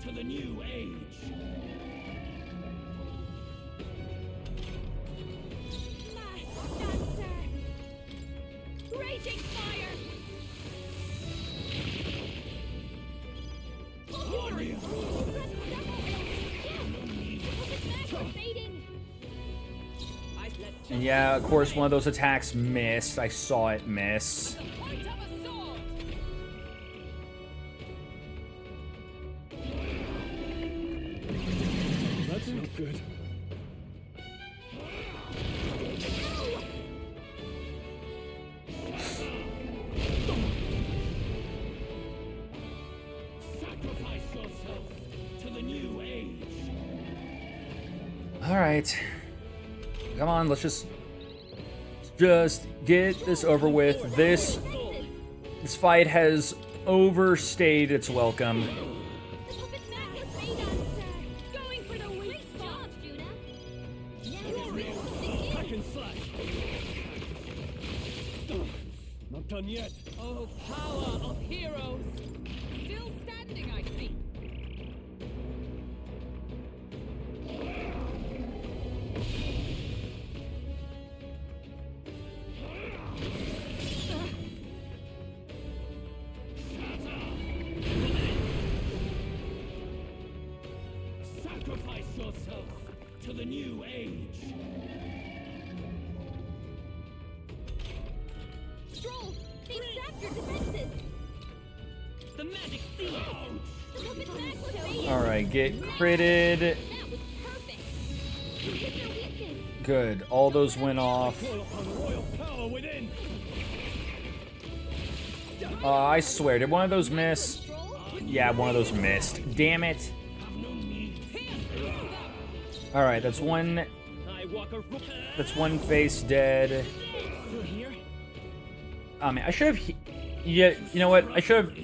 to the new age. And yeah, of course, one of those attacks missed. I saw it miss. That's not good. Sacrifice yourself to the new age. All right. Come on, let's just get this over with. This fight has overstayed its welcome. Not done yet. Oh, power of heroes! Still standing, I see. Sacrifice yourself to the new age. Stroll! They've sapped your defenses! The magic seed! The puppet's back was fading! Alright, get critted. That was perfect! You hit their weakness! Good. All those went off. Call upon royal power within. I swear, did one of those miss? Yeah, one of those missed. Damn it. Alright, that's one. That's one face dead. I mean, I should have. Yeah, you know what? I should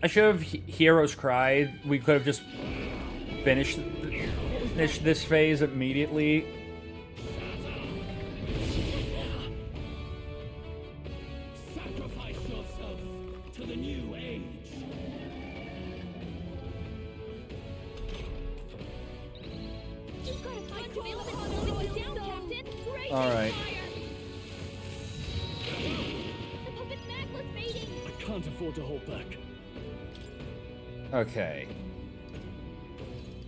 have Heroes Cried. We could have just finished this phase immediately. Sacrifice yourself to the new age. You've got to fight to elements slowing you down, Captain! Alright. The puppet's back was fading! I can't afford to hold back. Okay.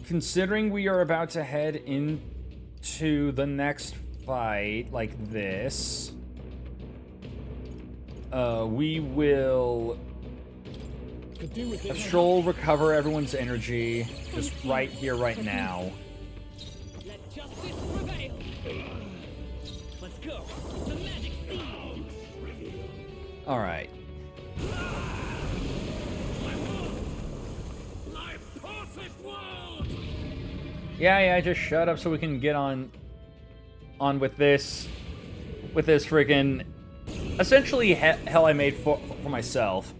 Considering we are about to head into the next fight, like this, we will have Stroll recover everyone's energy just right here, right now. Let justice prevail. Let's go. The magic seed. All right. Yeah, just shut up so we can get on with this friggin' essentially hell I made for myself.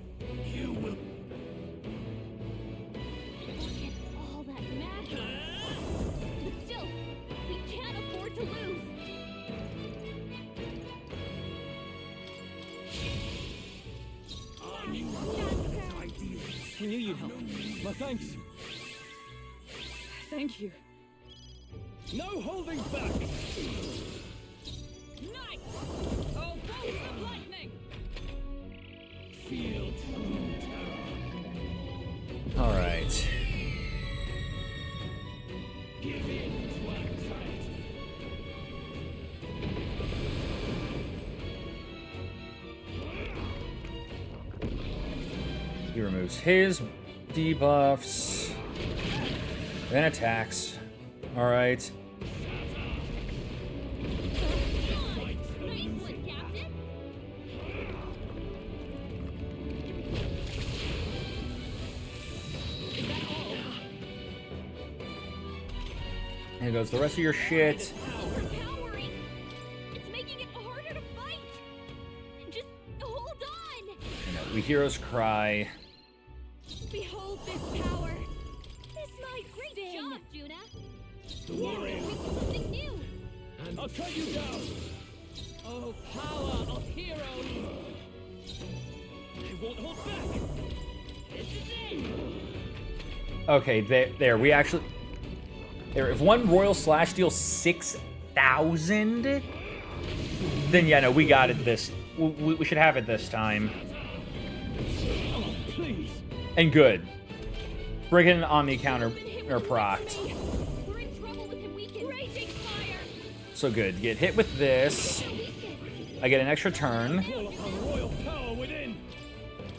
All that magic! But still, we can't afford to lose! I knew you'd help. My thanks. Thank you. No holding back! Knight! Oh, bolts of lightning! Feel true terror. All right. Give in to anxiety. He removes his debuffs, then attacks. All right. Here goes the rest of your shit. Overpowering! It's making it harder to fight! Just hold on! We heroes cry. Behold this power! This might great job, Juna! The warrior. Something new! I'll cut you down! Oh, power of heroes! I won't hold back. This is it. Okay, there. We actually. There, if one Royal Slash deals 6,000, then yeah, no, we got it this. We should have it this time. Oh, please. And good. Friggin' Omni counter or procced. We're in trouble! So good. Get hit with this. I get an extra turn. Call upon royal power within.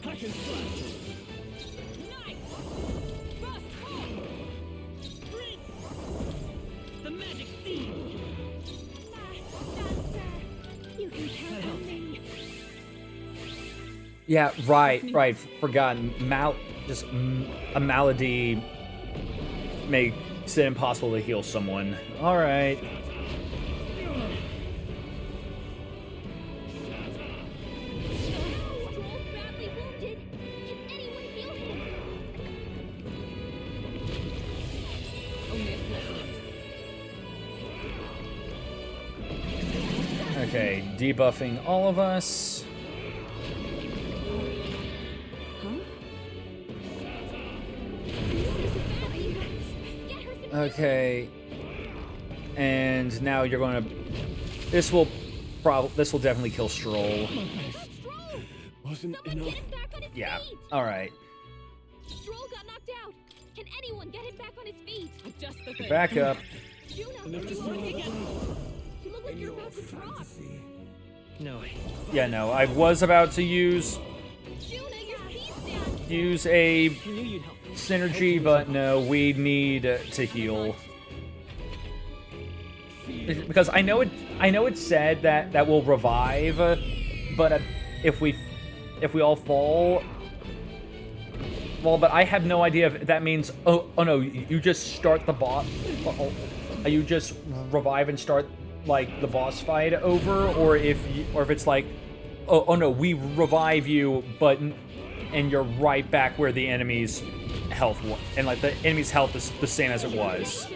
Hack and slash. The magic seed. You can count on me. Yeah, right. Forgotten. A malady makes it impossible to heal someone. All right. Okay, debuffing all of us. Okay. And now you're going to... This will definitely kill Stroll. Wasn't enough. Yeah. All right. Stroll got knocked out. Can anyone get him back on his feet? Just the thing. Back up. Juno, you look like you're about to drop. No. Yeah, no. I was about to use a synergy, but no, we need to heal. Because I know it said that will revive, but if we all fall, well, but I have no idea if that means oh no, you just start the boss, you just revive and start like the boss fight over, or if it's like oh no, we revive you, and you're right back where the enemy's health was, and like the enemy's health is the same as it was.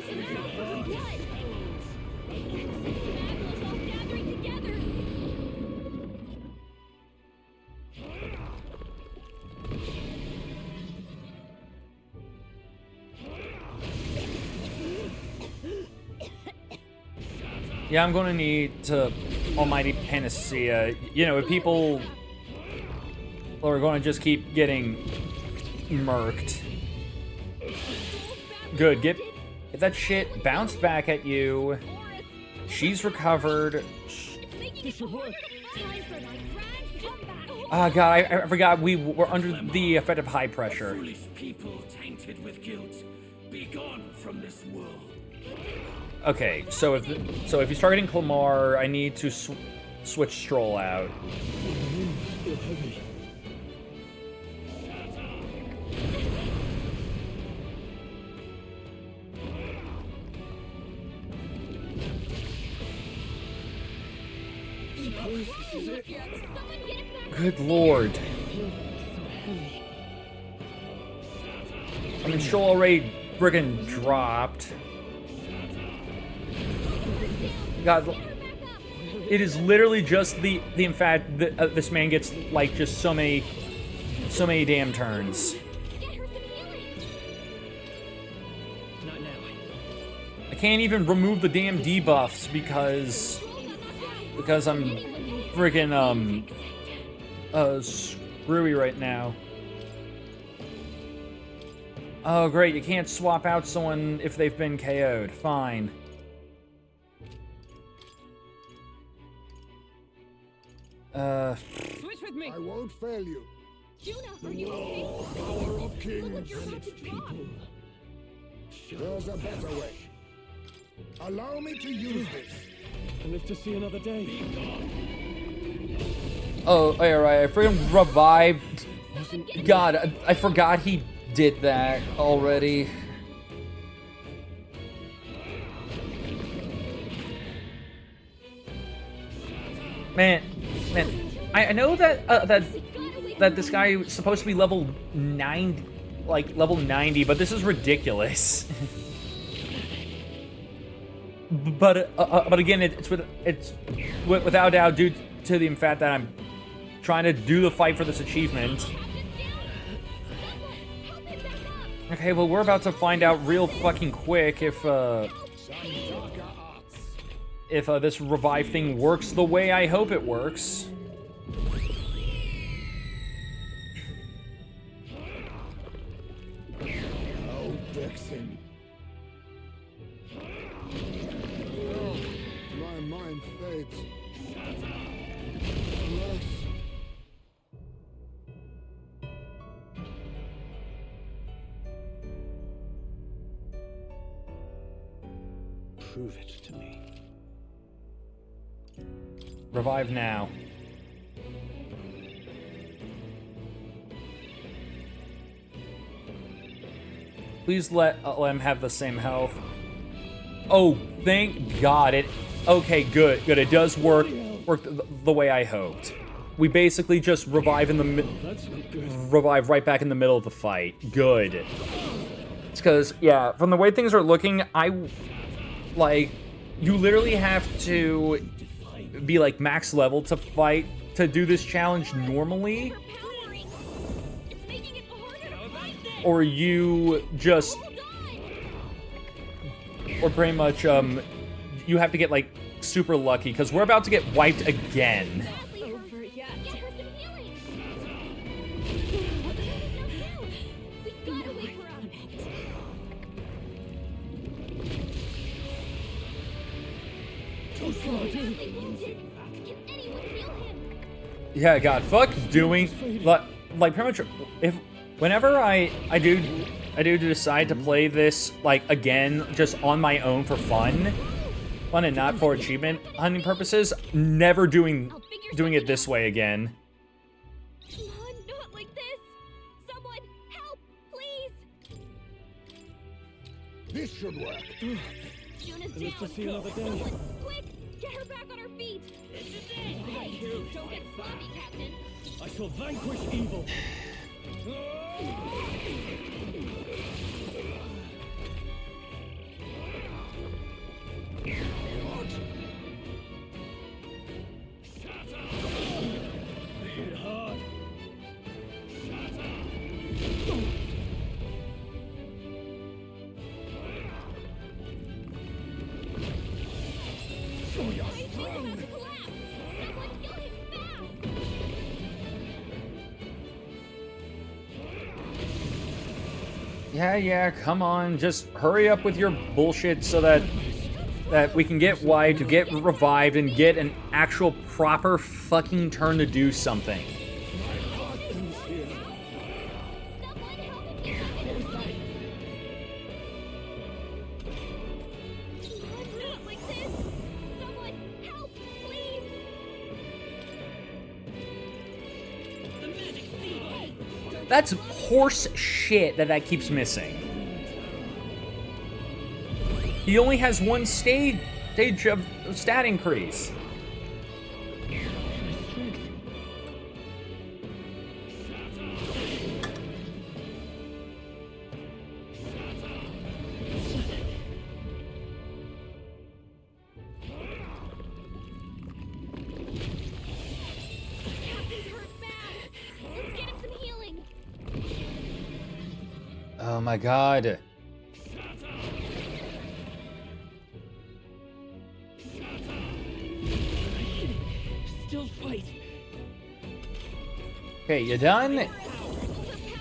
Yeah, I'm gonna need to almighty panacea. You know, if people are gonna just keep getting murked. Good, get that shit bounced back at you. She's recovered. Ah, God, I forgot we were under the effect of high pressure. Foolish people tainted with guilt. Be gone from this world. Okay, so if you start getting Clamar, I need to switch Stroll out. Good lord. I mean, Stroll already friggin' dropped. God, it is literally just the fact that this man gets like just so many damn turns. I can't even remove the damn debuffs because I'm freaking screwy right now. Oh great, you can't swap out someone if they've been KO'd. Fine. Switch with me. I won't fail you. Juno, are you okay? Power of kings Look, you're about to drop. There's a better way. Allow me to use this. I live to see another day. Oh, alright, I freaking revived. God, I forgot he did that already. Man, I know that that this guy is supposed to be level 90, like level 90, but this is ridiculous. but again, it's without doubt due to the fact that I'm trying to do the fight for this achievement. Okay, well we're about to find out real fucking quick if this revive thing works the way I hope it works. Oh, Dixon. My my mind fades. Alas. Prove it to me. Revive now. Please let him have the same health. Oh, thank God. Okay, good. It does work the way I hoped. We basically just revive revive right back in the middle of the fight. Good. It's because, yeah, from the way things are looking, you literally have to be, like, max level to fight, to do this challenge normally. Or you just... Or pretty much, you have to get, like, super lucky, because we're about to get wiped again. Yeah, God, fuck doing, like pretty much, whenever I do decide to play this, like, again, just on my own for fun and not for achievement hunting purposes, never doing it this way again. Come on, not like this! Someone, help, please! This should work. Juna's Live to down. see another day. Someone, quick, get her back on her feet! This is it! Hey, don't get sloppy, Captain! I shall vanquish evil. Yeah, come on, just hurry up with your bullshit so that we can get wiped, get revived, and get an actual proper fucking turn to do something. That's horse shit that keeps missing. He only has one stage of stat increase. Oh my God. Still fight. Okay, you done?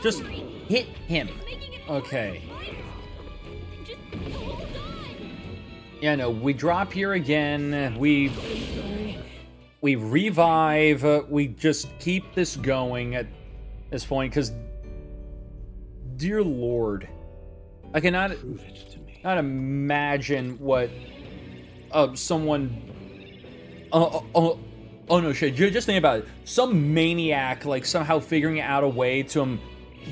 Just hit him. Okay. Yeah, no, we drop here again. We revive. We just keep this going at this point, because dear Lord, I cannot not imagine what someone. Oh no, shit! Just think about it. Some maniac, like, somehow figuring out a way to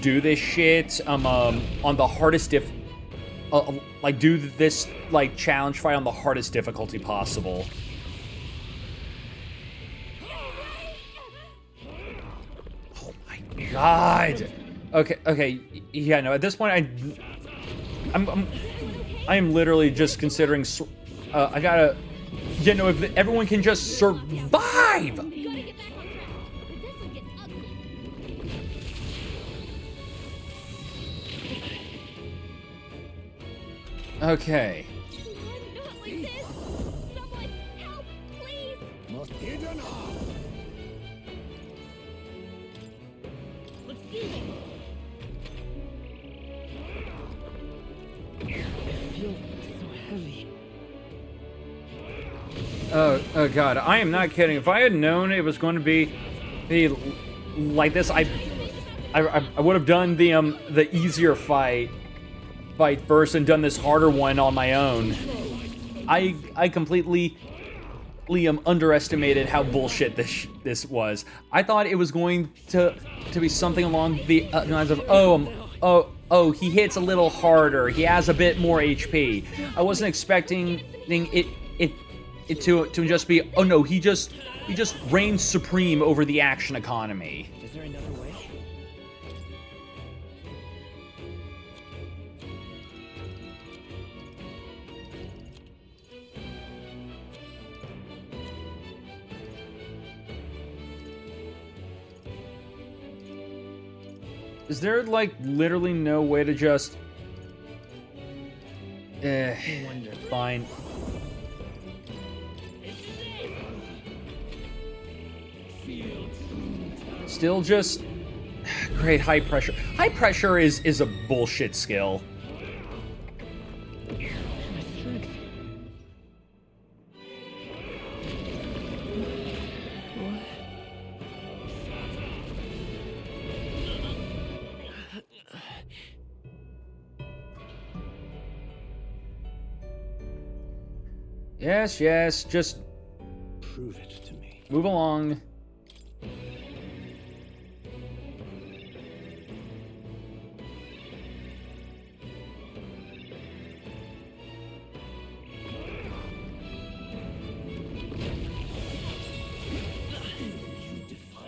do this shit on the hardest like, do this, like, challenge fight on the hardest difficulty possible. Oh my God. Okay, yeah, no, at this point, I am literally just considering, I gotta, you know, if everyone can just survive! Okay. Must hit an arm. Let's do this. I feel so heavy. Oh god, I am not kidding. If I had known it was going to be like this, I would have done the easier fight first and done this harder one on my own. I completely underestimated how bullshit this was. I thought it was going to be something along the lines of oh he hits a little harder, he has a bit more HP. I wasn't expecting it to just be, oh no, he just reigns supreme over the action economy. Is there another way? Is there, like, literally no way to just... fine. Still just... Great, high pressure. High pressure is a bullshit skill. Yes, just... Prove it to me. Move along.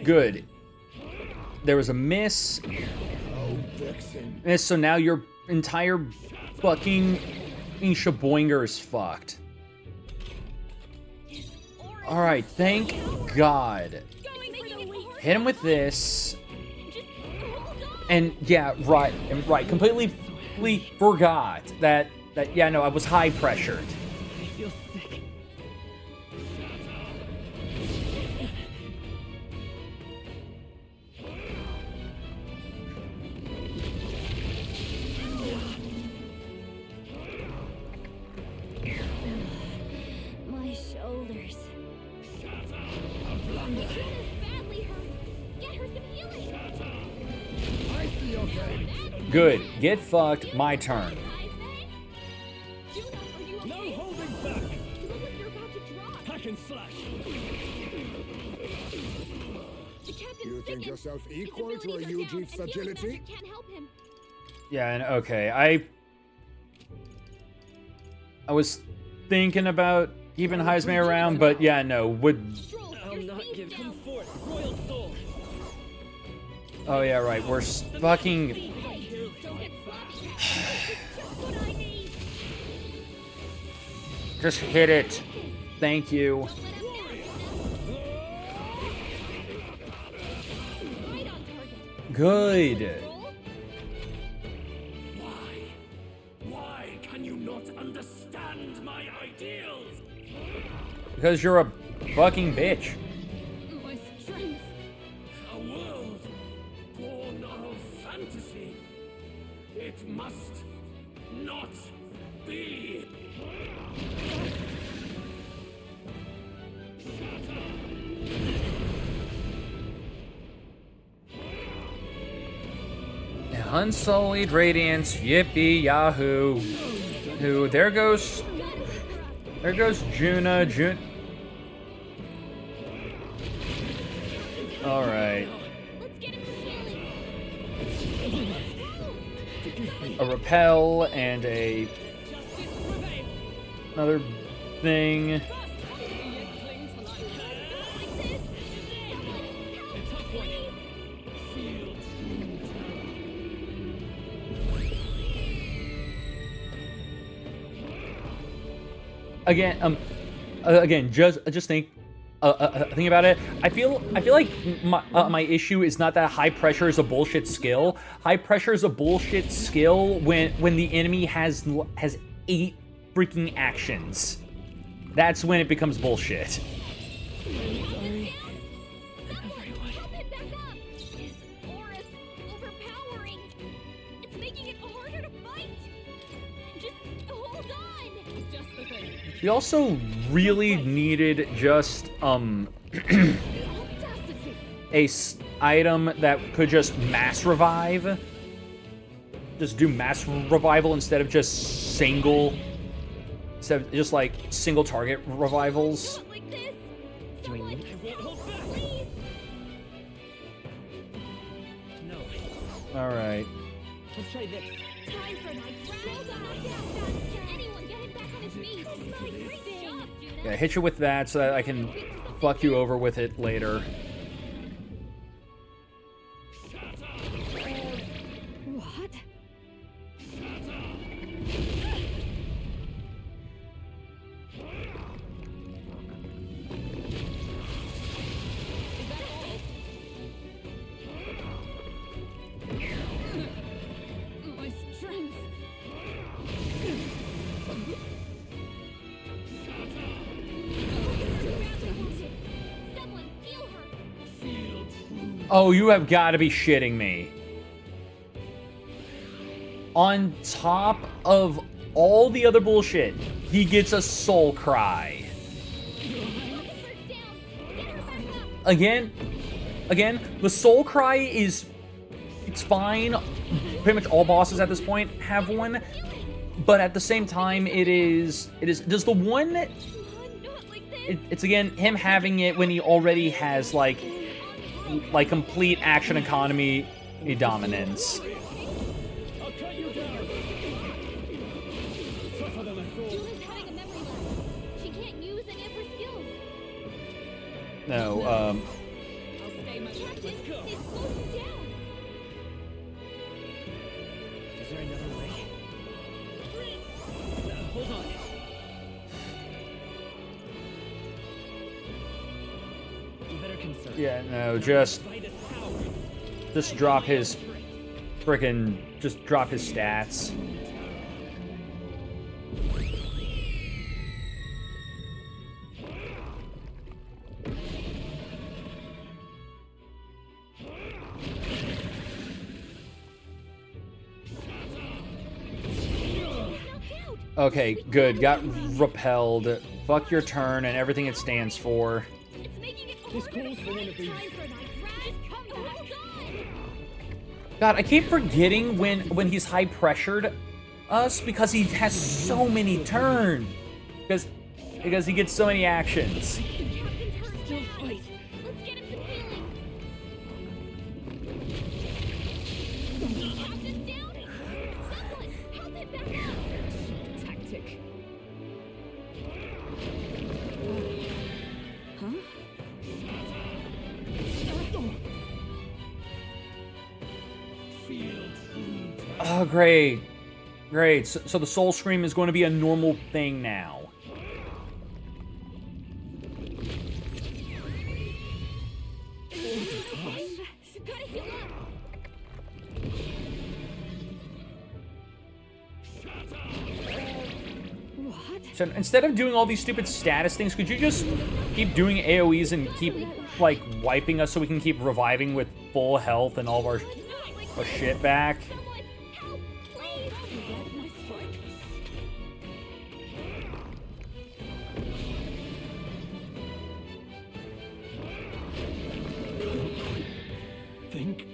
Good. There was a miss. Miss, so now your entire fucking shaboinger is fucked. Alright, thank God. Hit him with this. And yeah, right, completely forgot that yeah, no, I was high pressured. I feel sick. My shoulders. Good. Get fucked. My turn. No holding back! Hack and slash! You think yourself equal to a Yuji's agility? Yeah, and okay, I was thinking about keeping Heisman around, but yeah, no, would... I'll not give him forth, royal soul. Oh yeah, right, we're fucking... Just hit it. Thank you. Good. Why can you not understand my ideals? Because you're a fucking bitch. My strength. A world born of fantasy. It must not be. Unsullied Radiance, yippee yahoo. Who, there goes Juna. Alright. A repel and another thing. Again, just think about it. I feel like my issue is not that high pressure is a bullshit skill. High pressure is a bullshit skill when the enemy has 8 freaking actions. That's when it becomes bullshit. We also really needed just item that could just mass revive. Just do mass revival instead of just single, instead of just like single target revivals. All right. Let's try this. Time for my anyone get him back on his feet. Great job, Judah. Yeah, hit you with that so that I can fuck you over with it later. What? My strength. Someone heal her. Oh, you have got to be shitting me. On top of all the other bullshit, he gets a soul cry. Again, the soul cry is, it's fine. Pretty much all bosses at this point have one, but at the same time, does the one, it's again, him having it when he already has like complete action economy dominance. No, I'll stay my Captain, it slowed him down. Is there another way? Hold on. You better conserve. yeah, no, just drop his just drop his stats. Okay, good. Got repelled. Fuck your turn and everything it stands for. This calls for one of these. God, I keep forgetting when he's high pressured us because he has so many turns. Because he gets so many actions. Still fight. Let's get him some healing. Captain's down. Someone help him back up. Tactic. Oh, great. Great. So the Soul Scream is going to be a normal thing now. Gotta heal up. What? So instead of doing all these stupid status things, could you just keep doing AoEs and keep, like, wiping us so we can keep reviving with full health and all of our shit back? Think.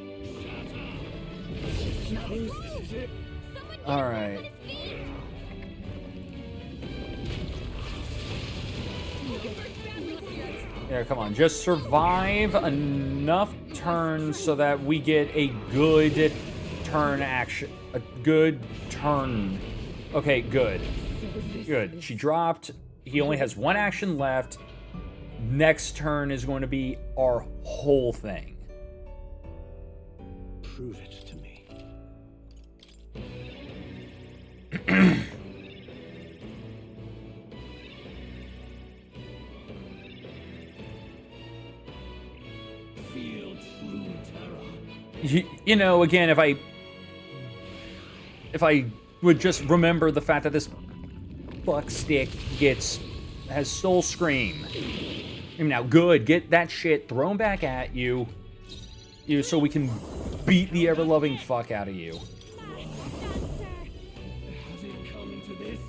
All right. Yeah, come on. Just survive enough turns so that we get a good turn action. A good turn. Okay, good. Good. She dropped. He only has one action left. Next turn is going to be our whole thing. Prove it to me. Feel true terror. You know, again, if I would just remember the fact that this fuckstick has Soul Scream. Now, good, get that shit thrown back at you, so we can beat the ever-loving fuck out of you. Has it come to this?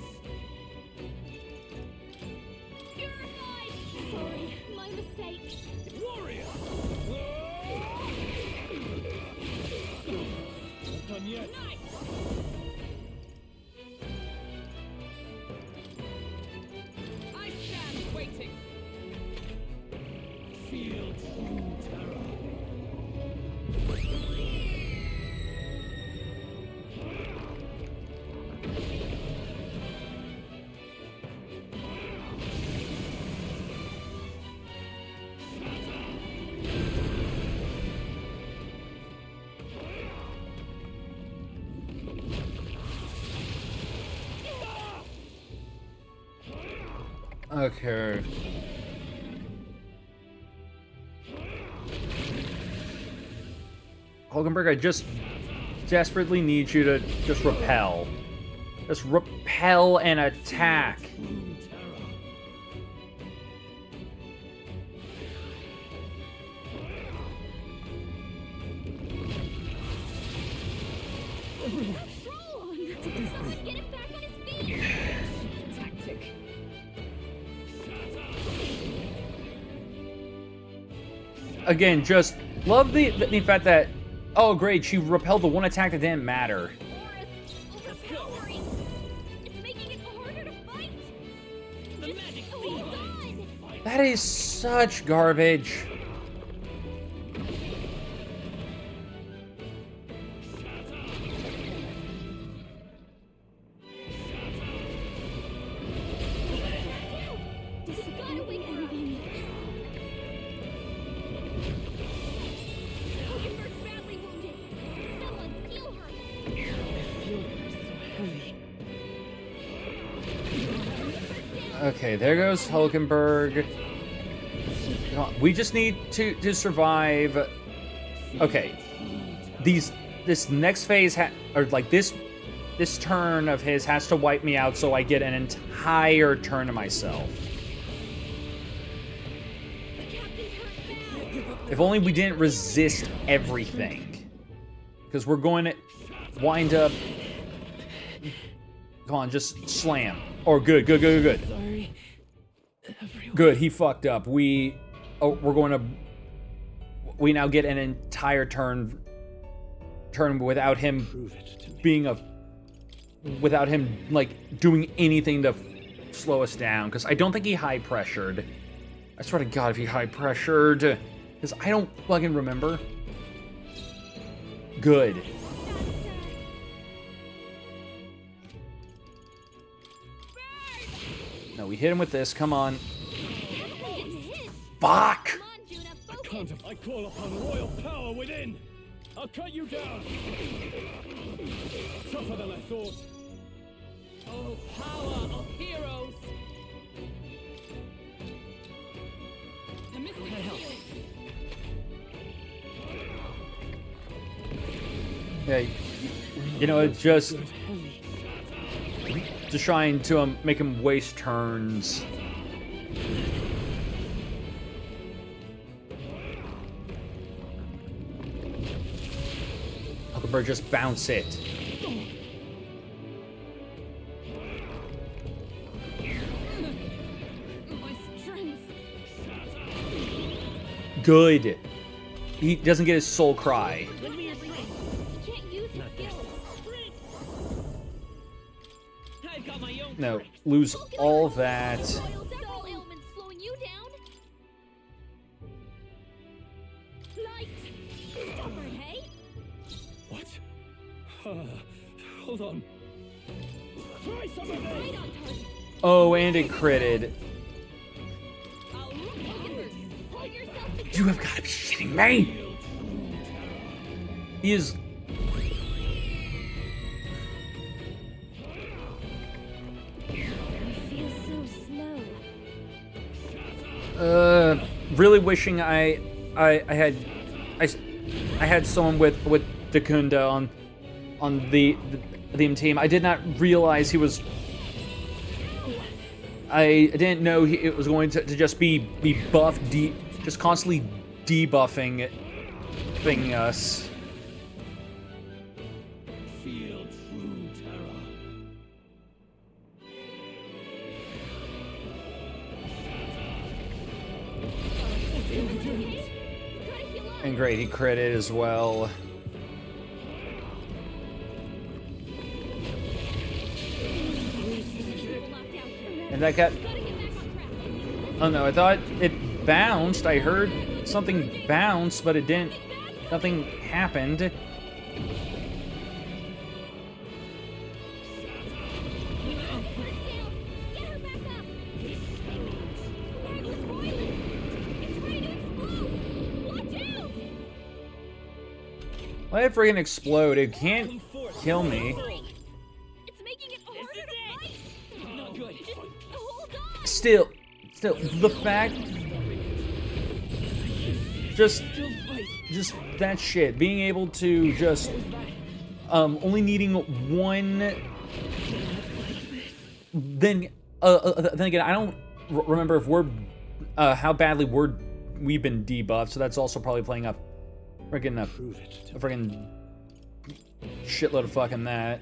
sake. Warrior! Not done yet. I stand waiting. Feel true terror. Okay. Hulkenberg, I just desperately need you to just repel. Just repel and attack. Get him back on his feet! Tactic. Again, just love the fact that, oh great, she repelled the one attack that didn't matter. Overpowering! It's making it harder to fight! Just hold on! That is such garbage. Gotta wake her up! Hulkenberg's badly wounded! Someone heal her! Okay, there goes Hulkenberg. Come on, we just need to survive. Okay, this next phase or like this turn of his has to wipe me out, so I get an entire turn to myself. If only we didn't resist everything, because we're going to wind up. Come on, just slam. Or good. Sorry. Good, he fucked up. We now get an entire turn without him without him like doing anything to slow us down, because I don't think he high pressured. I swear to God if he high pressured, because I don't fucking remember. Good. No, we hit him with this. Come on. Fuck! I can't if I call upon royal power within. I'll cut you down. Tougher than I thought. Oh, power of heroes! A mystic healing. Yeah, you know, it's just trying to make him waste turns. Huckleberry, just bounce it. My strength. Good. He doesn't get his soul cry. I've got my own No, lose all that. Several ailments slowing you down. Light! Stubborn, hey? What? Hold on. Try some of this. Right on target. Oh, and it critted. Hold yourself together. You have got to be shitting me! He is... I feel so slow. Really wishing I had someone with Dakunda on the team. I did not realize he was. I didn't know it was going to just be buff, just constantly debuffing us. Feel true terror. And great, he critted as well. And that got... Oh no, I thought it bounced. I heard something bounce, but it didn't... Nothing happened. Let it friggin' explode. It can't kill me. Still, the fact... Just that shit. Being able to just... only needing one... Then again, I don't remember if we're... how badly we've been debuffed, so that's also probably playing up friggin' a friggin' shitload of fucking that.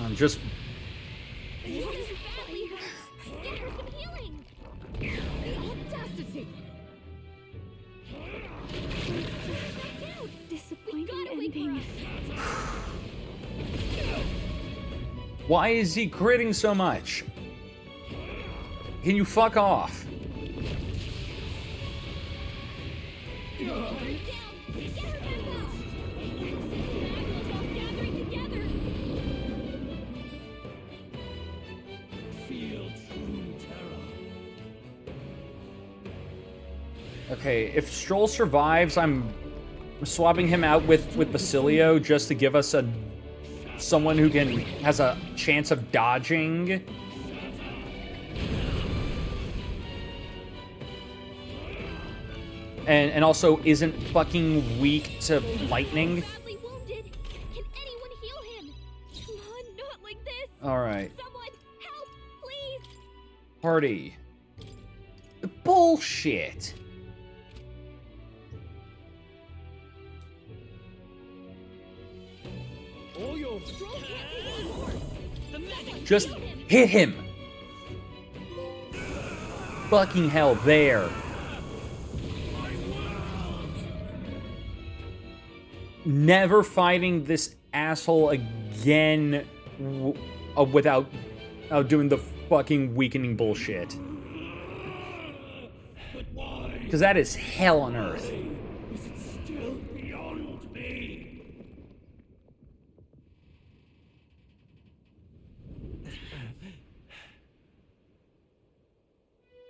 I'm just... Why is he critting so much? Can you fuck off? Okay, if Stroll survives, I'm swapping him out with Basilio just to give us someone who has a chance of dodging. And also isn't fucking weak to lightning. Alright. Party. Bullshit. Just hit him. Fucking hell, there. Never fighting this asshole again without doing the fucking weakening bullshit. Because that is hell on earth. Is it still beyond me?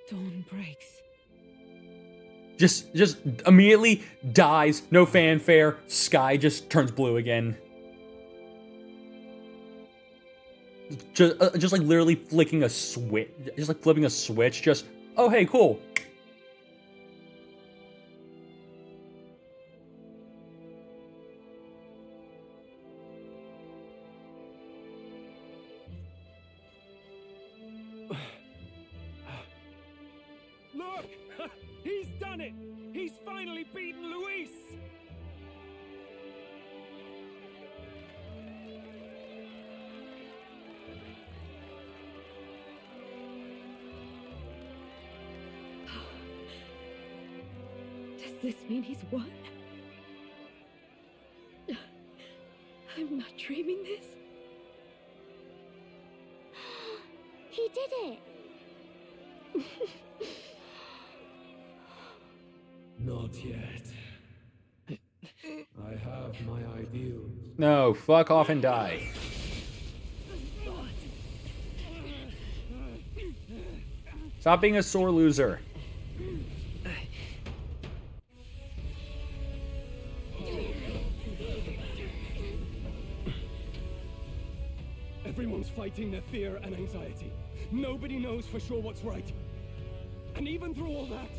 Dawn breaks. Just immediately dies, no fanfare. Sky just turns blue again. Just like literally flicking a switch, just like flipping a switch. Just, oh hey, cool. Look! He's done it! He's finally beaten Luis! Does this mean he's won? I'm not dreaming this. He did it! Not yet. I have my ideals. No, fuck off and die. Stop being a sore loser. Everyone's fighting their fear and anxiety. Nobody knows for sure what's right. And even through all that,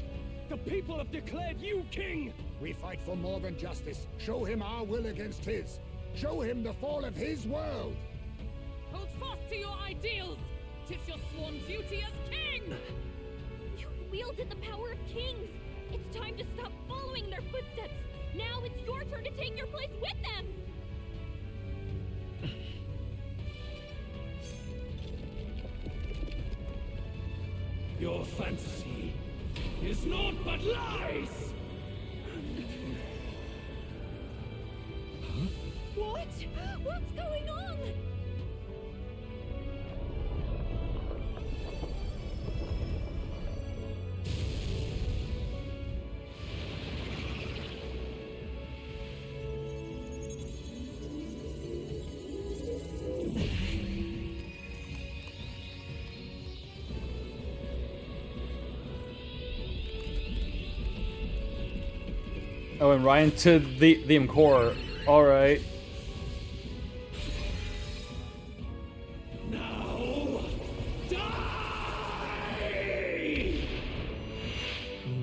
the people have declared you king! We fight for more than justice. Show him our will against his. Show him the fall of his world. Hold fast to your ideals! 'Tis your sworn duty as king! You wielded the power of kings! It's It's time to stop following in their footsteps. Now it's your turn to take your place with them. Your fantasy is naught but lies! What? What's going on? Oh, and Ryan to the Encore. All right. Now, die!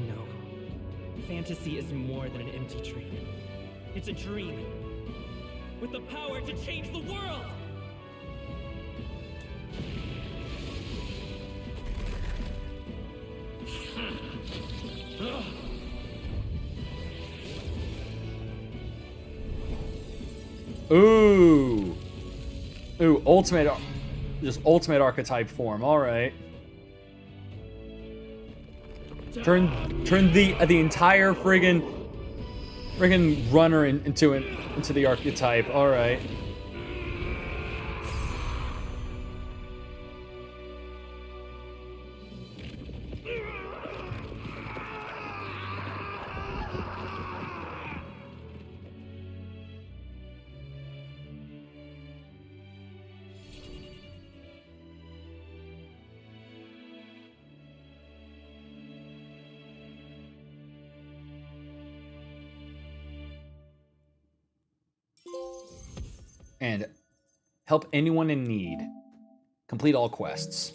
No. Fantasy is more than an empty dream. It's a dream with the power to change the world! Ooh. Ooh, ultimate, just ultimate archetype form. All right. Turn the entire friggin' runner into the archetype. All right. And help anyone in need. Complete all quests.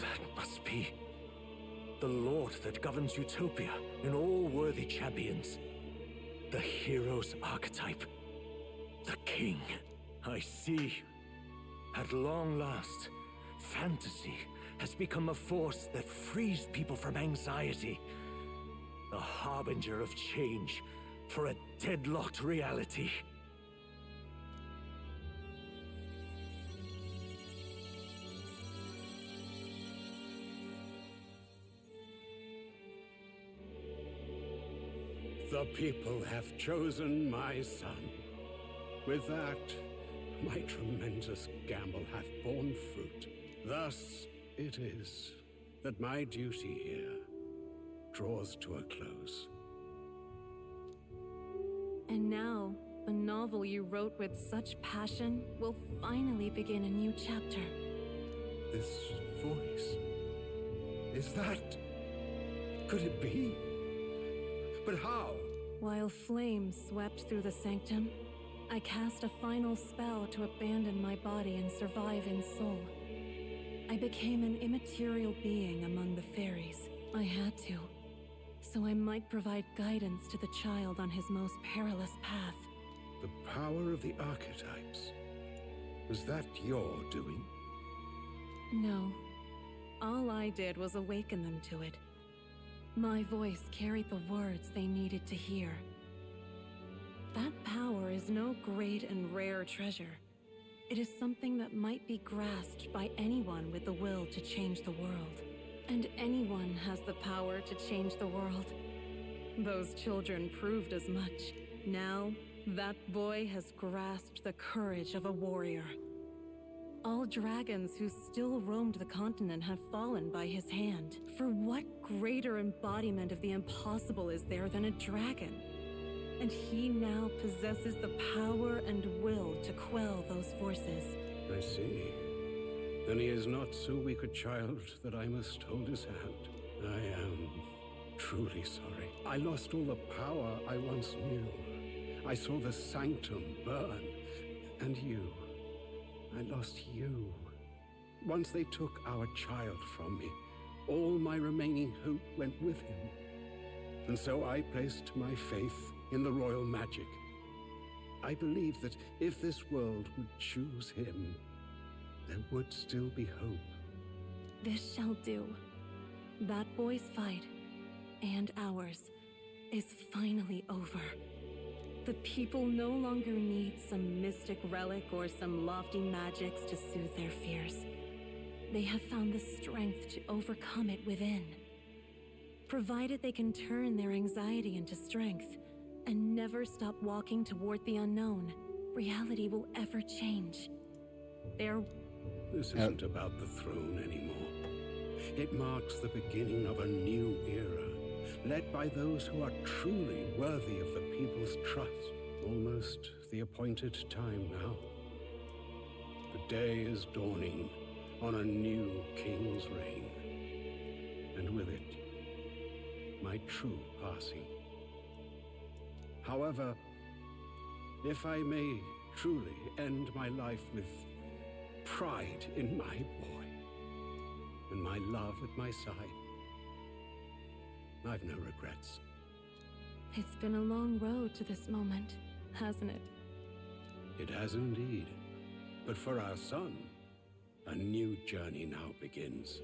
That must be the Lord that governs Utopia in all worthy champions. The hero's archetype. The king. I see. At long last, fantasy has become a force that frees people from anxiety. A harbinger of change for a deadlocked reality. The people have chosen my son. With that, my tremendous gamble hath borne fruit. Thus it is that my duty here draws to a close. And now, the novel you wrote with such passion will finally begin a new chapter. This voice... is that... could it be? But how? While flames swept through the sanctum, I cast a final spell to abandon my body and survive in soul. I became an immaterial being among the fairies. I had to, so I might provide guidance to the child on his most perilous path. The power of the archetypes. Was that your doing? No. All I did was awaken them to it. My voice carried the words they needed to hear. That power is no great and rare treasure. It is something that might be grasped by anyone with the will to change the world. And anyone has the power to change the world. Those children proved as much. Now, that boy has grasped the courage of a warrior. All dragons who still roamed the continent have fallen by his hand. For what greater embodiment of the impossible is there than a dragon? And he now possesses the power and will to quell those forces. I see. Then he is not so weak a child that I must hold his hand. I am truly sorry. I lost all the power I once knew. I saw the sanctum burn. And you. I lost you. Once they took our child from me, all my remaining hope went with him. And so I placed my faith in the royal magic. I believed that if this world would choose him, there would still be hope. This shall do. That boy's fight, and ours, is finally over. The people no longer need some mystic relic or some lofty magics to soothe their fears. They have found the strength to overcome it within. Provided they can turn their anxiety into strength and never stop walking toward the unknown, reality will ever change. This isn't about the throne anymore. It marks the beginning of a new era, led by those who are truly worthy of the people's trust. Almost the appointed time now. The day is dawning on a new king's reign, and with it, my true passing. However, if I may truly end my life with pride in my boy, and my love at my side, I've no regrets. It's been a long road to this moment, hasn't it? It has indeed. But for our son, a new journey now begins.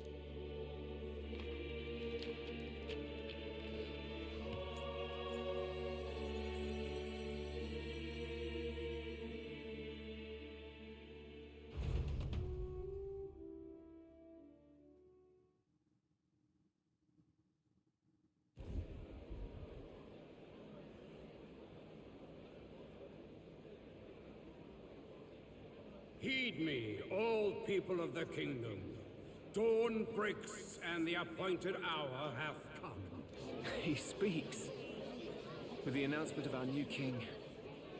Heed me, all people of the kingdom. Dawn breaks, and the appointed hour hath come. He speaks. With the announcement of our new king,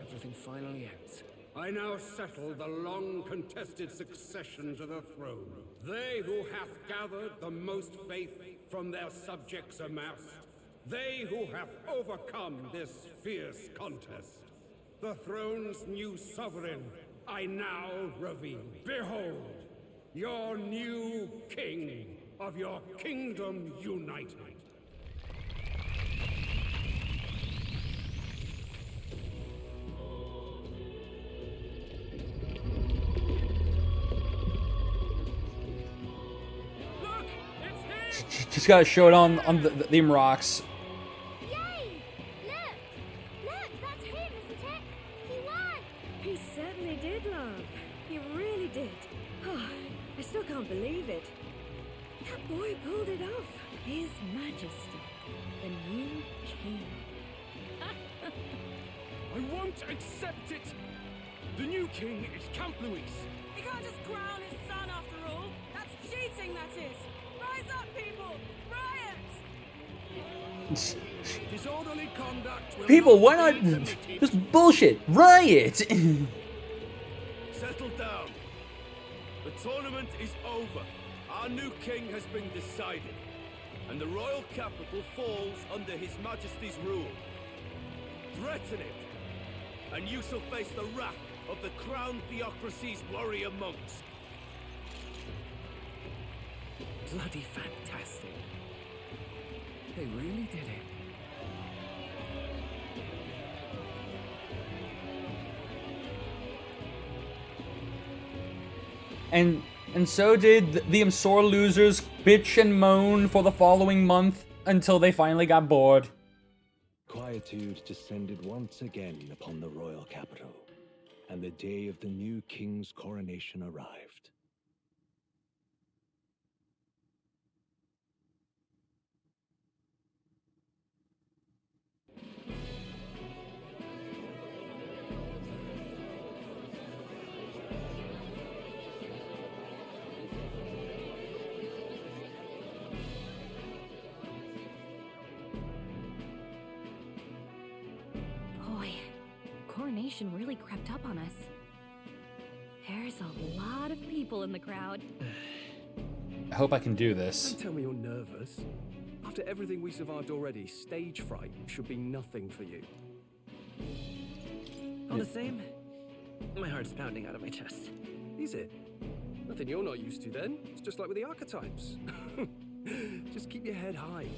everything finally ends. I now settle the long-contested succession to the throne. They who hath gathered the most faith from their subjects amassed. They who have overcome this fierce contest. The throne's new sovereign, I now reveal. Behold, your new king of your kingdom united. Just gotta show it on them rocks. Yay! Look, that's him, isn't it? He won! He certainly did, love. He really did. Oh, I still can't believe it. That boy pulled it off. His Majesty, the new king. I won't accept it! The new king is Camp Louis. He can't just crown his son after all. That's cheating, that is. Rise up, people! Riot! Disorderly conduct will People, why not not be permitted. just bullshit? Riot! Settle down. The tournament is over. Our new king has been decided, and the royal capital falls under His Majesty's rule. Threaten it, and you shall face the wrath of the crowned theocracy's warrior monks. Bloody fantastic. They really did it. And so did the sore losers bitch and moan for the following month until they finally got bored. Quietude descended once again upon the royal capital, and the day of the new king's coronation arrived. Boy, coronation really crept up on us. There's a lot of people in the crowd. I hope I can do this. Don't tell me you're nervous. After everything we survived already, stage fright should be nothing for you. All the same, my heart's pounding out of my chest. Is it? Nothing you're not used to then. It's just like with the archetypes. Just keep your head high.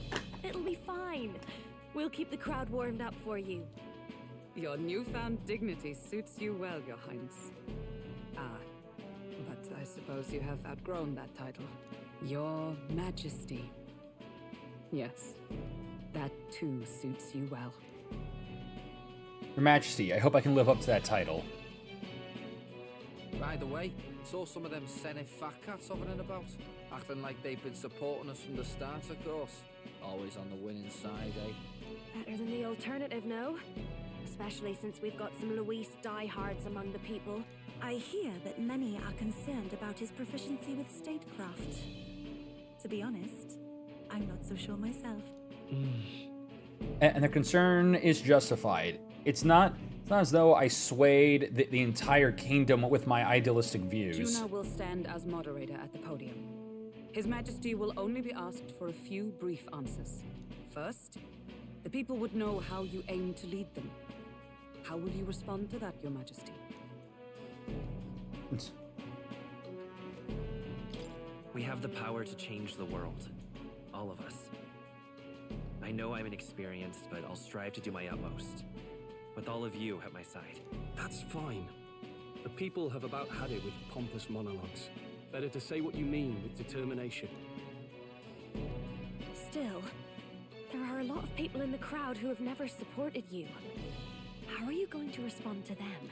It'll be fine. We'll keep the crowd warmed up for you. Your newfound dignity suits you well, Your Highness. Ah, but I suppose you have outgrown that title. Your Majesty. Yes, that too suits you well. Your Majesty, I hope I can live up to that title. By the way, saw some of them Senate fat cats hovering about, acting like they've been supporting us from the start, of course. Always on the winning side, eh? Better than the alternative, no? Especially since we've got some Luis diehards among the people. I hear that many are concerned about his proficiency with statecraft. To be honest, I'm not so sure myself. And the concern is justified. It's not as though I swayed the entire kingdom with my idealistic views. Juna will stand as moderator at the podium. His Majesty will only be asked for a few brief answers. First, the people would know how you aim to lead them. How will you respond to that, Your Majesty? We have the power to change the world. All of us. I know I'm inexperienced, but I'll strive to do my utmost. With all of you at my side. That's fine. The people have about had it with pompous monologues. Better to say what you mean with determination. Still, there are a lot of people in the crowd who have never supported you. How are you going to respond to them?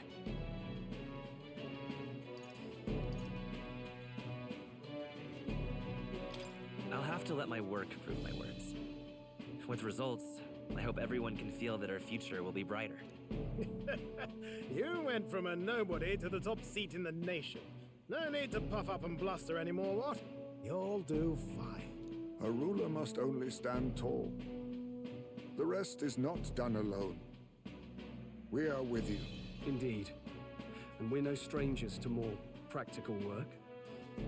I'll have to let my work prove my words. With results, I hope everyone can feel that our future will be brighter. You went from a nobody to the top seat in the nation. No need to puff up and bluster anymore, what? You'll do fine. A ruler must only stand tall. The rest is not done alone. We are with you. Indeed. And we're no strangers to more practical work.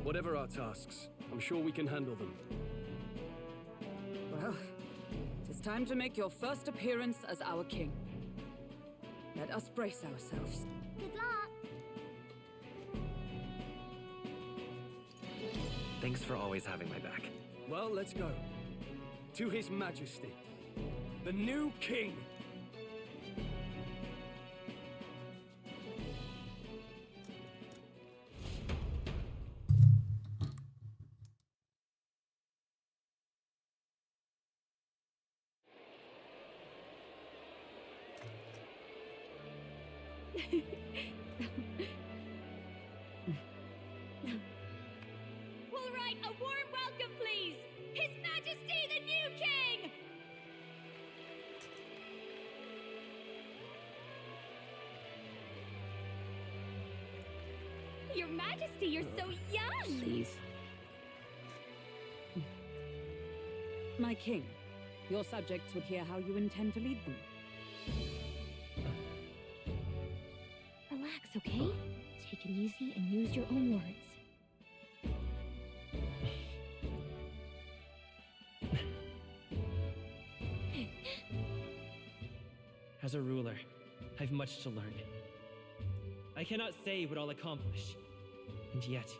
Whatever our tasks, I'm sure we can handle them. Well, it is time to make your first appearance as our king. Let us brace ourselves. Good luck. Thanks for always having my back. Well, let's go. To His Majesty, the new king. All right, a warm welcome, please. His Majesty, the new king. Your Majesty, you're so young. Please. My king, your subjects would hear how you intend to lead them. Relax, okay? Take it easy and use your own words. As a ruler, I've much to learn. I cannot say what I'll accomplish. And yet,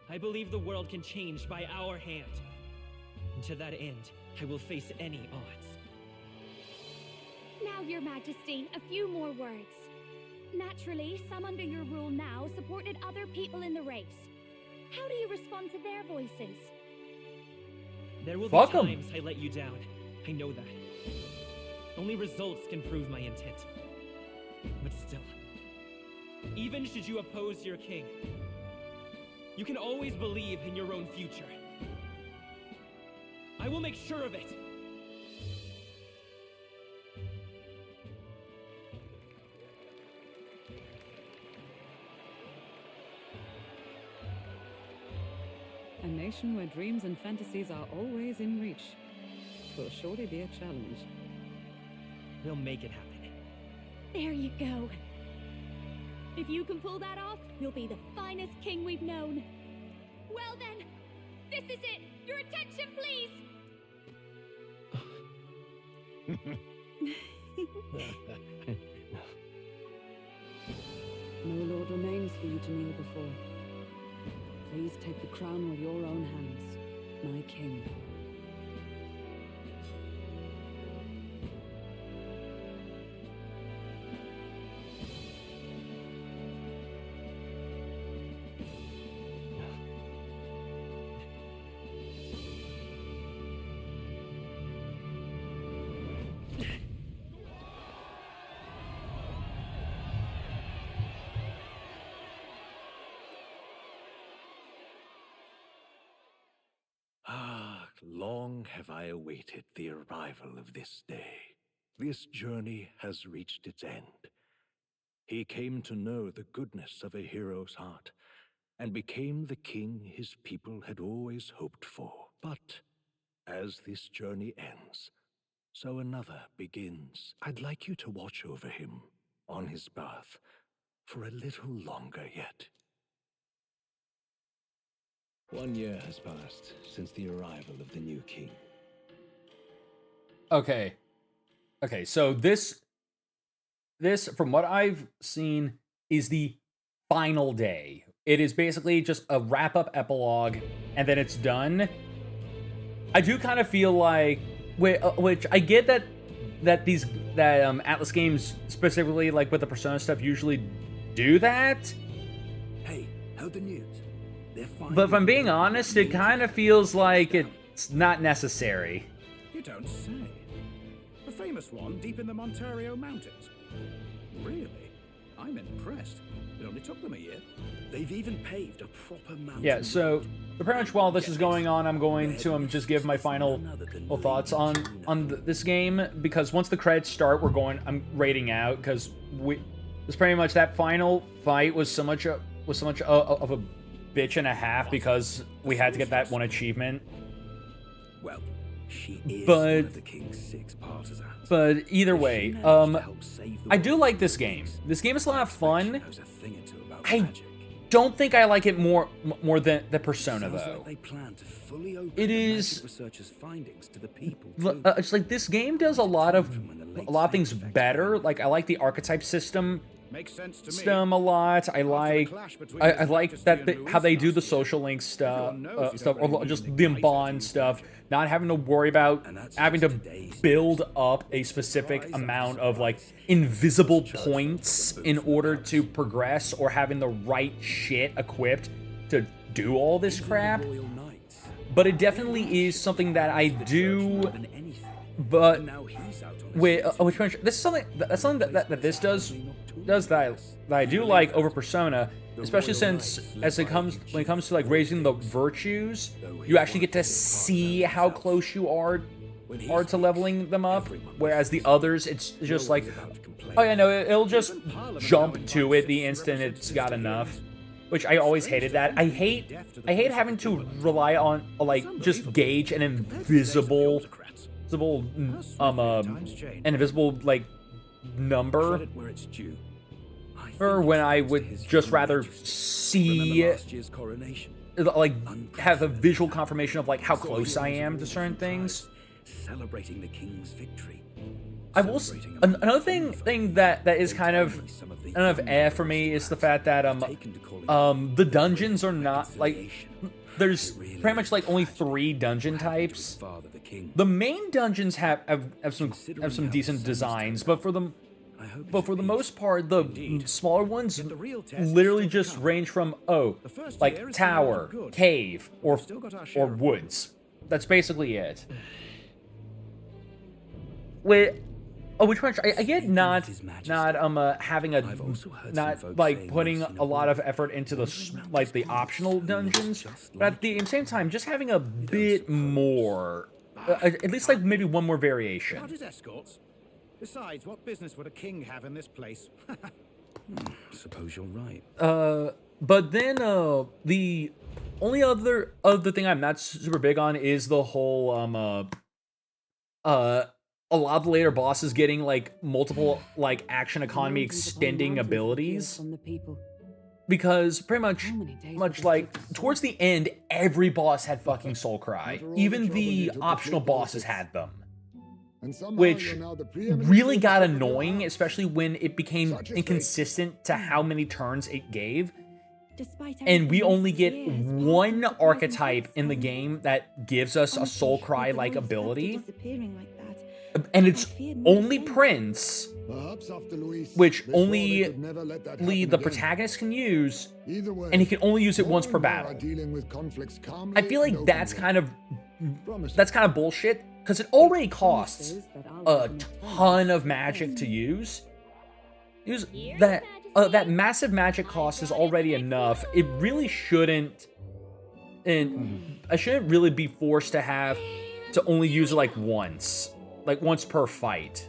I believe the world can change by our hand. And to that end, I will face any odds. Now, Your Majesty, a few more words. Naturally, some under your rule now supported other people in the race. How do you respond to their voices? There will Fuck be 'em. times I let you down. I know that. Only results can prove my intent. But still, even should you oppose your king, you can always believe in your own future. I will make sure of it. A nation where dreams and fantasies are always in reach will surely be a challenge. We'll make it happen. There you go. If you can pull that off, you'll be the finest king we've known. Well then, this is it. Your attention, please. No lord remains for you to kneel before. Please take the crown with your own hands, my king. long have I awaited the arrival of this day. This journey has reached its end. He came to know the goodness of a hero's heart, and became the king his people had always hoped for. But as this journey ends, so another begins. I'd like you to watch over him on his path for a little longer yet. 1 year has passed since the arrival of the new king. Okay. Okay, so this from what I've seen is the final day. It is basically just a wrap-up epilogue, and then it's done. I do kind of feel like, which I get that Atlas games, specifically like with the Persona stuff, usually do that. Hey, how'd the news? But if I'm being honest, it kind of feels like it's not necessary. You don't say. A famous one deep in the Montario Mountains. Really? I'm impressed. It only took them a year. They've even paved a proper mountain. Yeah, so pretty much while this is going on, I'm going to just give my final thoughts on this game, because once the credits start, I'm rating out, because it's pretty much that final fight was so much of a bitch and a half because we had to get that one achievement. Well, she is but one of the king's 6 partisans. But either way, I do like this game. This game is a lot of fun. I don't think I like it more than the Persona though. Like they plan to fully open it is researchers' findings to the people. It's like this game does a lot of things better. Like I like the archetype system. A lot. I like that how they do the social link stuff, or just the bond stuff. Not having to worry about having to build up a specific amount of like invisible points in order to progress, or having the right shit equipped to do all this crap. But it definitely is something that I do. But this is something that this does that I do like over Persona, especially since when it comes to like raising the virtues, you actually get to see how close you are to leveling them up, whereas the others, it's just like, oh yeah, no, it'll just jump to it the instant it's got enough, which I always hated that. I hate having to rely on like just gauge an invisible like number, or when I would just rather see, like, have a visual confirmation of like how close I am to certain things. Celebrating the king's victory. I will. Another thing that is kind of for me is the fact that the dungeons are not like, there's pretty much like only 3 dungeon types. The main dungeons have some decent designs, but for the most part, the smaller ones literally just range from like tower, cave, or woods. That's basically it. Which one? I get not having not like putting a lot of effort into the optional dungeons, but at the same time, just having a bit more, at least like maybe one more variation. Not as escorts. Besides, what business would a king have in this place? Suppose you're right. But then the only other thing I'm not super big on is the whole a lot of the later bosses getting like multiple like action economy extending abilities, because pretty much like towards the end, every boss had fucking Soul Cry. Even the optional bosses had them, which really got annoying, especially when it became inconsistent to how many turns it gave. And we only get one archetype in the game that gives us a Soul Cry like ability. And it's only Prince, which only the protagonist can use, and he can only use it once per battle. I feel like that's kind of bullshit, because it already costs a ton of magic to use. That massive magic cost is already enough. It really shouldn't And I shouldn't really be forced to have to only use it like once per fight.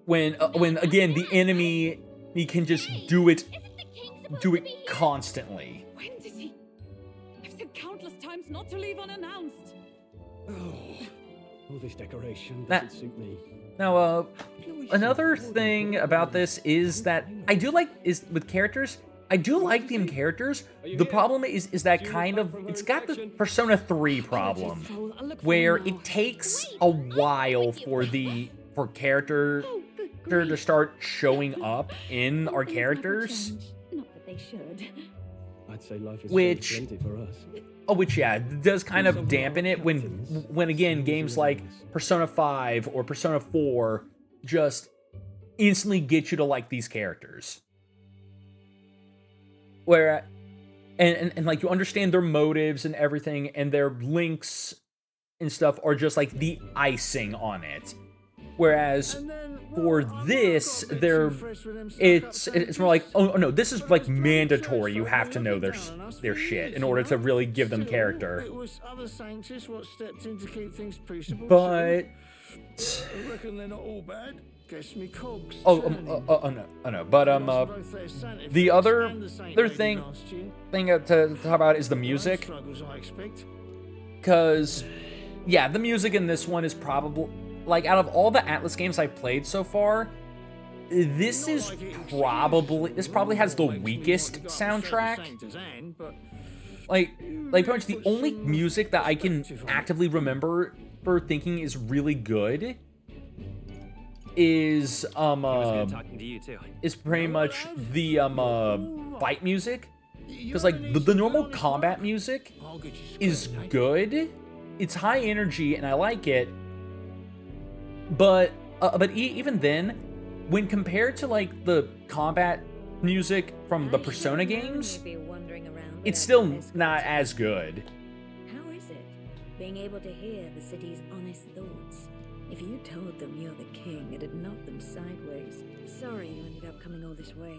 When again the enemy can just do it constantly. When did he? I've said countless times not to leave unannounced. Oh, this decoration doesn't suit me. Now, another thing about this is that I do like with characters. I do like them characters. The problem is that it's got the Persona 3 problem, where it takes a while for character to start showing up in our characters. Not that they should. I'd say life is plenty for us. Which does kind of dampen it when again games like Persona 5 or Persona 4 just instantly get you to like these characters. Where and like you understand their motives and everything, and their links and stuff are just like the icing on it. Whereas for this, it's more like, oh no, this is like mandatory. You have to know their shit in order to really give them character. It was other scientists what stepped in to keep things peaceable. But I reckon they're not all bad. Guess me cogs. No. But the other thing to talk about is the music. Because yeah, the music in this one is probably, like, out of all the Atlas games I've played so far, this probably has the weakest soundtrack. Like pretty much the only music that I can actively remember for thinking is really good is pretty much the fight music. Because like the normal combat music is good. It's high energy and I like it. But even then, when compared to like the combat music from the Persona games, it's still not as good. How is it, being able to hear the city's honest thoughts? If you told them you're the king, it'd knock them sideways. Sorry you ended up coming all this way.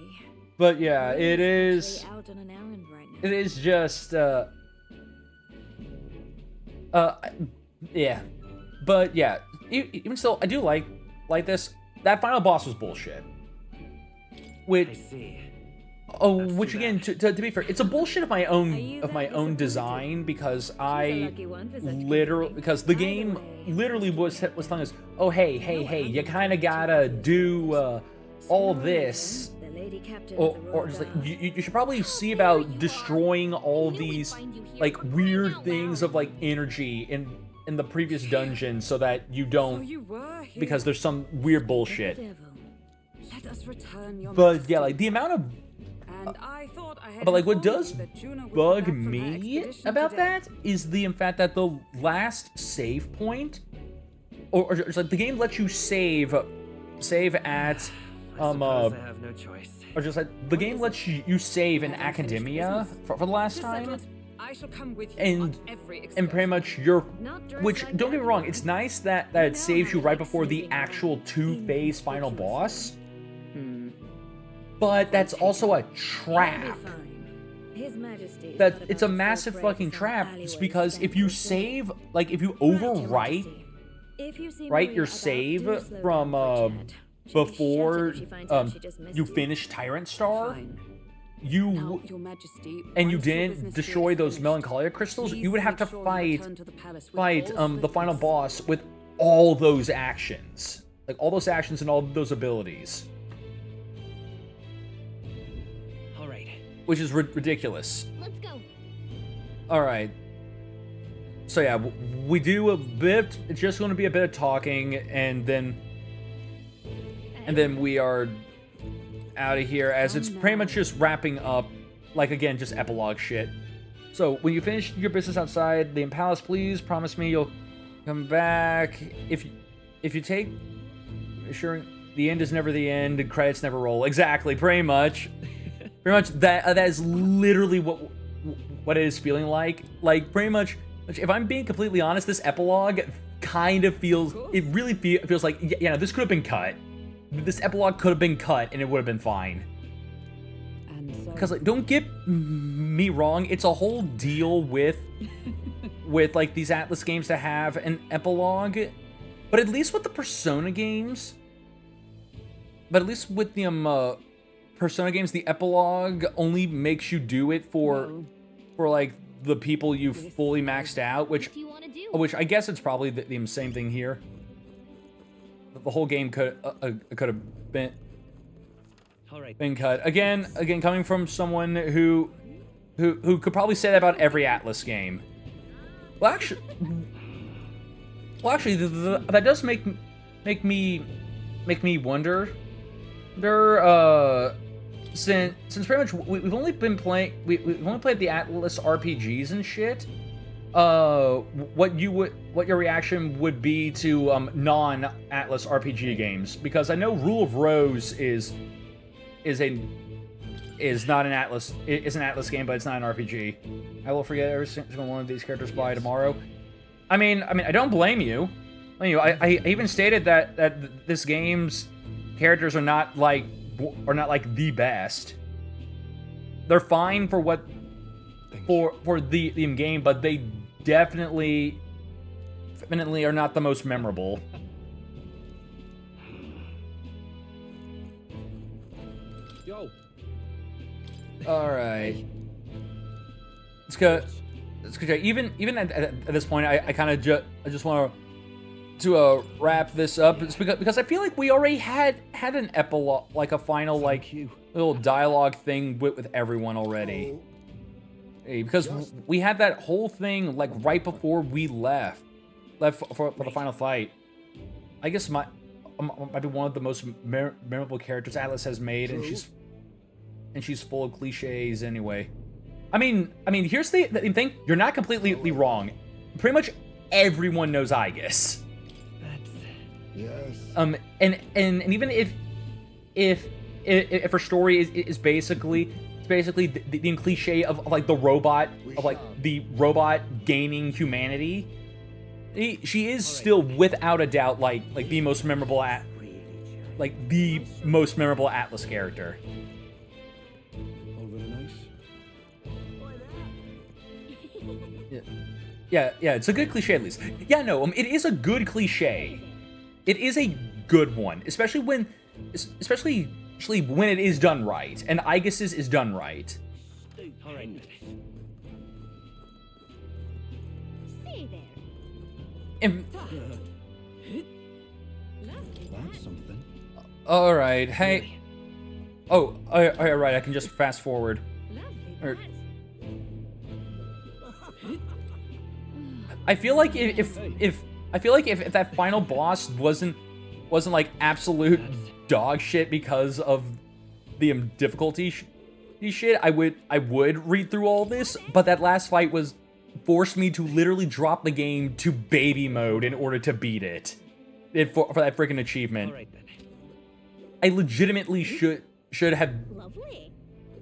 But yeah, it is. Out on an errand right now. It is just yeah. But yeah, even still, I do like this. That final boss was bullshit. Which, which again, to be fair, it's a bullshit of my own design, because because the game literally was telling us, oh hey, you kind of gotta do all this, or just like you should probably see about destroying all these like weird things of like energy in the previous dungeon, so that you don't, because there's some weird bullshit. But yeah, like the amount of but like what does bug me about that is the fact that the last save point, or just like the game lets you save at I have no choice. or just like the game lets you save in Academia for the last time. And pretty much which, don't get me wrong, it's nice that it saves you right before the actual 2-phase final boss. But that's also a trap. It's a massive fucking trap, just because if you save, like if you overwrite your save from before you finish Tyrant Star, you didn't destroy those Melancholia crystals, you would have to fight the final boss with all those actions. Like all those actions and all those abilities. Alright. Which is ridiculous. Let's go. Alright. So yeah, we do a bit, it's just going to be a bit of talking, and then we are out of here, as it's pretty much just wrapping up, like again, just epilogue shit. So when you finish your business outside the palace, please promise me you'll come back. If you take assuring the end is never the end and credits never roll. Exactly, pretty much. Pretty much that is literally what it is feeling like. Like pretty much, if I'm being completely honest, this epilogue kind of feels, it really feels like, yeah, this could have been cut. This epilogue could have been cut and it would have been fine. And so like, don't get me wrong, it's a whole deal with like these Atlas games to have an epilogue, but at least with the Persona games, Persona games, the epilogue only makes you do it for like the people you fully maxed out, which I guess it's probably the same thing here. The whole game could have been cut. Again, coming from someone who could probably say that about every Atlas game. Well, actually, that does make me wonder. Since pretty much we've only been playing, we've only played the Atlas RPGs and shit. What your reaction would be to non-Atlas RPG games? Because I know Rule of Rose is not an Atlas, it's an Atlas game, but it's not an RPG. I will forget every single one of these characters by tomorrow. I mean, I don't blame you. I even stated that this game's characters are not like the best. They're fine for what for the game, but they definitely are not the most memorable. Yo. All right. Let's go. Even at this point, I kind of just want to wrap this up. It's because I feel like we already had an epilogue, like a final little dialogue thing with everyone already. Because we had that whole thing like right before we left for the final fight. I guess might be one of the most memorable characters Atlas has made, and she's full of cliches anyway. I mean, here's the thing. You're not completely wrong. Pretty much everyone knows Aegis. Yes. And even if her story is basically the cliche of like the robot gaining humanity, she is still without a doubt like the most memorable Atlas character. Yeah, it's a good cliche at least. Yeah, no, it is a good cliche. It is a good one, especially when it is done right, and Aegis's is done right. All right. Say there. And, That's something. all right, hey. Oh, all right. I can just fast forward. I feel like if that final boss wasn't like absolute dog shit because of the difficulty shit, I would read through all this, but that last fight forced me to literally drop the game to baby mode in order to beat it for that freaking achievement. I legitimately should have.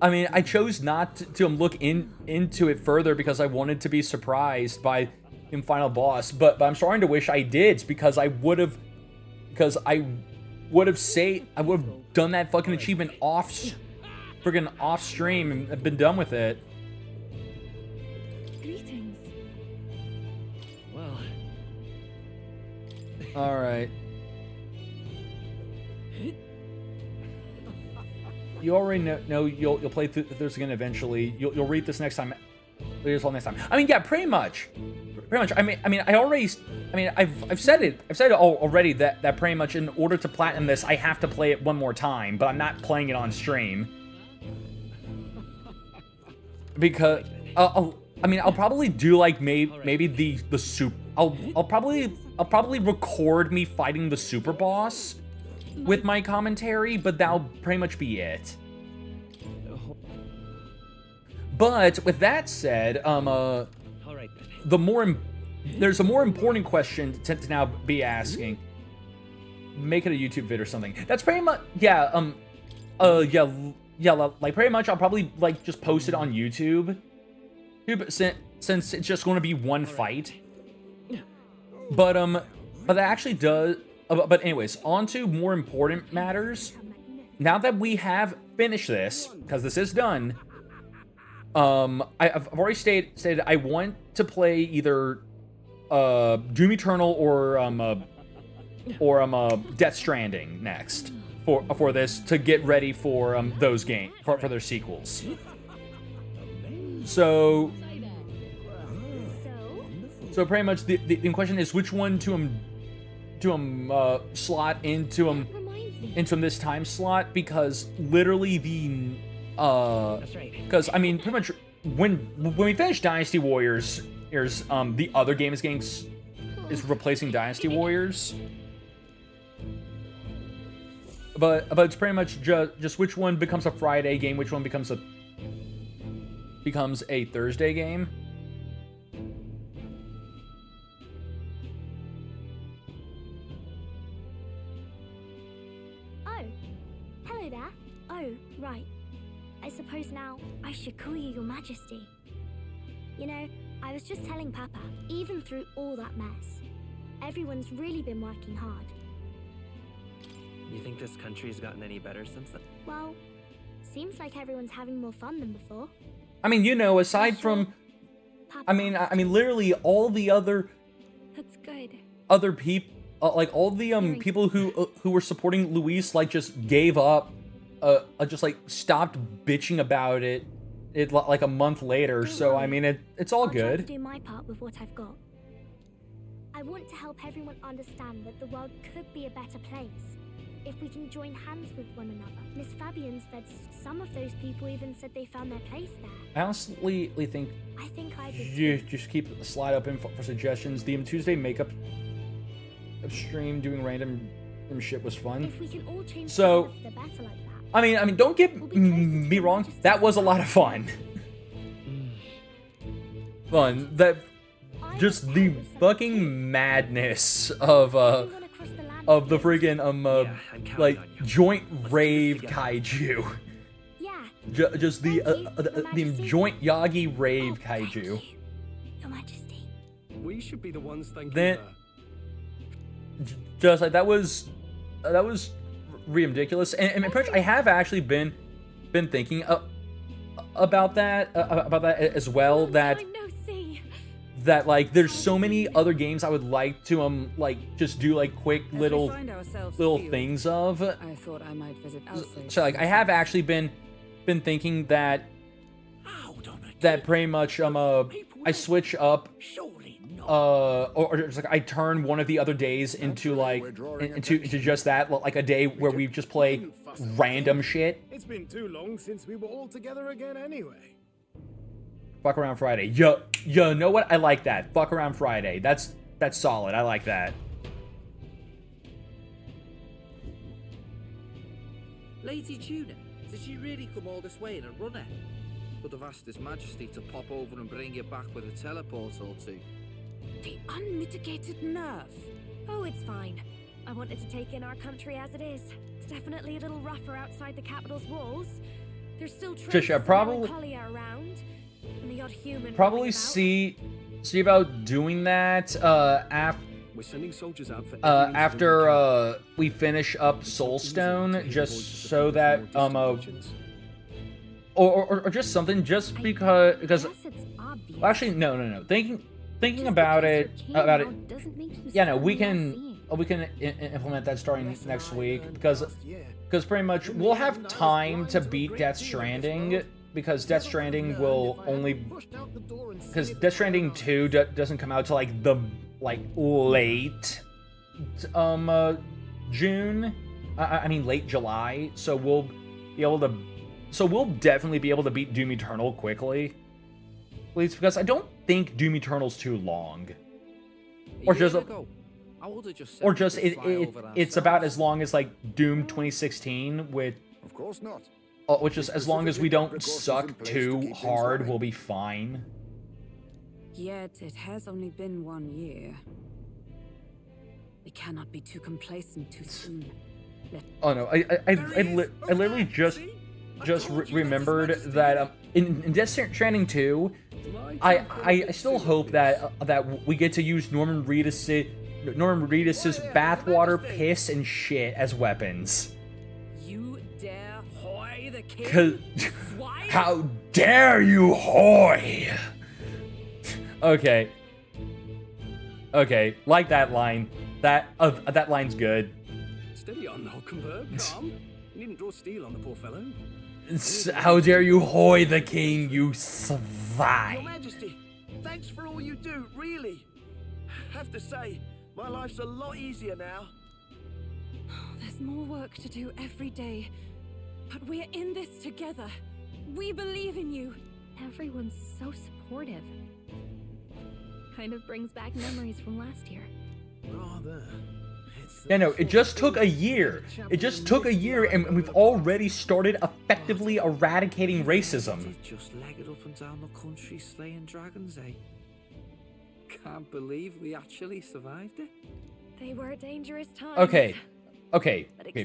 I mean, I chose not to look into it further because I wanted to be surprised by the final boss, but I'm starting to wish I did, because I would have done that fucking achievement off stream and been done with it. Greetings. Well. All right. You already know you'll play through this again eventually. You'll read this next time. Next time. I mean, yeah, pretty much. I mean, I've said it already that pretty much in order to platinum this, I have to play it one more time, but I'm not playing it on stream. Because I'll probably do like maybe the super. I'll probably record me fighting the super boss with my commentary, but that'll pretty much be it. But with that said, there's a more important question to now be asking. Make it a YouTube vid or something. That's pretty much like pretty much I'll probably like just post it on YouTube. Since it's just going to be one fight. But that actually does. But anyways, on to more important matters. now that we have finished this, because this is done, I've already stated I want to play either Doom Eternal or Death Stranding next for this to get ready for those games for their sequels. So pretty much the question is which one to slot into this time slot, because literally because I mean pretty much when we finish Dynasty Warriors, the other game is replacing Dynasty Warriors. But it's pretty much just which one becomes a Friday game, which one becomes a Thursday game. Oh, hello there. Oh, right. I suppose now I should call you Your Majesty. You know, I was just telling Papa, even through all that mess, everyone's really been working hard. You think this country's gotten any better since then? Well, seems like everyone's having more fun than before. I mean, you know, aside from, I mean, literally all the other, That's good. other people, like all the people who were supporting Luis, like just gave up, just like stopped bitching about it, like a month later. So I mean, it's all I'll try to good. do my part with what I've got. I want to help everyone understand that the world could be a better place if we can join hands with one another. Miss Fabian said some of those people even said they found their place there. I honestly think I did you just keep the slide open for suggestions. The Tuesday makeup stream doing random shit was fun. If we can all change So, for the better like that. I mean, don't get me wrong. That was a lot of fun. That just the fucking madness of the friggin' like joint rave kaiju. Yeah. Just the joint Yagi rave kaiju. Your Majesty. We should be the ones thanking Then her. just like that was ridiculous, and pretty much I have actually been thinking about that as well. That like there's so many other games I would like to like just do like quick little things of. I thought I might visit Elsa's. So like I have actually been thinking that pretty much I switch up or just like I turn one of the other days into like into just that, like a day where we just play random shit. It's been too long since we were all together again anyway. Fuck around Friday. Yo, know what? I like that. Fuck around Friday. That's solid. I like that. Lady Tuna, did she really come all this way in a runner? Could have asked His Majesty to pop over and bring you back with a teleport or two. The unmitigated nerve. Oh, it's fine. I wanted to take in our country as it is. It's definitely a little rougher outside the capital's walls. There's still traces of melancholy around. And the odd human probably see about doing that We're sending soldiers out for after we finish up Soulstone, just so that or just something, just because well, actually no thinking about it yeah, no, we can implement that starting next week, because pretty much we'll have time to beat Death Stranding, because Death Stranding will only, because Death Stranding 2 doesn't come out till like the late June, I mean late July, so we'll definitely be able to beat Doom Eternal quickly, at least because I don't think Doom Eternal's too long, or just it's about as long as like Doom 2016 with. Of course not. Which is, as long as we don't suck too hard, we'll be fine. Yet it has only been 1 year. We cannot be too complacent too soon. Oh no, I literally just remembered that in Death Stranding 2, I still hope that we get to use Norman Reedus's bathwater, piss, and shit as weapons. You dare Cause how dare you, Hoy? Okay. Okay, like that line. That line's good. Steady on, Hulkenberg. Calm. You needn't draw steel on the poor fellow. How dare you, Hoy the king, you swine. Your Majesty, thanks for all you do, really. Have to say, my life's a lot easier now. There's more work to do every day, but we're in this together. We believe in you. Everyone's so supportive. Kind of brings back memories from last year. Rather. Yeah, no, it just took a year. It just took a year, and we've already started effectively eradicating racism. Just legged up and down the country slaying dragons, eh? Can't believe we actually survived it. They were dangerous times. Okay,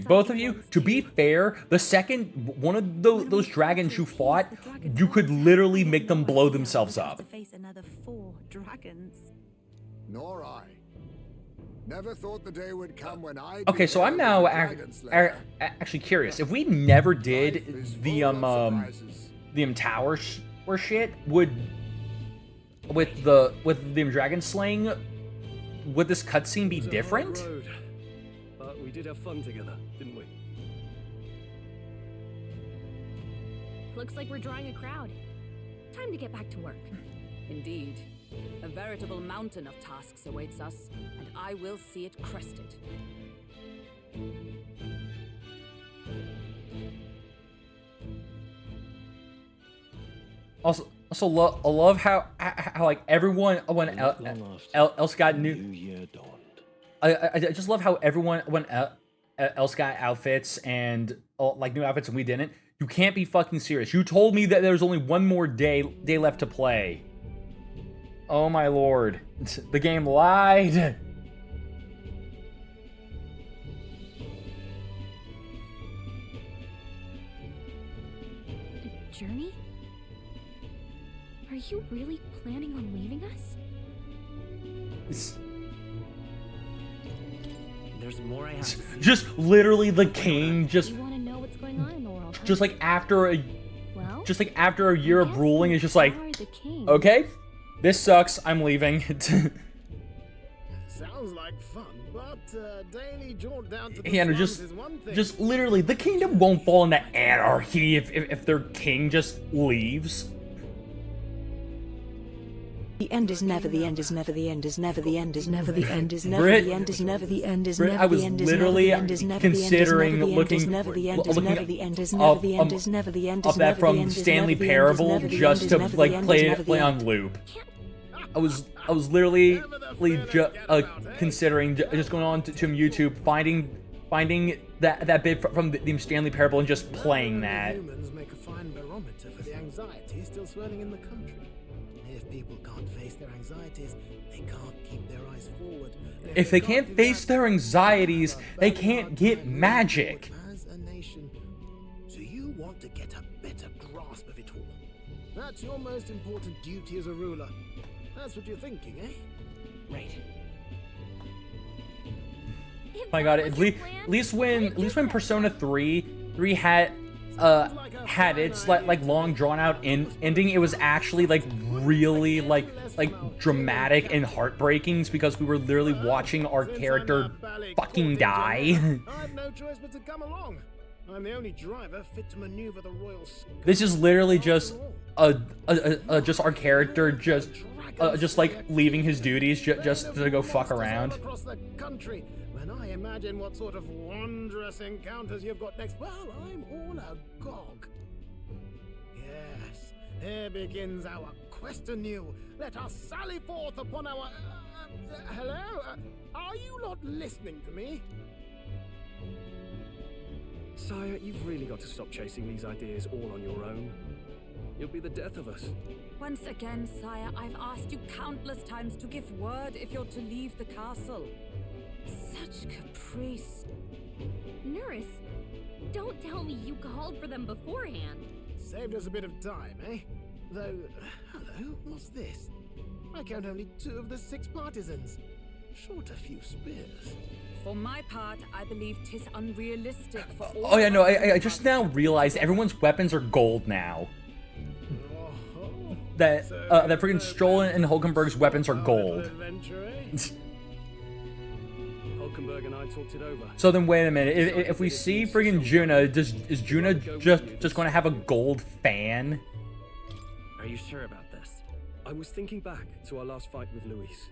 both of you, to be fair, the second one of those dragons you fought, you could literally make them blow themselves up. To face another 4 dragons. Nor I. Never thought the day would come when I. Okay, so I'm now actually curious. If we never did the tower or shit, would with the dragon slaying, would this cutscene be different? But we did have fun together, didn't we? Looks like we're drawing a crowd. Time to get back to work. Indeed. A veritable mountain of tasks awaits us, and I will see it crested. Also, I love how like everyone else got new. I just love how everyone else got outfits and like new outfits and we didn't. You can't be fucking serious. You told me that there's only one more day left to play. Oh my lord. The game lied. A journey? Are you really planning on leaving us? There's more I have to see. Just literally the king just You want to know what's going on in the world? just like after a year of ruling, it's just like, The king. okay, this sucks, I'm leaving. Sounds like fun, but daily jaunt down to the Yeah, no, slums is one thing. just literally, the kingdom won't fall into anarchy if their king just leaves. The end is never, the end is never, the end is never, the end is never, the end is never, Brit- the end is never, the end is Brit, never, I was the end is literally never, the end is never, the end is considering never, the end is looking- never, the end is looking never, the end is never, the end is never, the end is Up that never, the from end is Stanley never, the end is Parable never, the just end to is never, like the end play is it never, play the on loop. I was literally considering just going on to YouTube, finding that bit from the Stanley Parable and just playing that. Humans make a fine barometer for the anxiety still swirling in the country. If people can't face their anxieties, they can't keep their eyes forward. And If they can't face their anxieties, they can't get magic. as a nation, do you want to get a better grasp of it all? That's your most important duty as a ruler. That's what you're thinking, eh? Right. My god, at least when Persona 3 had its like long drawn out ending, it was actually like really like dramatic and heartbreaking because we were literally watching our character fucking die. I've no choice but to come along. I'm the only driver fit to maneuver the royal sky. This is literally just just our character just like leaving his duties just to go fuck around. Across the country. When I imagine what sort of wondrous encounters you've got next, well, I'm all agog. Yes, here begins our quest anew. Let us sally forth upon our... hello? Are you not listening to me? Sire, you've really got to stop chasing these ideas all on your own. You'll be the death of us. Once again, sire, I've asked you countless times to give word if you're to leave the castle. Such caprice. Nurse, don't tell me you called for them beforehand. Saved us a bit of time, eh? Though, hello, what's this? I count only 2 of the 6 partisans. Short a few spears. For my part, I believe 'tis unrealistic for all. Oh yeah, no, I just now realized everyone's weapons are gold now. That freaking Strollin and Hulkenberg's weapons are gold. Hulkenberg and I talked it over. So then wait a minute. If we see friggin' Juna, is Juna just going to have a gold fan? Are you sure about this? I was thinking back to our last fight with Luis.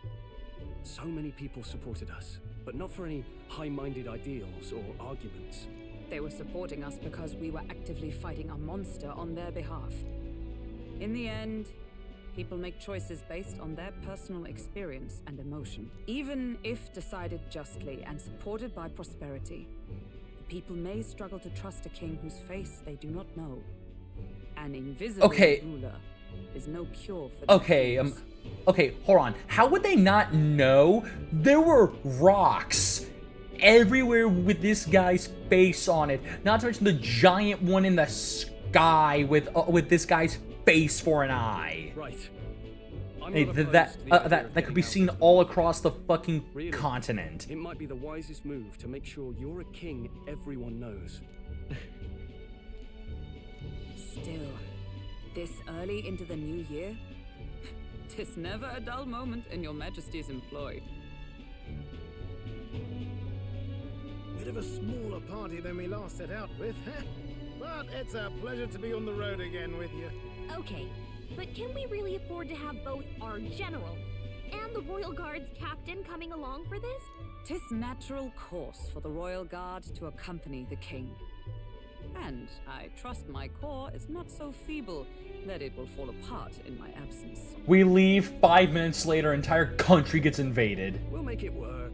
So many people supported us, but not for any high-minded ideals or arguments. They were supporting us because we were actively fighting a monster on their behalf. In the end, people make choices based on their personal experience and emotion. Even if decided justly and supported by prosperity, the people may struggle to trust a king whose face they do not know. An invisible ruler is no cure for Okay, hold on. How would they not know? There were rocks everywhere with this guy's face on it. Not to mention the giant one in the sky with this guy's face for an eye. Right. That could be seen all across the fucking continent. It might be the wisest move to make sure you're a king everyone knows. Still, this early into the new year, 'tis never a dull moment in your Majesty's employ. Bit of a smaller party than we last set out with, huh? But it's a pleasure to be on the road again with you. Okay, but can we really afford to have both our general and the Royal Guard's captain coming along for this? 'Tis natural course for the Royal Guard to accompany the king. And I trust my corps is not so feeble that it will fall apart in my absence. We leave, 5 minutes later, entire country gets invaded. We'll make it work.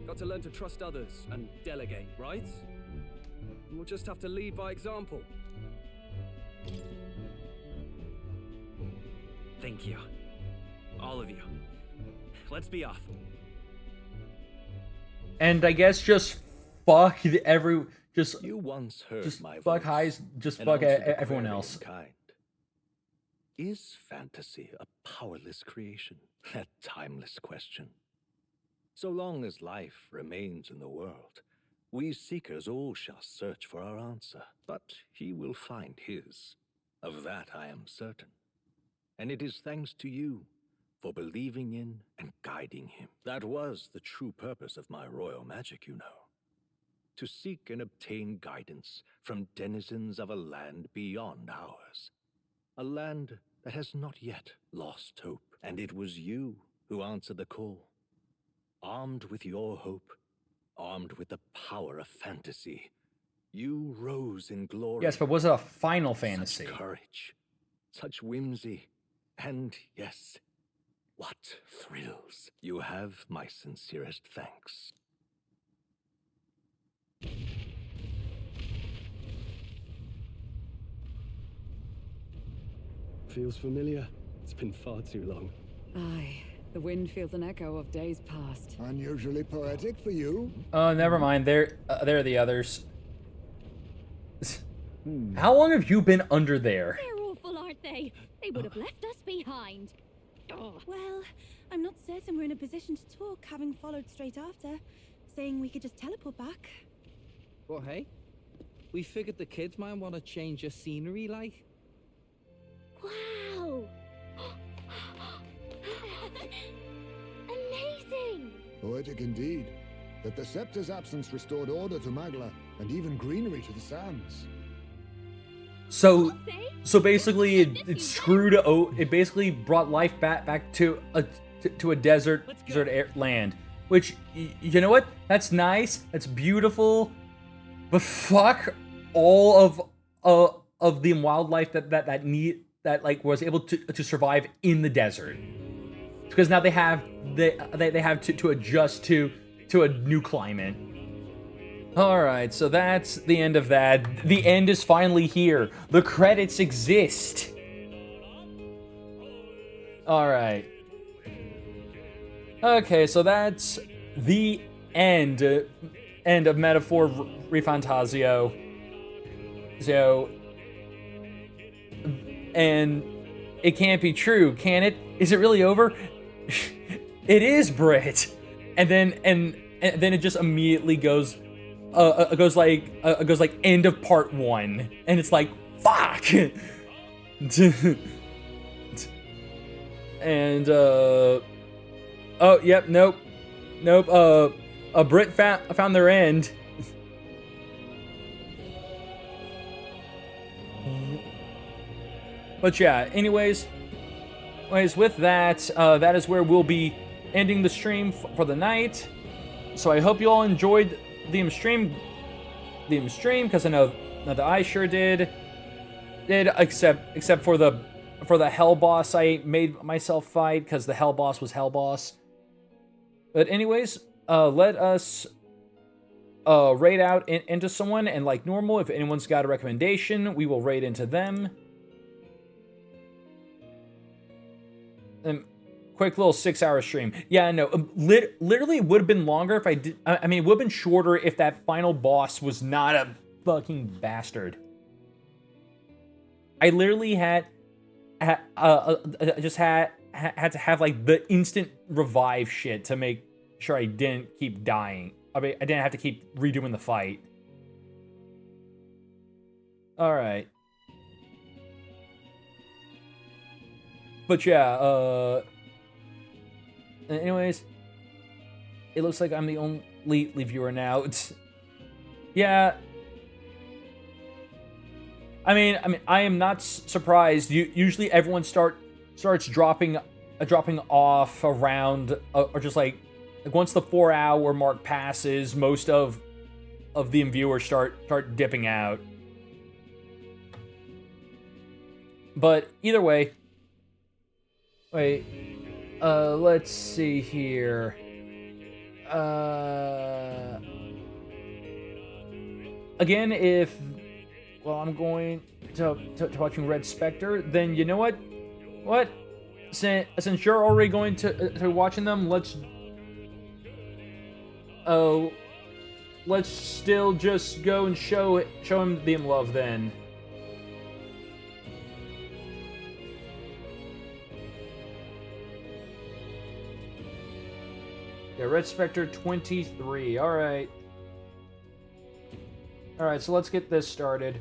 Got to learn to trust others and delegate, right? We'll just have to lead by example. Thank you. All of you. Let's be off. And I guess just fuck You once heard just my fuck voice highs, just and fuck answered the everyone query else. in kind. Is fantasy a powerless creation? A timeless question. So long as life remains in the world, we seekers all shall search for our answer. But he will find his. Of that I am certain. And it is thanks to you for believing in and guiding him. That was the true purpose of my royal magic, you know. To seek and obtain guidance from denizens of a land beyond ours. A land that has not yet lost hope. And it was you who answered the call. Armed with your hope, armed with the power of fantasy, you rose in glory. Yes, but was it a Final Fantasy? Such courage, such whimsy, and yes, what thrills. You have my sincerest thanks. Feels familiar. It's been far too long. Aye, the wind feels an echo of days past. Unusually poetic for you. Oh, never mind. They're the others. How long have you been under there? They're awful, aren't they? They would have left us behind. Well, I'm not certain we're in a position to talk, having followed straight after, saying we could just teleport back. Well, hey, we figured the kids might want to change your scenery, like. Wow! Amazing! Poetic indeed. That the scepter's absence restored order to Magla, and even greenery to the sands. So basically, it screwed. It basically brought life back to a desert land. Which, you know what? That's nice. That's beautiful. But fuck all of the wildlife that was able to survive in the desert. Because now they have to adjust to a new climate. Alright, so that's the end of that. The end is finally here. The credits exist. Alright. Okay, so that's the end of Metaphor ReFantazio. So, and it can't be true, can it? Is it really over? It is, Britt. and then it just immediately goes like end of part 1, and it's like fuck. And oh yep, nope, a Brit found their end. But yeah, anyways, with that, that is where we'll be ending the stream for the night. So I hope you all enjoyed the stream, because I know that I sure did, except for the hell boss I made myself fight, because the hell boss was hell boss. But anyways, let us raid out into someone, and like normal, if anyone's got a recommendation, we will raid into them. Quick little 6-hour stream. Yeah, no, literally it would have been longer if I did. I mean, it would have been shorter if that final boss was not a fucking bastard. I literally had to have like the instant revive shit to make sure I didn't keep dying. I mean, I didn't have to keep redoing the fight. All right. But yeah, anyways, it looks like I'm the only viewer now. Yeah. I mean, I am not surprised. Usually everyone starts dropping off around, or just like once the 4-hour mark passes, most of the viewers start dipping out. But either way, wait, let's see here. Again, if I'm going to watching Red Spectre, then you know what? Since you're already going to watching them, let's still just go and show him the love then. Yeah, Red Spectre 23. All right, so let's get this started.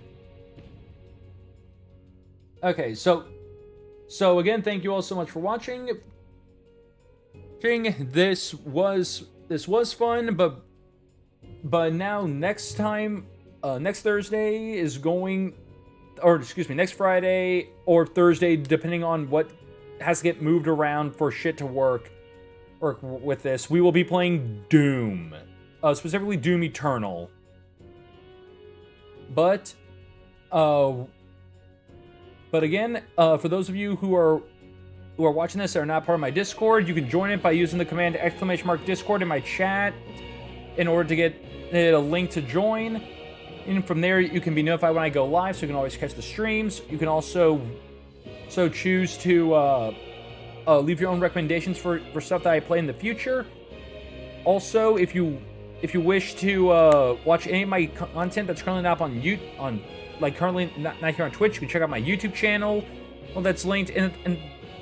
Okay, so again, thank you all so much for watching. This was fun, but now next time, next Thursday is going, or excuse me, next Friday or Thursday, depending on what has to get moved around for shit to work with this, we will be playing Doom, specifically Doom Eternal. But again, for those of you who are watching this that are not part of my Discord, you can join it by using the command !Discord in my chat in order to get a link to join. And from there, you can be notified when I go live, so you can always catch the streams. You can also choose to leave your own recommendations for stuff that I play in the future. Also, if you wish to watch any of my content that's currently not up currently not here on Twitch, you can check out my YouTube channel. Well, that's linked in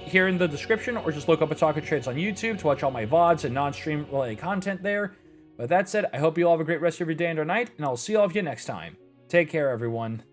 here in the description, or just look up Otaku Trades on YouTube to watch all my VODs and non-stream related content there. But that said, I hope you all have a great rest of your day and or night, and I'll see all of you next time. Take care, everyone.